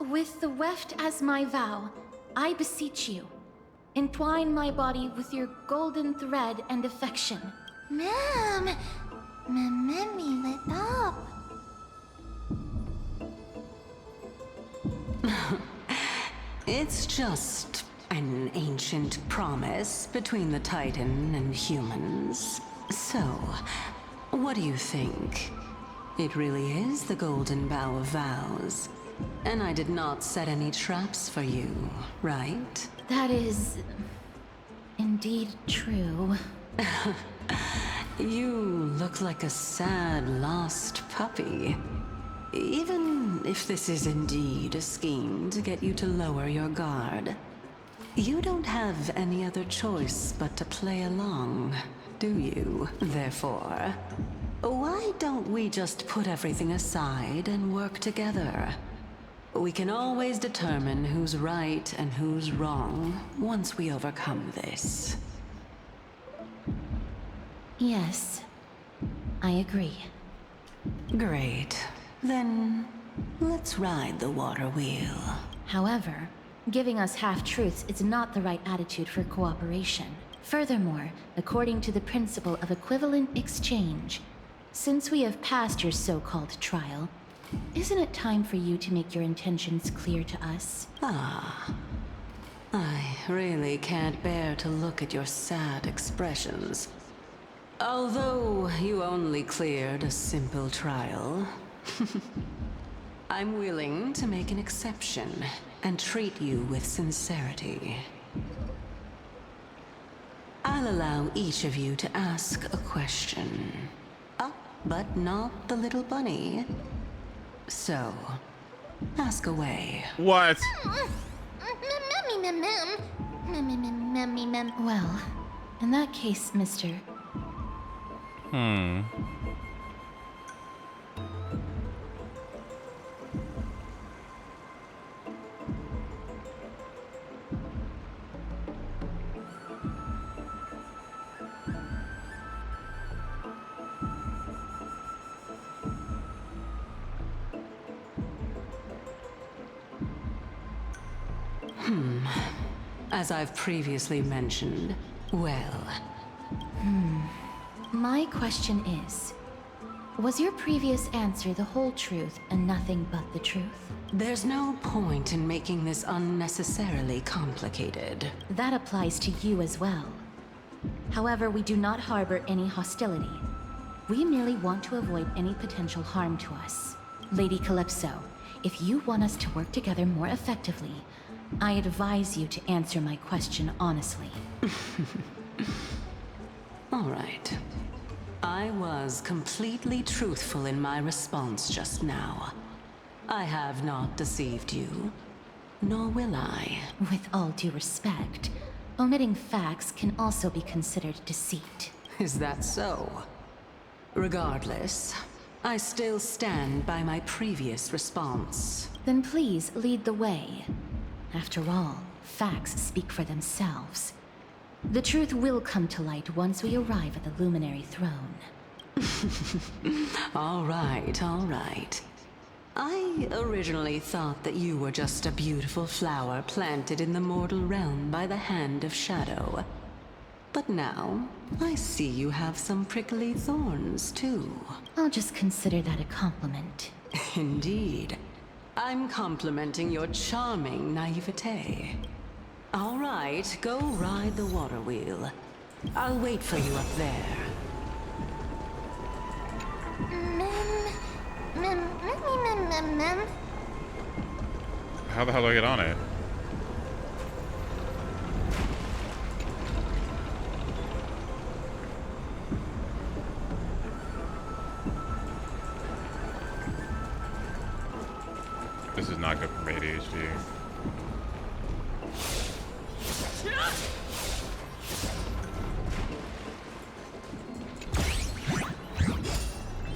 with the weft as my vow, I beseech you, entwine my body with your golden thread and affection. Mem, Memmy lit up. It's just an ancient promise between the Titan and humans. So, what do you think? It really is the Golden Bough of Vows. And I did not set any traps for you, right? That is indeed true. You look like a sad, lost puppy. Even if this is indeed a scheme to get you to lower your guard, you don't have any other choice but to play along, do you? Therefore, why don't we just put everything aside and work together? We can always determine who's right and who's wrong once we overcome this. Yes, I agree. Great. Then, let's ride the water wheel. However, giving us half-truths is not the right attitude for cooperation. Furthermore, according to the principle of equivalent exchange, since we have passed your so-called trial, isn't it time for you to make your intentions clear to us? Ah. I really can't bear to look at your sad expressions. Although you only cleared a simple trial, I'm willing to make an exception and treat you with sincerity. I'll allow each of you to ask a question. But not the little bunny. So, ask away. What? Well, in that case, mister... As I've previously mentioned, well... My question is, was your previous answer the whole truth and nothing but the truth? There's no point in making this unnecessarily complicated. That applies to you as well. However, we do not harbor any hostility. We merely want to avoid any potential harm to us. Lady Calypso, if you want us to work together more effectively, I advise you to answer my question honestly. All right. I was completely truthful in my response just now. I have not deceived you, nor will I. With all due respect, omitting facts can also be considered deceit. Is that so? Regardless, I still stand by my previous response. Then please lead the way. After all, facts speak for themselves. The truth will come to light once we arrive at the Luminary Throne. All right, all right. I originally thought that you were just a beautiful flower planted in the mortal realm by the hand of Shadow. But now, I see you have some prickly thorns, too. I'll just consider that a compliment. Indeed. I'm complimenting your charming naivete. All right, go ride the water wheel. I'll wait for you up there. How the hell do I get on it? This is not good for ADHD.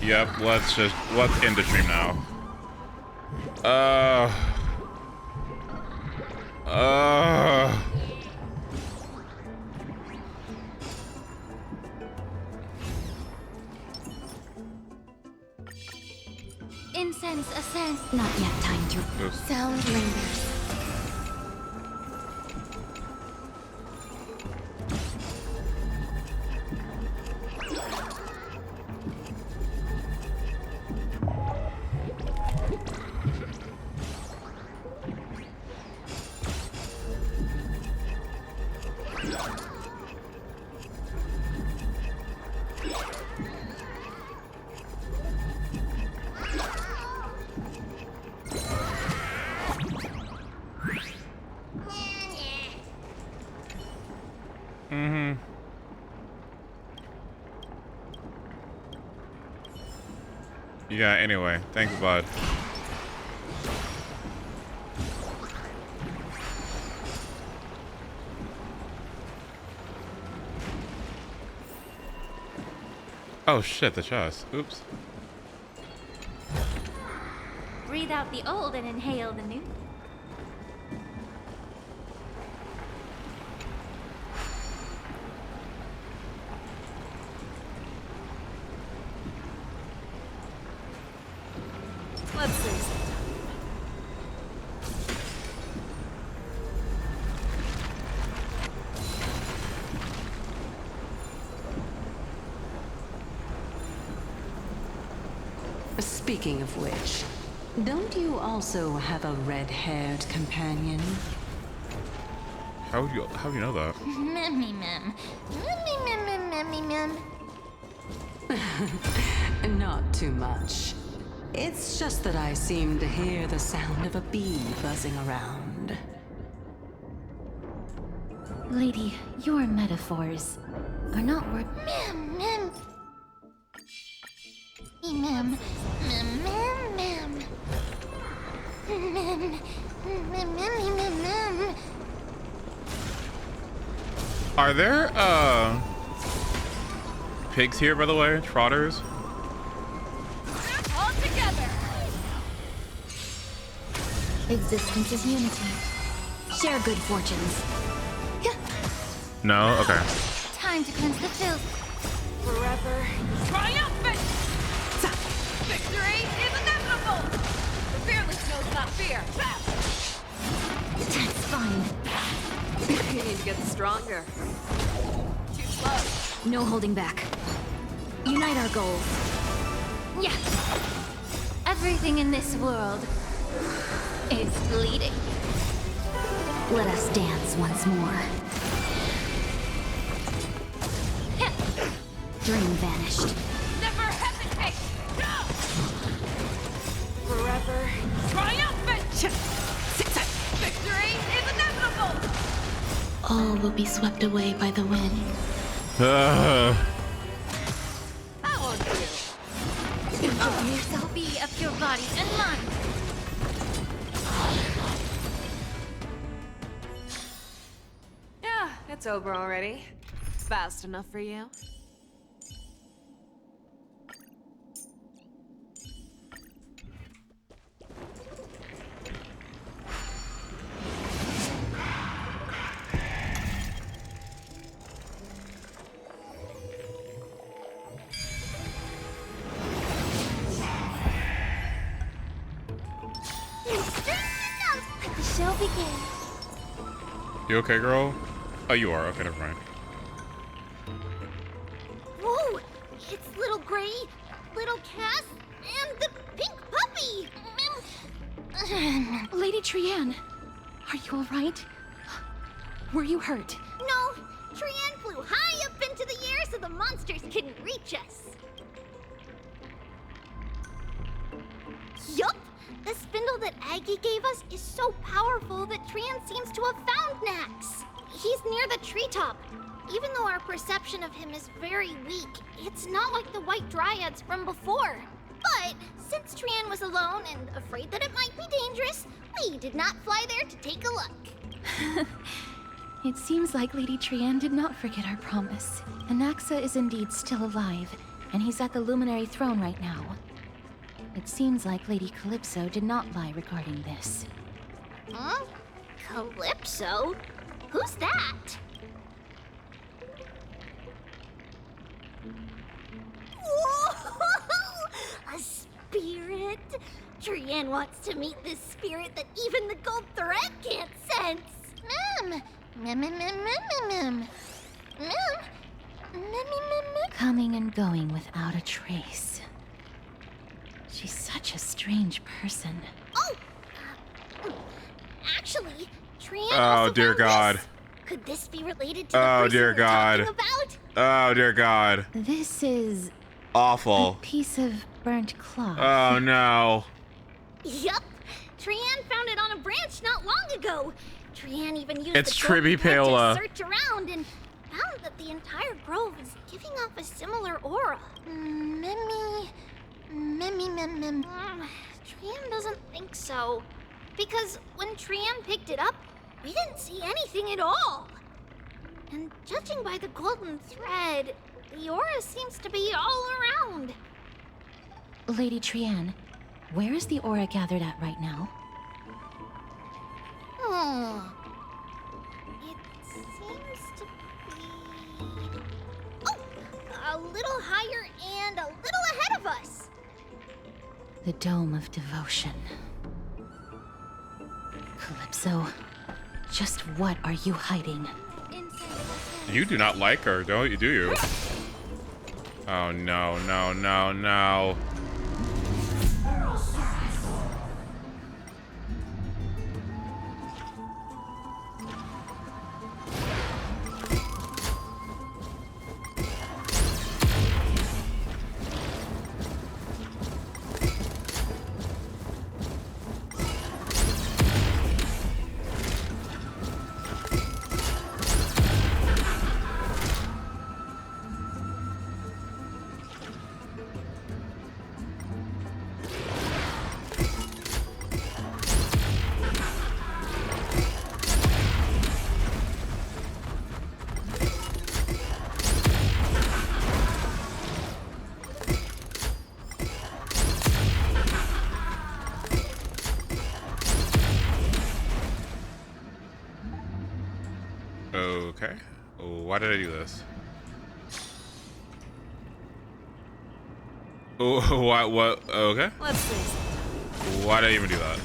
Yep, let's end the stream now. Incense ascends. Not yet time to... Oops. Sound lingers. Yeah, anyway, thanks, bud. Oh shit, the chest. Oops. Breathe out the old and inhale the new. Let's see. Speaking of which, don't you also have a red-haired companion? How do you know that? Memmy mem. Memmy mem memmy mem. Not too much. It's just that I seem to hear the sound of a bee buzzing around. Lady, your metaphors are not worth... Mem mem. Mem mem mem mem. Mem mem mem mem. Are there pigs here, by the way? Trotters? All together. Existence is unity. Share good fortunes. No? Okay. Time to cleanse the filth. Forever triumphant. Victory is inevitable. The fearless knows not fear. That's fine. You need to get stronger. Too slow. No holding back. Unite our goals. Yeah. Everything in this world is bleeding. Let us dance once more. Dream vanished. Never hesitate! Forever triumphant! Victory is inevitable! All will be swept away by the wind. That won't do. Enjoy yourself. Be of your body and mind. Yeah, it's over already. Fast enough for you? Let the show begin. You okay, girl? Oh, you are. Okay, never mind. Whoa! It's little Gray, little Cass, and the pink puppy! Lady Trianne, are you alright? Were you hurt? No, Trianne flew high up into the air so the monsters couldn't reach us. Yup! The spindle that Aggie gave us is so powerful that Trianne seems to have found Nax. He's near the treetop. Even though our perception of him is very weak, it's not like the white dryads from before. But since Trianne was alone and afraid that it might be dangerous, we did not fly there to take a look. It seems like Lady Trianne did not forget our promise. Anaxa is indeed still alive, and he's at the Luminary Throne right now. It seems like Lady Calypso did not lie regarding this. Huh? Calypso? Who's that? Whoa! A spirit? Trianne wants to meet this spirit that even the gold thread can't sense. Coming and going without a trace. She's such a strange person. Oh! Actually, Trianne Oh, also dear found God. this. Could this be related to the Oh, person dear we're God. talking about? Oh, dear God. This is Awful. a piece of burnt cloth. Oh, no. Yup. Trianne found it on a branch not long ago. Trianne even used It's the gold Trippy thread Paola. to search around and found that the entire grove is giving off a similar aura. Trianne doesn't think so. Because when Trianne picked it up, we didn't see anything at all. And judging by the golden thread, the aura seems to be all around. Lady Trianne, where is the aura gathered at right now? Oh. It seems to be... Oh! A little higher and a little ahead of us. The Dome of Devotion. Calypso, just what are you hiding? You do not like her, don't you? Do you? Oh, no, no, no, no. Okay. Why did I do this? Oh, what? Okay. Let's see. Why did I even do that?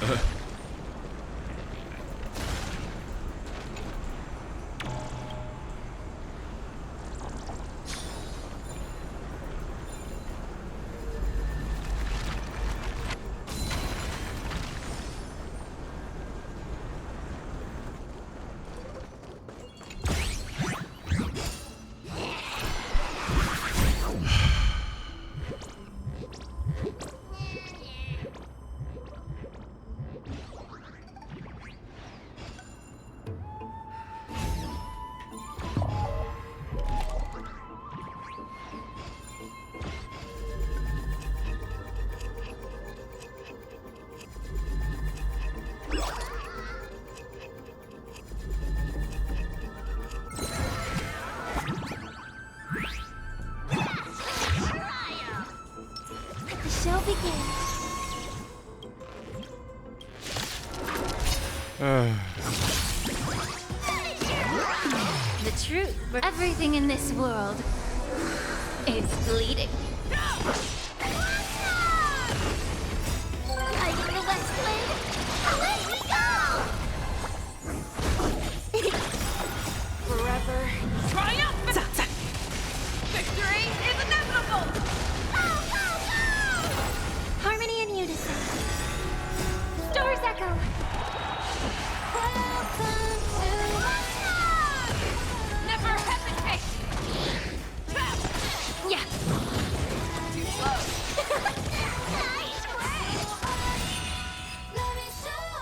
the truth. Everything in this world is bleeding. Like the West Wind, away we go! Forever triumphant! Victory is inevitable! Go, go, go! Harmony and unison. Stars echo. Welcome to the top! Never hesitate! Yeah. Too slow.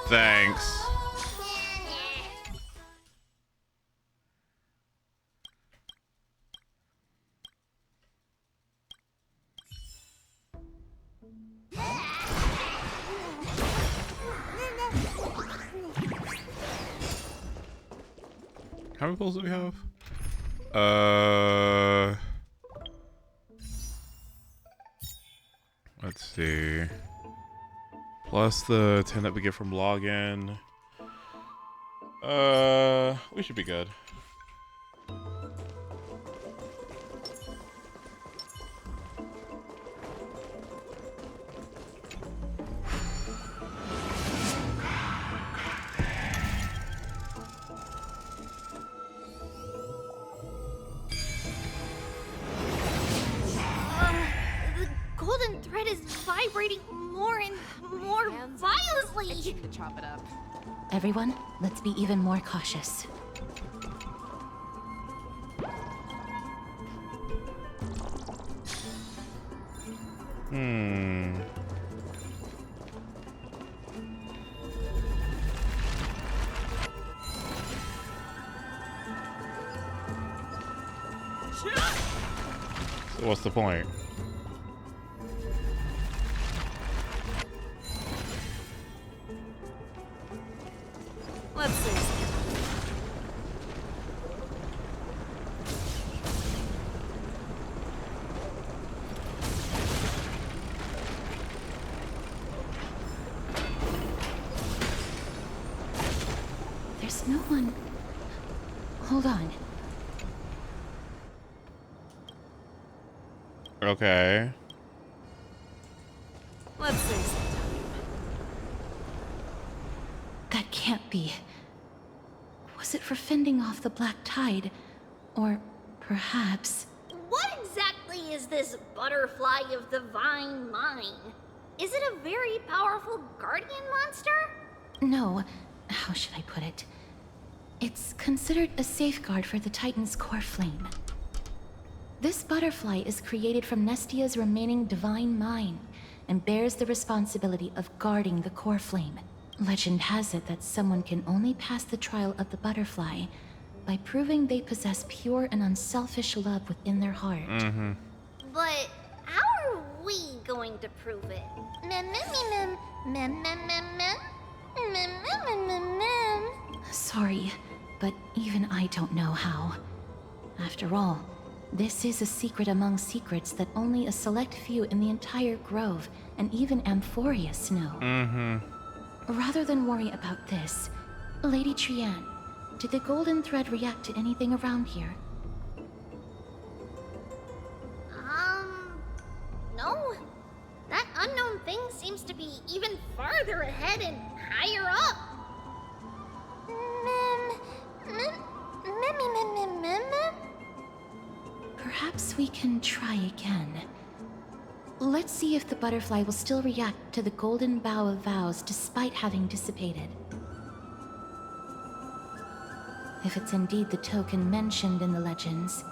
Thanks. How many pulls do we have? Let's see. Plus the 10 that we get from login. We should be good. The golden thread is vibrating more and more violently. To chop it up. Everyone, let's be even more cautious. So what's the point? Let's see. There's no one. Hold on. Okay. Let's see. That can't be. Was it for fending off the black tide? Or perhaps... What exactly is this butterfly of the vine mine? Is it a very powerful guardian monster? No. How should I put it? It's considered a safeguard for the Titan's core flame. This butterfly is created from Nestia's remaining divine mine and bears the responsibility of guarding the core flame. Legend has it that someone can only pass the trial of the butterfly by proving they possess pure and unselfish love within their heart. But how are we going to prove it? Sorry, but even I don't know how. After all, this is a secret among secrets that only a select few in the entire grove and even AMPHOREUS know. Rather than worry about this, Lady Trianne, did the golden thread react to anything around here? No. That unknown thing seems to be even farther ahead and higher up. Perhaps we can try again. Let's see if the butterfly will still react to the golden bough of vows despite having dissipated. If it's indeed the token mentioned in the legends,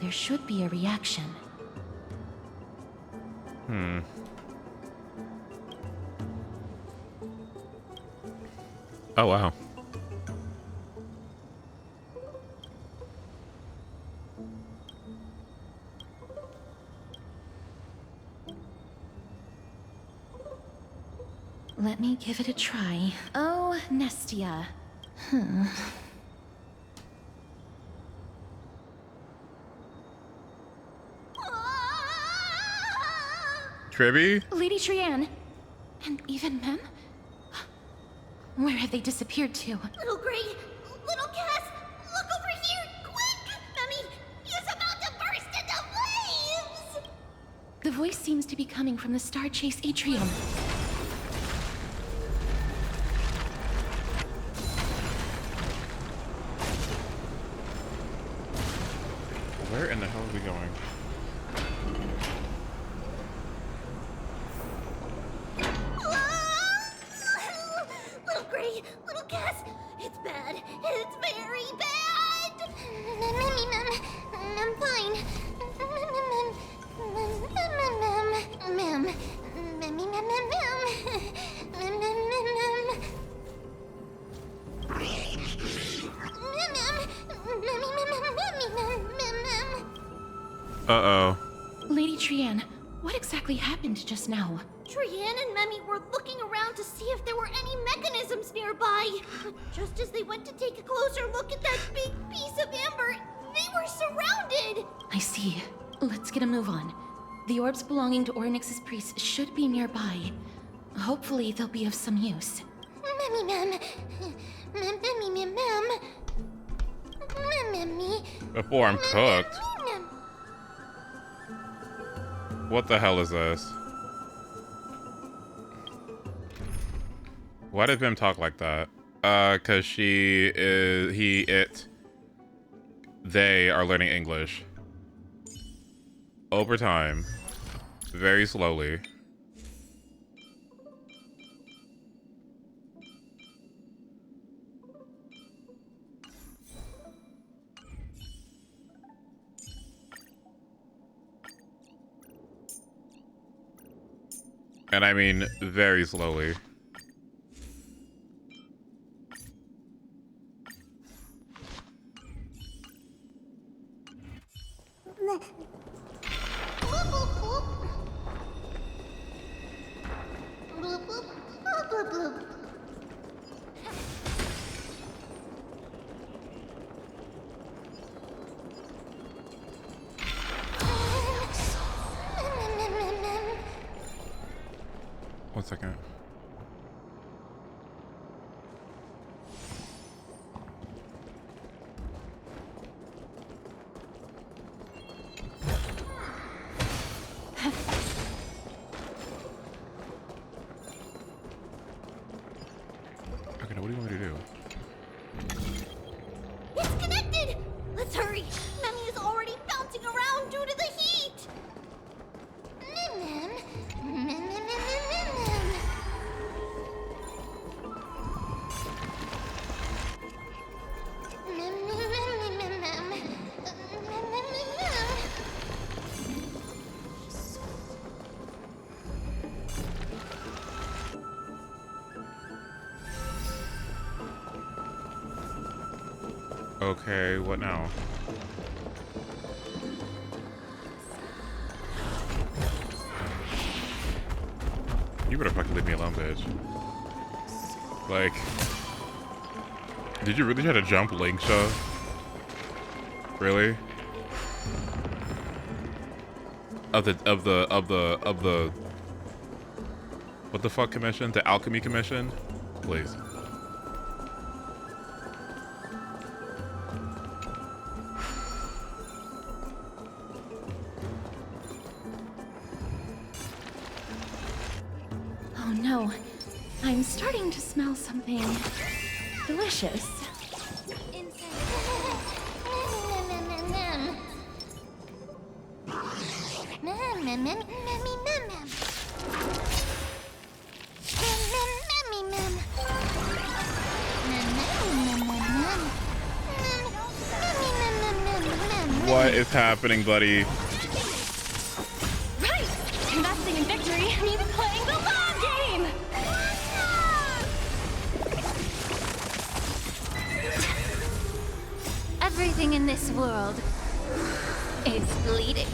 there should be a reaction. Oh, wow. Let me give it a try. Oh, Nestia. Tribby? Lady Trianne. And even Mem? Where have they disappeared to? Little Gray, little Cass, look over here, quick! The voice seems to be coming from the Star Chase atrium. Where in the hell are we going? Little Gray, little Cass, it's bad. It's very bad. I'm fine. Uh-oh. Lady Trianne, what exactly happened just now? Trianne and Memmy were looking around to see if there were any mechanisms nearby. But just as they went to take a closer look at that big piece of amber, they were surrounded! I see. Let's get a move on. The orbs belonging to Ornyx's priests should be nearby. Hopefully they'll be of some use. Memmy mem. Memmy mem. Memmy. Before I'm cooked. What the hell is this? Why did Vim talk like that? Cause they are learning English. Over time. Very slowly. And I mean very slowly. One second. Okay, now what do you want me to do? It's connected! Let's hurry! Memmy is already bouncing around due to the heat! Okay, what now? You better fucking leave me alone, bitch. Like, did you really try to jump Link shove? Really? Of the what the fuck commission? The alchemy commission? Please. Oh no. I'm starting to smell something delicious. What is happening, buddy? Right! Investing in victory means playing the long game! Everything in this world is bleeding.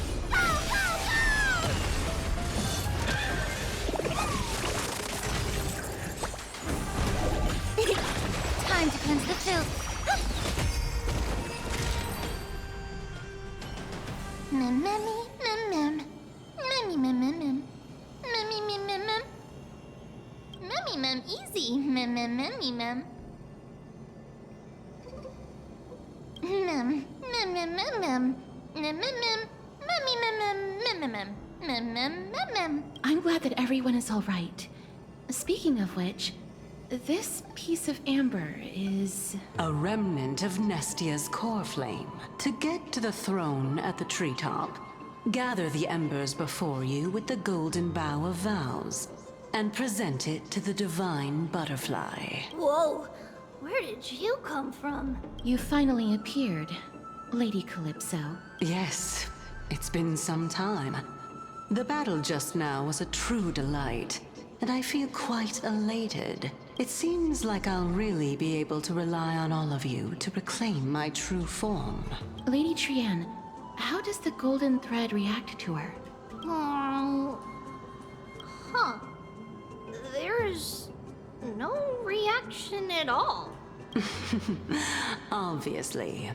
Time to cleanse the filth. Easy. I'm glad that everyone is all right. Speaking of which, this piece of amber is... a remnant of Nestia's core flame. To get to the throne at the treetop, gather the embers before you with the golden bough of vows, and present it to the divine butterfly. Whoa, where did you come from? You finally appeared, Lady Calypso. Yes, it's been some time. The battle just now was a true delight, and I feel quite elated. It seems like I'll really be able to rely on all of you to reclaim my true form. Lady Trienne, how does the golden thread react to her? Huh. There's no reaction at all. Obviously.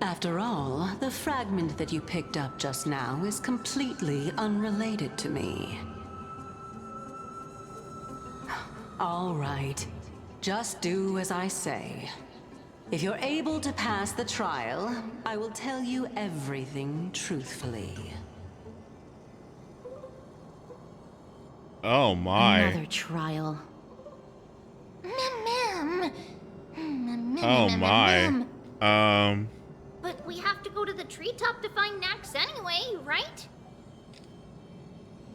After all, the fragment that you picked up just now is completely unrelated to me. All right. Just do as I say. If you're able to pass the trial, I will tell you everything truthfully. Oh my. Another trial. Oh my. But we have to go to the treetop to find Nax anyway, right?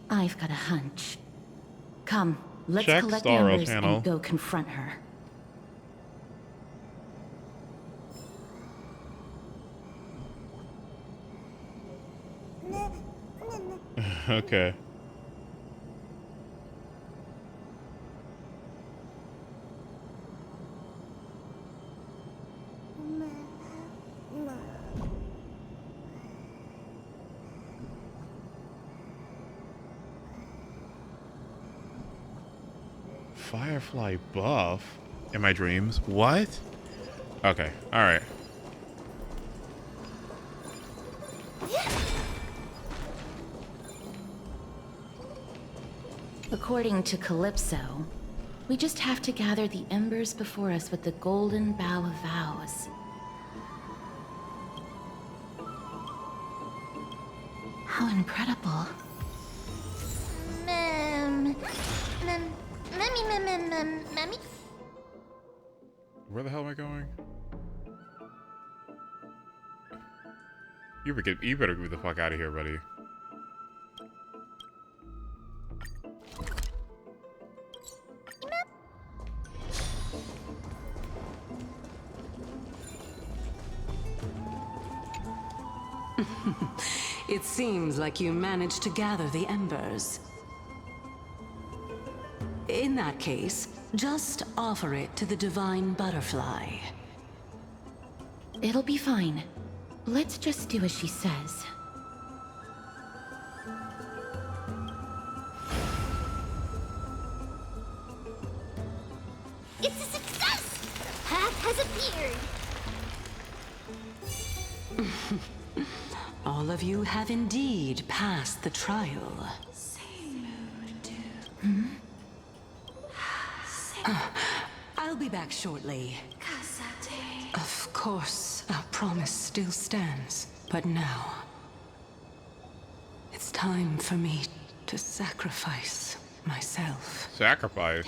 I've got a hunch. Come, let's Check collect the Starro embers panel. and go confront her. Okay. Firefly buff in my dreams. What? Okay. All right. According to Calypso, we just have to gather the embers before us with the golden bough of vows. How incredible. Memmy? Where the hell am I going? You better get the fuck out of here, buddy. It seems like you managed to gather the embers. In that case, just offer it to the divine butterfly. It'll be fine. Let's just do as she says. It's a success! Path has appeared! All of you have indeed passed the trial. I'll be back shortly. Of course, our promise still stands. But now, it's time for me to sacrifice myself. Sacrifice?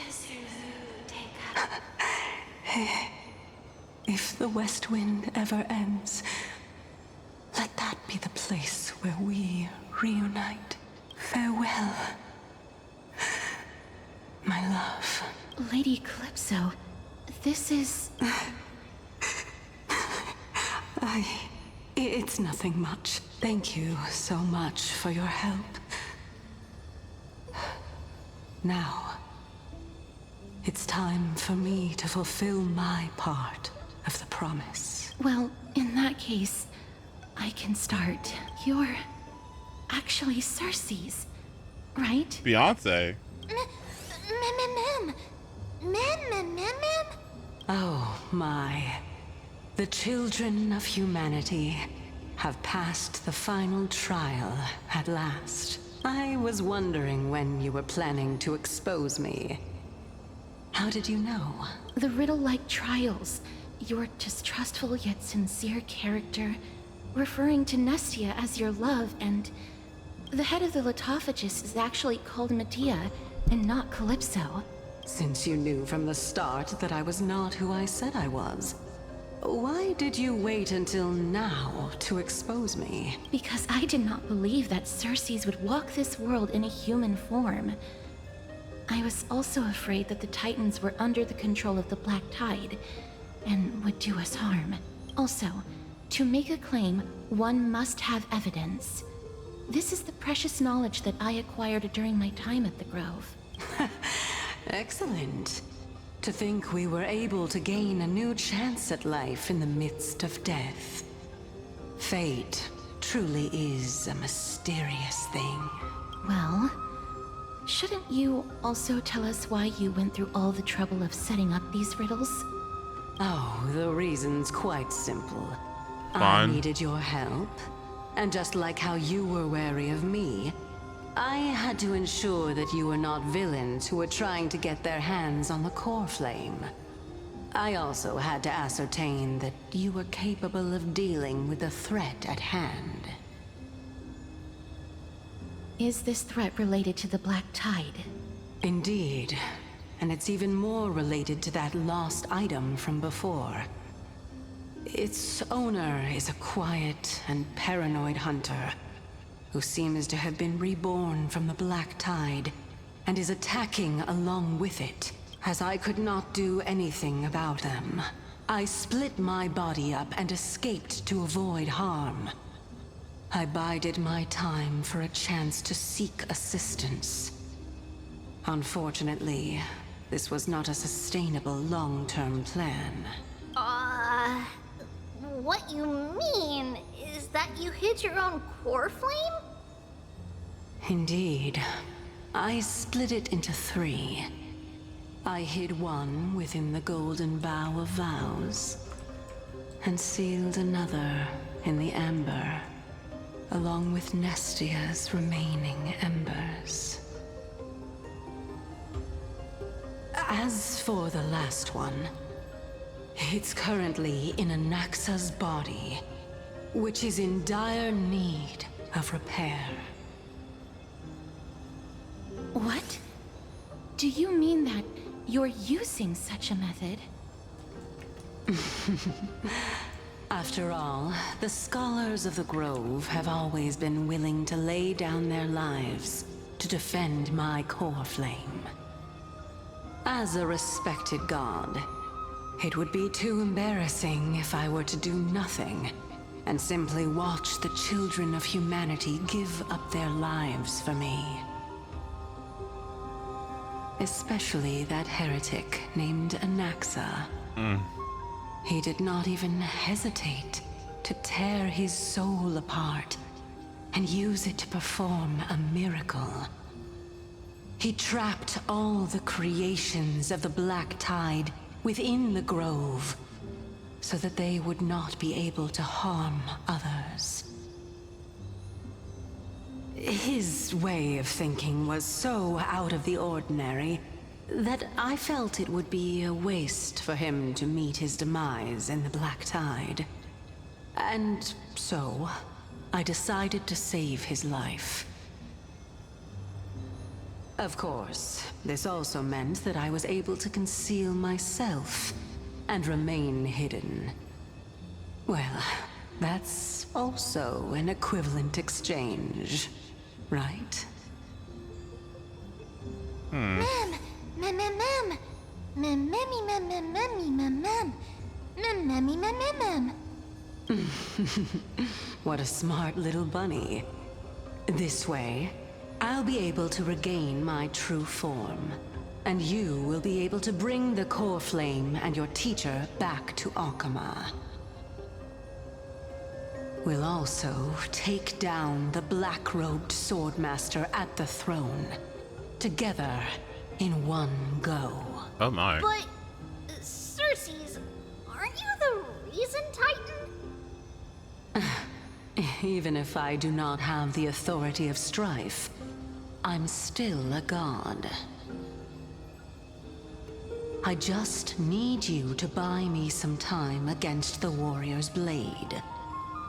If the West Wind ever ends, let that be the place where we reunite. Farewell, my love. Lady Calypso, this is... It's nothing much. Thank you so much for your help. Now, it's time for me to fulfill my part of the promise. Well, in that case, I can start. You're actually Cersei's, right? Beyonce. Oh my. The children of humanity have passed the final trial at last. I was wondering when you were planning to expose me. How did you know? The riddle-like trials, your distrustful yet sincere character, referring to Nestia as your love, and The head of the Litophagus is actually called Medea and not Calypso. Since you knew from the start that I was not who I said I was, why did you wait until now to expose me? Because I did not believe that Circes would walk this world in a human form. I was also afraid that the Titans were under the control of the Black Tide and would do us harm. Also, to make a claim, one must have evidence. This is the precious knowledge that I acquired during my time at the Grove. Excellent. To think we were able to gain a new chance at life in the midst of death. Fate truly is a mysterious thing. Well, shouldn't you also tell us why you went through all the trouble of setting up these riddles? Oh, the reason's quite simple. I Fine. needed your help, and just like how you were wary of me, I had to ensure that you were not villains who were trying to get their hands on the core flame. I also had to ascertain that you were capable of dealing with the threat at hand. Is this threat related to the Black Tide? Indeed. And it's even more related to that lost item from before. Its owner is a quiet and paranoid hunter who seems to have been reborn from the Black Tide and is attacking along with it. As I could not do anything about them, I split my body up and escaped to avoid harm. I bided my time for a chance to seek assistance. Unfortunately, this was not a sustainable long-term plan. What you mean is that you hid your own core flame? Indeed. I split it into 3. I hid one within the Golden Bough of Vows, and sealed another in the Amber, along with Nestia's remaining embers. As for the last one, it's currently in Anaxa's body, which is in dire need of repair. What? Do you mean that you're using such a method? After all, the scholars of the Grove have always been willing to lay down their lives to defend my core flame. As a respected god, it would be too embarrassing if I were to do nothing and simply watch the children of humanity give up their lives for me. Especially that heretic named Anaxa. He did not even hesitate to tear his soul apart and use it to perform a miracle. He trapped all the creations of the Black Tide within the Grove, so that they would not be able to harm others. His way of thinking was so out of the ordinary that I felt it would be a waste for him to meet his demise in the Black Tide. And so, I decided to save his life. Of course, this also meant that I was able to conceal myself and remain hidden. Well, that's also an equivalent exchange, right? What a smart little bunny. This way, I'll be able to regain my true form, and you will be able to bring the core flame and your teacher back to Akama. We'll also take down the black-robed swordmaster at the throne, together in one go. Oh my. But, Circes, aren't you the reason Titan? Even if I do not have the authority of strife, I'm still a god. I just need you to buy me some time against the warrior's blade.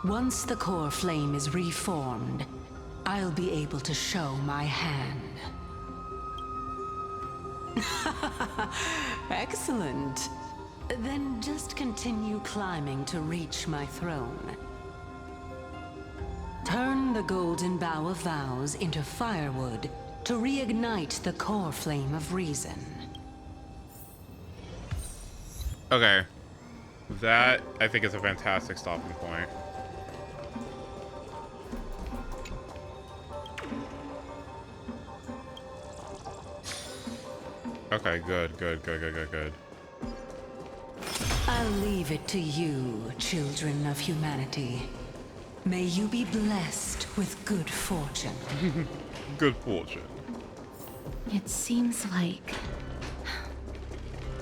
Once the core flame is reformed, I'll be able to show my hand. Excellent. Then just continue climbing to reach my throne. Turn the golden bough of vows into firewood to reignite the core flame of reason. Okay. That, I think, is a fantastic stopping point. Okay, good. I'll leave it to you, children of humanity. May you be blessed with good fortune. Good fortune. It seems like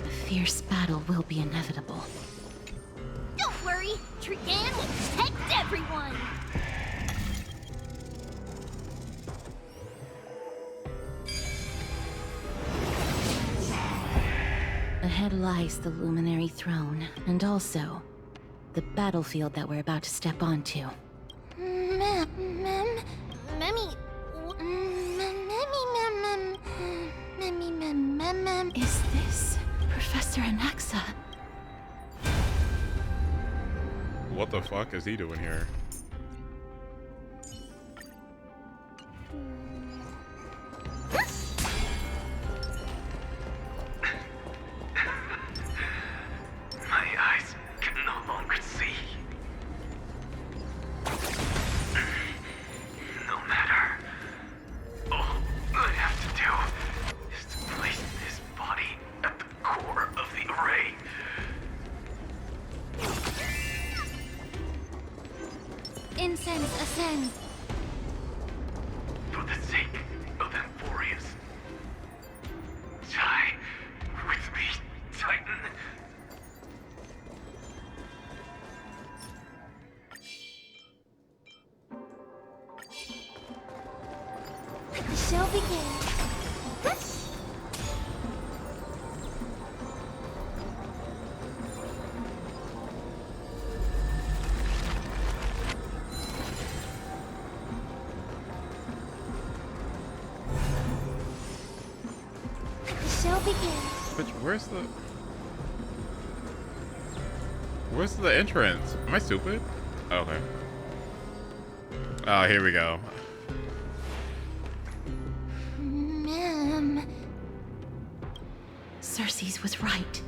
a fierce battle will be inevitable. Don't worry, Trigan will protect everyone. Ahead lies the Luminary Throne, and also the battlefield that we're about to step onto. Is this Professor Anaxa? What the fuck is he doing here? My eyes can no longer see. No matter. All I have to do is to place this body at the core of the array. Incense ascends. For the sake of AMPHOREUS. Die with me, Titan. The show begins. But where's the entrance? Am I stupid? Oh, okay. Oh, here we go. Ma'am. Cersei's was right.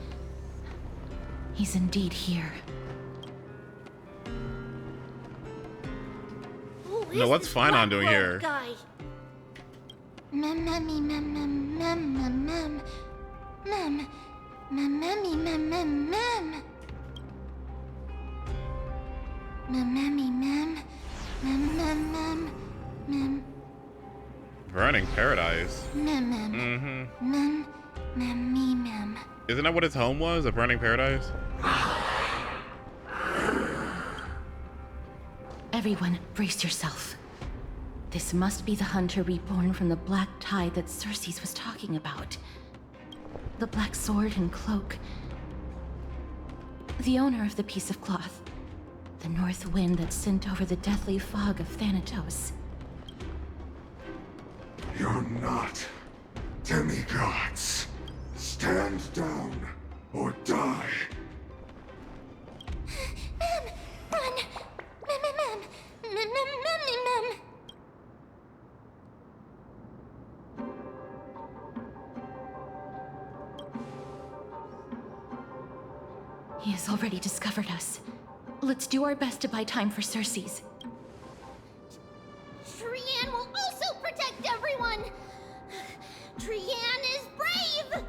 He's indeed here. No, what's Finon doing here? Burning Paradise. Isn't that what its home was? A burning paradise? Everyone, brace yourself. This must be the hunter reborn from the black tide that Cersei's was talking about. The black sword and cloak. The owner of the piece of cloth. The north wind that sent over the deathly fog of Thanatos. You're not demigods. Stand down or die. Run! He has already discovered us. Let's do our best to buy time for Cersei's. Trian will also protect everyone! Trian is brave!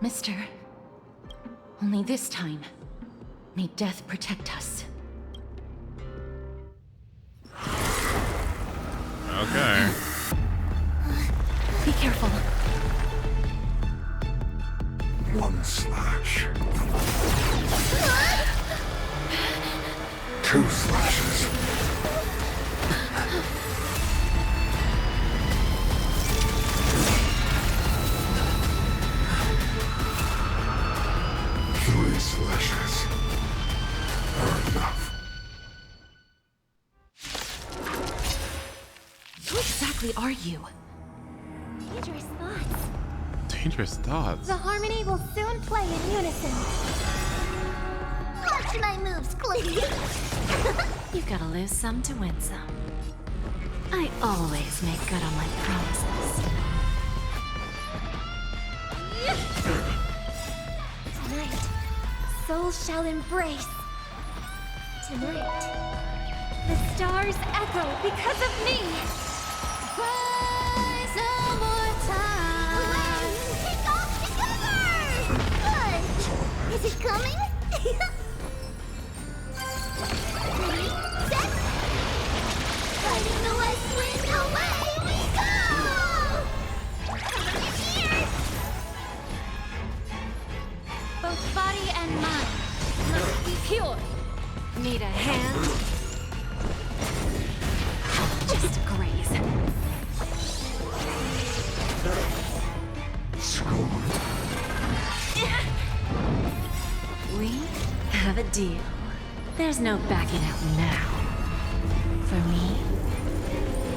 Mister, only this time, may death protect us. Okay. Be careful. One slash. 2 slashes. Three slashes are enough. exactly are you? Dangerous thoughts. Dangerous thoughts. The harmony will soon play in unison. Watch my moves, Clee. You've got to lose some to win some. I always make good on my promises. Tonight, souls shall embrace. Tonight, the stars echo because of me. Rise no more time. Take off the cover! Good. Is it coming? Ready, set. Fighting the west wind, away we go! Cover your ears! Both body and mind must be pure. Need a hand? Just graze. We have a deal. There's no backing out now. For me,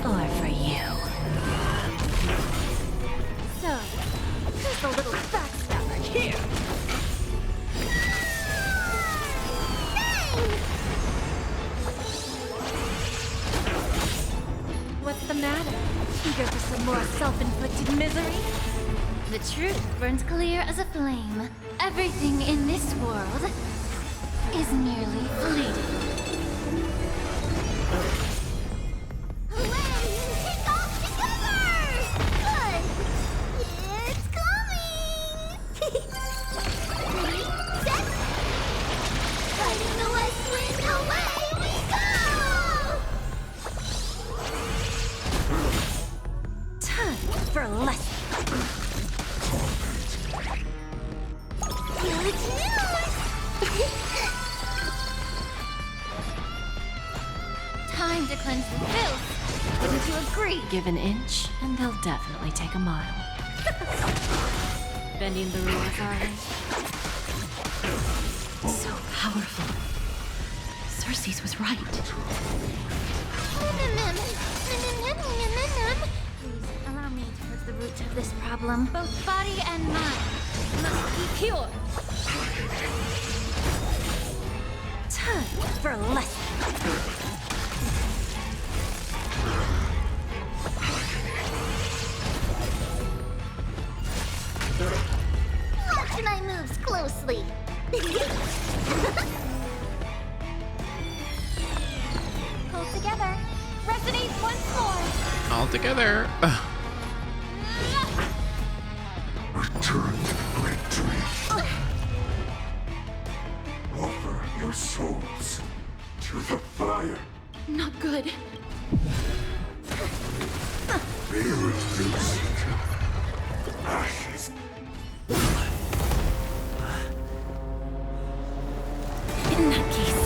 or for you. So, just a little backstabber here. What's the matter? Eager for some more self-inflicted misery? The truth burns clear as a flame. Everything in this world is merely fleeting. Away! Take off the cover! Good! It's coming! Ready, set! Fighting the west wind, away we go! Time for a lesson. Huge news! Time to cleanse the filth. Wouldn't you agree? Give an inch, and they'll definitely take a mile. Bending the rules, are they? So powerful. Cersei's was right. Please, allow me to put the root of this problem. Both body and mind must be pure. Time for a lesson. Watch my moves closely. Pull together. Resonate once more. All together. Return to victory. Offer your souls to the fire. Not good. Be reduced to ashes. In that case.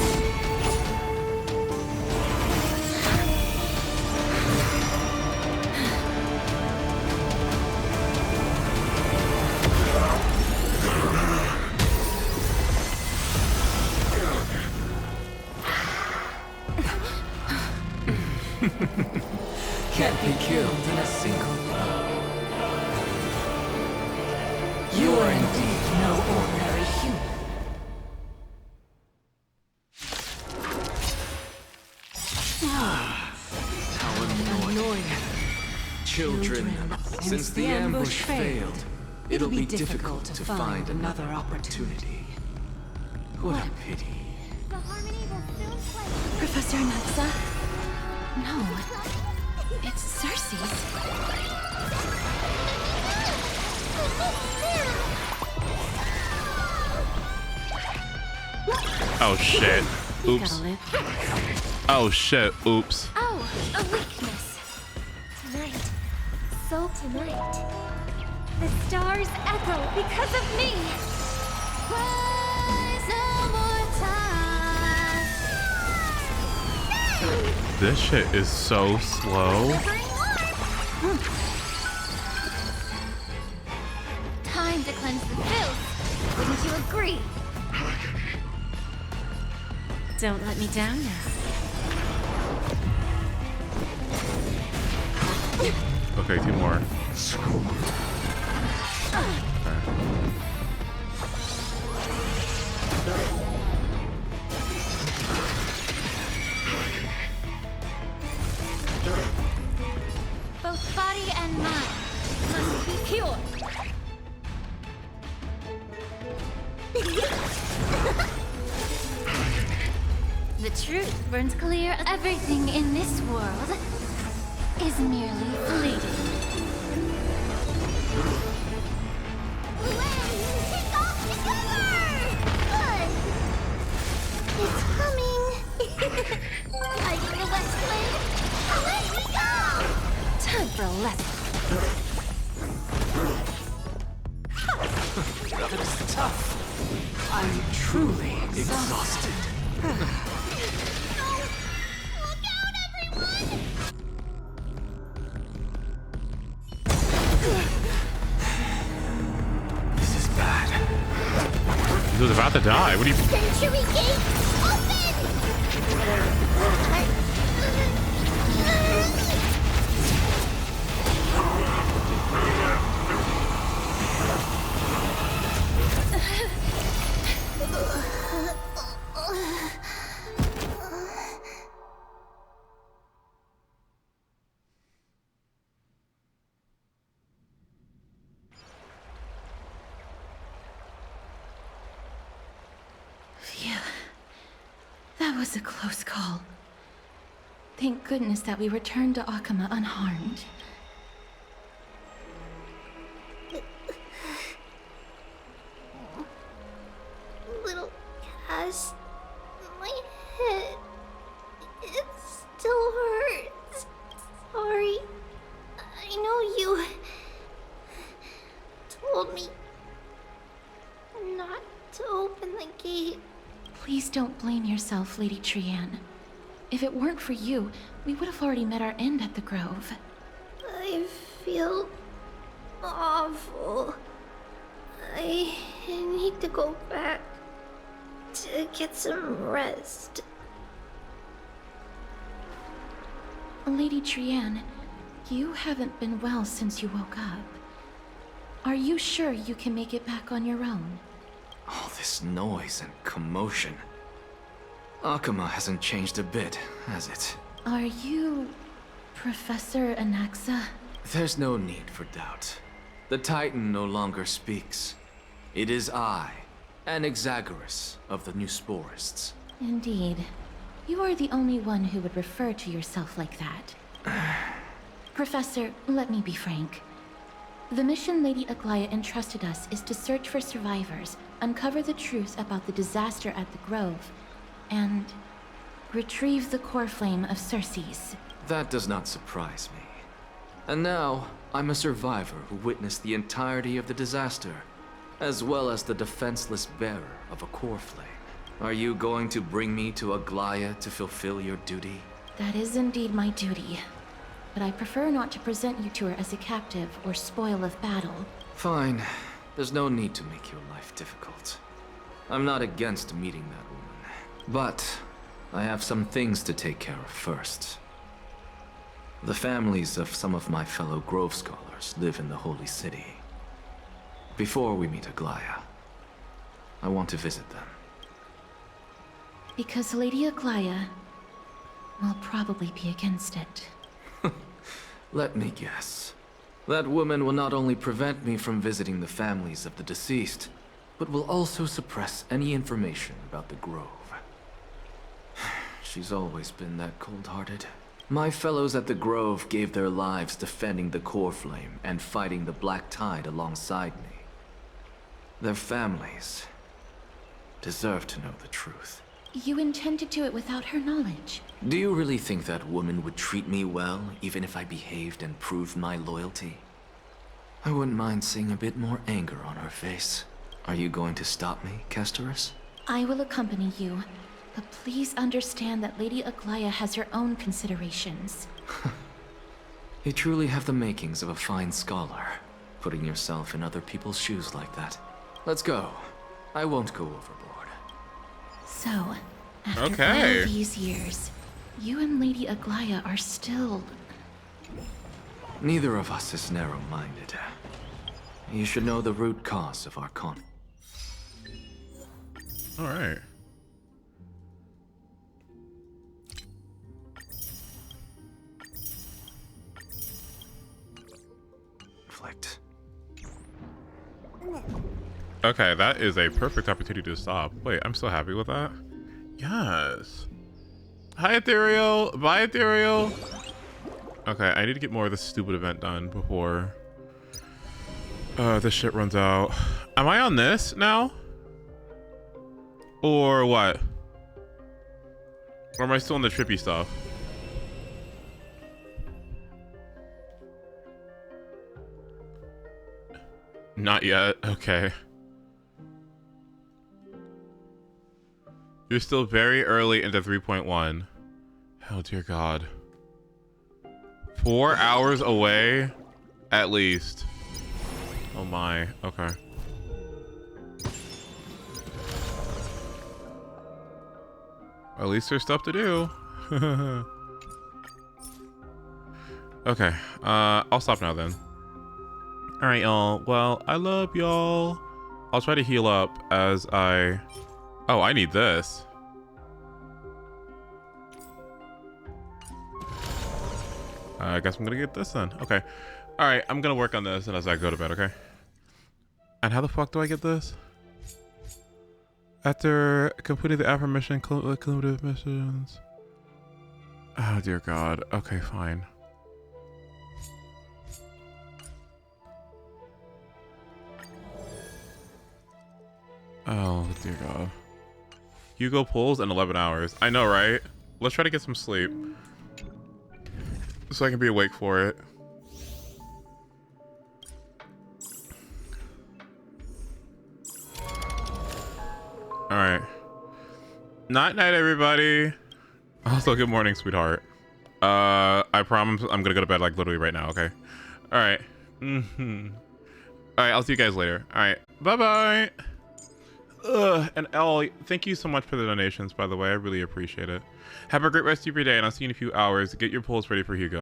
Can't be killed in a single blow. You are indeed no ordinary human. How annoying. Children, since the ambush failed, it'll be difficult to find another opportunity. What a pity. The harmony will soon play. Professor Natsa? No. It's Cersei's. Oh shit. Oops. Oh shit. Oops. Oh, a weakness. Tonight, so tonight, the stars echo because of me. Rise no more time. This shit is so slow. Time to cleanse the filth. Wouldn't you agree? Don't let me down now. Okay, 2 more. Both body and mind must be pure. The truth burns clear. Everything in this world is merely fleeting. It's coming! Lighting the west wind! Away we go! Time for a lesson. That was tough. I'm truly exhausted. This is bad. He was about to die. What do you... Century gate, open! Phew. That was a close call. Thank goodness that we returned to Akama unharmed. Little Cass, my head, it still hurts. Sorry. I know you told me not to open the gate. Please don't blame yourself, Lady Trianne. If it weren't for you, we would have already met our end at the Grove. I feel awful. I need to go back to get some rest. Lady Trianne, you haven't been well since you woke up. Are you sure you can make it back on your own? All this noise and commotion. Akama hasn't changed a bit, has it? Are you Professor Anaxa? There's no need for doubt. The Titan no longer speaks. It is I, Anaxagoras of the New Sporists. Indeed. You are the only one who would refer to yourself like that. Professor, let me be frank. The mission Lady Aglaya entrusted us is to search for survivors, uncover the truth about the disaster at the Grove, and retrieve the core flame of Circes. That does not surprise me. And now, I'm a survivor who witnessed the entirety of the disaster, as well as the defenseless bearer of a core flame. Are you going to bring me to Aglaya to fulfill your duty? That is indeed my duty. But I prefer not to present you to her as a captive or spoil of battle. Fine. There's no need to make your life difficult. I'm not against meeting that woman. But I have some things to take care of first. The families of some of my fellow Grove scholars live in the Holy City. Before we meet Aglaya, I want to visit them. Because Lady Aglaya will probably be against it. Let me guess. That woman will not only prevent me from visiting the families of the deceased, but will also suppress any information about the Grove. She's always been that cold-hearted. My fellows at the Grove gave their lives defending the core flame and fighting the Black Tide alongside me. Their families deserve to know the truth. You intend to do it without her knowledge? Do you really think that woman would treat me well, even if I behaved and proved my loyalty? I wouldn't mind seeing a bit more anger on her face. Are you going to stop me, Kesterus? I will accompany you, but please understand that Lady Aglaya has her own considerations. You truly have the makings of a fine scholar, putting yourself in other people's shoes like that. Let's go. I won't go overboard. So, after all these years, you and Lady Aglaya are still Neither of us is narrow-minded. You should know the root cause of our conflict. All right. Okay, that is a perfect opportunity to stop. Wait, I'm so happy with that. Yes. Hi, Ethereal. Bye, Ethereal. Okay, I need to get more of this stupid event done before this shit runs out. Am I on this now? Or what? Or am I still on the trippy stuff? Not yet. Okay. You're still very early into 3.1. Oh dear God. 4 hours away, at least. Oh my. Okay. At least there's stuff to do. Okay. I'll stop now then. All right, y'all. Well, I love y'all. I'll try to heal up as I... Oh, I need this. I guess I'm gonna get this then. Okay. All right, I'm gonna work on this and as I go to bed, okay? And how the fuck do I get this? After completing the affirmation cumulative missions. Oh, dear God. Okay, fine. Oh, dear God. Hugo pulls in 11 hours. I know, right? Let's try to get some sleep. So I can be awake for it. Alright. Night night, everybody. Also, good morning, sweetheart. I promise I'm gonna go to bed like literally right now, okay? Alright. Alright, I'll see you guys later. Alright. Bye-bye. And Elle, thank you so much for the donations, by the way. I really appreciate it. Have a great rest of your day, and I'll see you in a few hours. Get your polls ready for Hugo.